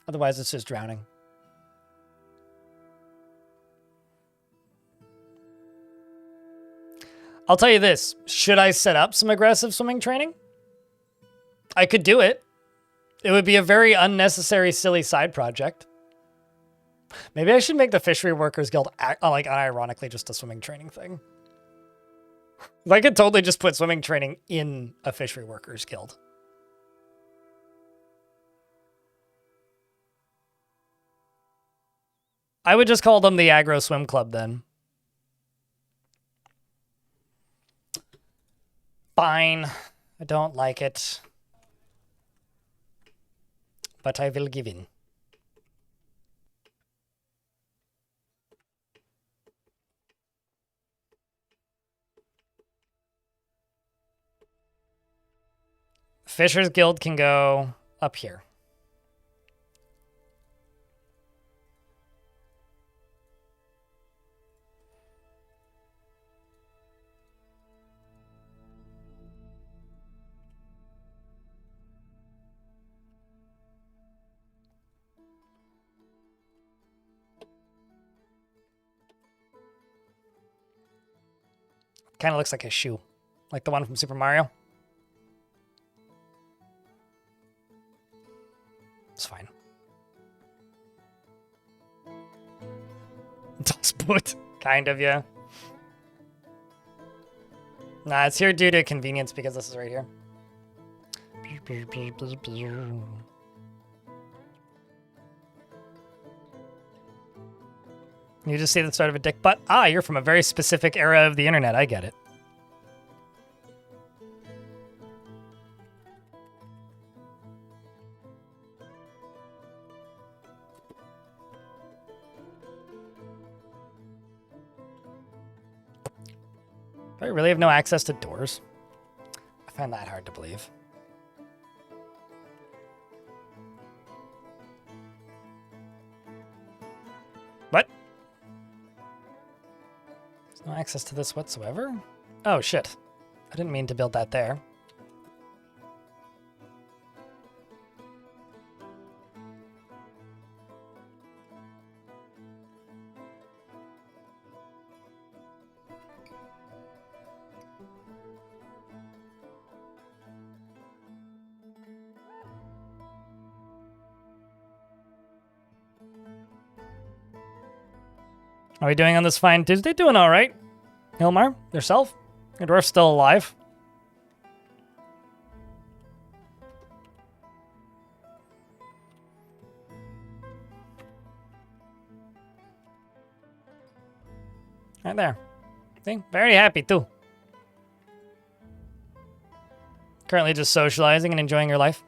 Otherwise, it's just drowning. I'll tell you this. Should I set up some aggressive swimming training? I could do it. It would be a very unnecessary, silly side project. Maybe I should make the Fishery Workers Guild like unironically just a swimming training thing. I could totally just put swimming training in a Fishery Workers Guild. I would just call them the Aggro Swim Club then. Fine. I don't like it. But I will give in. Fisher's Guild can go up here. Kind of looks like a shoe, like the one from Super Mario. It's fine. Toss boot, kind of, yeah. Nah, it's here due to convenience because this is right here. You just see the start of a dick butt? Ah, you're from a very specific era of the internet. I get it. Do I really have no access to doors? I find that hard to believe. What? There's no access to this whatsoever? Oh, shit. I didn't mean to build that there. How are we doing on this fine Tuesday? Doing all right. Hilmar, yourself? Your dwarf's still alive. Right there. See? Very happy too. Currently just socializing and enjoying your life.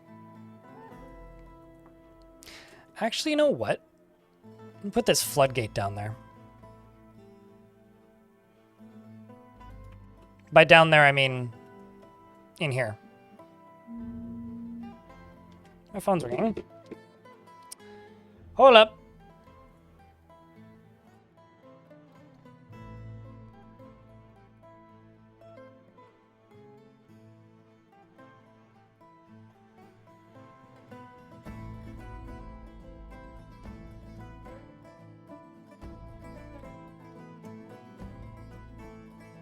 Actually, you know what? Put this floodgate down there. By down there, I mean in here. My phone's ringing. Hold up.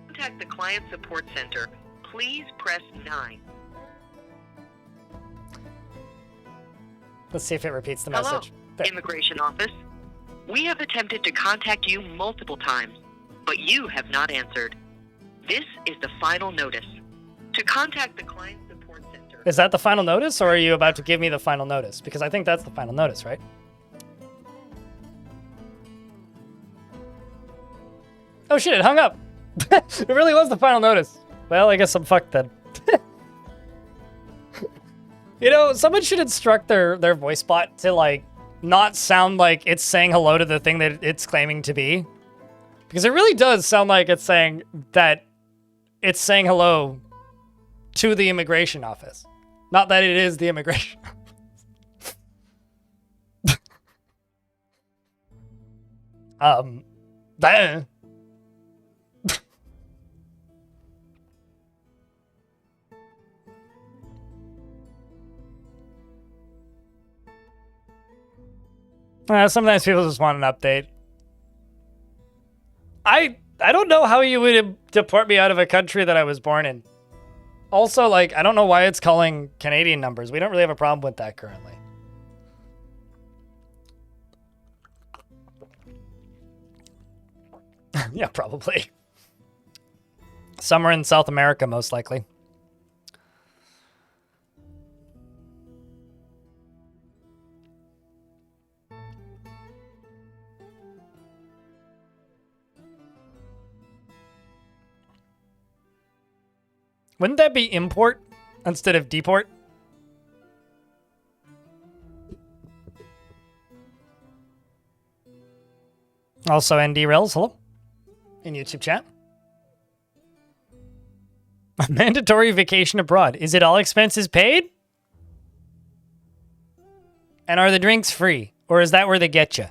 Contact the Client Support Center. Please press 9. Let's see if it repeats the Hello, message. There. Immigration Office. We have attempted to contact you multiple times, but you have not answered. This is the final notice. To contact the Client Support Center... Is that the final notice, or are you about to give me the final notice? Because I think that's the final notice, right? Oh shit, it hung up. It really was the final notice. Well, I guess I'm fucked then. You know, someone should instruct their voice bot to, like, not sound like it's saying hello to the thing that it's claiming to be. Because it really does sound like it's saying that it's saying hello to the immigration office. Not that it is the immigration office. That... Sometimes people just want an update. I don't know how you would deport me out of a country that I was born in. Also, like, I don't know why it's calling Canadian numbers. We don't really have a problem with that currently. Yeah, probably. Somewhere in South America, most likely. Wouldn't that be import instead of deport? Also, ND Rails, hello. In YouTube chat. A mandatory vacation abroad. Is it all expenses paid? And are the drinks free? Or is that where they get you?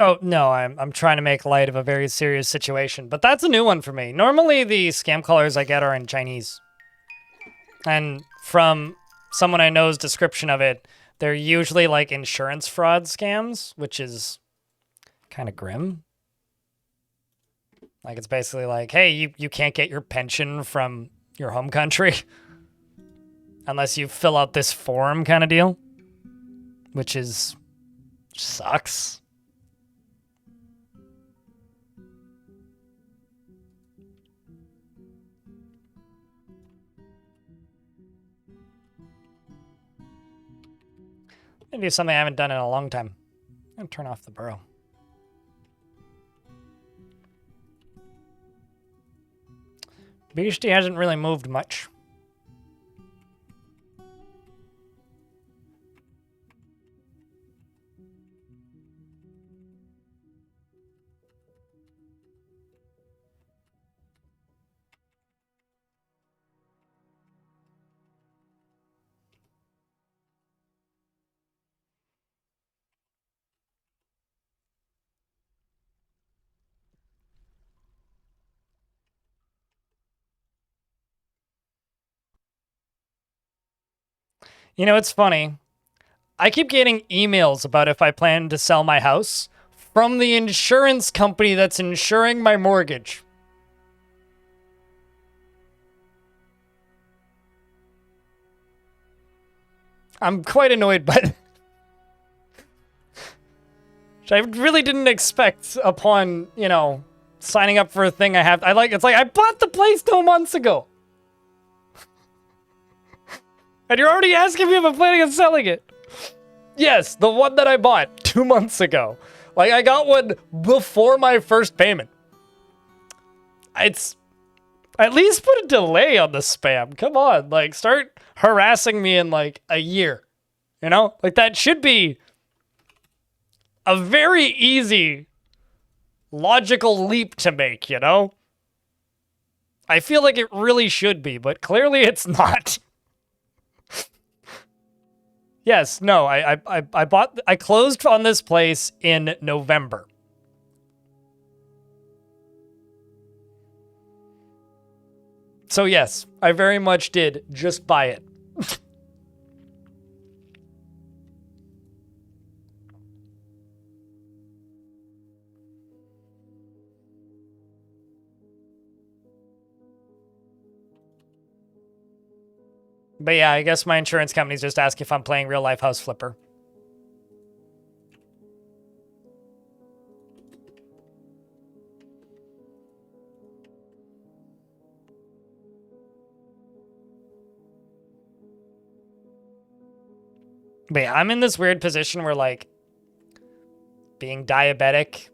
Oh, no, I'm trying to make light of a very serious situation, but that's a new one for me. Normally, the scam callers I get are in Chinese. And from someone I know's description of it, they're usually like insurance fraud scams, which is kind of grim. Like, it's basically like, hey, you can't get your pension from your home country unless you fill out this form kind of deal, which sucks. I'm gonna do something I haven't done in a long time. I'm gonna turn off the burrow. Beastie hasn't really moved much. You know, it's funny. I keep getting emails about if I plan to sell my house from the insurance company that's insuring my mortgage. I'm quite annoyed by that. Which I really didn't expect upon, you know, signing up for a thing it's like I bought the place 2 months ago. And you're already asking me if I'm planning on selling it. Yes, the one that I bought 2 months ago. Like, I got one before my first payment. It's... At least put a delay on the spam. Come on, like, start harassing me in, like, a year. You know? Like, that should be a very easy, logical leap to make, you know? I feel like it really should be, but clearly it's not. Yes, no, I closed on this place in November. So yes, I very much did just buy it. But yeah, I guess my insurance company's just asking if I'm playing real life House Flipper. But yeah, I'm in this weird position where, like, being diabetic,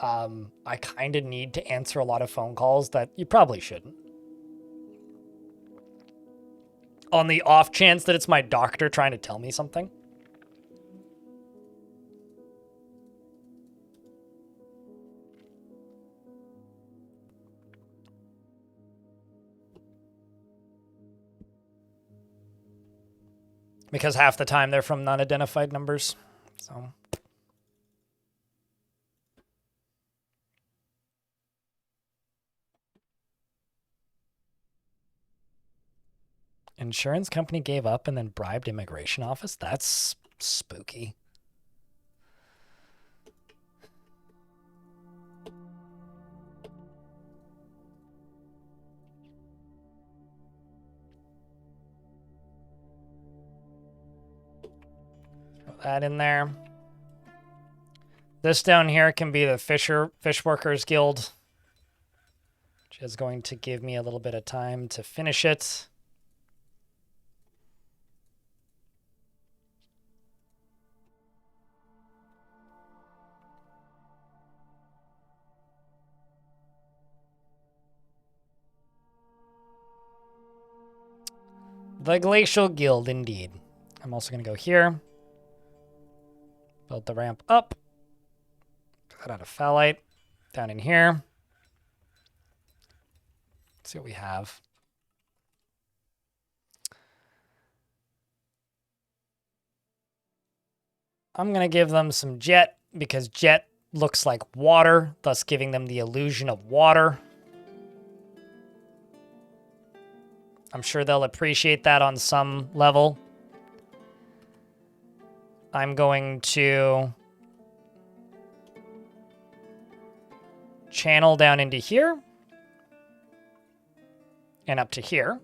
I kind of need to answer a lot of phone calls that you probably shouldn't. On the off chance that it's my doctor trying to tell me something. Because half the time they're from non-identified numbers. So. Insurance company gave up and then bribed immigration office? That's spooky. Throw that in there. This down here can be the Fish Workers Guild, which is going to give me a little bit of time to finish it. The Glacial Guild, indeed. I'm also going to go here. Build the ramp up. Cut out a phthalite. Down in here. Let's see what we have. I'm going to give them some jet, because jet looks like water, thus giving them the illusion of water. I'm sure they'll appreciate that on some level. I'm going to channel down into here and up to here.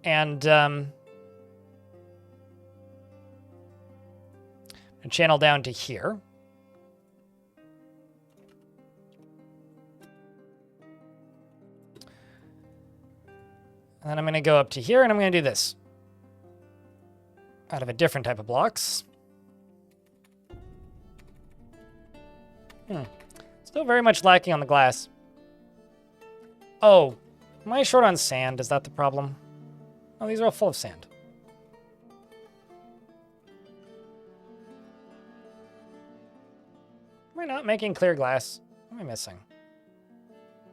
And channel down to here. And then I'm going to go up to here, and I'm going to do this. Out of a different type of blocks. Still very much lacking on the glass. Oh, am I short on sand? Is that the problem? Oh, these are all full of sand. Am I not making clear glass? What am I missing?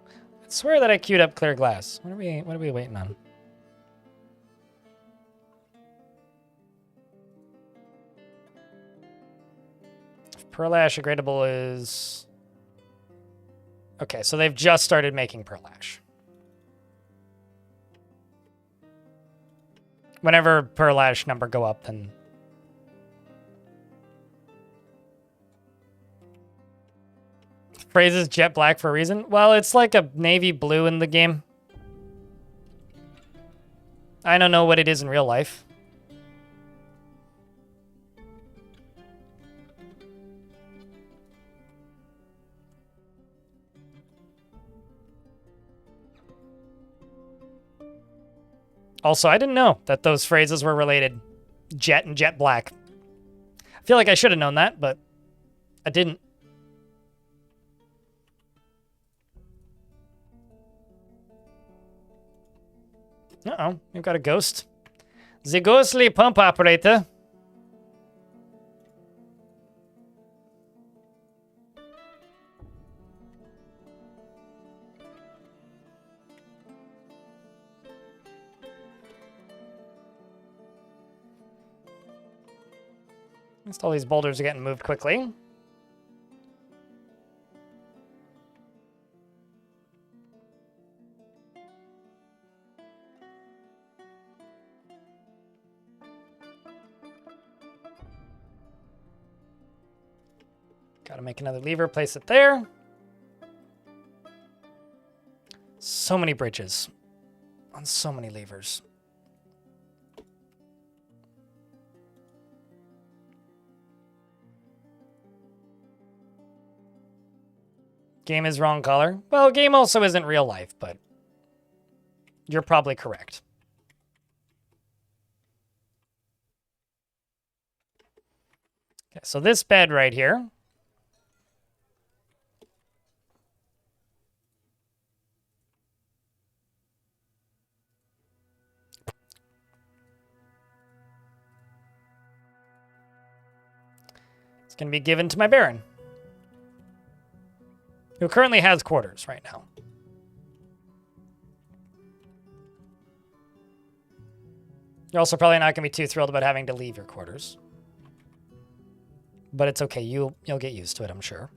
I swear that I queued up clear glass. What are we waiting on? If pearl ash agradable is... Okay, so they've just started making pearl ash. Whenever pearl ash number go up, then... Phrases jet black for a reason? Well, it's like a navy blue in the game. I don't know what it is in real life. Also, I didn't know that those phrases were related. Jet and jet black. I feel like I should have known that, but I didn't. Uh-oh, we've got a ghost. The ghostly pump operator. At least all these boulders are getting moved quickly. Gotta make another lever, place it there. So many bridges on so many levers. Game is wrong color. Well, game also isn't real life, but you're probably correct. Okay, so this bed right here. It's going to be given to my Baron, who currently has quarters right now. You're also probably not going to be too thrilled about having to leave your quarters. But it's okay. You'll get used to it, I'm sure.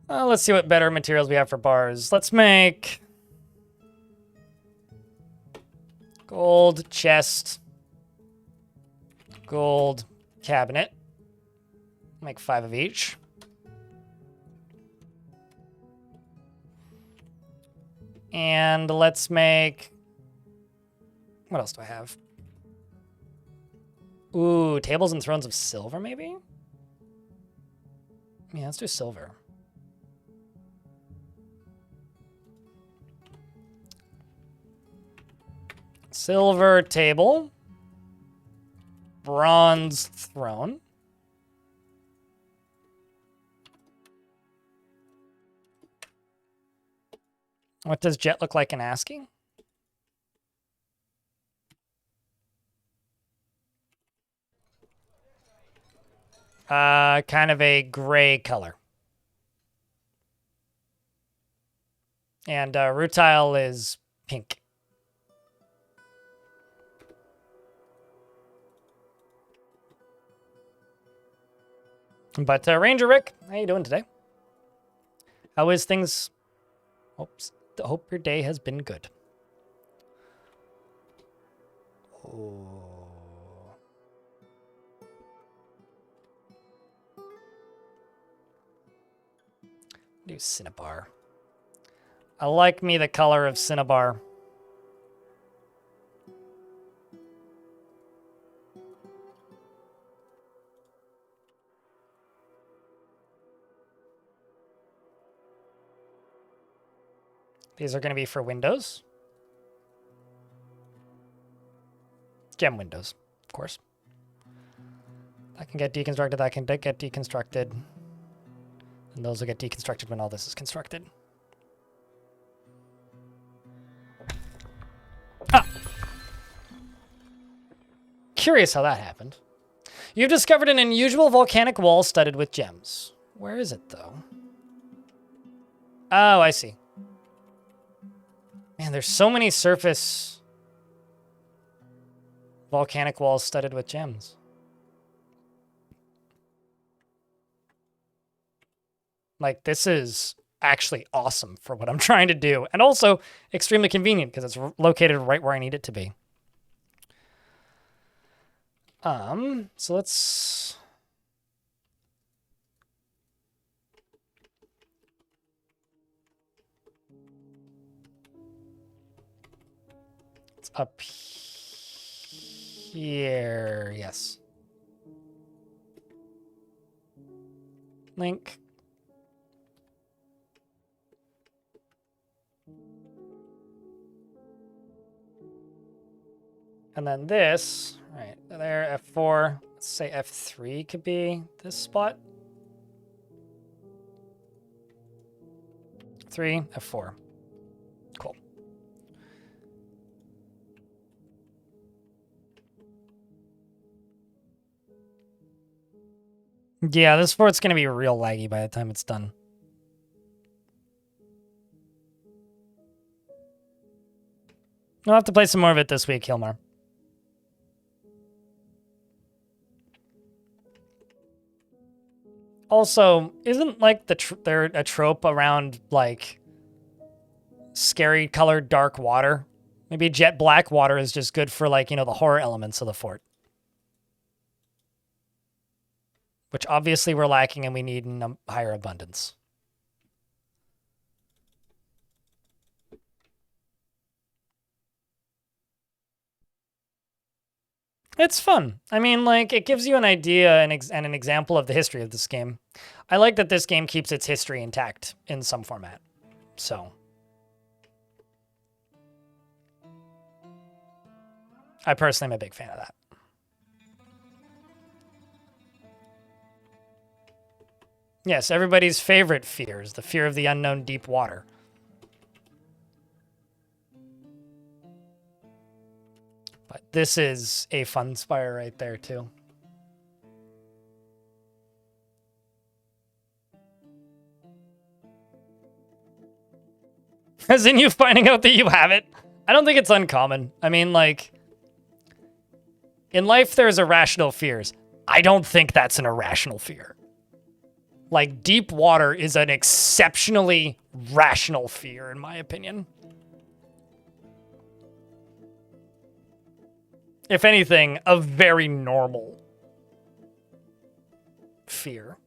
Let's see what better materials we have for bars. Let's make gold chest, gold cabinet. Make 5 of each. And let's make... What else do I have? Ooh, tables and thrones of silver, maybe? Yeah, let's do silver. Silver table. Bronze throne. What does Jet look like in ASCII? Kind of a gray color. And Rutile is pink. But Ranger Rick, how you doing today? How is things? Hope your day has been good. Oh. Do Cinnabar. I like me the color of Cinnabar. These are going to be for windows. Gem windows, of course. That can get deconstructed, that can get deconstructed. And those will get deconstructed when all this is constructed. Ah! Curious how that happened. You've discovered an unusual volcanic wall studded with gems. Where is it, though? Oh, I see. Man, there's so many surface volcanic walls studded with gems. Like, this is actually awesome for what I'm trying to do. And also extremely convenient because it's located right where I need it to be. So let's... It's up here, yes. Link. And then this, right there, F4, let's say F3 could be this spot. 3, F4. Cool. Yeah, this fort's going to be real laggy by the time it's done. I'll have to play some more of it this week, Hilmar. Also, isn't like there a trope around like scary colored dark water? Maybe jet black water is just good for like, you know, the horror elements of the fort. Which obviously we're lacking and we need in a higher abundance. It's fun. I mean, like, it gives you an idea and an example of the history of this game. I like that this game keeps its history intact in some format. So. I personally am a big fan of that. Yes, everybody's favorite fear is the fear of the unknown deep water. But this is a fun spire right there, too. As in you finding out that you have it. I don't think it's uncommon. I mean, like, in life there's irrational fears. I don't think that's an irrational fear. Like, deep water is an exceptionally rational fear, in my opinion. If anything, a very normal fear.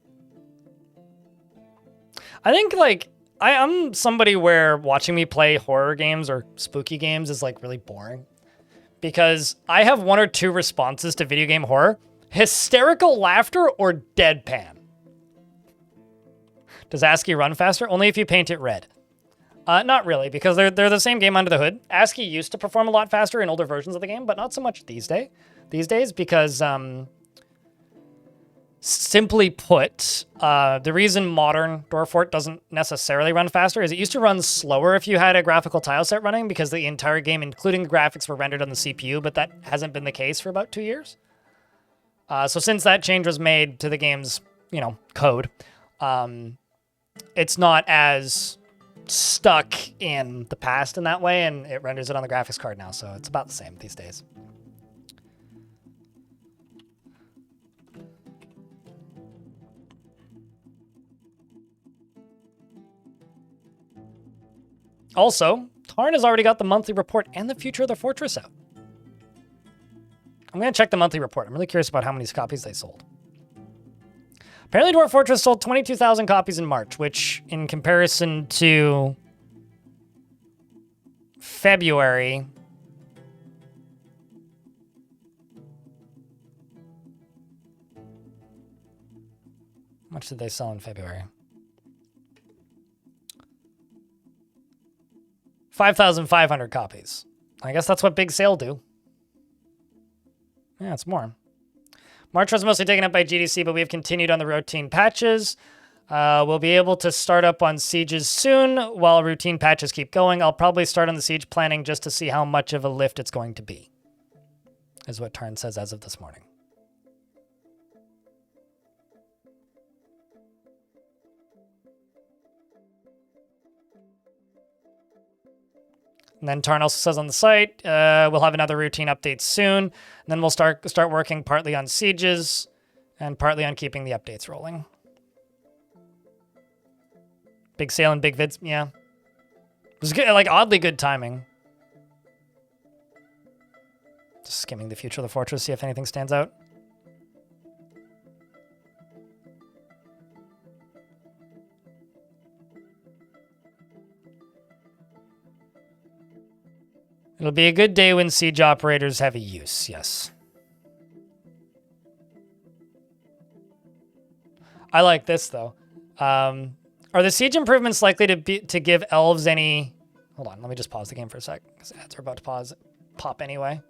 I think, like, I'm somebody where watching me play horror games or spooky games is, like, really boring. Because I have one or two responses to video game horror. Hysterical laughter or deadpan. Does ASCII run faster? Only if you paint it red. Not really, because they're the same game under the hood. ASCII used to perform a lot faster in older versions of the game, but not so much these days, because simply put, the reason modern Dwarf doesn't necessarily run faster is it used to run slower if you had a graphical tile set running, because the entire game, including the graphics, were rendered on the CPU, but that hasn't been the case for about 2 years. So since that change was made to the game's, code, it's not as stuck in the past in that way, and it renders it on the graphics card now, so it's about the same these days. Also, Tarn has already got the monthly report and the Future of the Fortress out. I'm going to check the monthly report. I'm really curious about how many copies they sold. Apparently, Dwarf Fortress sold 22,000 copies in March, which, in comparison to February, how much did they sell in February? 5,500 copies. I guess that's what big sale do. Yeah, it's more. March was mostly taken up by GDC, but we have continued on the routine patches. We'll be able to start up on sieges soon while routine patches keep going. I'll probably start on the siege planning just to see how much of a lift it's going to be, is what Tarn says as of this morning. And then Tarn also says on the site, we'll have another routine update soon. And then we'll start working partly on sieges and partly on keeping the updates rolling. Big sale and big vids, yeah. It was good, like oddly good timing. Just skimming the Future of the Fortress, see if anything stands out. It'll be a good day when siege operators have a use, yes. I like this, though. Are the siege improvements likely to give elves any... Hold on, let me just pause the game for a sec, because ads are about to pop anyway.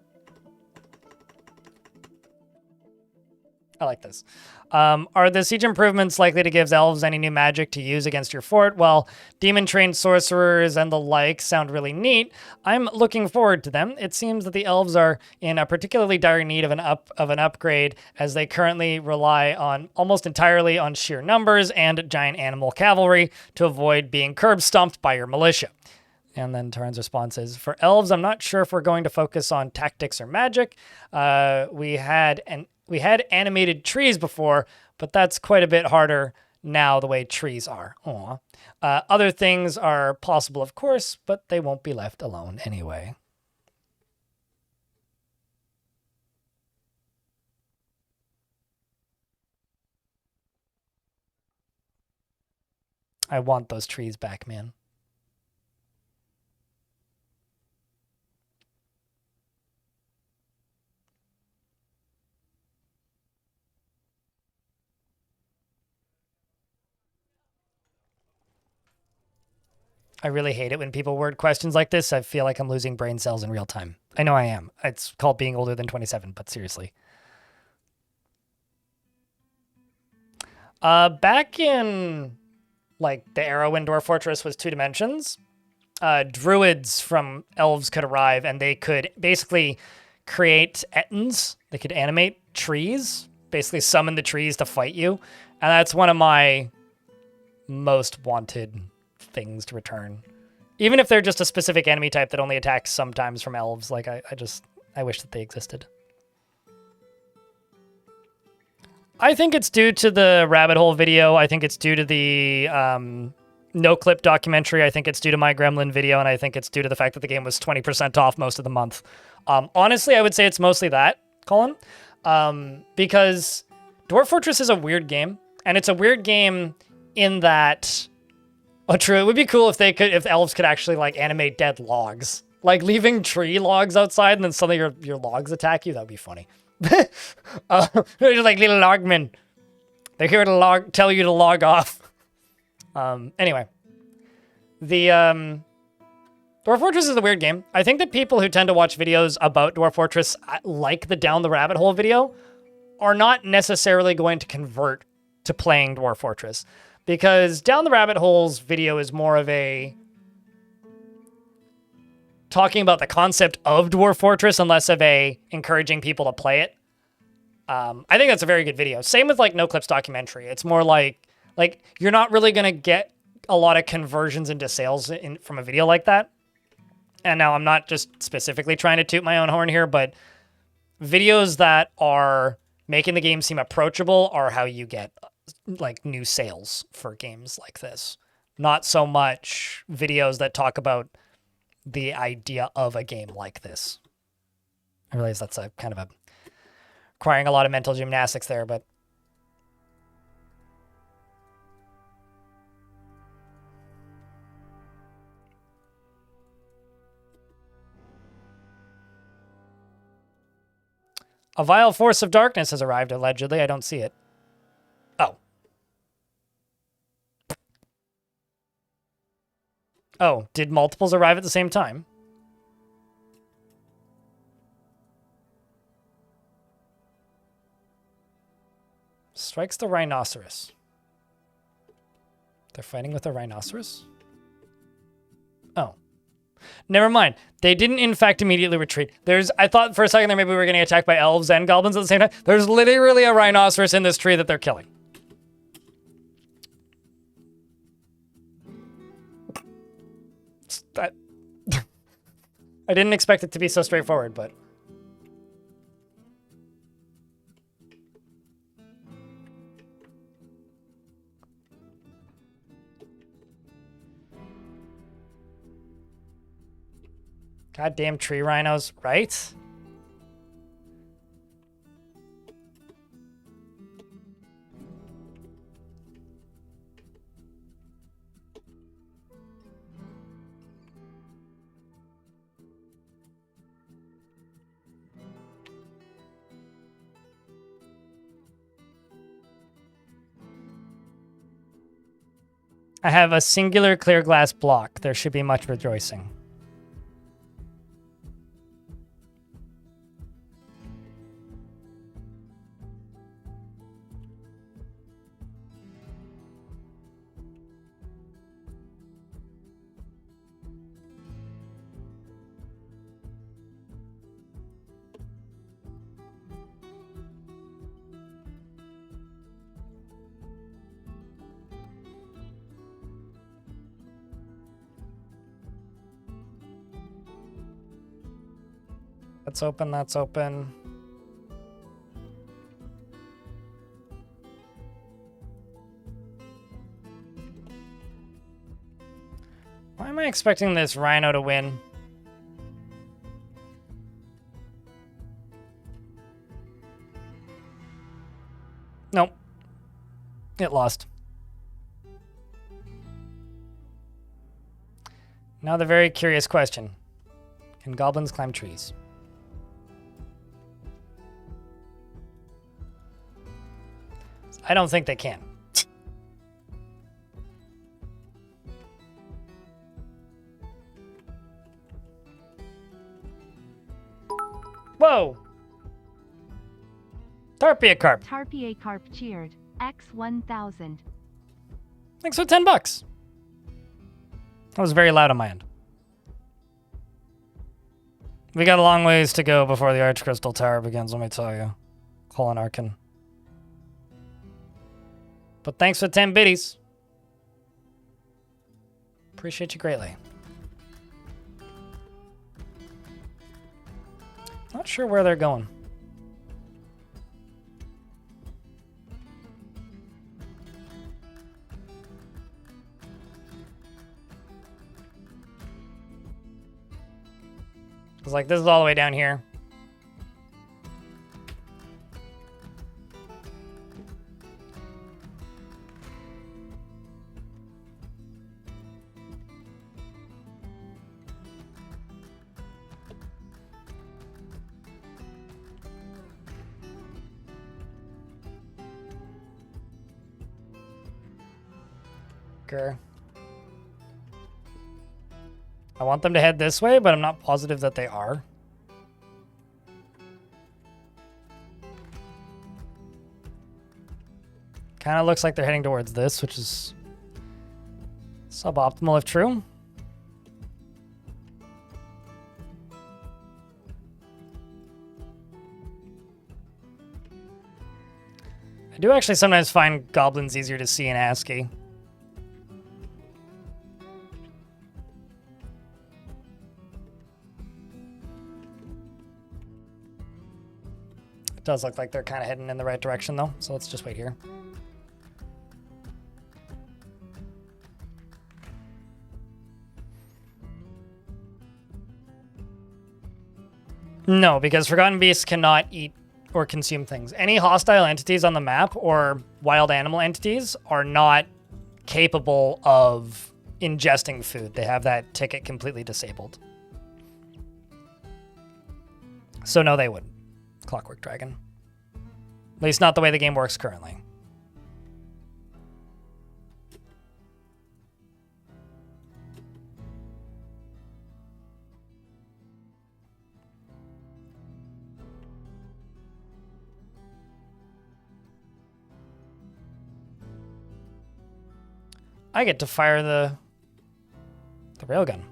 I like this. Are the siege improvements likely to give elves any new magic to use against your fort? Well, demon-trained sorcerers and the like sound really neat. I'm looking forward to them. It seems that the elves are in a particularly dire need of an upgrade, as they currently rely on almost entirely on sheer numbers and giant animal cavalry to avoid being curb stomped by your militia. And then Tarn's response is, for elves, I'm not sure if we're going to focus on tactics or magic. We had animated trees before, but that's quite a bit harder now the way trees are. Aww. Other things are possible, of course, but they won't be left alone anyway. I want those trees back, man. I really hate it when people word questions like this. I feel like I'm losing brain cells in real time. I know I am. It's called being older than 27, but seriously. Back in, like, the era when Dwarf Fortress was 2 dimensions, druids from elves could arrive, and they could basically create ettins. They could animate trees, basically summon the trees to fight you. And that's one of my most wanted things to return Even if they're just a specific enemy type that only attacks sometimes from elves, like I wish that they existed. I think it's due to the rabbit hole video. I think it's due to the no clip documentary. I think it's due to my Gremlin video, and I think it's due to the fact that the game was 20% off most of the month. Honestly, I would say it's mostly that, Colin, because Dwarf Fortress is a weird game, and it's a weird game in that. Oh, true. It would be cool if elves could actually like animate dead logs, like leaving tree logs outside, and then suddenly your logs attack you. That would be funny. They're just like little logmen. They're here to tell you to log off. Anyway, the Dwarf Fortress is a weird game. I think that people who tend to watch videos about Dwarf Fortress, like the Down the Rabbit Hole video, are not necessarily going to convert to playing Dwarf Fortress. Because Down the Rabbit Hole's video is more of a talking about the concept of Dwarf Fortress and less of a encouraging people to play it. I think that's a very good video. Same with like No Clips documentary. It's more like you're not really going to get a lot of conversions into sales from a video like that. And now I'm not just specifically trying to toot my own horn here, but videos that are making the game seem approachable are how you get like new sales for games like this. Not so much videos that talk about the idea of a game like this. I realize that's a kind of requiring a lot of mental gymnastics there, but a vile force of darkness has arrived, allegedly. I don't see it. Oh. Oh, did multiples arrive at the same time? Strikes the rhinoceros. They're fighting with a rhinoceros? Oh. Never mind. They didn't, in fact, immediately retreat. I thought for a second there maybe we were getting attacked by elves and goblins at the same time. There's literally a rhinoceros in this tree that they're killing. That I didn't expect it to be so straightforward, but goddamn tree rhinos, right? I have a singular clear glass block. There should be much rejoicing. That's open, that's open. Why am I expecting this rhino to win? Nope. It lost. Now the very curious question. Can goblins climb trees? I don't think they can. Whoa! Tarpia Carp. Tarpia Carp cheered. X1000. Thanks for $10. That was very loud on my end. We got a long ways to go before the Arch Crystal Tower begins, let me tell you. Colin Arkin. But thanks for 10 biddies. Appreciate you greatly. Not sure where they're going. It's like, this is all the way down here. Okay. I want them to head this way, but I'm not positive that they are. Kind of looks like they're heading towards this, which is suboptimal if true. I do actually sometimes find goblins easier to see in ASCII. It does look like they're kind of heading in the right direction though, so let's just wait here. No, because Forgotten Beasts cannot eat or consume things. Any hostile entities on the map or wild animal entities are not capable of ingesting food. They have that ticket completely disabled. So no, they wouldn't. Clockwork Dragon. At least not the way the game works currently. I get to fire the railgun.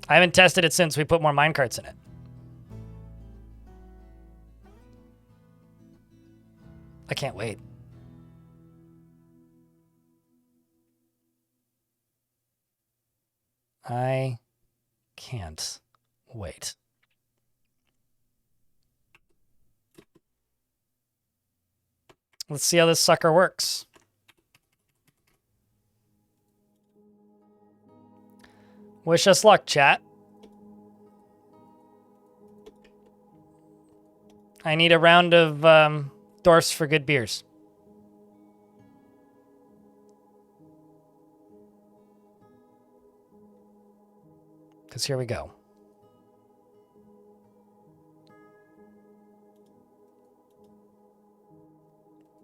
I haven't tested it since we put more minecarts in it. I can't wait. I can't wait. Let's see how this sucker works. Wish us luck, chat. I need a round of Dwarfs for good beers. Because here we go.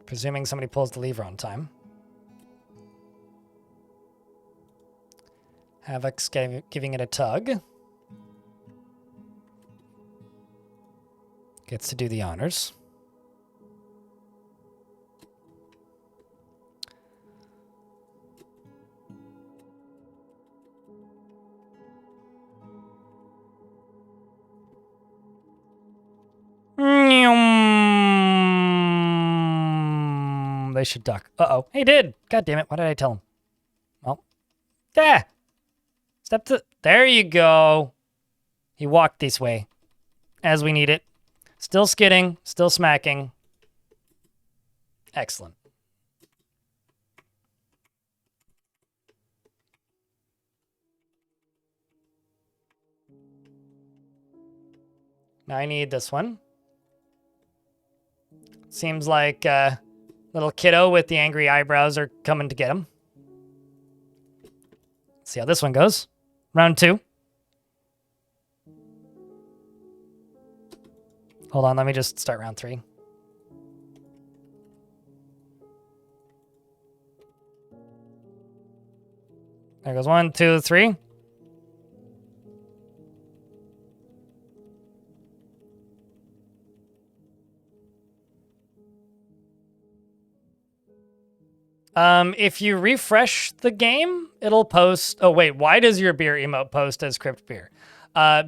Presuming somebody pulls the lever on time. Havoc's giving it a tug. Gets to do the honors. They should duck. Uh-oh. He did. God damn it. Why did I tell him? Well. Yeah. Step to... There you go. He walked this way. As we need it. Still skidding. Still smacking. Excellent. Now I need this one. Seems like little kiddo with the angry eyebrows are coming to get him. Let's see how this one goes. Round 2. Hold on, let me just start round 3. There goes 1, 2, 3. If you refresh the game, it'll post... Oh, wait. Why does your beer emote post as Crypt Beer?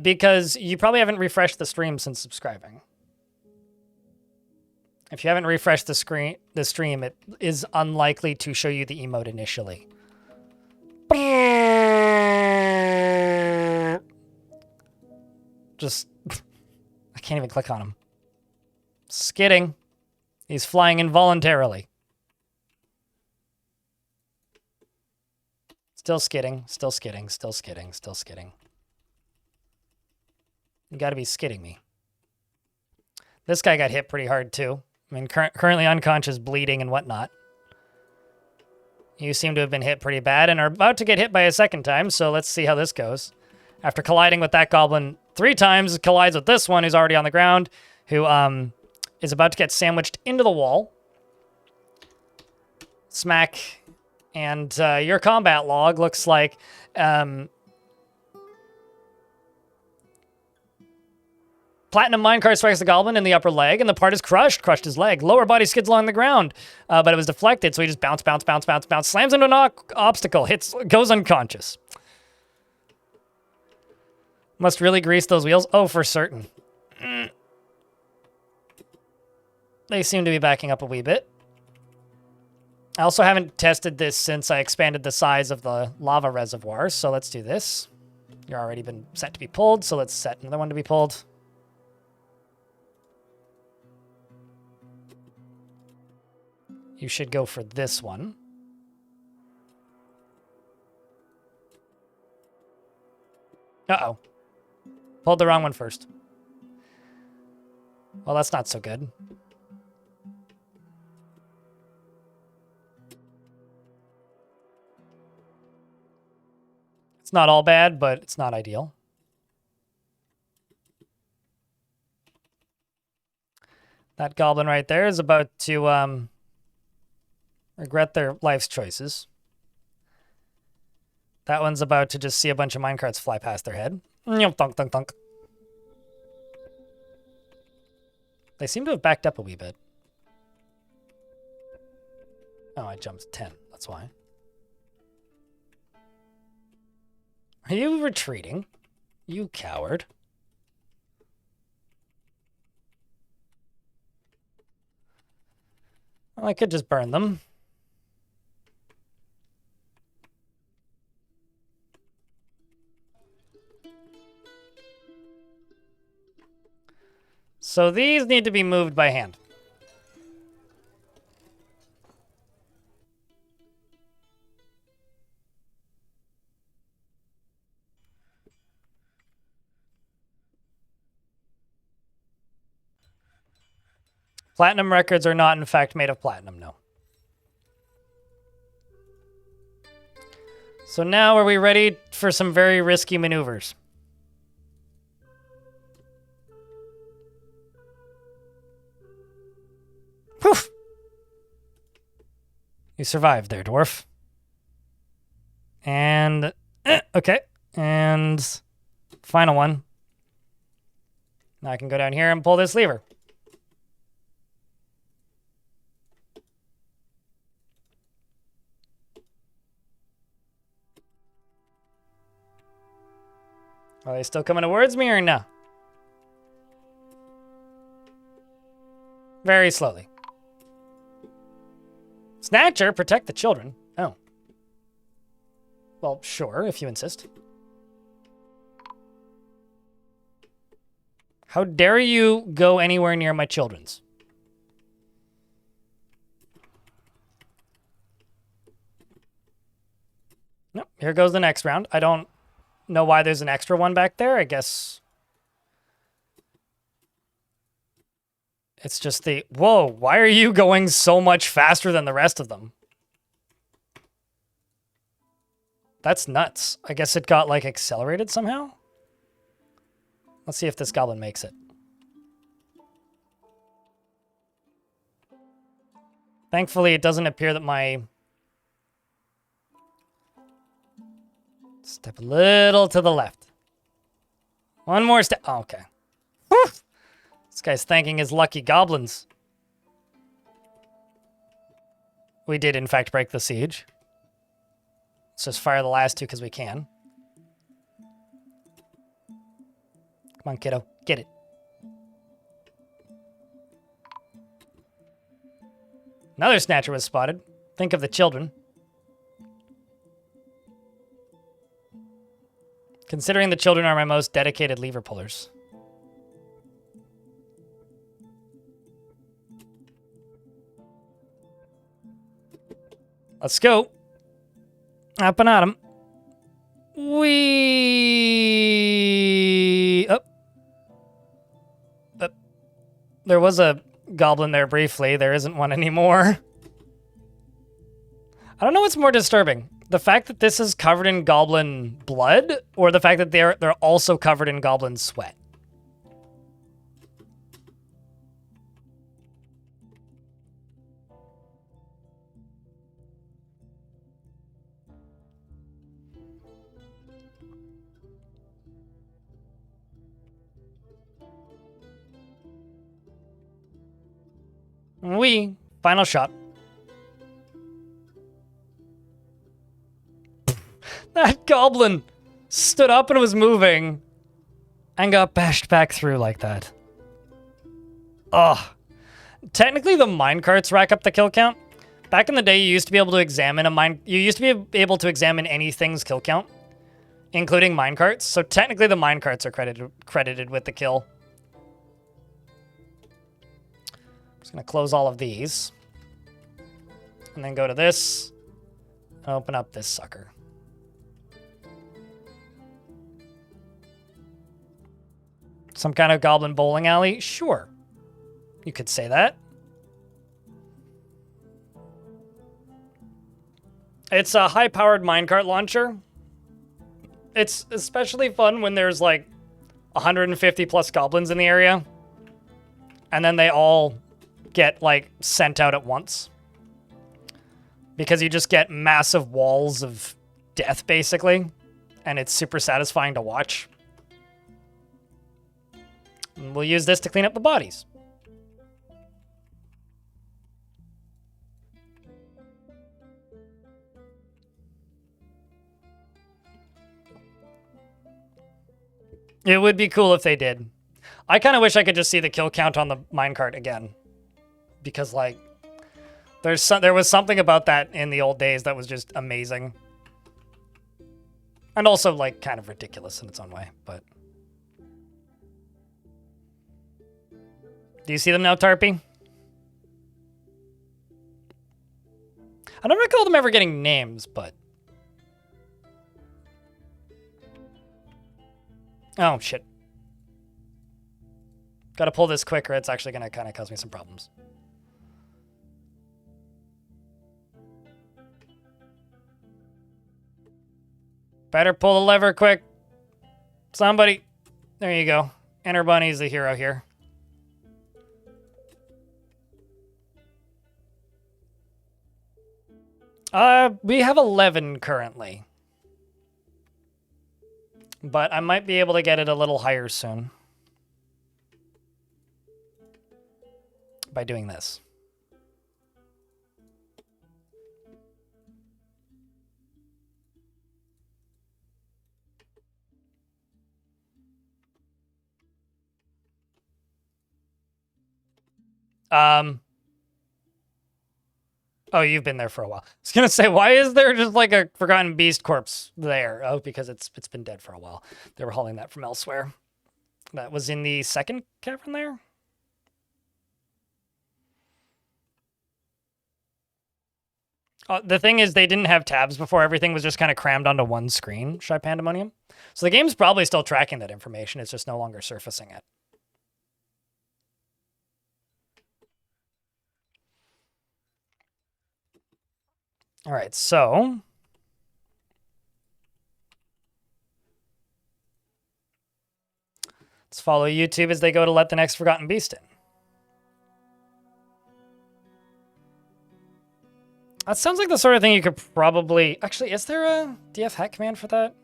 Because you probably haven't refreshed the stream since subscribing. If you haven't refreshed the stream, it is unlikely to show you the emote initially. Just... I can't even click on him. Skidding. He's flying involuntarily. Still skidding, still skidding, still skidding, still skidding. You gotta be skidding me. This guy got hit pretty hard too. I mean, currently unconscious, bleeding and whatnot. You seem to have been hit pretty bad and are about to get hit by a second time, so let's see how this goes. After colliding with that goblin 3 times, collides with this one who's already on the ground, who is about to get sandwiched into the wall. Smack. And your combat log looks like Platinum minecart strikes the goblin in the upper leg, and the part is crushed his leg. Lower body skids along the ground, but it was deflected, so he just bounce, slams into an obstacle, goes unconscious. Must really grease those wheels. Oh, for certain. They seem to be backing up a wee bit. I also haven't tested this since I expanded the size of the lava reservoir, so let's do this. You're already been set to be pulled, so let's set another one to be pulled. You should go for this one. Uh-oh. Pulled the wrong one first. Well, that's not so good. It's not all bad, but it's not ideal. That goblin right there is about to regret their life's choices. That one's about to just see a bunch of minecarts fly past their head. Thunk, thunk, thunk. They seem to have backed up a wee bit. Oh, I jumped 10. That's why. Are you retreating? You coward. Well, I could just burn them. So these need to be moved by hand. Platinum records are not, in fact, made of platinum, no. So now are we ready for some very risky maneuvers? Poof! You survived there, Dwarf. And, okay. And final one. Now I can go down here and pull this lever. Are they still coming towards me or no? Very slowly. Snatcher, protect the children. Oh. Well, sure, if you insist. How dare you go anywhere near my children's? Nope, here goes the next round. I don't know why there's an extra one back there. I guess it's just the... Whoa, why are you going so much faster than the rest of them? That's nuts. I guess it got, like, accelerated somehow? Let's see if this goblin makes it. Thankfully, it doesn't appear that my... Step a little to the left. One more step. Oh, okay. Whew. This guy's thanking his lucky goblins. We did, in fact, break the siege. Let's just fire the last two because we can. Come on, kiddo. Get it. Another snatcher was spotted. Think of the children. Considering the children are my most dedicated lever pullers. Let's go. Up and at him. We up. Up. There was a goblin there briefly. There isn't one anymore. I don't know what's more disturbing. The fact that this is covered in goblin blood, or the fact that they're also covered in goblin sweat. Final shot. That goblin stood up and was moving and got bashed back through like that. Ugh. Technically, the minecarts rack up the kill count. Back in the day, you used to be able to examine anything's kill count, including minecarts. So technically, the minecarts are credited with the kill. Just gonna close all of these, and then go to this and open up this sucker. Some kind of goblin bowling alley? Sure. You could say that. It's a high-powered minecart launcher. It's especially fun when there's like 150 plus goblins in the area. And then they all get like sent out at once. Because you just get massive walls of death, basically. And it's super satisfying to watch. And we'll use this to clean up the bodies. It would be cool if they did. I kind of wish I could just see the kill count on the minecart again. Because, like, there was something about that in the old days that was just amazing. And also, like, kind of ridiculous in its own way, but... Do you see them now, Tarpy? I don't recall them ever getting names, but... Oh, shit. Gotta pull this quicker. It's actually gonna kind of cause me some problems. Better pull the lever quick. Somebody. There you go. Enter Bunny's the hero here. We have 11 currently. But I might be able to get it a little higher soon. By doing this. Oh, you've been there for a while. I was gonna say, why is there just like a forgotten beast corpse there? Oh, because it's been dead for a while. They were hauling that from elsewhere. That was in the second cavern there. The thing is, they didn't have tabs before. Everything was just kind of crammed onto one screen, Shy Pandemonium. So the game's probably still tracking that information. It's just no longer surfacing it. All right, so... let's follow YouTube as they go to let the next Forgotten Beast in. That sounds like the sort of thing you could probably... Actually, is there a DF hack command for that?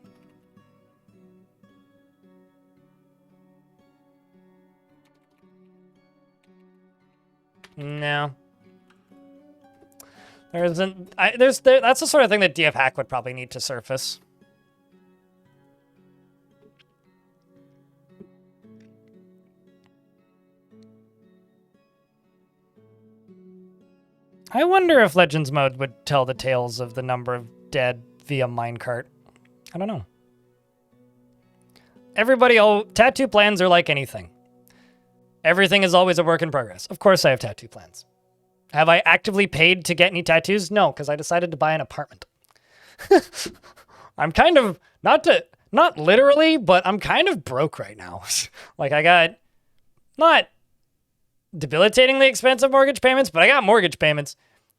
No. There isn't... that's the sort of thing that DF hack would probably need to surface. I wonder if Legends mode would tell the tales of the number of dead via minecart. I don't know. Everybody, tattoo plans are like anything. Everything is always a work in progress. Of course I have tattoo plans. Have I actively paid to get any tattoos? No, because I decided to buy an apartment. I'm kind of, not literally, but I'm kind of broke right now. Like I got, not debilitatingly expensive mortgage payments, but I got mortgage payments.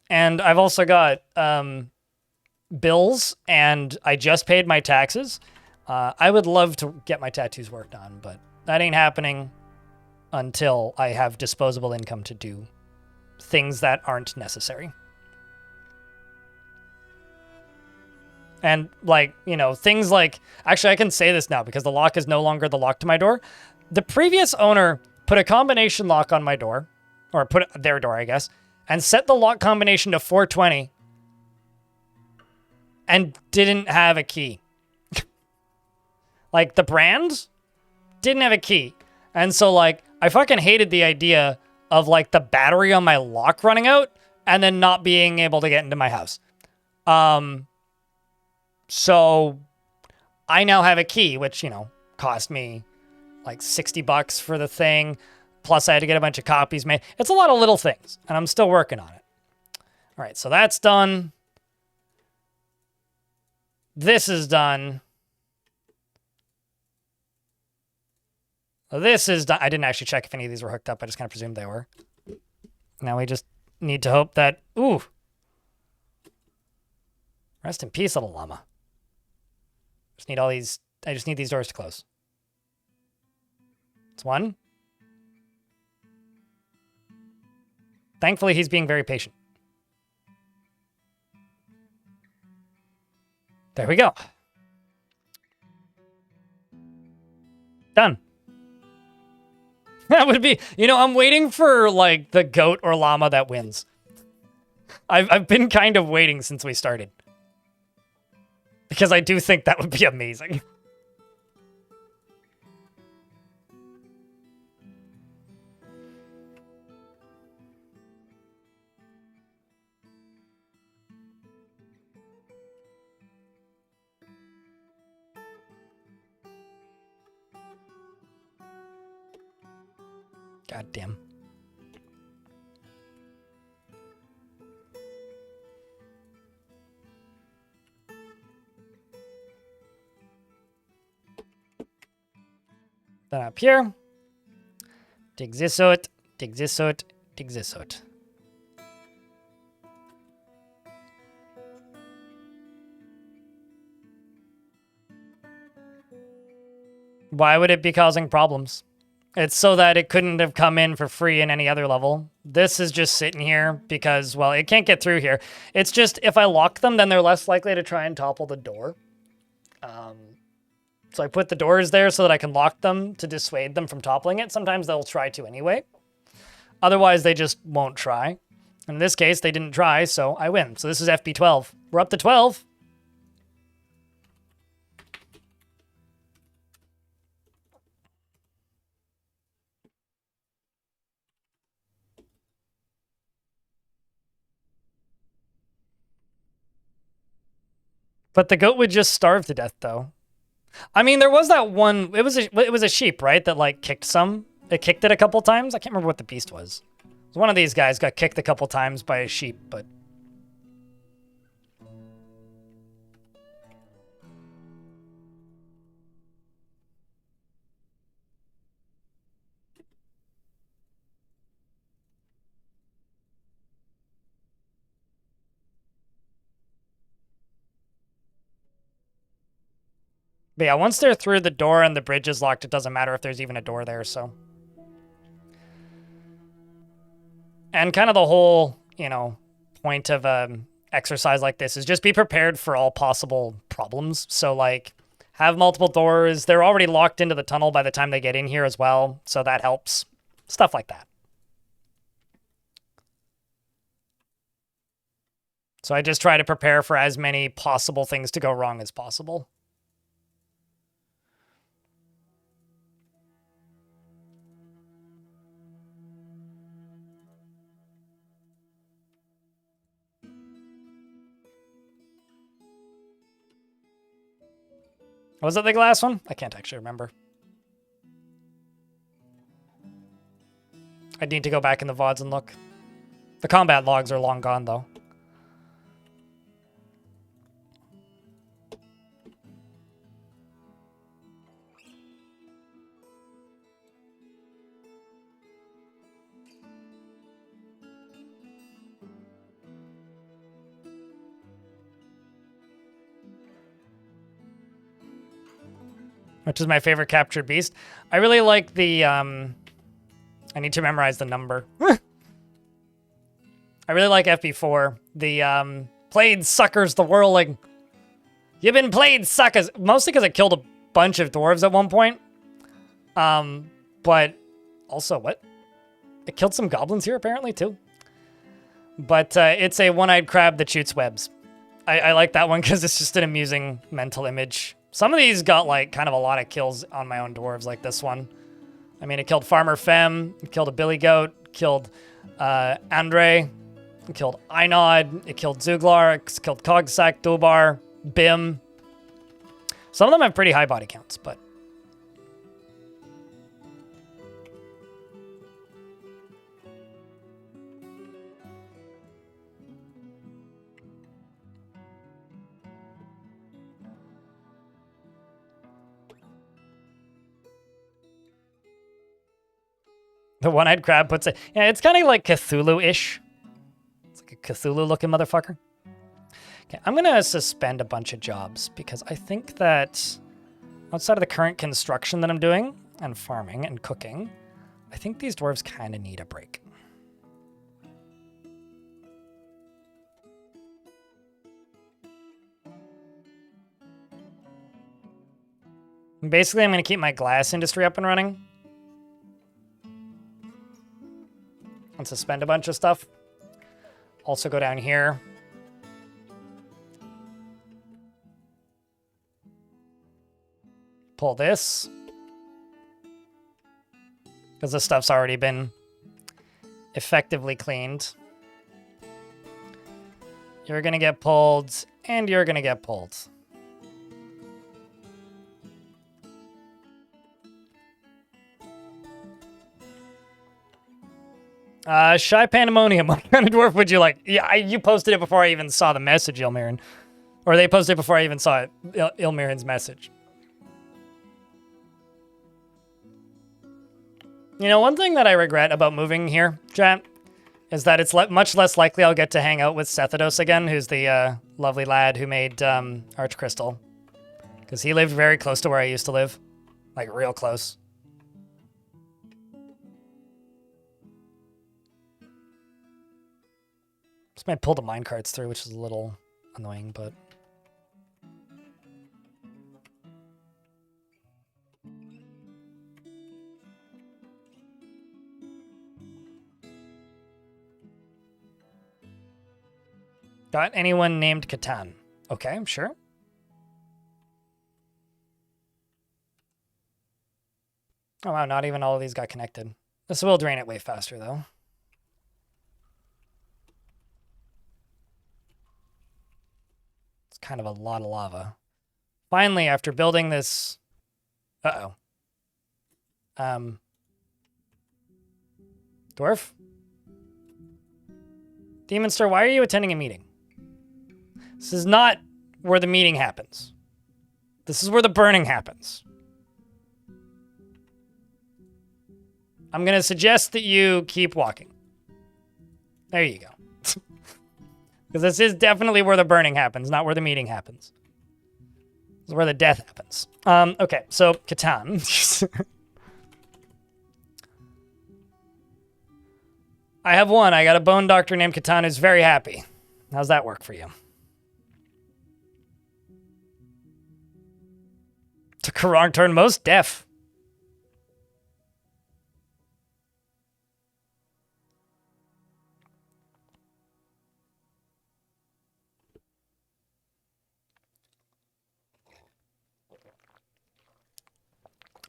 And I've also got bills, and I just paid my taxes. I would love to get my tattoos worked on, but that ain't happening until I have disposable income to do things that aren't necessary. And like, you know, things like, actually I can say this now because the lock is no longer the lock to my door. The previous owner put a combination lock on my door, or put their door, I guess, and set the lock combination to 420 and didn't have a key. Like the brand didn't have a key. And so like, I fucking hated the idea of like the battery on my lock running out and then not being able to get into my house. So I now have a key, which, you know, cost me like $60 for the thing. Plus I had to get a bunch of copies made. It's a lot of little things, and I'm still working on it. All right, so that's done. This is done. This is done. I didn't actually check if any of these were hooked up. I just kind of presumed they were. Now we just need to hope that... Ooh. Rest in peace, little llama. Just need all these... I just need these doors to close. It's one. Thankfully, he's being very patient. There we go. Done. That would be... You know, I'm waiting for, like, the goat or llama that wins. I've been kind of waiting since we started. Because I do think that would be amazing. God damn. Then up here. Dig this out, dig this out, dig this out. Why would it be causing problems? It's so that it couldn't have come in for free in any other level. This is just sitting here because, well, it can't get through here. It's just, if I lock them, then they're less likely to try and topple the door. So I put the doors there so that I can lock them to dissuade them from toppling it. Sometimes they'll try to anyway. Otherwise, they just won't try. In this case, they didn't try, so I win. So this is FB12. We're up to 12. But the goat would just starve to death, though. I mean, there was that one... It was a sheep, right? That, like, kicked some. It kicked it a couple times. I can't remember what the beast was. One of these guys got kicked a couple times by a sheep, but... But yeah, once they're through the door and the bridge is locked, it doesn't matter if there's even a door there, so... And kind of the whole, you know, point of exercise like this is just be prepared for all possible problems. So, like, have multiple doors. They're already locked into the tunnel by the time they get in here as well, so that helps. Stuff like that. So I just try to prepare for as many possible things to go wrong as possible. Was it the glass one? I can't actually remember. I need to go back in the VODs and look. The combat logs are long gone, though. Which is my favorite captured beast. I really like the, I need to memorize the number. I really like FB4. The, played suckers the whirling. You've been played suckers. Mostly because it killed a bunch of dwarves at one point. But also, what? It killed some goblins here, apparently, too. But it's a one-eyed crab that shoots webs. I like that one because it's just an amusing mental image. Some of these got, like, kind of a lot of kills on my own dwarves, like this one. I mean, it killed Farmer Fem, it killed a billy goat, it killed Andre, it killed Einod, it killed Zuglar, it killed Cogsack, Dobar, Bim. Some of them have pretty high body counts, but... The one-eyed crab puts it... Yeah, it's kind of like Cthulhu-ish. It's like a Cthulhu-looking motherfucker. Okay, I'm going to suspend a bunch of jobs because I think that outside of the current construction that I'm doing and farming and cooking, I think these dwarves kind of need a break. Basically, I'm going to keep my glass industry up and running. And suspend a bunch of stuff. Also go down here. Pull this. Because this stuff's already been effectively cleaned. You're going to get pulled, and you're going to get pulled. Shy Pandemonium, what kind of dwarf would you like? Yeah, you posted it before I even saw the message, Ilmirin. Or they posted it before I even saw it, Ilmirin's message. You know, one thing that I regret about moving here, chat, is that it's much less likely I'll get to hang out with Sethados again, who's the lovely lad who made Arch Crystal. Because he lived very close to where I used to live. Like, real close. Just might pull the minecarts through, which is a little annoying, but... Got anyone named Catan? Okay, I'm sure. Oh wow, not even all of these got connected. This will drain it way faster, though. It's kind of a lot of lava. Finally, after building this... Uh-oh. Dwarf? Demonster, why are you attending a meeting? This is not where the meeting happens. This is where the burning happens. I'm going to suggest that you keep walking. There you go. Because this is definitely where the burning happens, not where the meeting happens. This is where the death happens. Okay, so Catan. I have one. I got a bone doctor named Catan who's very happy. How's that work for you? To Karang turn most deaf.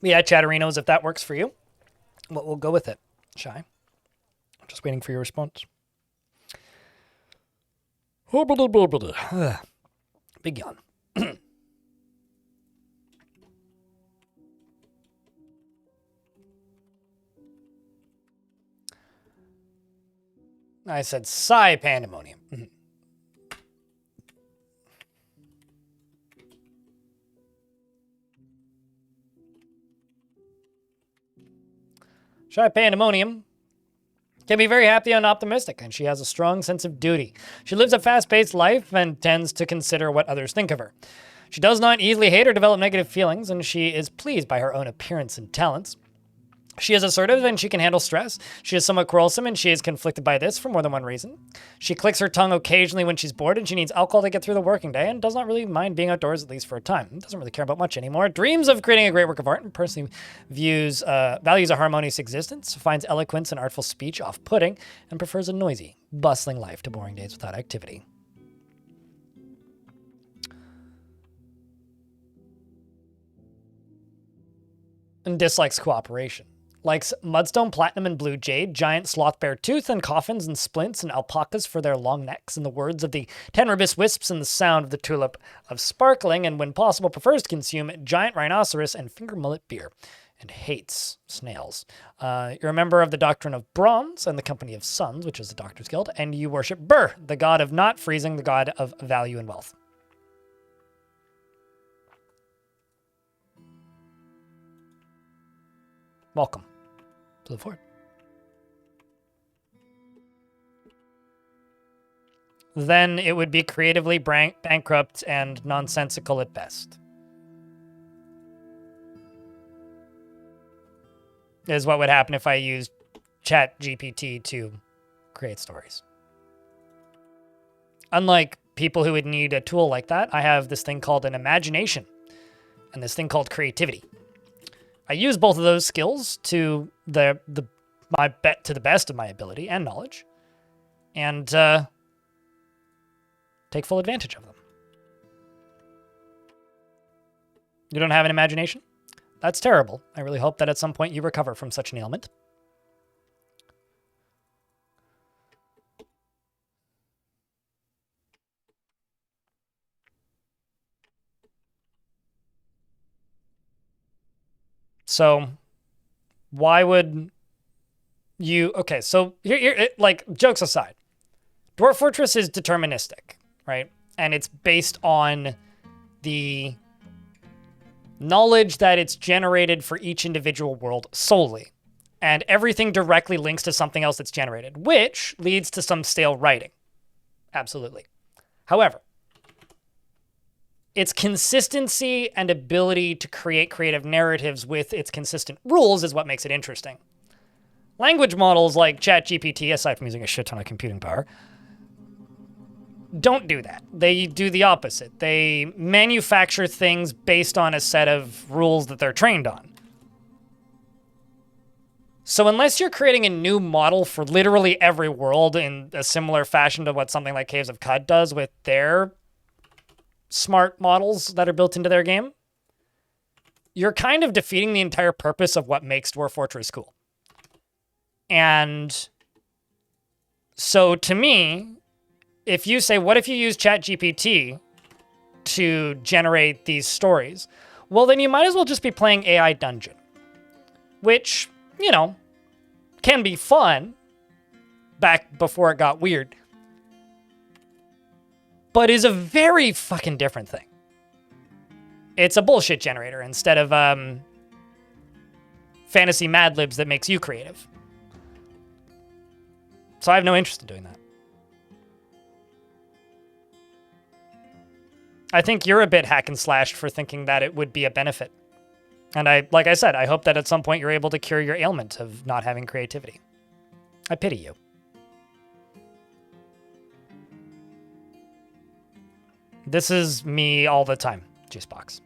Yeah, Chatterinos, if that works for you, we'll go with it. Shy. Just waiting for your response. Big yawn. I said Psi Pandemonium. Mhm. Shy Pandemonium can be very happy and optimistic, and she has a strong sense of duty. She lives a fast-paced life and tends to consider what others think of her. She does not easily hate or develop negative feelings, and she is pleased by her own appearance and talents. She is assertive and she can handle stress. She is somewhat quarrelsome and she is conflicted by this for more than one reason. She clicks her tongue occasionally when she's bored and she needs alcohol to get through the working day and does not really mind being outdoors, at least for a time. Doesn't really care about much anymore. Dreams of creating a great work of art and personally values a harmonious existence, finds eloquence and artful speech off-putting, and prefers a noisy, bustling life to boring days without activity. And dislikes cooperation. Likes mudstone, platinum, and blue jade, giant sloth bear tooth, and coffins and splints and alpacas for their long necks, and the words of the tenebrous wisps and the sound of the tulip of sparkling, and when possible prefers to consume giant rhinoceros and finger mullet beer, and hates snails. You're a member of the Doctrine of Bronze and the Company of Suns, which is the Doctor's Guild, and you worship Bur, the god of not freezing, the god of value and wealth. Welcome to the fort. Then it would be creatively bankrupt and nonsensical at best. Is what would happen if I used ChatGPT to create stories. Unlike people who would need a tool like that, I have this thing called an imagination and this thing called creativity. I use both of those skills to the best of my ability and knowledge, and take full advantage of them. You don't have an imagination? That's terrible. I really hope that at some point you recover from such an ailment. So, why would you... Okay, so, like, jokes aside, Dwarf Fortress is deterministic, right? And it's based on the knowledge that it's generated for each individual world solely. And everything directly links to something else that's generated, which leads to some stale writing. Absolutely. However, its consistency and ability to create creative narratives with its consistent rules is what makes it interesting. Language models like ChatGPT, aside from using a shit ton of computing power, don't do that. They do the opposite. They manufacture things based on a set of rules that they're trained on. So unless you're creating a new model for literally every world in a similar fashion to what something like Caves of Cud does with their smart models that are built into their game, you're kind of defeating the entire purpose of what makes Dwarf Fortress cool. And so to me, if you say, what if you use ChatGPT to generate these stories? Well, then you might as well just be playing AI Dungeon, which, you know, can be fun back before it got weird, but is a very fucking different thing. It's a bullshit generator instead of fantasy Mad Libs that makes you creative. So I have no interest in doing that. I think you're a bit hack and slashed for thinking that it would be a benefit. And like I said, I hope that at some point you're able to cure your ailment of not having creativity. I pity you. This is me all the time, Juicebox.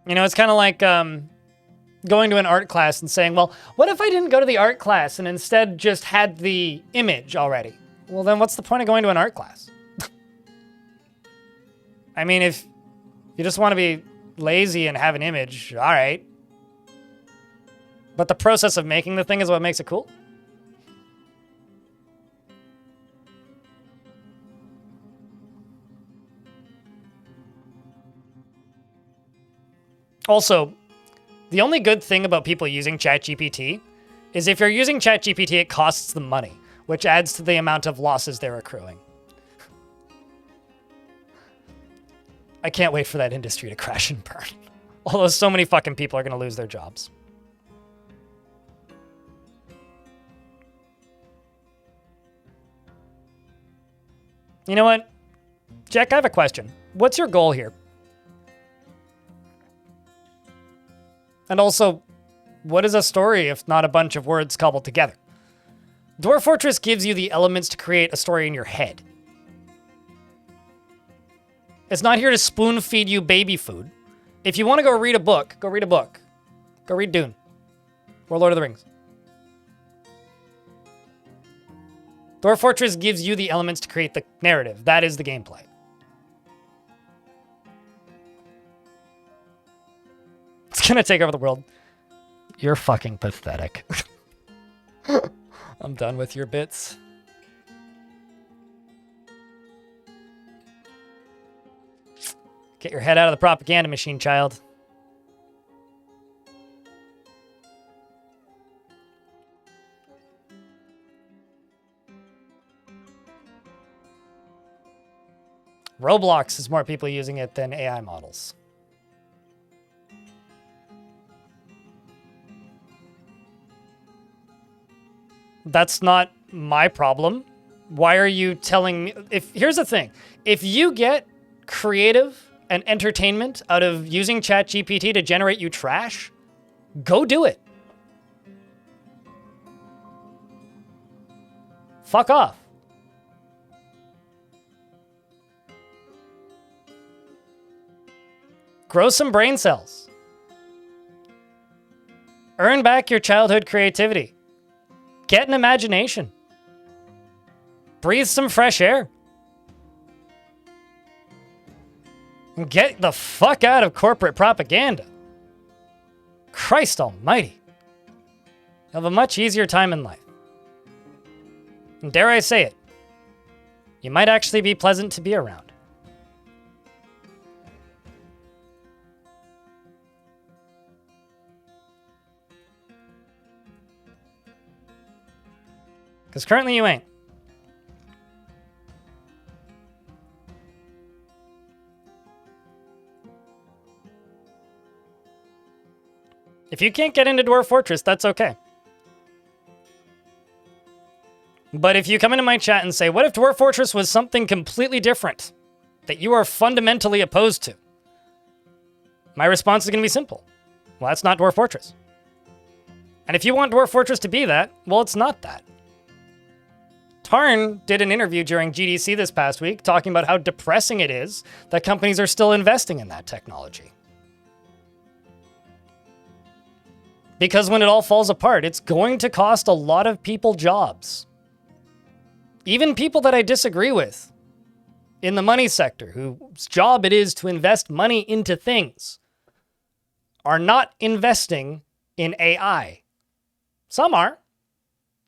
You know, it's kind of like going to an art class and saying, well, what if I didn't go to the art class and instead just had the image already? Well, then what's the point of going to an art class? I mean, if you just want to be lazy and have an image, all right. But the process of making the thing is what makes it cool. Also, the only good thing about people using ChatGPT is if you're using ChatGPT, it costs them money, which adds to the amount of losses they're accruing. I can't wait for that industry to crash and burn. Although so many fucking people are going to lose their jobs. You know what? Jack, I have a question. What's your goal here? And also, what is a story if not a bunch of words cobbled together? Dwarf Fortress gives you the elements to create a story in your head. It's not here to spoon feed you baby food. If you want to go read a book, go read a book. Go read Dune or Lord of the Rings. Dwarf Fortress gives you the elements to create the narrative. That is the gameplay. It's gonna take over the world. You're fucking pathetic. I'm done with your bits. Get your head out of the propaganda machine, child. Roblox is more people using it than AI models. That's not my problem. Why are you telling me? Here's the thing. If you get creative and entertainment out of using ChatGPT to generate you trash, go do it. Fuck off. Grow some brain cells. Earn back your childhood creativity. Get an imagination. Breathe some fresh air. And get the fuck out of corporate propaganda. Christ almighty. You'll have a much easier time in life. And dare I say it, you might actually be pleasant to be around. Because currently you ain't. If you can't get into Dwarf Fortress, that's okay. But if you come into my chat and say, what if Dwarf Fortress was something completely different that you are fundamentally opposed to? My response is going to be simple. Well, that's not Dwarf Fortress. And if you want Dwarf Fortress to be that, well, it's not that. Tarn did an interview during GDC this past week talking about how depressing it is that companies are still investing in that technology. Because when it all falls apart, it's going to cost a lot of people jobs. Even people that I disagree with in the money sector, whose job it is to invest money into things, are not investing in AI. Some are.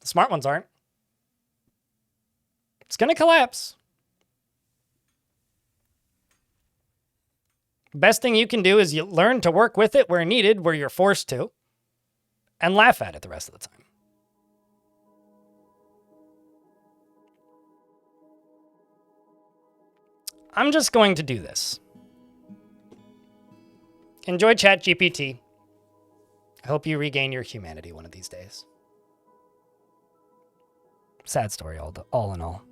The smart ones aren't. It's going to collapse. Best thing you can do is you learn to work with it where needed, where you're forced to, and laugh at it the rest of the time. I'm just going to do this. Enjoy ChatGPT. I hope you regain your humanity one of these days. Sad story, all in all.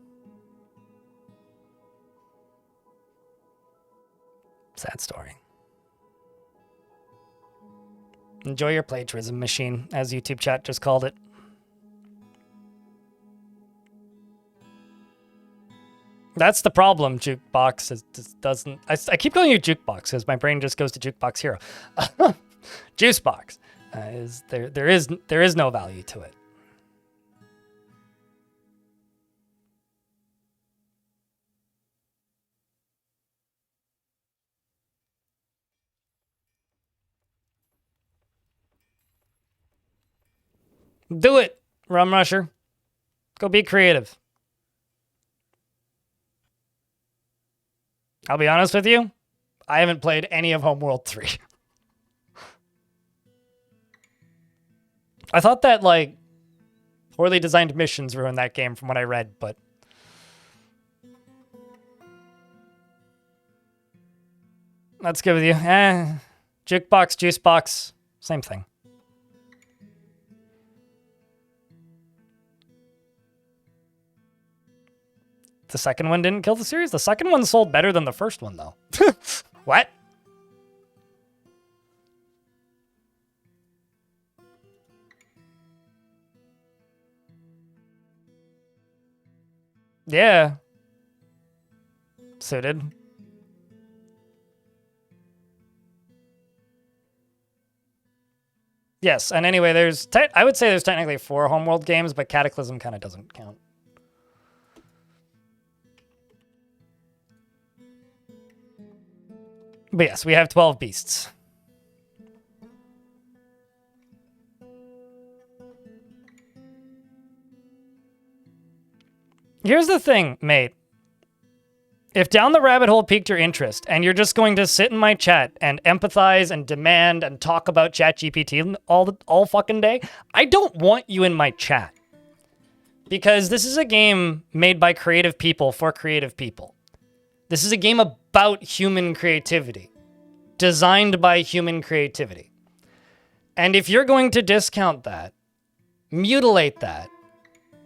Sad story. Enjoy your plagiarism machine, as YouTube chat just called it. That's the problem, Jukebox. It doesn't. I keep calling you Jukebox because my brain just goes to Jukebox Hero. Juicebox is there. There is no value to it. Do it, Rum Rusher. Go be creative. I'll be honest with you, I haven't played any of Homeworld 3. I thought that, like, poorly designed missions ruined that game from what I read, but... That's good with you. Jukebox, juice box, same thing. The second one didn't kill the series? The second one sold better than the first one, though. What? Yeah. Suited. Yes, and anyway, I would say there's technically 4 Homeworld games, but Cataclysm kind of doesn't count. But yes, we have 12 beasts. Here's the thing, mate. If Down the Rabbit Hole piqued your interest, and you're just going to sit in my chat and empathize and demand and talk about ChatGPT all fucking day, I don't want you in my chat. Because this is a game made by creative people for creative people. This is a game about human creativity, designed by human creativity. And if you're going to discount that, mutilate that,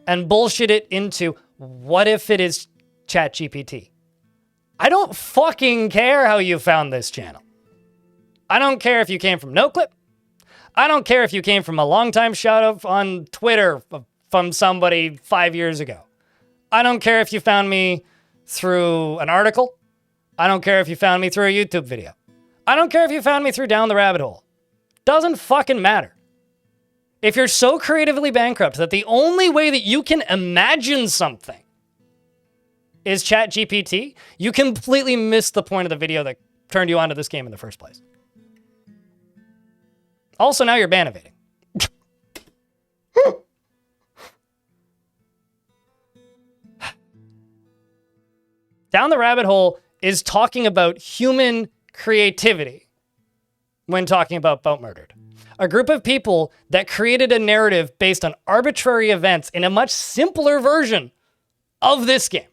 and bullshit it into, what if it is ChatGPT? I don't fucking care how you found this channel. I don't care if you came from NoClip. I don't care if you came from a long-time shout-out on Twitter from somebody 5 years ago. I don't care if you found me through an article. I don't care if you found me through a YouTube video. I don't care if you found me through Down the Rabbit Hole. Doesn't fucking matter. If you're so creatively bankrupt that the only way that you can imagine something is ChatGPT, you completely missed the point of the video that turned you onto this game in the first place. Also, now you're bannovating. Down the Rabbit Hole is talking about human creativity when talking about Boat Murdered. A group of people that created a narrative based on arbitrary events in a much simpler version of this game.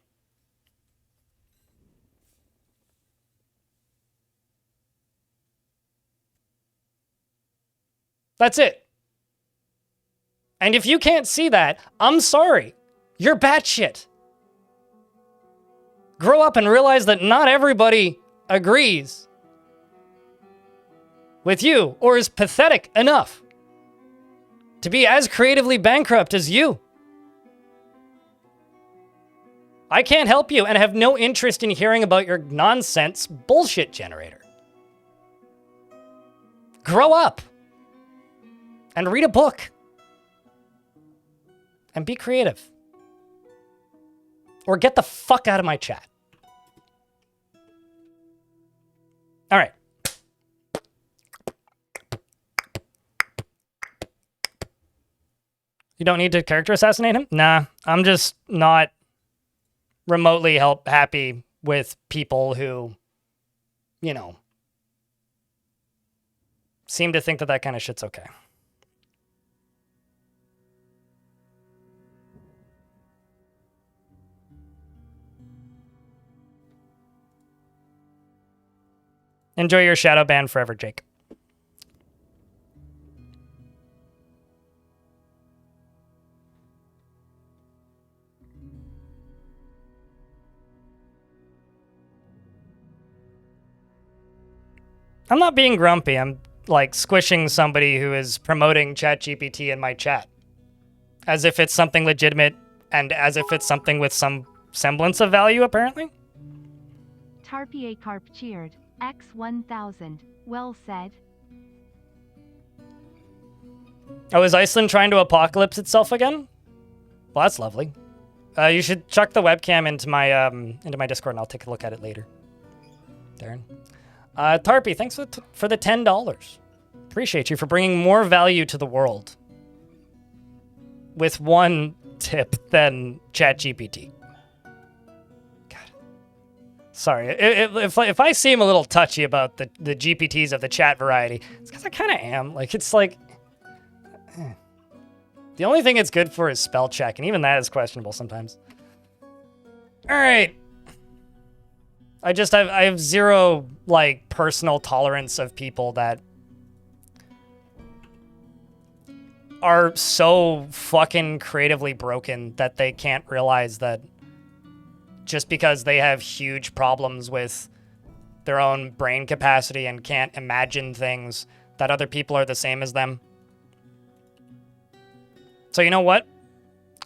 That's it. And if you can't see that, I'm sorry. You're batshit. Grow up and realize that not everybody agrees with you or is pathetic enough to be as creatively bankrupt as you. I can't help you and have no interest in hearing about your nonsense bullshit generator. Grow up and read a book and be creative. Or get the fuck out of my chat. All right. You don't need to character assassinate him? Nah, I'm just not remotely happy with people who, you know, seem to think that that kind of shit's okay. Enjoy your shadow ban forever, Jake. I'm not being grumpy. I'm like squishing somebody who is promoting ChatGPT in my chat. As if it's something legitimate and as if it's something with some semblance of value, apparently. Tarpie Carp cheered. X1000. Well said. Oh, is Iceland trying to apocalypse itself again? Well, that's lovely. You should chuck the webcam into my Discord and I'll take a look at it later. Darren. Tarpie, thanks for the $10. Appreciate you for bringing more value to the world with one tip than ChatGPT. God. Sorry. If I seem a little touchy about the GPTs of the chat variety, it's because I kind of am. Like, it's like... The only thing it's good for is spell check, and even that is questionable sometimes. All right. I have zero, like, personal tolerance of people that are so fucking creatively broken that they can't realize that just because they have huge problems with their own brain capacity and can't imagine things, that other people are the same as them. So you know what?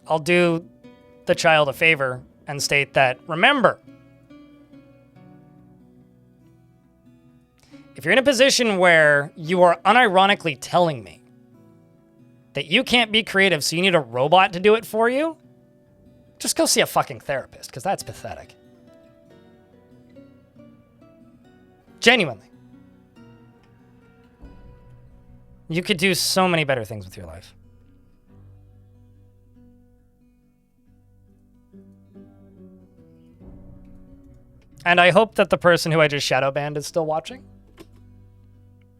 I'll do the child a favor and state that, remember, if you're in a position where you are unironically telling me that you can't be creative, so you need a robot to do it for you, just go see a fucking therapist, because that's pathetic. Genuinely. You could do so many better things with your life. And I hope that the person who I just shadow banned is still watching.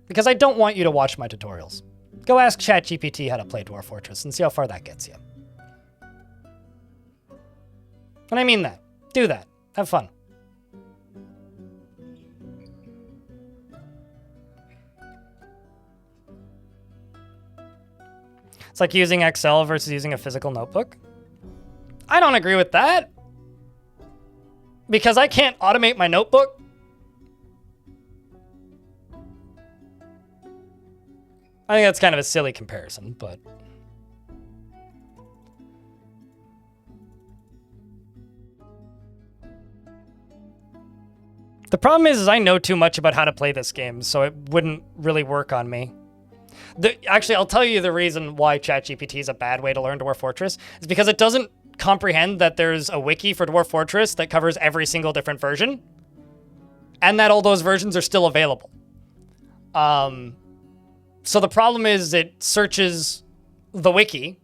Because I don't want you to watch my tutorials. Go ask ChatGPT how to play Dwarf Fortress and see how far that gets you. And I mean that. Do that. Have fun. It's like using Excel versus using a physical notebook. I don't agree with that. Because I can't automate my notebook. I think that's kind of a silly comparison, but... The problem is I know too much about how to play this game, so it wouldn't really work on me. Actually, I'll tell you the reason why ChatGPT is a bad way to learn Dwarf Fortress. Is because it doesn't comprehend that there's a wiki for Dwarf Fortress that covers every single different version, and that all those versions are still available. So the problem is it searches the wiki,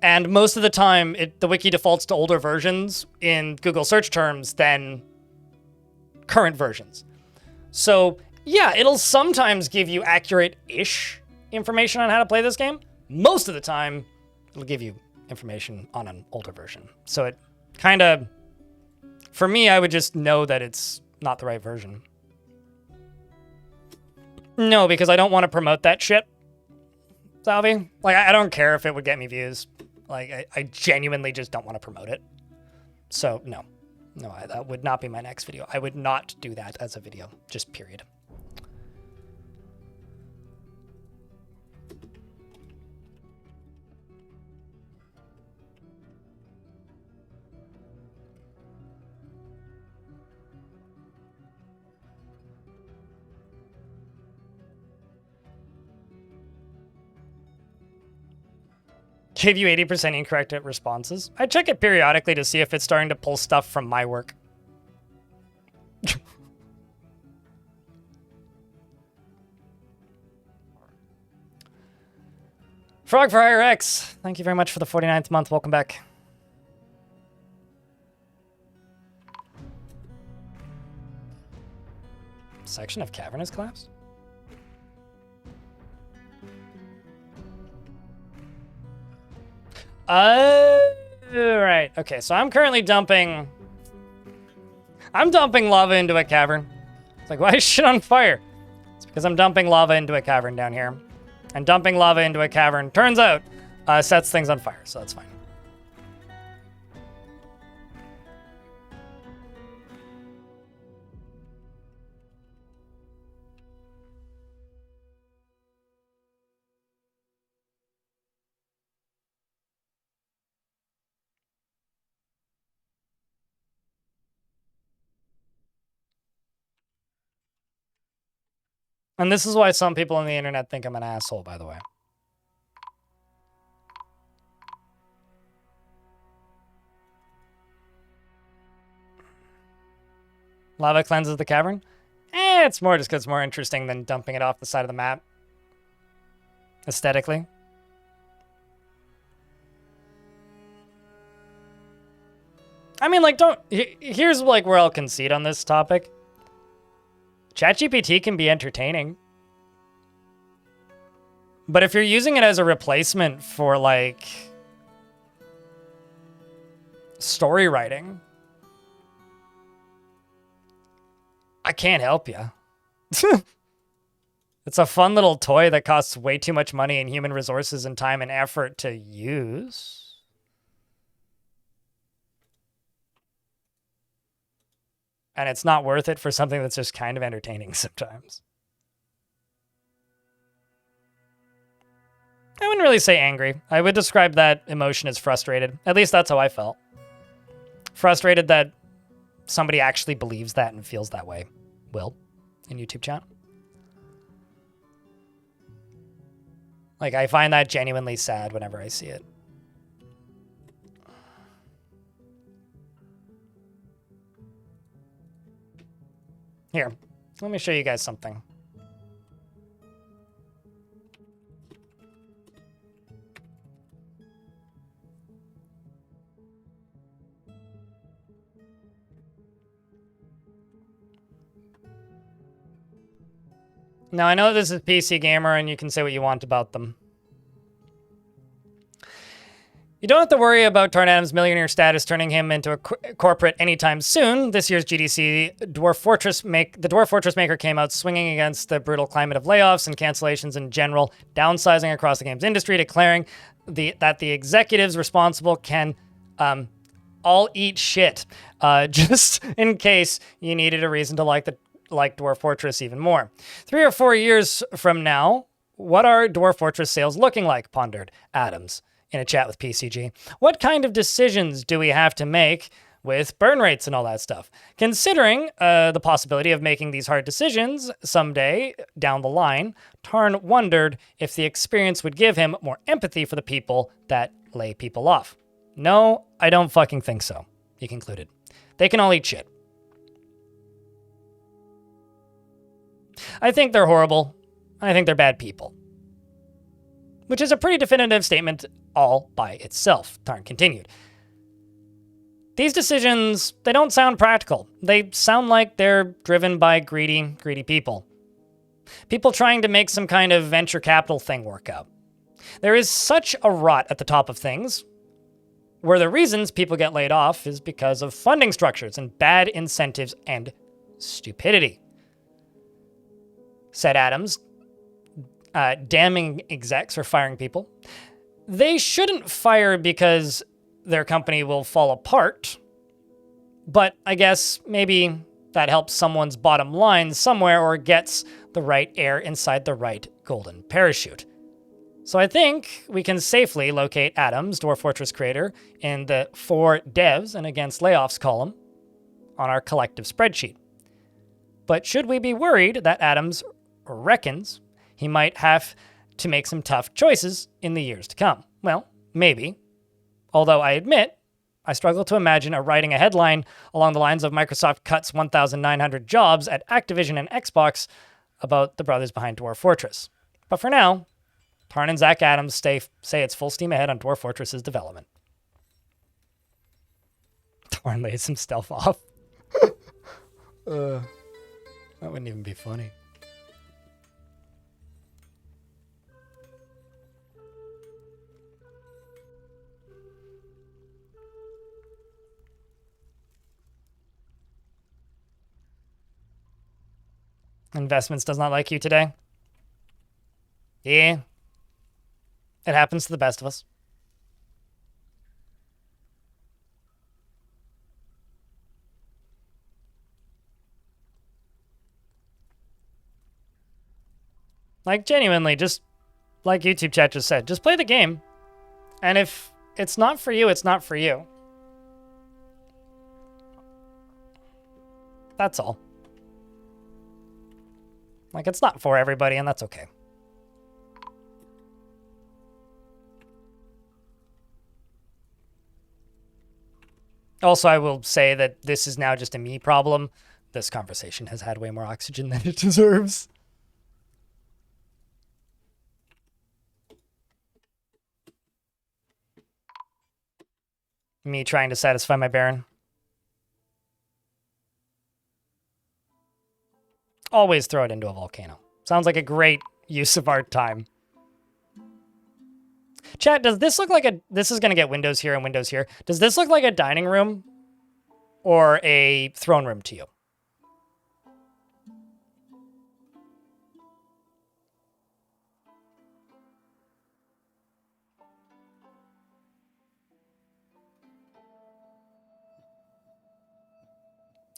and most of the time the wiki defaults to older versions in Google search terms than current versions. So yeah, it'll sometimes give you accurate-ish information on how to play this game. Most of the time, it'll give you information on an older version. So it kind of, for me, I would just know that it's not the right version. No, because I don't want to promote that shit, Salvi. Like, I don't care if it would get me views. Like, I genuinely just don't want to promote it. So, no. No, that would not be my next video. I would not do that as a video. Just period. Gave you 80% incorrect responses. I check it periodically to see if it's starting to pull stuff from my work. Frog for Hire X, thank you very much for the 49th month. Welcome back. Section of cavern has collapsed? Right. Okay, so I'm currently dumping lava into a cavern. It's like, why is shit on fire? It's because I'm dumping lava into a cavern down here. And dumping lava into a cavern, turns out, sets things on fire, so that's fine. And this is why some people on the internet think I'm an asshole, by the way. Lava cleanses the cavern? It's more just because it's more interesting than dumping it off the side of the map. Aesthetically. I mean, like, here's, like, where I'll concede on this topic. ChatGPT can be entertaining. But if you're using it as a replacement for, like, story writing, I can't help you. It's a fun little toy that costs way too much money and human resources and time and effort to use. And it's not worth it for something that's just kind of entertaining sometimes. I wouldn't really say angry. I would describe that emotion as frustrated. At least that's how I felt. Frustrated that somebody actually believes that and feels that way. Will, in YouTube chat. Like, I find that genuinely sad whenever I see it. Here, let me show you guys something. Now, I know this is PC Gamer, and you can say what you want about them. You don't have to worry about Tarn Adams' millionaire status turning him into a corporate anytime soon. This year's GDC, the Dwarf Fortress maker came out swinging against the brutal climate of layoffs and cancellations in general, downsizing across the games industry, declaring that the executives responsible can all eat shit, just in case you needed a reason to like Dwarf Fortress even more. 3 or 4 years from now, what are Dwarf Fortress sales looking like? Pondered Adams in a chat with PCG. What kind of decisions do we have to make with burn rates and all that stuff? Considering the possibility of making these hard decisions someday down the line, Tarn wondered if the experience would give him more empathy for the people that lay people off. No, I don't fucking think so, he concluded. They can all eat shit. I think they're horrible. I think they're bad people. Which is a pretty definitive statement all by itself, Tarn continued. These decisions, they don't sound practical. They sound like they're driven by greedy people. People trying to make some kind of venture capital thing work out. There is such a rot at the top of things, where the reasons people get laid off is because of funding structures and bad incentives and stupidity, said Adams, damning execs for firing people. They shouldn't fire because their company will fall apart, but I guess maybe that helps someone's bottom line somewhere or gets the right air inside the right golden parachute. So I think we can safely locate Adams, Dwarf Fortress creator, in the for devs and against layoffs column on our collective spreadsheet. But should we be worried that Adams reckons he might have to make some tough choices in the years to come? Well, maybe. Although I admit, I struggle to imagine writing a headline along the lines of Microsoft cuts 1,900 jobs at Activision and Xbox about the brothers behind Dwarf Fortress. But for now, Tarn and Zach Adams say it's full steam ahead on Dwarf Fortress's development. Tarn lays some stealth off. That wouldn't even be funny. Investments does not like you today. Yeah. It happens to the best of us. Like, genuinely, just like YouTube chat just said, just play the game. And if it's not for you, it's not for you. That's all. Like, it's not for everybody, and that's okay. Also, I will say that this is now just a me problem. This conversation has had way more oxygen than it deserves. Me trying to satisfy my Baron. Always throw it into a volcano. Sounds like a great use of our time. Chat, does this look like a... This is going to get windows here and windows here. Does this look like a dining room or a throne room to you?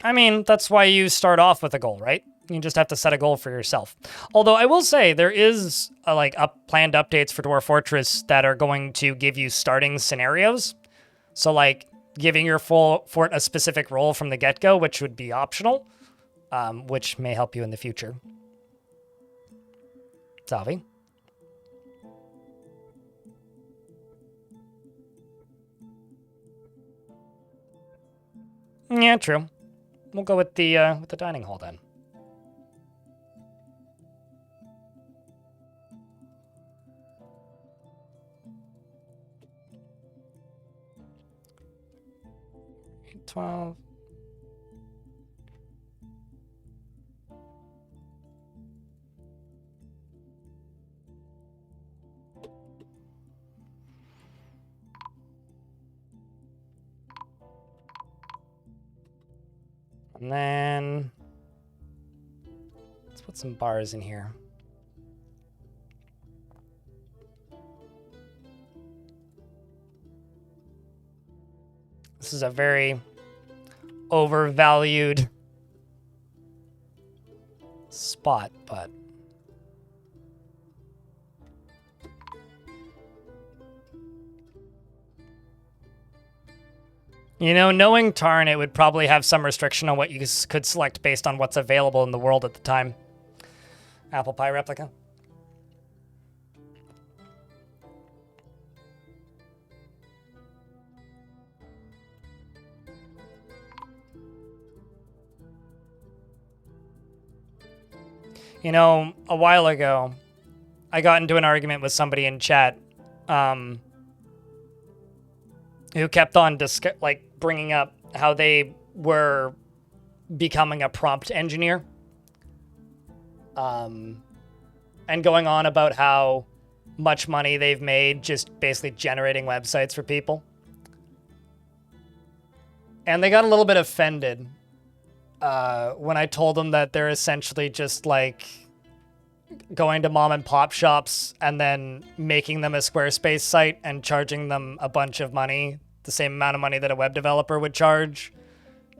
I mean, that's why you start off with a goal, right? You just have to set a goal for yourself. Although I will say there is planned updates for Dwarf Fortress that are going to give you starting scenarios. So like giving your full fort a specific role from the get-go, which would be optional, which may help you in the future. Salvi. Yeah, true. We'll go with the dining hall then. $12. And then let's put some bars in here. This is a very overvalued spot, but you know, knowing Tarn, it would probably have some restriction on what you could select based on what's available in the world at the time. Apple pie replica. You know, a while ago, I got into an argument with somebody in chat who kept on bringing up how they were becoming a prompt engineer and going on about how much money they've made just basically generating websites for people. And they got a little bit offended when I told them that they're essentially just like going to mom and pop shops and then making them a Squarespace site and charging them a bunch of money, the same amount of money that a web developer would charge,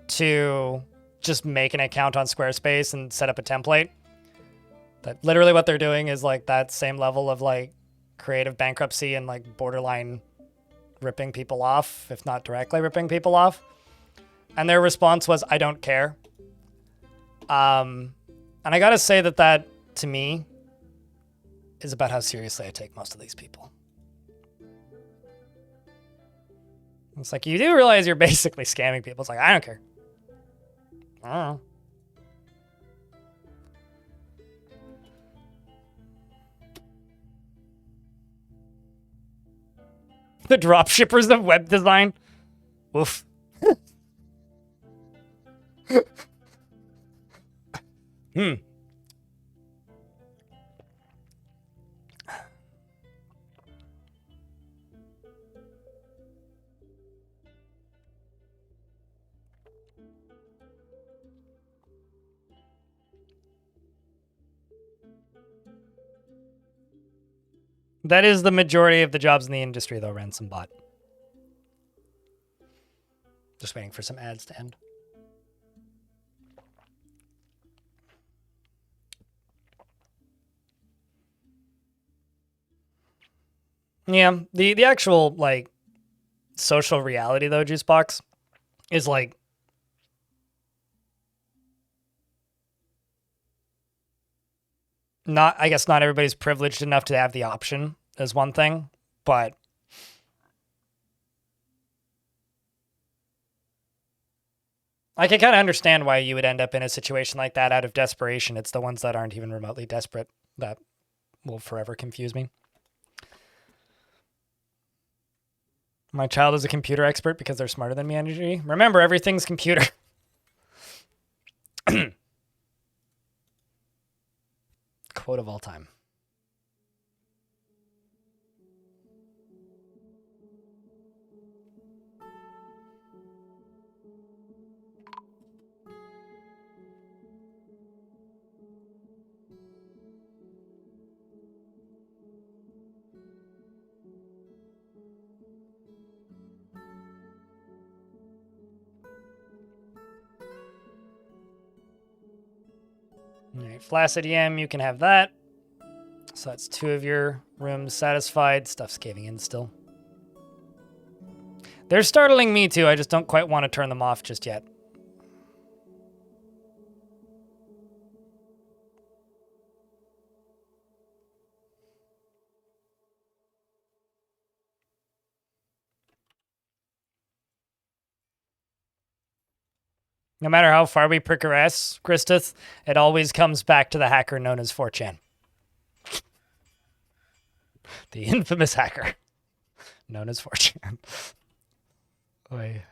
to just make an account on Squarespace and set up a template. That literally what they're doing is like that same level of like creative bankruptcy and like borderline ripping people off, if not directly ripping people off. And their response was, I don't care. And I gotta say that to me is about how seriously I take most of these people. It's like, you do realize you're basically scamming people. It's like, I don't care. I don't know. The dropshippers of web design. Oof. That is the majority of the jobs in the industry, though, Ransom Bot. Just waiting for some ads to end. Yeah, the actual, like, social reality, though, Juicebox, is, like, I guess not everybody's privileged enough to have the option is one thing, but I can kind of understand why you would end up in a situation like that out of desperation. It's the ones that aren't even remotely desperate that will forever confuse me. My child is a computer expert because they're smarter than me, energy. Remember, everything's computer. Quote of all time. All right, Flaccid EM, you can have that. So that's 2 of your rooms satisfied. Stuff's caving in still. They're startling me too. I just don't quite want to turn them off just yet. No matter how far we progress, Christeth, it always comes back to the hacker known as 4chan. The infamous hacker known as 4chan. Oy.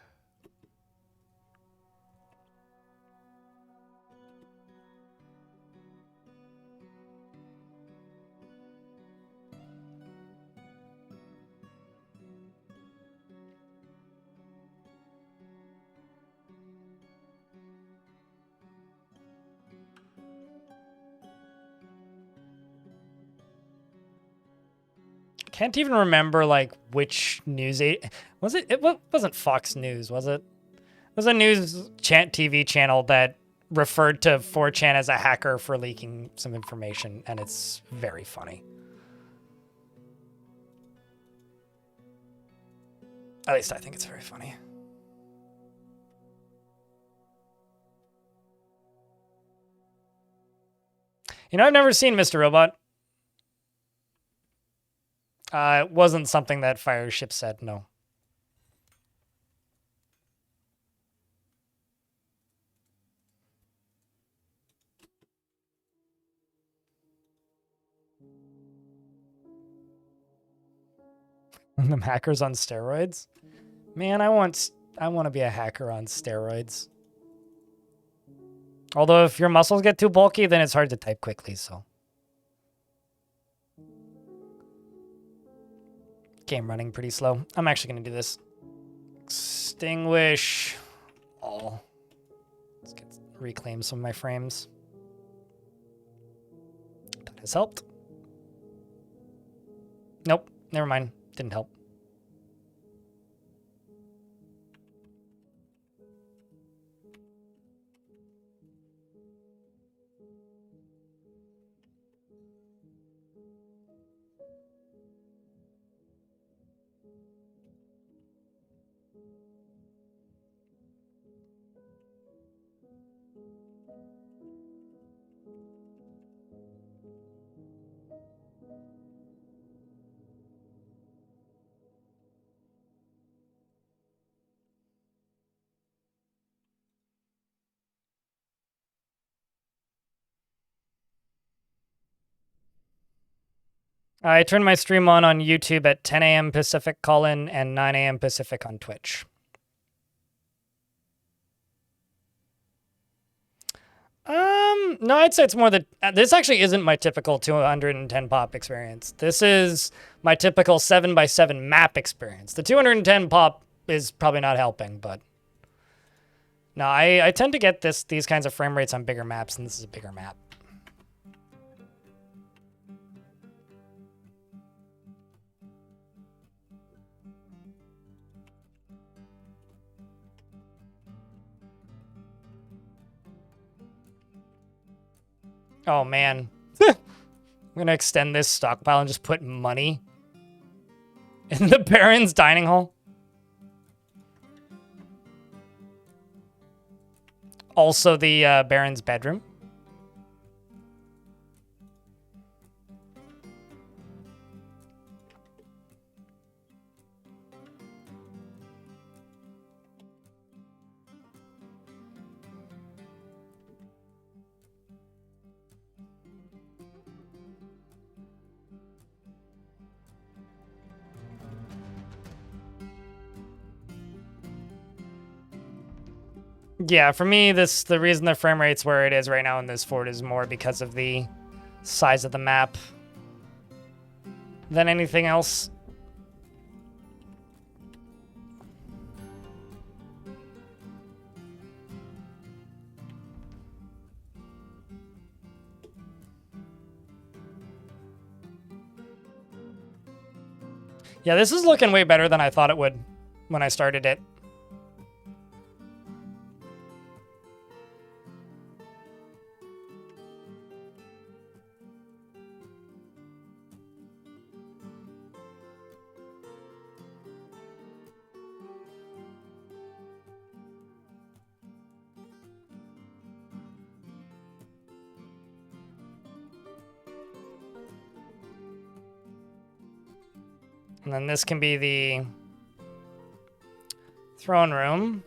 Can't even remember like which news was it? It wasn't Fox News, was it? It was a news TV channel that referred to 4chan as a hacker for leaking some information, and it's very funny. At least I think it's very funny. You know, I've never seen Mr. Robot. It wasn't something that Fireship said, no. Them hackers on steroids? Man, I want to be a hacker on steroids. Although if your muscles get too bulky, then it's hard to type quickly, so. Game running pretty slow. I'm actually going to do this. Extinguish all. Let's reclaim some of my frames. That has helped. Nope, never mind. Didn't help. I turn my stream on YouTube at 10 a.m. Pacific call-in and 9 a.m. Pacific on Twitch. No, I'd say it's more that this actually isn't my typical 210 pop experience. This is my typical 7x7 map experience. The 210 pop is probably not helping, but no, I tend to get these kinds of frame rates on bigger maps, and this is a bigger map. Oh, man. I'm going to extend this stockpile and just put money in the Baron's dining hall. Also the Baron's bedroom. Yeah, for me, the reason the frame rate's where it is right now in this fort is more because of the size of the map than anything else. Yeah, this is looking way better than I thought it would when I started it. And then this can be the throne room.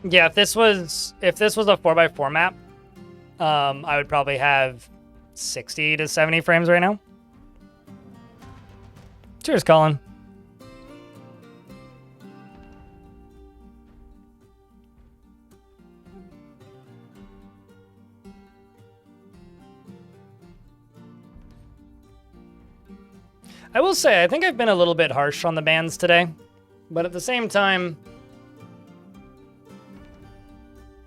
Yeah, if this was a 4x4 map, I would probably have 60 to 70 frames right now. Cheers, Colin. I will say, I think I've been a little bit harsh on the bans today, but at the same time,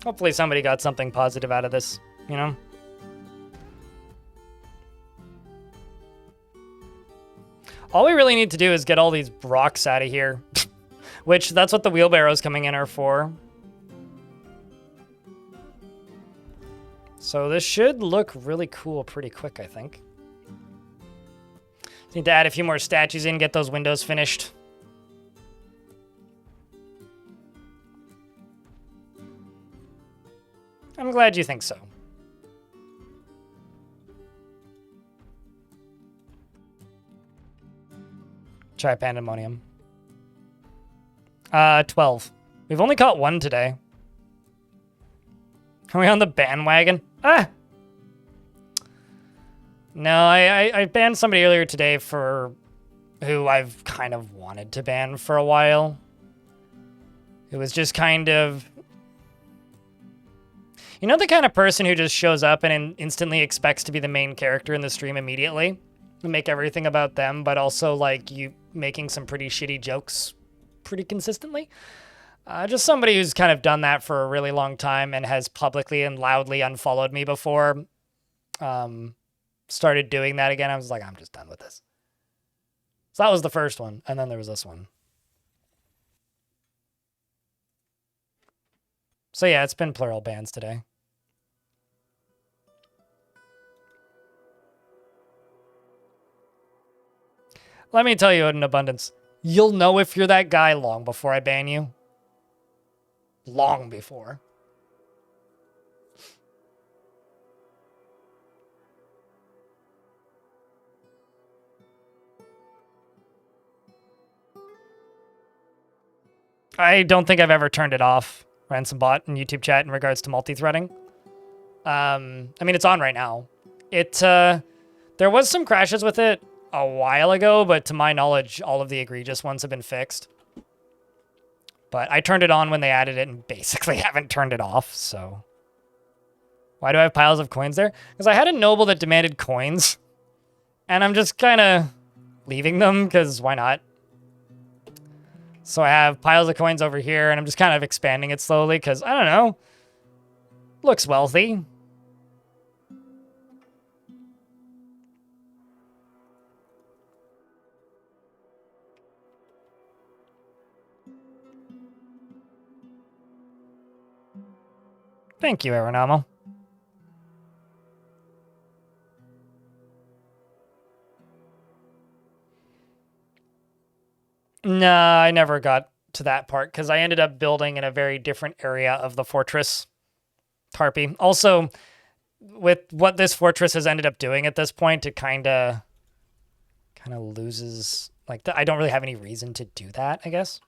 hopefully somebody got something positive out of this, you know? All we really need to do is get all these rocks out of here, which that's what the wheelbarrows coming in are for. So this should look really cool pretty quick, I think. Need to add a few more statues in, get those windows finished. I'm glad you think so. Try Pandemonium. 12. We've only caught one today. Are we on the bandwagon? Ah! No, I banned somebody earlier today for who I've kind of wanted to ban for a while. It was just kind of... You know the kind of person who just shows up and instantly expects to be the main character in the stream immediately? And make everything about them, but also, like, you making some pretty shitty jokes pretty consistently? Just somebody who's kind of done that for a really long time and has publicly and loudly unfollowed me before. Started doing that again. I was like, I'm just done with this. So that was the first one. And then there was this one. So yeah, it's been plural bans today. Let me tell you in abundance, you'll know if you're that guy long before I ban you. Long before. I don't think I've ever turned it off, Ransom Bot, in YouTube chat in regards to multi-threading. I mean, it's on right now. There was some crashes with it a while ago, but to my knowledge, all of the egregious ones have been fixed. But I turned it on when they added it and basically haven't turned it off, so... Why do I have piles of coins there? Because I had a noble that demanded coins, and I'm just kind of leaving them, because why not? So I have piles of coins over here, and I'm just kind of expanding it slowly, because, I don't know, looks wealthy. Thank you, Aeronamo. No, I never got to that part because I ended up building in a very different area of the fortress. Tarpy. Also, with what this fortress has ended up doing at this point, it kind of loses... Like, I don't really have any reason to do that, I guess.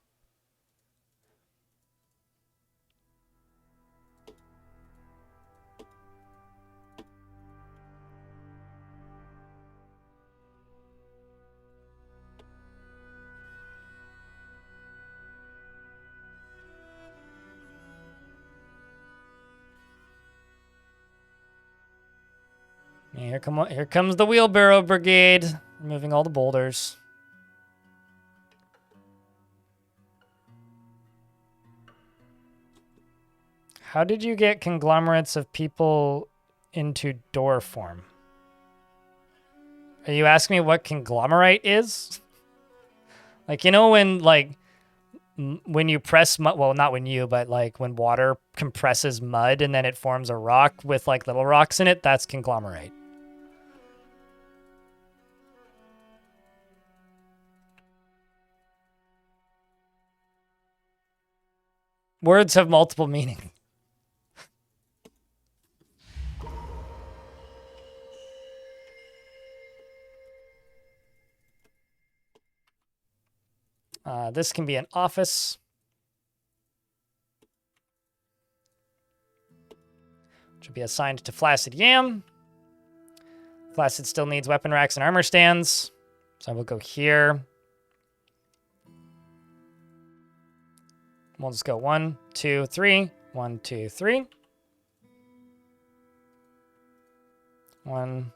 Here comes the wheelbarrow brigade, removing all the boulders. How did you get conglomerates of people into door form? Are you asking me what conglomerate is? Like, you know when, like, when you press mud, well, not when you, but like when water compresses mud and then it forms a rock with like little rocks in it, that's conglomerate. Words have multiple meanings. This can be an office. Which will be assigned to Flaccid Yam. Flaccid still needs weapon racks and armor stands. So I will go here. We'll just go 1, 2, 3. 1, 2, 3. 1,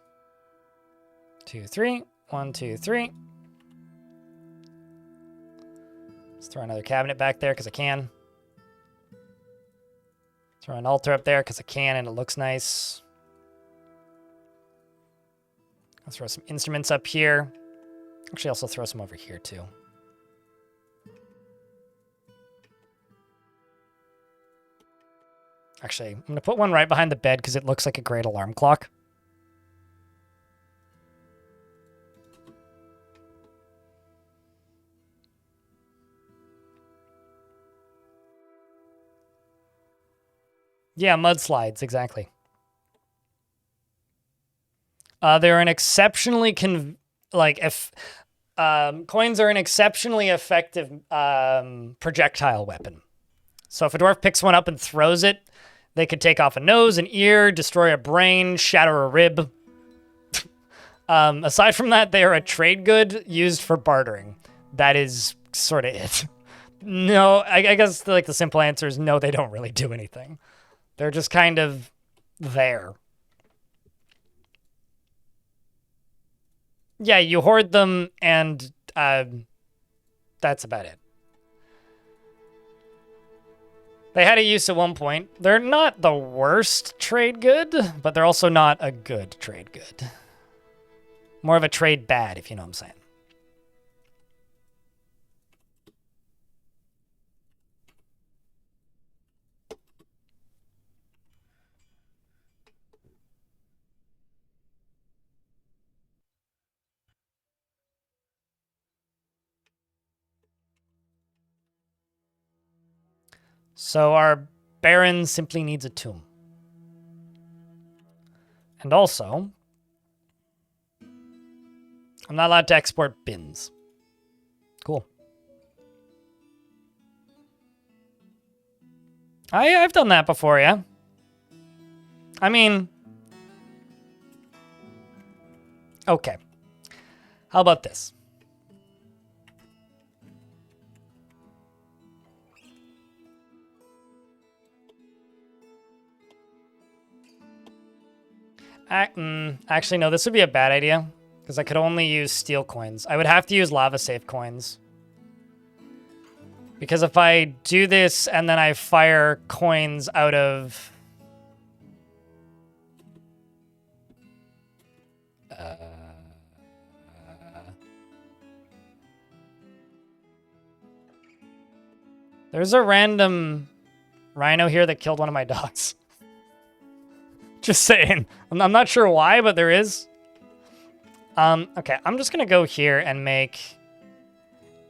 2, 3. 1, 2, 3. Let's throw another cabinet back there because I can. Throw an altar up there because I can and it looks nice. I'll throw some instruments up here. Actually, also throw some over here too. Actually, I'm going to put one right behind the bed because it looks like a great alarm clock. Yeah, mudslides, exactly. They're an exceptionally coins are an exceptionally effective projectile weapon. So if a dwarf picks one up and throws it, they could take off a nose, an ear, destroy a brain, shatter a rib. Aside from that, they are a trade good used for bartering. That is sort of it. No, I guess like the simple answer is no, they don't really do anything. They're just kind of there. Yeah, you hoard them, and that's about it. They had a use at one point. They're not the worst trade good, but they're also not a good trade good. More of a trade bad, if you know what I'm saying. So our Baron simply needs a tomb. And also, I'm not allowed to export bins. Cool. I've done that before, yeah. I mean, okay. How about this? Actually, no, this would be a bad idea because I could only use steel coins. I would have to use lava safe coins. Because if I do this and then I fire coins out of... There's a random rhino here that killed one of my dogs. Just saying. I'm not sure why, but there is. Okay, I'm just going to go here and make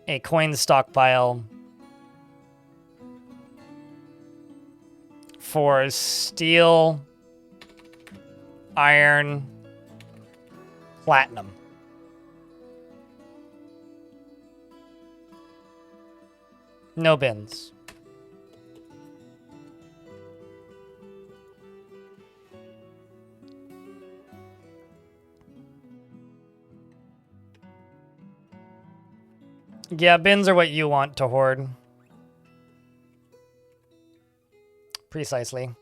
a coin stockpile for steel, iron, platinum. No bins. Yeah, bins are what you want to hoard. Precisely.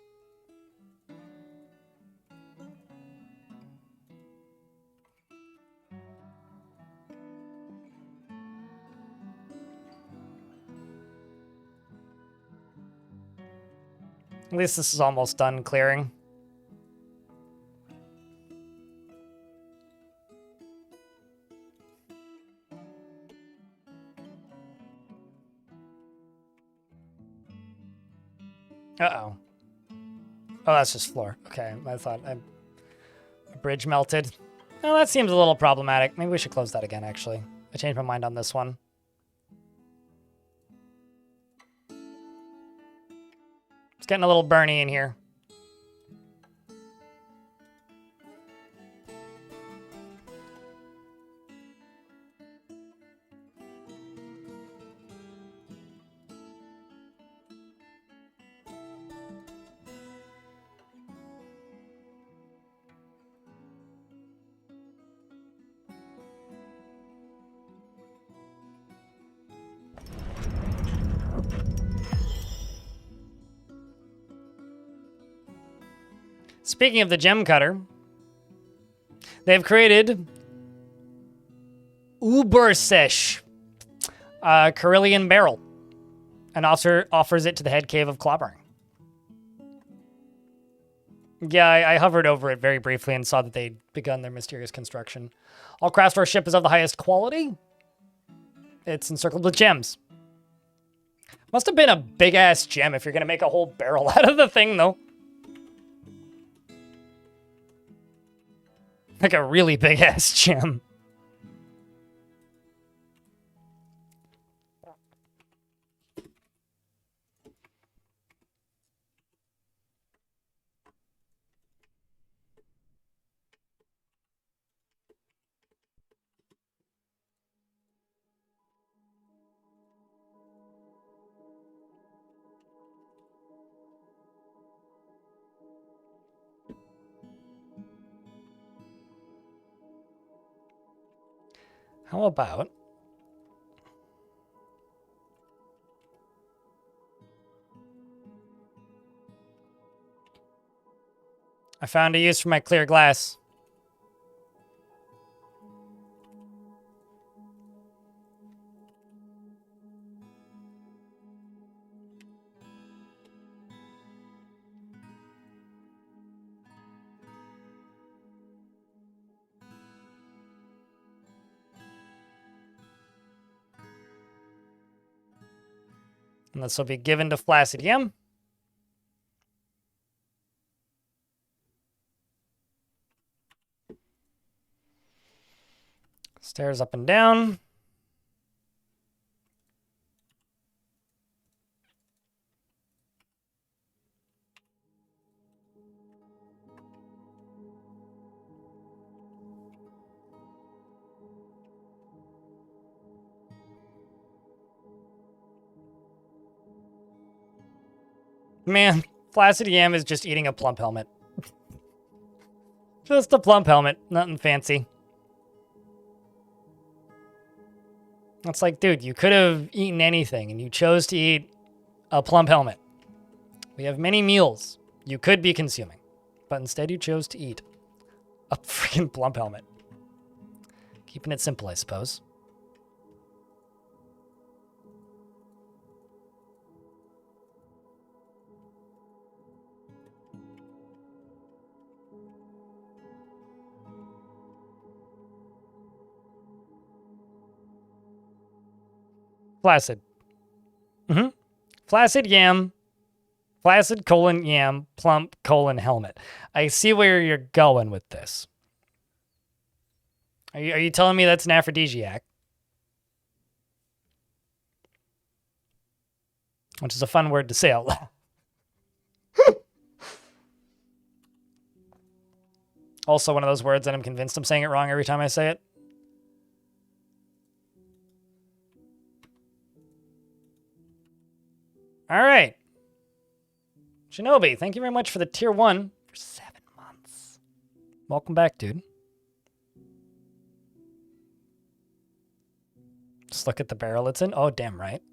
At least this is almost done clearing. Uh-oh. Oh, that's just floor. Okay, I thought a bridge melted. Oh, that seems a little problematic. Maybe we should close that again, actually. I changed my mind on this one. It's getting a little burny in here. Speaking of the gem cutter, they've created Ubersesh, Carillion Barrel, and offers it to the head cave of Clobbering. Yeah, I hovered over it very briefly and saw that they'd begun their mysterious construction. All craft for a ship is of the highest quality. It's encircled with gems. Must have been a big-ass gem if you're going to make a whole barrel out of the thing, though. Like a really big-ass gem. How about... I found a use for my clear glass. And this will be given to Flaccid Yam. Stairs up and down. Man, Flaccid Yam is just eating a plump helmet. Just a plump helmet, nothing fancy. It's like, dude, you could have eaten anything and you chose to eat a plump helmet. We have many meals you could be consuming, but instead you chose to eat a freaking plump helmet. Keeping it simple, I suppose. Flaccid. Flaccid Yam. Flaccid colon yam. Plump colon helmet. I see where you're going with this. Are you telling me that's an aphrodisiac? Which is a fun word to say out loud. Also one of those words that I'm convinced I'm saying it wrong every time I say it. All right. Shinobi, thank you very much for the tier 1 for 7 months. Welcome back, dude. Just look at the barrel it's in. Oh, damn right.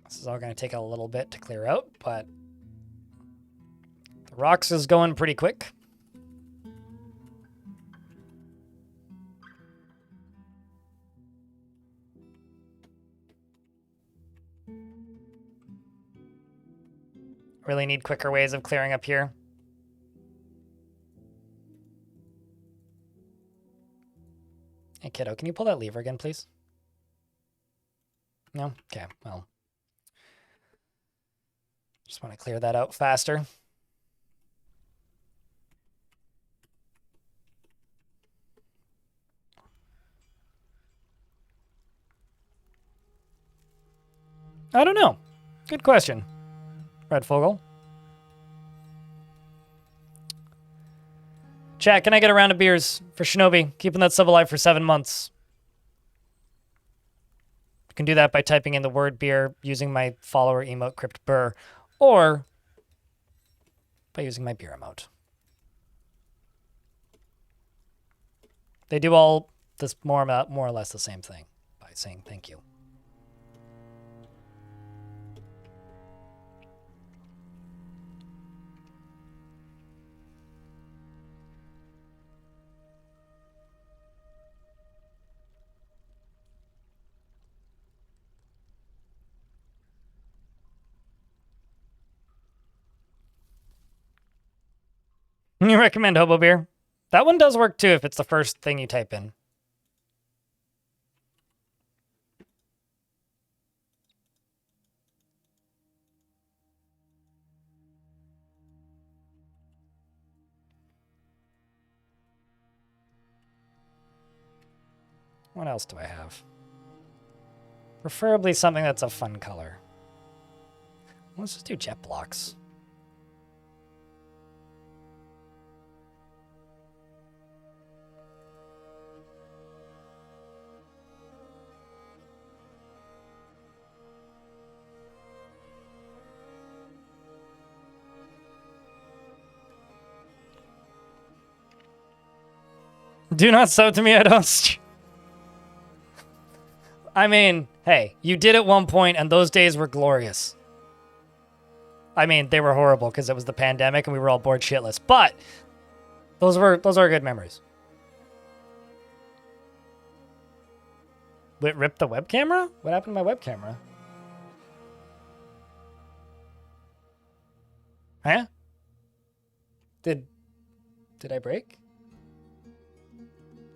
This is all going to take a little bit to clear out, but The rocks is going pretty quick. Really need quicker ways of clearing up here. Hey, kiddo, can you pull that lever again, please? No? Okay, well. Just want to clear that out faster. I don't know. Good question, Red Fogel. Chat, can I get a round of beers for Shinobi? Keeping that sub alive for 7 months. You can do that by typing in the word beer using my follower emote crypt burr, or by using my beer emote. They do all this more or less the same thing by saying thank you. You recommend Hobo Beer? That one does work too if it's the first thing you type in. What else do I have? Preferably something that's a fun color. Let's just do jet blocks. Do not sub to me, I don't. I mean, hey, you did at one point, and those days were glorious. I mean, they were horrible because it was the pandemic and we were all bored shitless. But those are good memories. It ripped the web camera? What happened to my web camera? Huh? Did I break?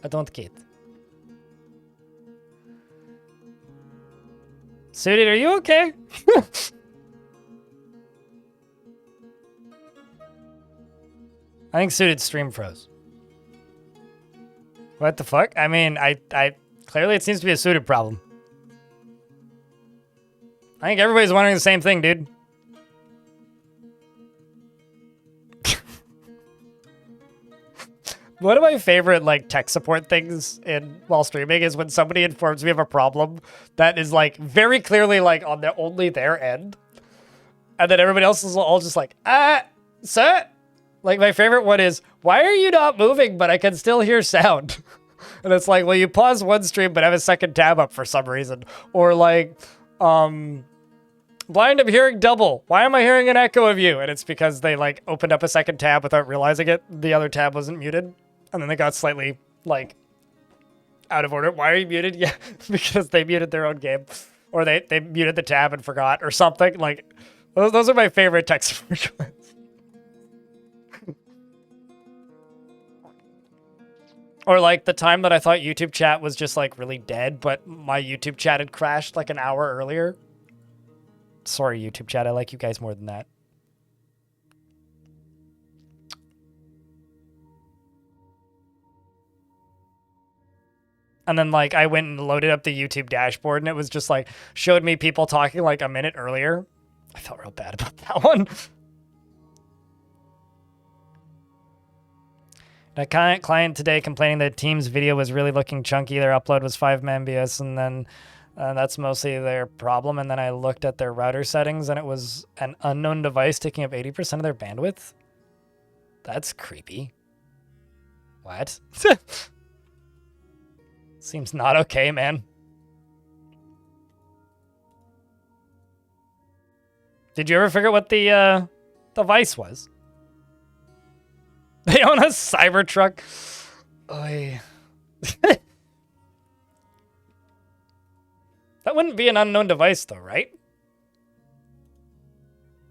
I don't get. Suited, are you okay? I think Suited stream froze. What the fuck? I mean, I clearly it seems to be a Suited problem. I think everybody's wondering the same thing, dude. One of my favorite like tech support things while streaming is when somebody informs me of a problem that is like very clearly like on only their end, and then everybody else is all just like, sir. Like my favorite one is, why are you not moving but I can still hear sound? And it's like, well, you pause one stream but have a second tab up for some reason, or like, blind, I'm hearing double. Why am I hearing an echo of you? And it's because they like opened up a second tab without realizing it. The other tab wasn't muted. And then they got slightly, like, out of order. Why are you muted? Yeah, because they muted their own game. Or they muted the tab and forgot or something. Like, those are my favorite tech support comments. Or, like, the time that I thought YouTube chat was just, like, really dead, but my YouTube chat had crashed, like, an hour earlier. Sorry, YouTube chat. I like you guys more than that. And then, like, I went and loaded up the YouTube dashboard, and it was just, like, showed me people talking, like, a minute earlier. I felt real bad about that one. A client today complaining that Teams video was really looking chunky. Their upload was 5 Mbps, and then that's mostly their problem. And then I looked at their router settings, and it was an unknown device taking up 80% of their bandwidth. That's creepy. What? Seems not okay, man. Did you ever figure out what the device was? They own a Cybertruck. Oy. That wouldn't be an unknown device, though, right?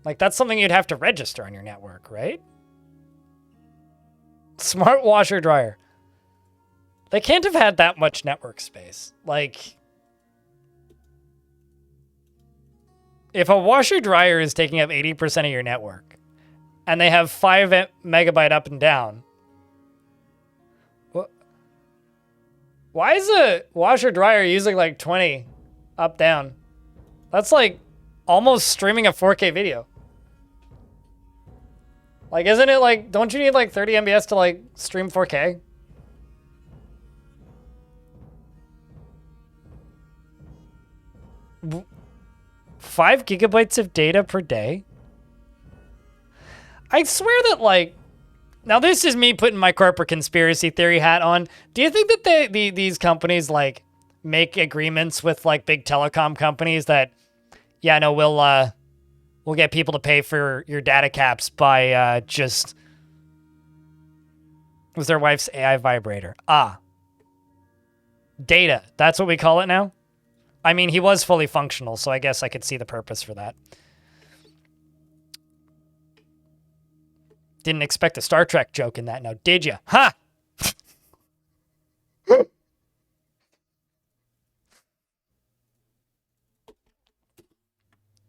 Like, that's something you'd have to register on your network, right? Smart washer dryer. They can't have had that much network space. Like, if a washer dryer is taking up 80% of your network, and they have 5 megabyte up and down, why is a washer dryer using like 20 up down? That's like almost streaming a 4K video. Like, isn't it like, don't you need like 30 MBS to like stream 4K? W 5 gigabytes of data per day? I swear that like, now this is me putting my corporate conspiracy theory hat on. Do you think that these companies like make agreements with like big telecom companies that, yeah, no, we'll get people to pay for your data caps by just... It was their wife's AI vibrator. Ah. Data. That's what we call it now? I mean, he was fully functional, so I guess I could see the purpose for that. Didn't expect a Star Trek joke in that now, did you? Ha!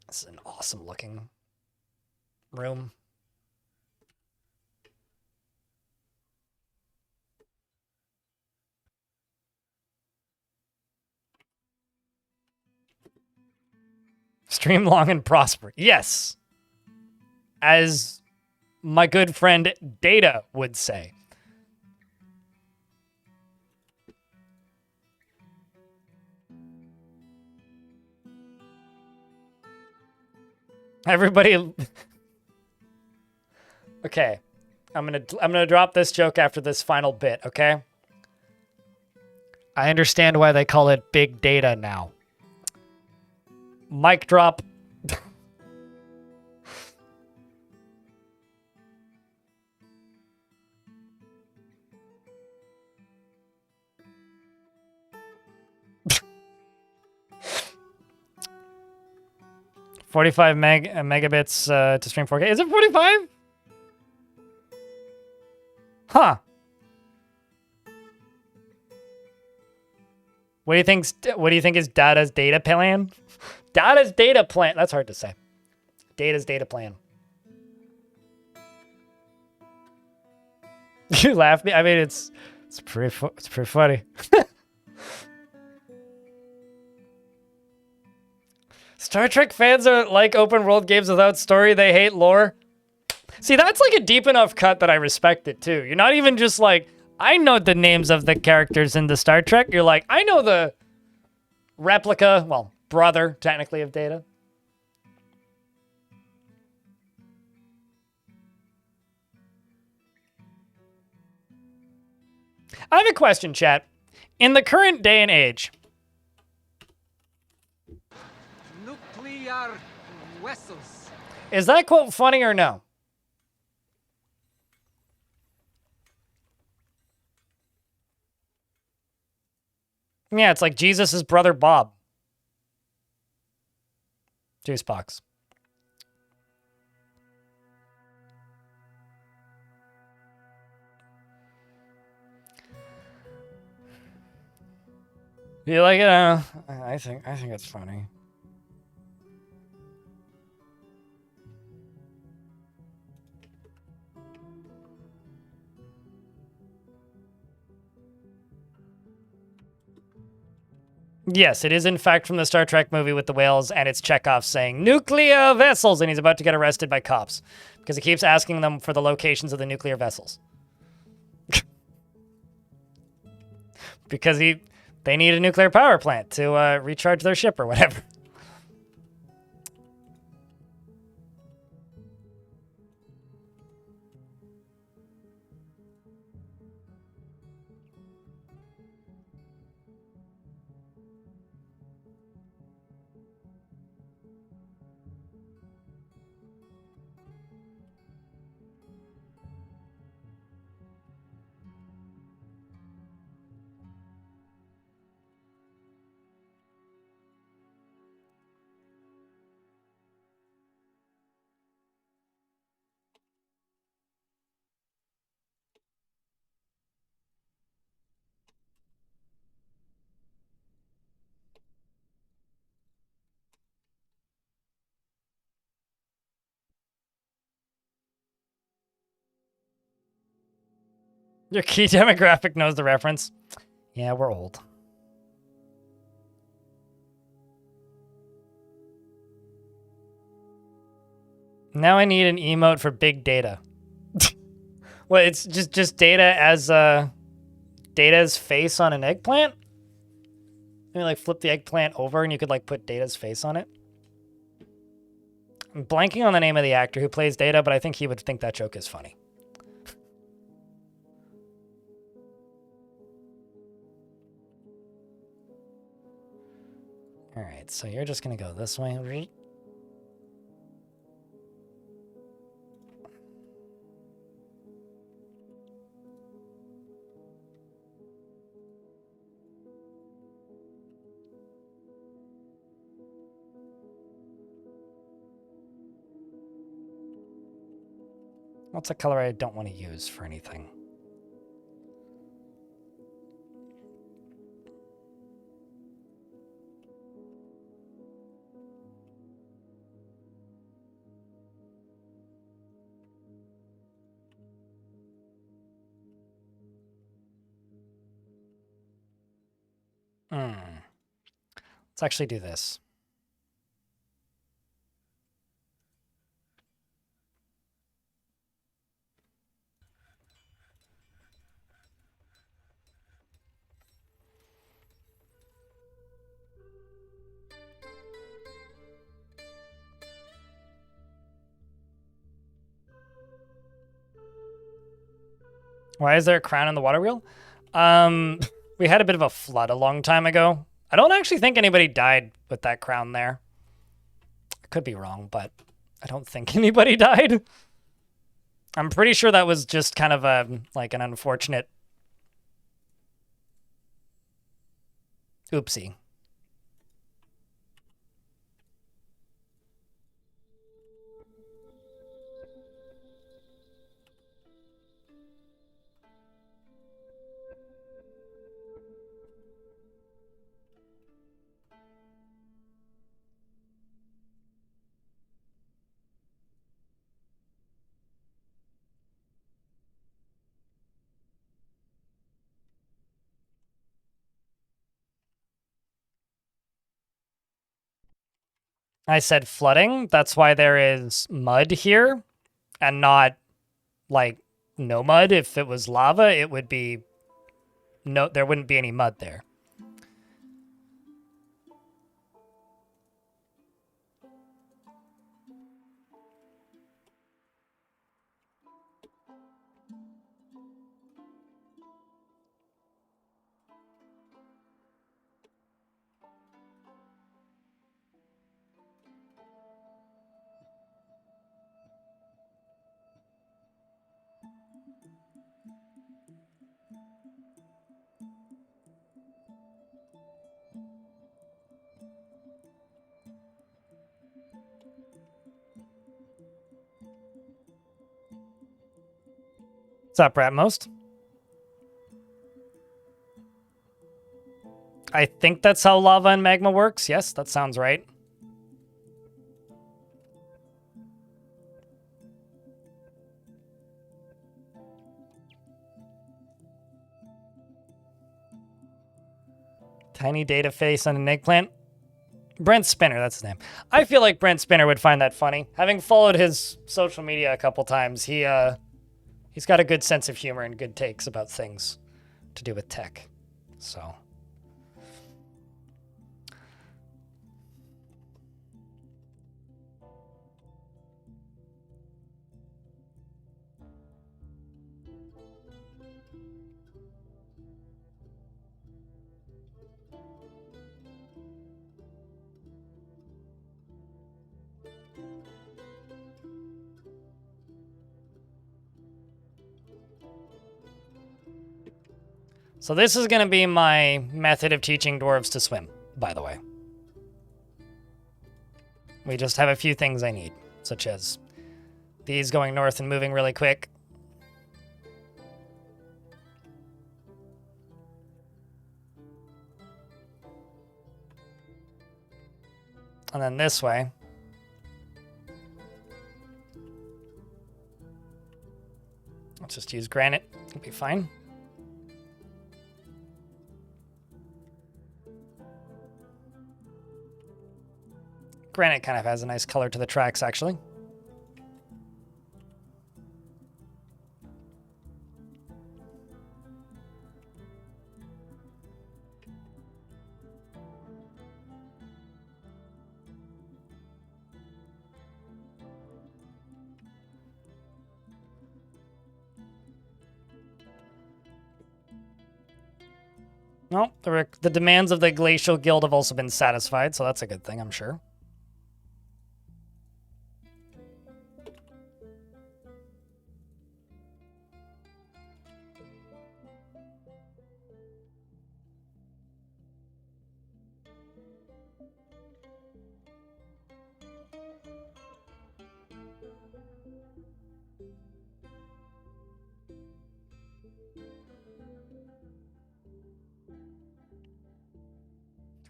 This is an awesome looking room. Stream long and prosper. Yes. As my good friend Data would say. Everybody. Okay. I'm gonna drop this joke after this final bit, okay? I understand why they call it big data now. Mic drop. megabits to stream 4K. Is it 45? Huh. What do you think is Data's data plan? Data's data plan. That's hard to say. Data's data plan. You laugh me. I mean, it's pretty funny. Star Trek fans are like open world games without story. They hate lore. See, that's like a deep enough cut that I respect it too. You're not even just like, I know the names of the characters in the Star Trek. You're like, I know the replica, well, brother, technically, of Data. I have a question, chat. In the current day and age, nuclear vessels. Is that quote funny or no? Yeah, it's like Jesus' brother Bob. Juice box. You like it? I think it's funny. Yes, it is in fact from the Star Trek movie with the whales, and it's Chekhov saying nuclear vessels, and he's about to get arrested by cops because he keeps asking them for the locations of the nuclear vessels. Because they need a nuclear power plant to recharge their ship or whatever. Your key demographic knows the reference. Yeah, we're old. Now I need an emote for big data. Well, it's just data as Data's face on an eggplant? Maybe like flip the eggplant over and you could like put Data's face on it. I'm blanking on the name of the actor who plays Data, but I think he would think that joke is funny. All right, so you're just gonna go this way. What's a color I don't want to use for anything? Let's actually do this. Why is there a crown in the water wheel? We had a bit of a flood a long time ago. I don't actually think anybody died with that crown there. I could be wrong, but I don't think anybody died. I'm pretty sure that was just kind of a like an unfortunate oopsie. I said flooding. That's why there is mud here and not like no mud. If it was lava, it would be no, there wouldn't be any mud there. What's up, Bratmost? I think that's how lava and magma works. Yes, that sounds right. Tiny data face on an eggplant. Brent Spinner, that's his name. I feel like Brent Spinner would find that funny. Having followed his social media a couple times, he's got a good sense of humor and good takes about things to do with tech. So. So this is going to be my method of teaching dwarves to swim, by the way. We just have a few things I need, such as these going north and moving really quick. And then this way. Let's just use granite. It'll be fine. Granite kind of has a nice color to the tracks, actually. Well, the demands of the Glacial Guild have also been satisfied, so that's a good thing, I'm sure.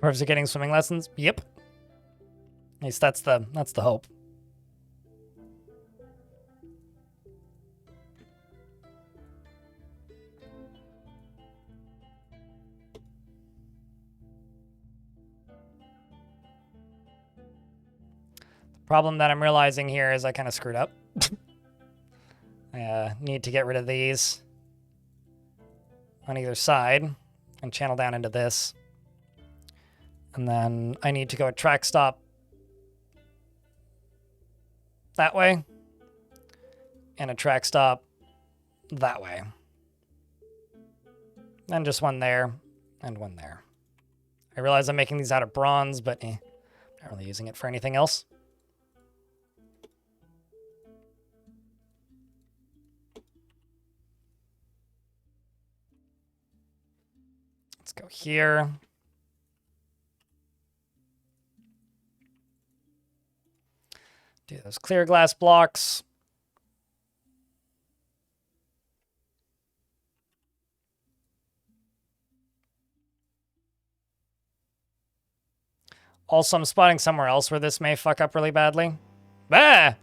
Dwarves are getting swimming lessons? Yep. At least that's the hope. The problem that I'm realizing here is I kind of screwed up. I need to get rid of these on either side and channel down into this. And then I need to go a track stop that way and a track stop that way. And just one there and one there. I realize I'm making these out of bronze, but not really using it for anything else. Let's go here. Do those clear glass blocks. Also, I'm spotting somewhere else where this may fuck up really badly. Ah!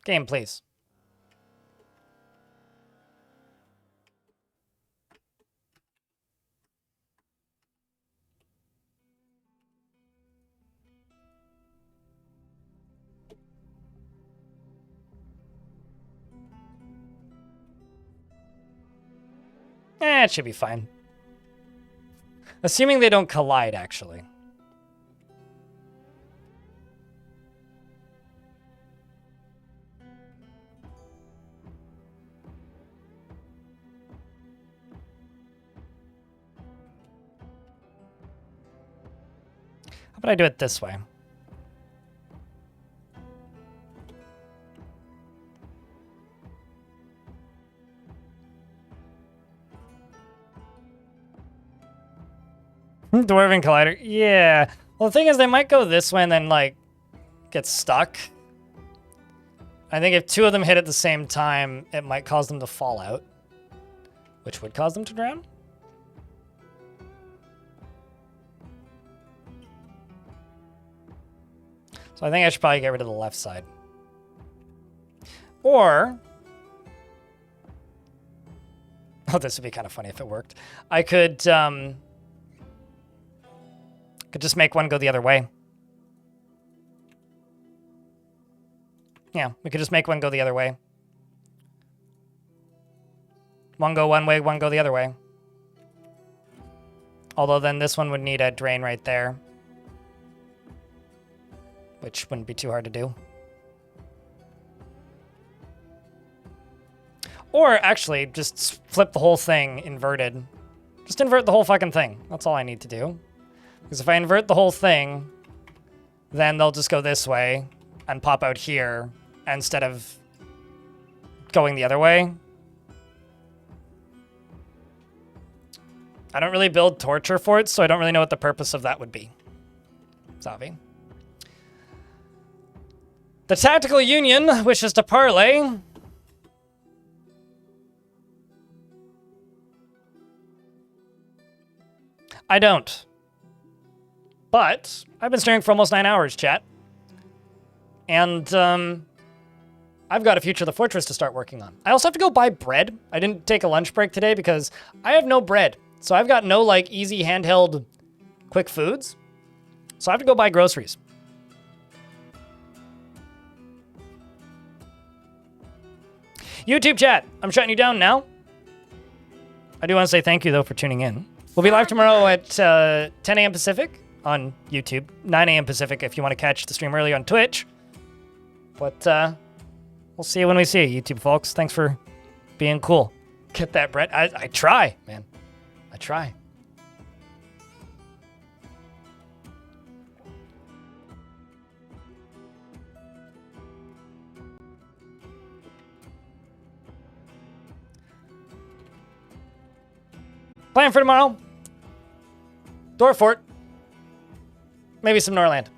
Game, please. It should be fine. Assuming they don't collide, actually. How about I do it this way? Dwarven Collider. Yeah. Well, the thing is, they might go this way and then, like, get stuck. I think if two of them hit at the same time, it might cause them to fall out. Which would cause them to drown? So I think I should probably get rid of the left side. Or... oh, this would be kind of funny if it worked. I could just make one go the other way. Yeah, we could just make one go the other way. One go one way, one go the other way. Although then this one would need a drain right there. Which wouldn't be too hard to do. Or actually, just flip the whole thing inverted. Just invert the whole fucking thing. That's all I need to do. Because if I invert the whole thing, then they'll just go this way and pop out here instead of going the other way. I don't really build torture forts, so I don't really know what the purpose of that would be. Zavi. The Tactical Union wishes to parley. I don't. But I've been streaming for almost 9 hours, chat. And I've got a Future of the Fortress to start working on. I also have to go buy bread. I didn't take a lunch break today because I have no bread. So I've got no, like, easy handheld quick foods. So I have to go buy groceries. YouTube chat, I'm shutting you down now. I do want to say thank you, though, for tuning in. We'll be live tomorrow at 10 a.m. Pacific on YouTube, 9 a.m. Pacific if you want to catch the stream early on Twitch. But we'll see you when we see you, YouTube folks. Thanks for being cool. Get that, Brett. I try, man. I try. Plan for tomorrow. Dwarf Fort. Maybe some Norland.